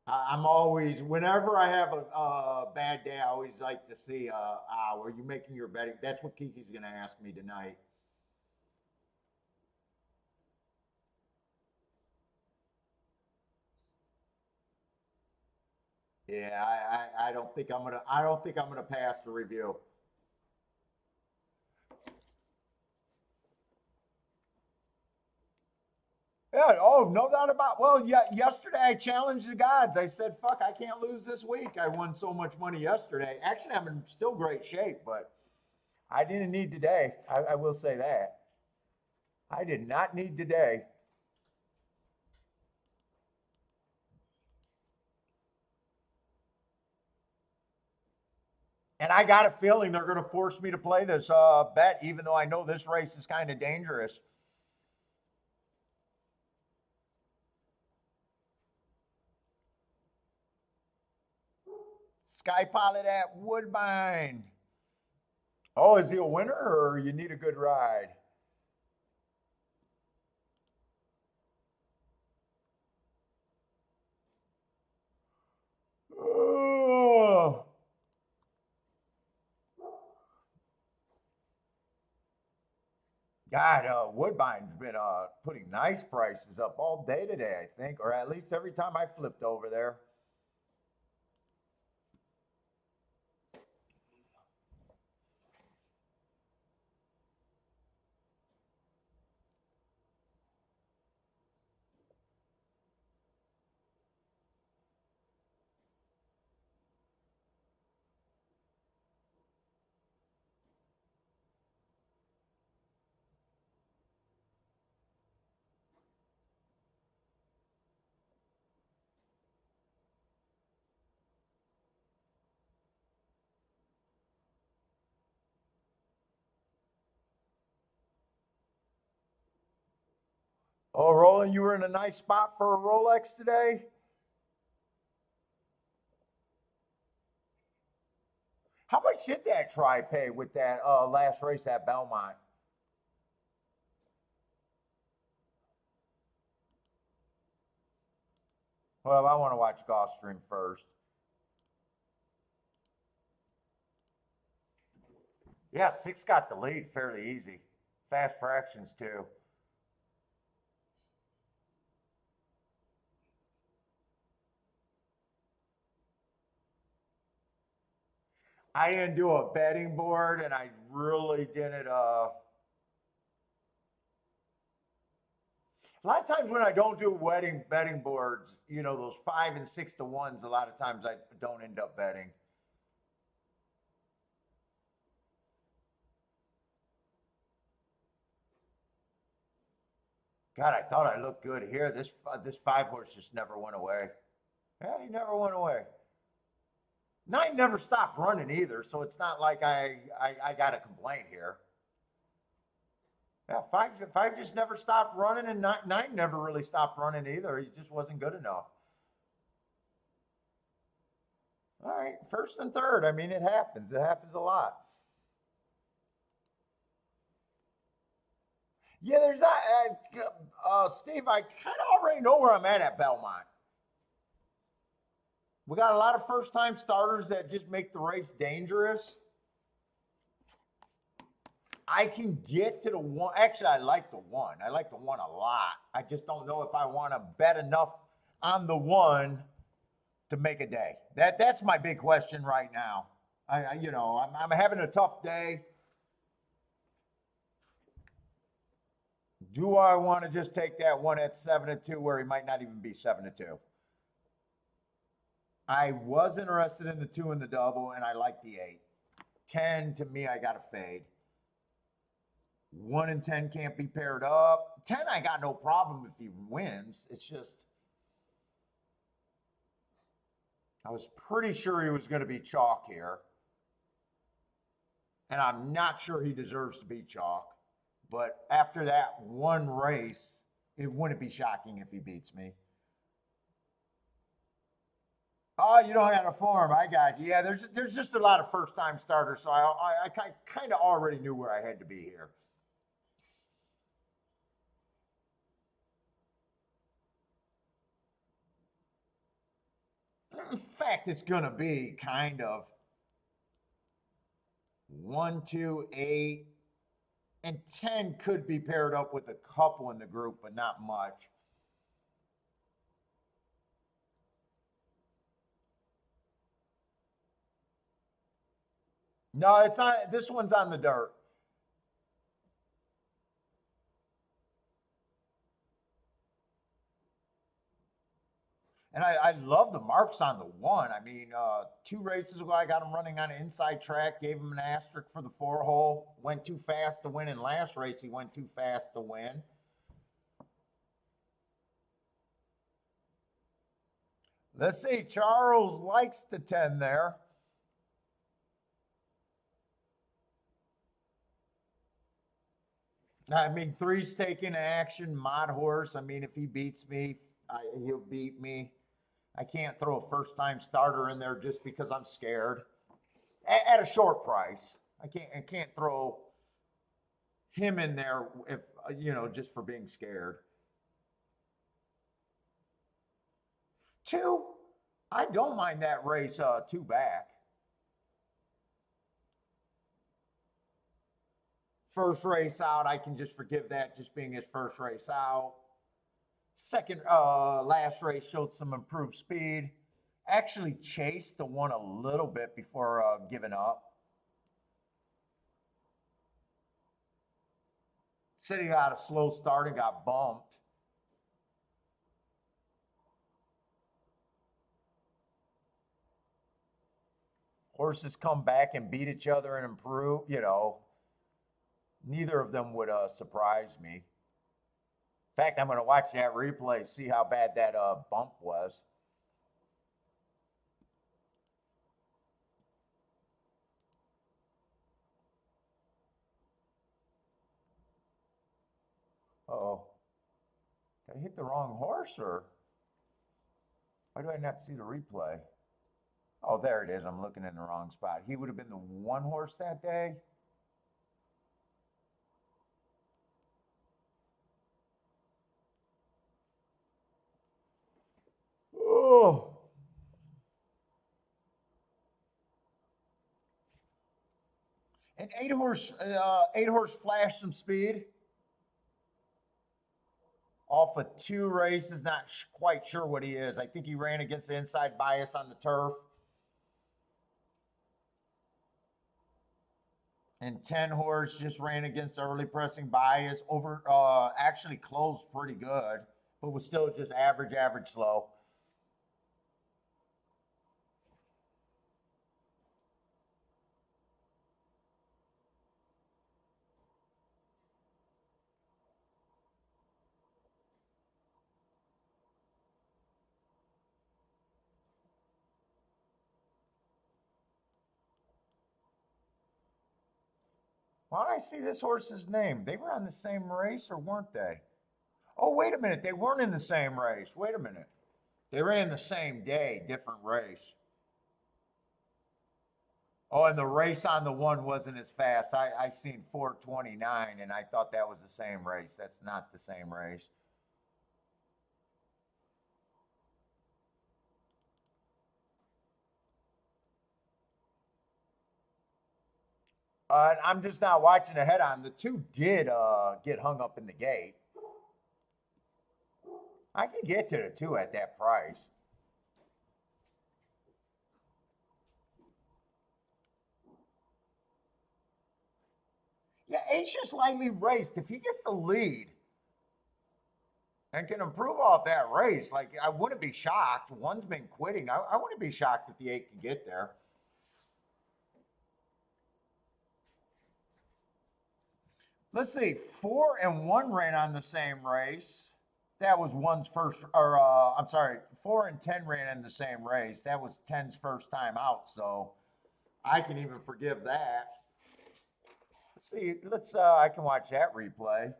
Speaker 1: I'm always whenever I have a bad day, I always like to see are you making your betting? That's what Kiki's going to ask me tonight. Yeah, I don't think I'm gonna pass the review. Yeah, oh, no doubt about. Well, yeah, yesterday I challenged the gods. I said, "Fuck, I can't lose this week." I won so much money yesterday. Actually, I'm in still great shape, but I didn't need today. I will say that I did not need today. And I got a feeling they're going to force me to play this bet, even though I know this race is kind of dangerous. Sky Pilot at Woodbine. Oh, is he a winner or you need a good ride? Oh. God, Woodbine's been putting nice prices up all day today, I think, or at least every time I flipped over there. Oh, Roland, you were in a nice spot for a Rolex today? How much did that try pay with that last race at Belmont? Well, I want to watch Gulfstream first. Yeah, six got the lead fairly easy. Fast fractions, too. I didn't do a betting board, and I really didn't. A lot of times when I don't do wedding betting boards, you know, those 5 and 6 to 1s, a lot of times I don't end up betting. God, I thought I looked good here. This 5 horse just never went away. Yeah, he never went away. Nine never stopped running either, so it's not like I got a complaint here. Yeah, five just never stopped running, and nine never really stopped running either. He just wasn't good enough. All right, first and third. I mean, it happens. It happens a lot. Yeah, there's that. Steve, I kind of already know where I'm at Belmont. We got a lot of first time starters that just make the race dangerous. I can get to the one. Actually, I like the one. I like the one a lot. I just don't know if I want to bet enough on the one to make a day. That's my big question right now. I'm having a tough day. Do I want to just take that one at 7-2 where he might not even be 7-2? I was interested in the two and the double, and I like the 8. 10 to me, I got to fade. 1 and 10 can't be paired up. 10, I got no problem if he wins. It's just, I was pretty sure he was going to be chalk here. And I'm not sure he deserves to be chalk. But after that one race, it wouldn't be shocking if he beats me. Oh, you don't have a form. I got you. Yeah, there's just a lot of first time starters, so I kind of already knew where I had to be here. In fact, it's going to be kind of 1, 2, 8, and 10 could be paired up with a couple in the group, but not much. No, it's on. This one's on the dirt. And I love the marks on the one. I mean, 2 races ago, I got him running on an inside track, gave him an asterisk for the 4 hole. Went too fast to win in last race. He went too fast to win. Let's see. Charles likes the 10 there. I mean, three's taking action. Mod horse. I mean, if he beats me, he'll beat me. I can't throw a first time starter in there just because I'm scared. At a short price, I can't throw him in there if just for being scared. Two, I don't mind that race. Two back. First race out, I can just forgive that just being his first race out. Second, last race showed some improved speed. Actually chased the one a little bit before giving up. Said he got a slow start and got bumped. Horses come back and beat each other and improve, you know. Neither of them would surprise me. In fact, I'm going to watch that replay, see how bad that bump was. Uh-oh. Did I hit the wrong horse, or why do I not see the replay? Oh, there it is. I'm looking in the wrong spot. He would have been the one horse that day. Oh. An eight horse flashed some speed off of 2 races. Not quite sure what he is. I think he ran against the inside bias on the turf. And 10 horse just ran against early pressing bias. Actually closed pretty good, but was still just average slow. Why don't I see this horse's name? They were on the same race, or weren't they? Oh, wait a minute. They weren't in the same race. Wait a minute. They ran the same day, different race. Oh, and the race on the one wasn't as fast. I seen 4:29, and I thought that was the same race. That's not the same race. I'm just not watching ahead on. The 2 did get hung up in the gate. I can get to the 2 at that price. Yeah, it's just lightly raced. If he gets the lead and can improve off that race, like, I wouldn't be shocked. One's been quitting. I wouldn't be shocked if the 8 can get there. Let's see. 4 and 1 ran on the same race. That was one's first, or I'm sorry, 4 and 10 ran in the same race. That was 10's first time out, so I can even forgive that. Let's see. I can watch that replay.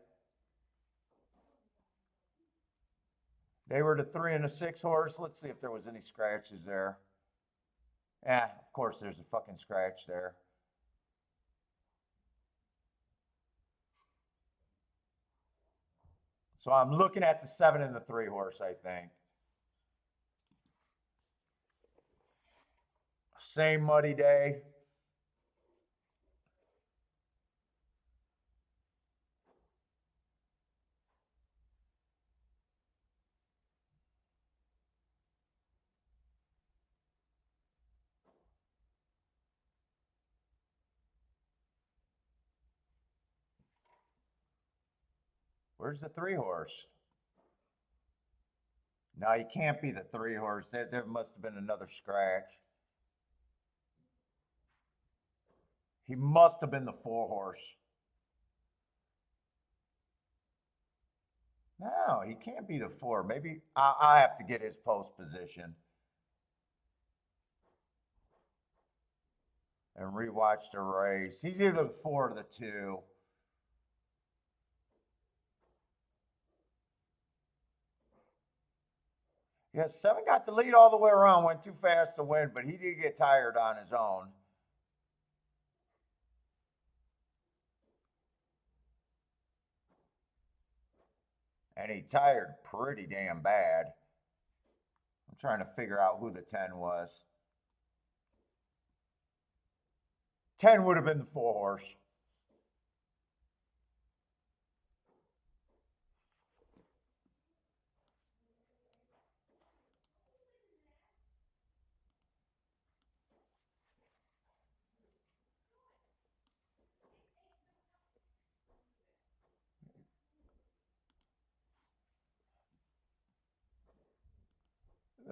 Speaker 1: They were the 3 and a 6 horse. Let's see if there was any scratches there. Yeah, of course there's a fucking scratch there. So I'm looking at the 7 and the 3 horse, I think. Same muddy day. Where's the 3 horse? No, you can't be the 3 horse. There must have been another scratch. He must have been the 4 horse. No, he can't be the 4. Maybe I have to get his post position and rewatch the race. He's either the 4 or the 2. Yeah, 7 got the lead all the way around, went too fast to win, but he did get tired on his own. And he tired pretty damn bad. I'm trying to figure out who the 10 was. 10 would have been the 4 horse.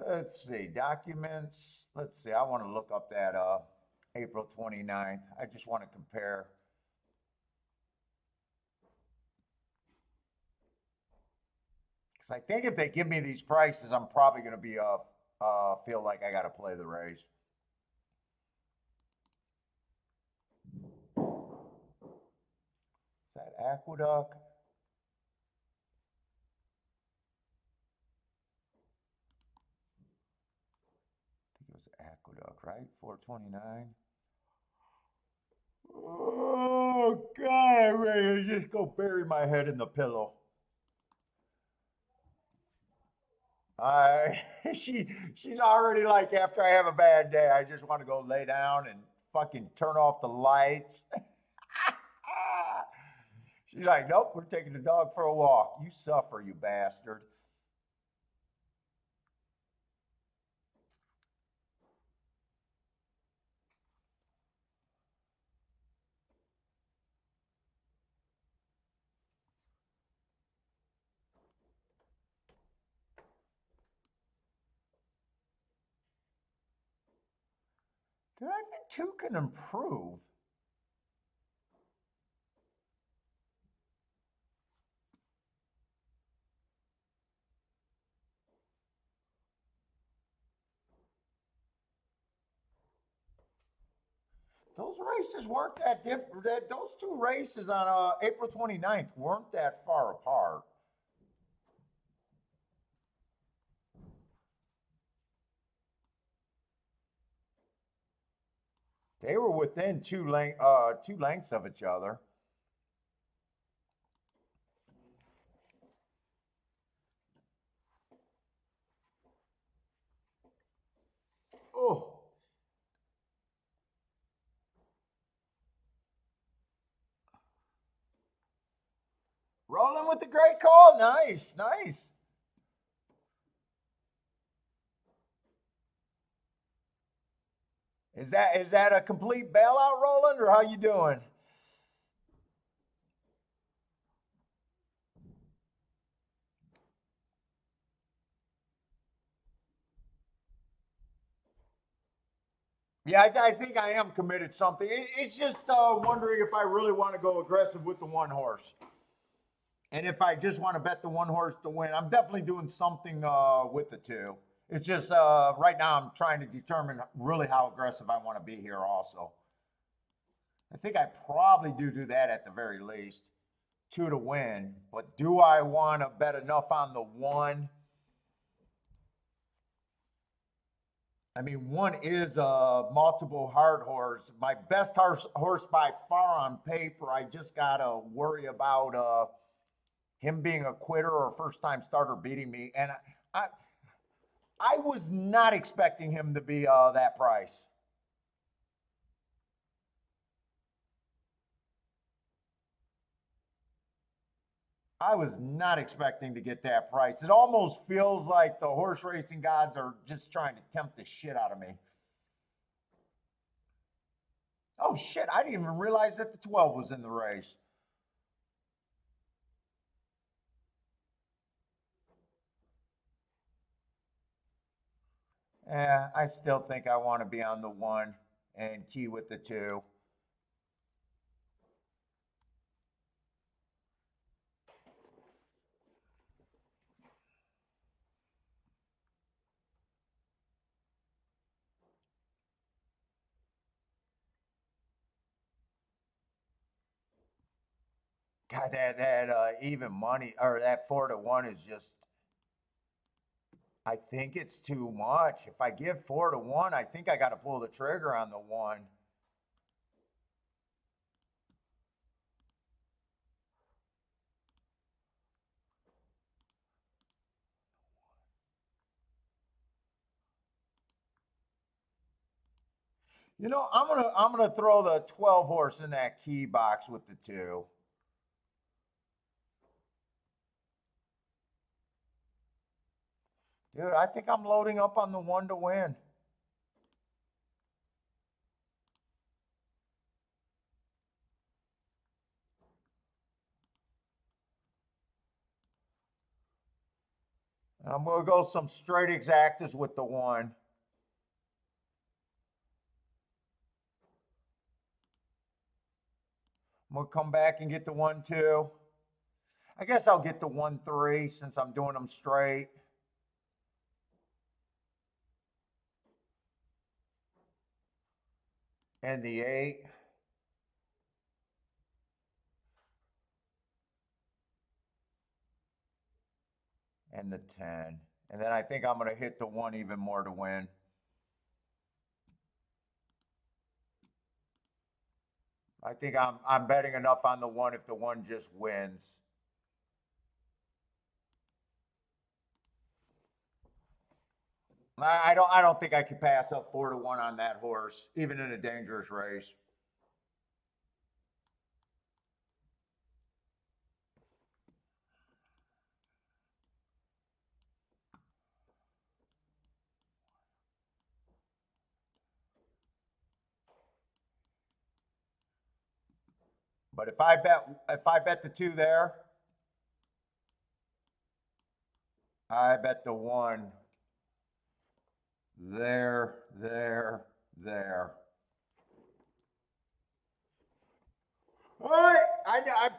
Speaker 1: Let's see, documents. Let's see, I want to look up that April 29th. I just want to compare. Because I think if they give me these prices, I'm probably going to be feel like I got to play the race. Is that Aqueduct? I think it was Aqueduct, right? 429. Oh God, I'm ready to just go bury my head in the pillow. I she's already like, after I have a bad day, I just want to go lay down and fucking turn off the lights. She's like, nope, we're taking the dog for a walk. You suffer, you bastard. Dude, I think two can improve. Those races weren't that different. Those two races on April 29th weren't that far apart. They were within two lengths of each other. Oh. Rolling with the great call. Nice, nice. Is that a complete bailout, Roland, or how you doing? Yeah, I think I am committed something. It's just wondering if I really want to go aggressive with the one horse. And if I just want to bet the one horse to win, I'm definitely doing something with the two. It's just right now I'm trying to determine really how aggressive I want to be here also. I think I probably do that at the very least. Two to win. But do I want to bet enough on the one? I mean, one is a multiple hard horse. My best horse by far on paper. I just got to worry about him being a quitter or a first time starter beating me. And I, I was not expecting him to be that price. I was not expecting to get that price. It almost feels like the horse racing gods are just trying to tempt the shit out of me. Oh shit, I didn't even realize that the 12 was in the race. I still think I want to be on the one and key with the two. God, that even money or that 4 to 1 is just. I think it's too much. If I give 4 to 1, I think I got to pull the trigger on the one. You know, I'm gonna throw the 12 horse in that key box with the two. Dude, I think I'm loading up on the one to win. I'm going to go some straight exactas with the 1. I'm going to come back and get the 1, 2. I guess I'll get the 1, 3 since I'm doing them straight. And the 8. And the 10. And then I think I'm going to hit the 1 even more to win. I think I'm betting enough on the 1 if the 1 just wins. I don't think I could pass up 4 to 1 on that horse, even in a dangerous race. But if I bet the 2 there, I bet the 1 there. All right, I'm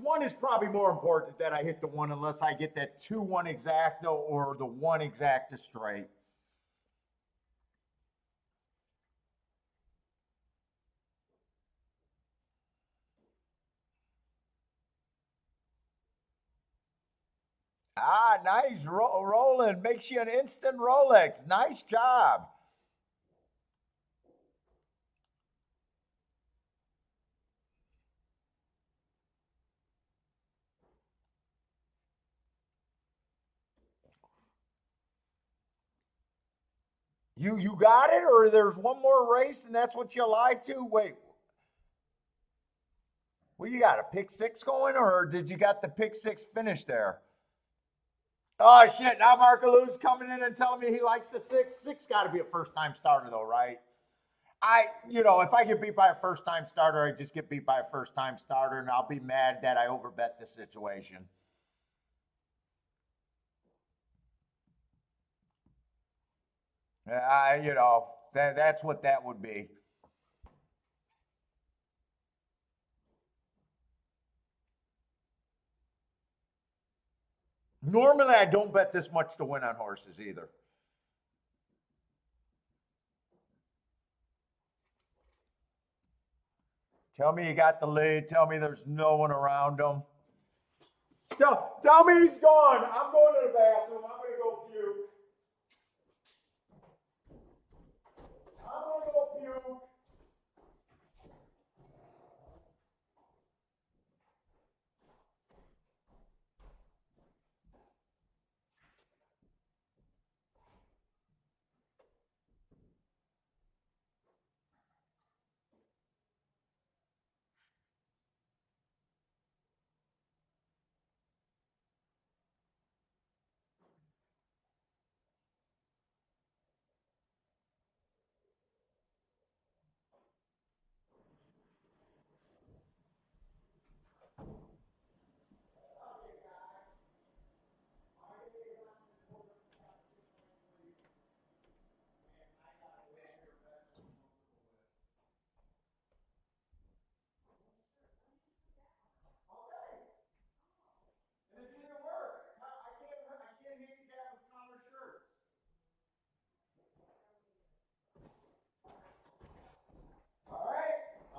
Speaker 1: 1 is probably more important that I hit the 1 unless I get that 2-1 exacta or the 1 exacta straight. Ah, nice rolling. Makes you an instant Rolex. Nice job. You got it, or there's one more race and that's what you live to? Wait. Well, you got a pick 6 going, or did you got the pick 6 finish there? Oh shit! Now Markalou's coming in and telling me he likes the 6. 6 got to be a first-time starter, though, right? If I get beat by a first-time starter, I just get beat by a first-time starter, and I'll be mad that I overbet the situation. That's what that would be. Normally, I don't bet this much to win on horses either. Tell me you got the lead. Tell me there's no one around him. Tell me he's gone. I'm going to the bathroom. I'm going to go puke. I'm going to go puke.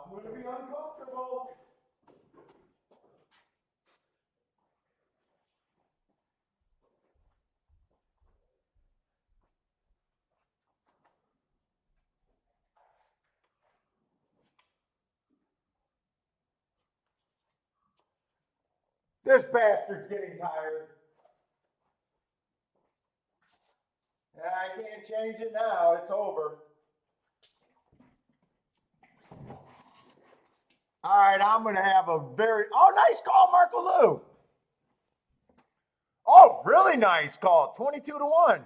Speaker 1: I'm going to be uncomfortable. This bastard's getting tired. I can't change it now. It's over. All right, I'm going to have a nice call, Marco Lou. Oh, really nice call. 22 to 1.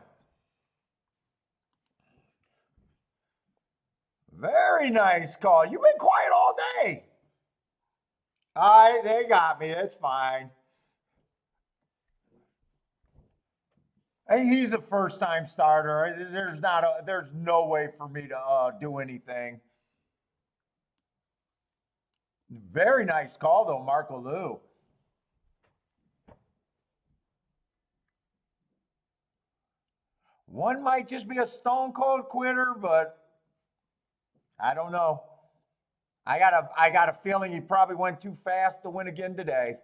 Speaker 1: Very nice call. You've been quiet all day. All right, they got me. It's fine. And he's a first-time starter. There's no way for me to do anything. Very nice call though, Marco Lou. One might just be a stone cold quitter, but I don't know. I got a feeling he probably went too fast to win again today.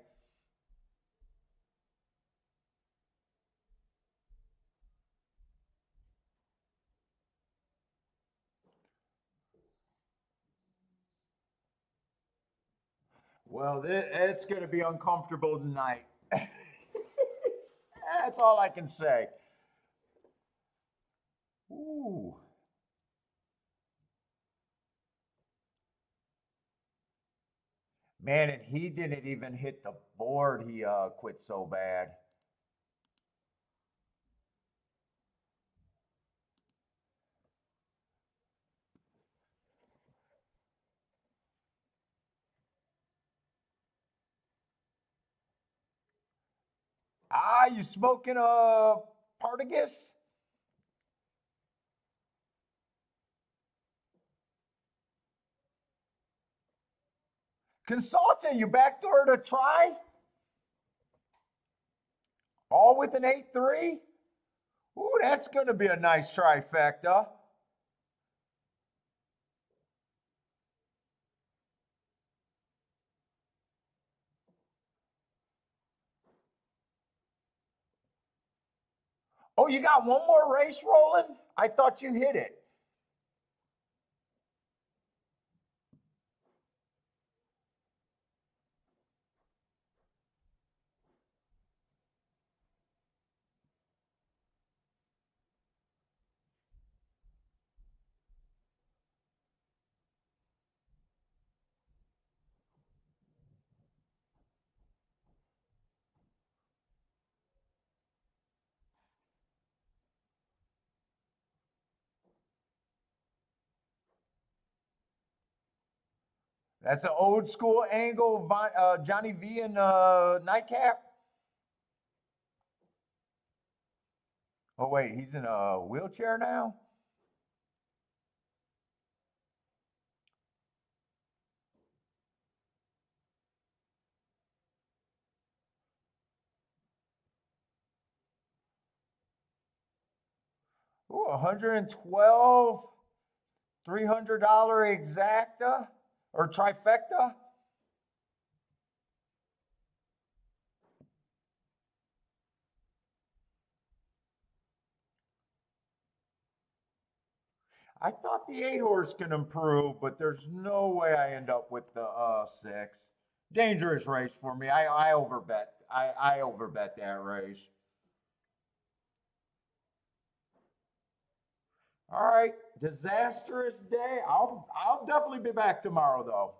Speaker 1: Well, it's going to be uncomfortable tonight. That's all I can say. Ooh. Man, and he didn't even hit the board. He quit so bad. Ah, you smoking a Partagas? Consultant, you backdoor to try? All with an 8-3? Ooh, that's going to be a nice trifecta. Oh, you got one more race rolling? I thought you hit it. That's an old school angle, Johnny V in nightcap. Oh wait, he's in a wheelchair now. Ooh, 112, $300 exacta or trifecta. I thought the 8 horse can improve, but there's no way I end up with the 6. Dangerous race for me. I overbet. I overbet that race. All right, disastrous day. I'll definitely be back tomorrow though.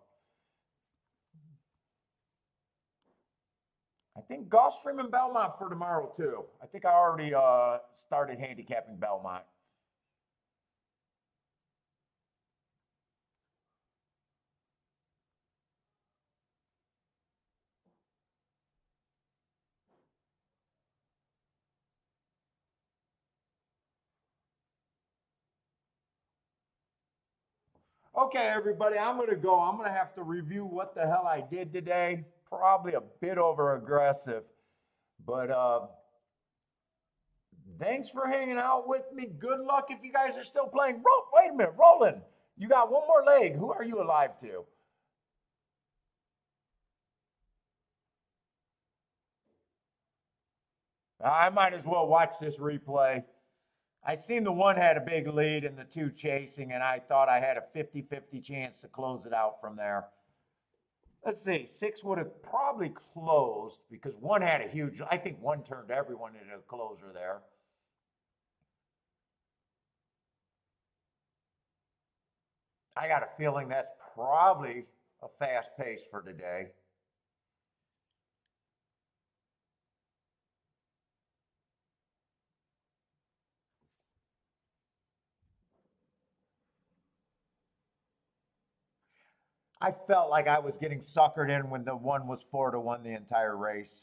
Speaker 1: I think Gulfstream and Belmont for tomorrow too. I think I already started handicapping Belmont. Okay, everybody, I'm going to go. I'm going to have to review what the hell I did today. Probably a bit over aggressive, but thanks for hanging out with me. Good luck if you guys are still playing. Wait a minute, Roland. You got one more leg. Who are you alive to? I might as well watch this replay. I seen the one had a big lead and the two chasing, and I thought I had a 50-50 chance to close it out from there. Let's see, 6 would have probably closed because one had a huge, I think one turned everyone into a closer there. I got a feeling that's probably a fast pace for today. I felt like I was getting suckered in when the one was 4-1 the entire race.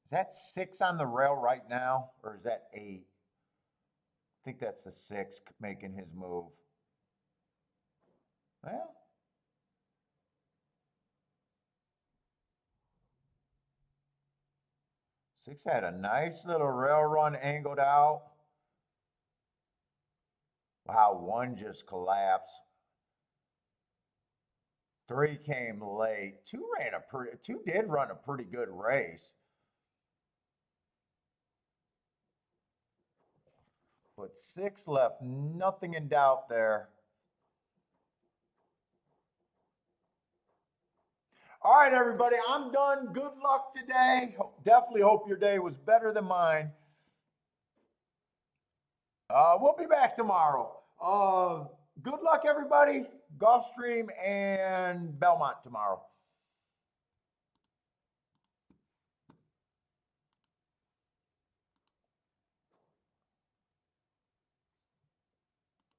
Speaker 1: Is that 6 on the rail right now, or is that 8? I think that's the 6 making his move. Well, Six had a nice little rail run angled out. Wow, 1 just collapsed. 3 came late. 2 did run a pretty good race. But 6 left nothing in doubt there. All right, everybody, I'm done. Good luck today. Definitely hope your day was better than mine. We'll be back tomorrow. Good luck, everybody. Gulfstream and Belmont tomorrow.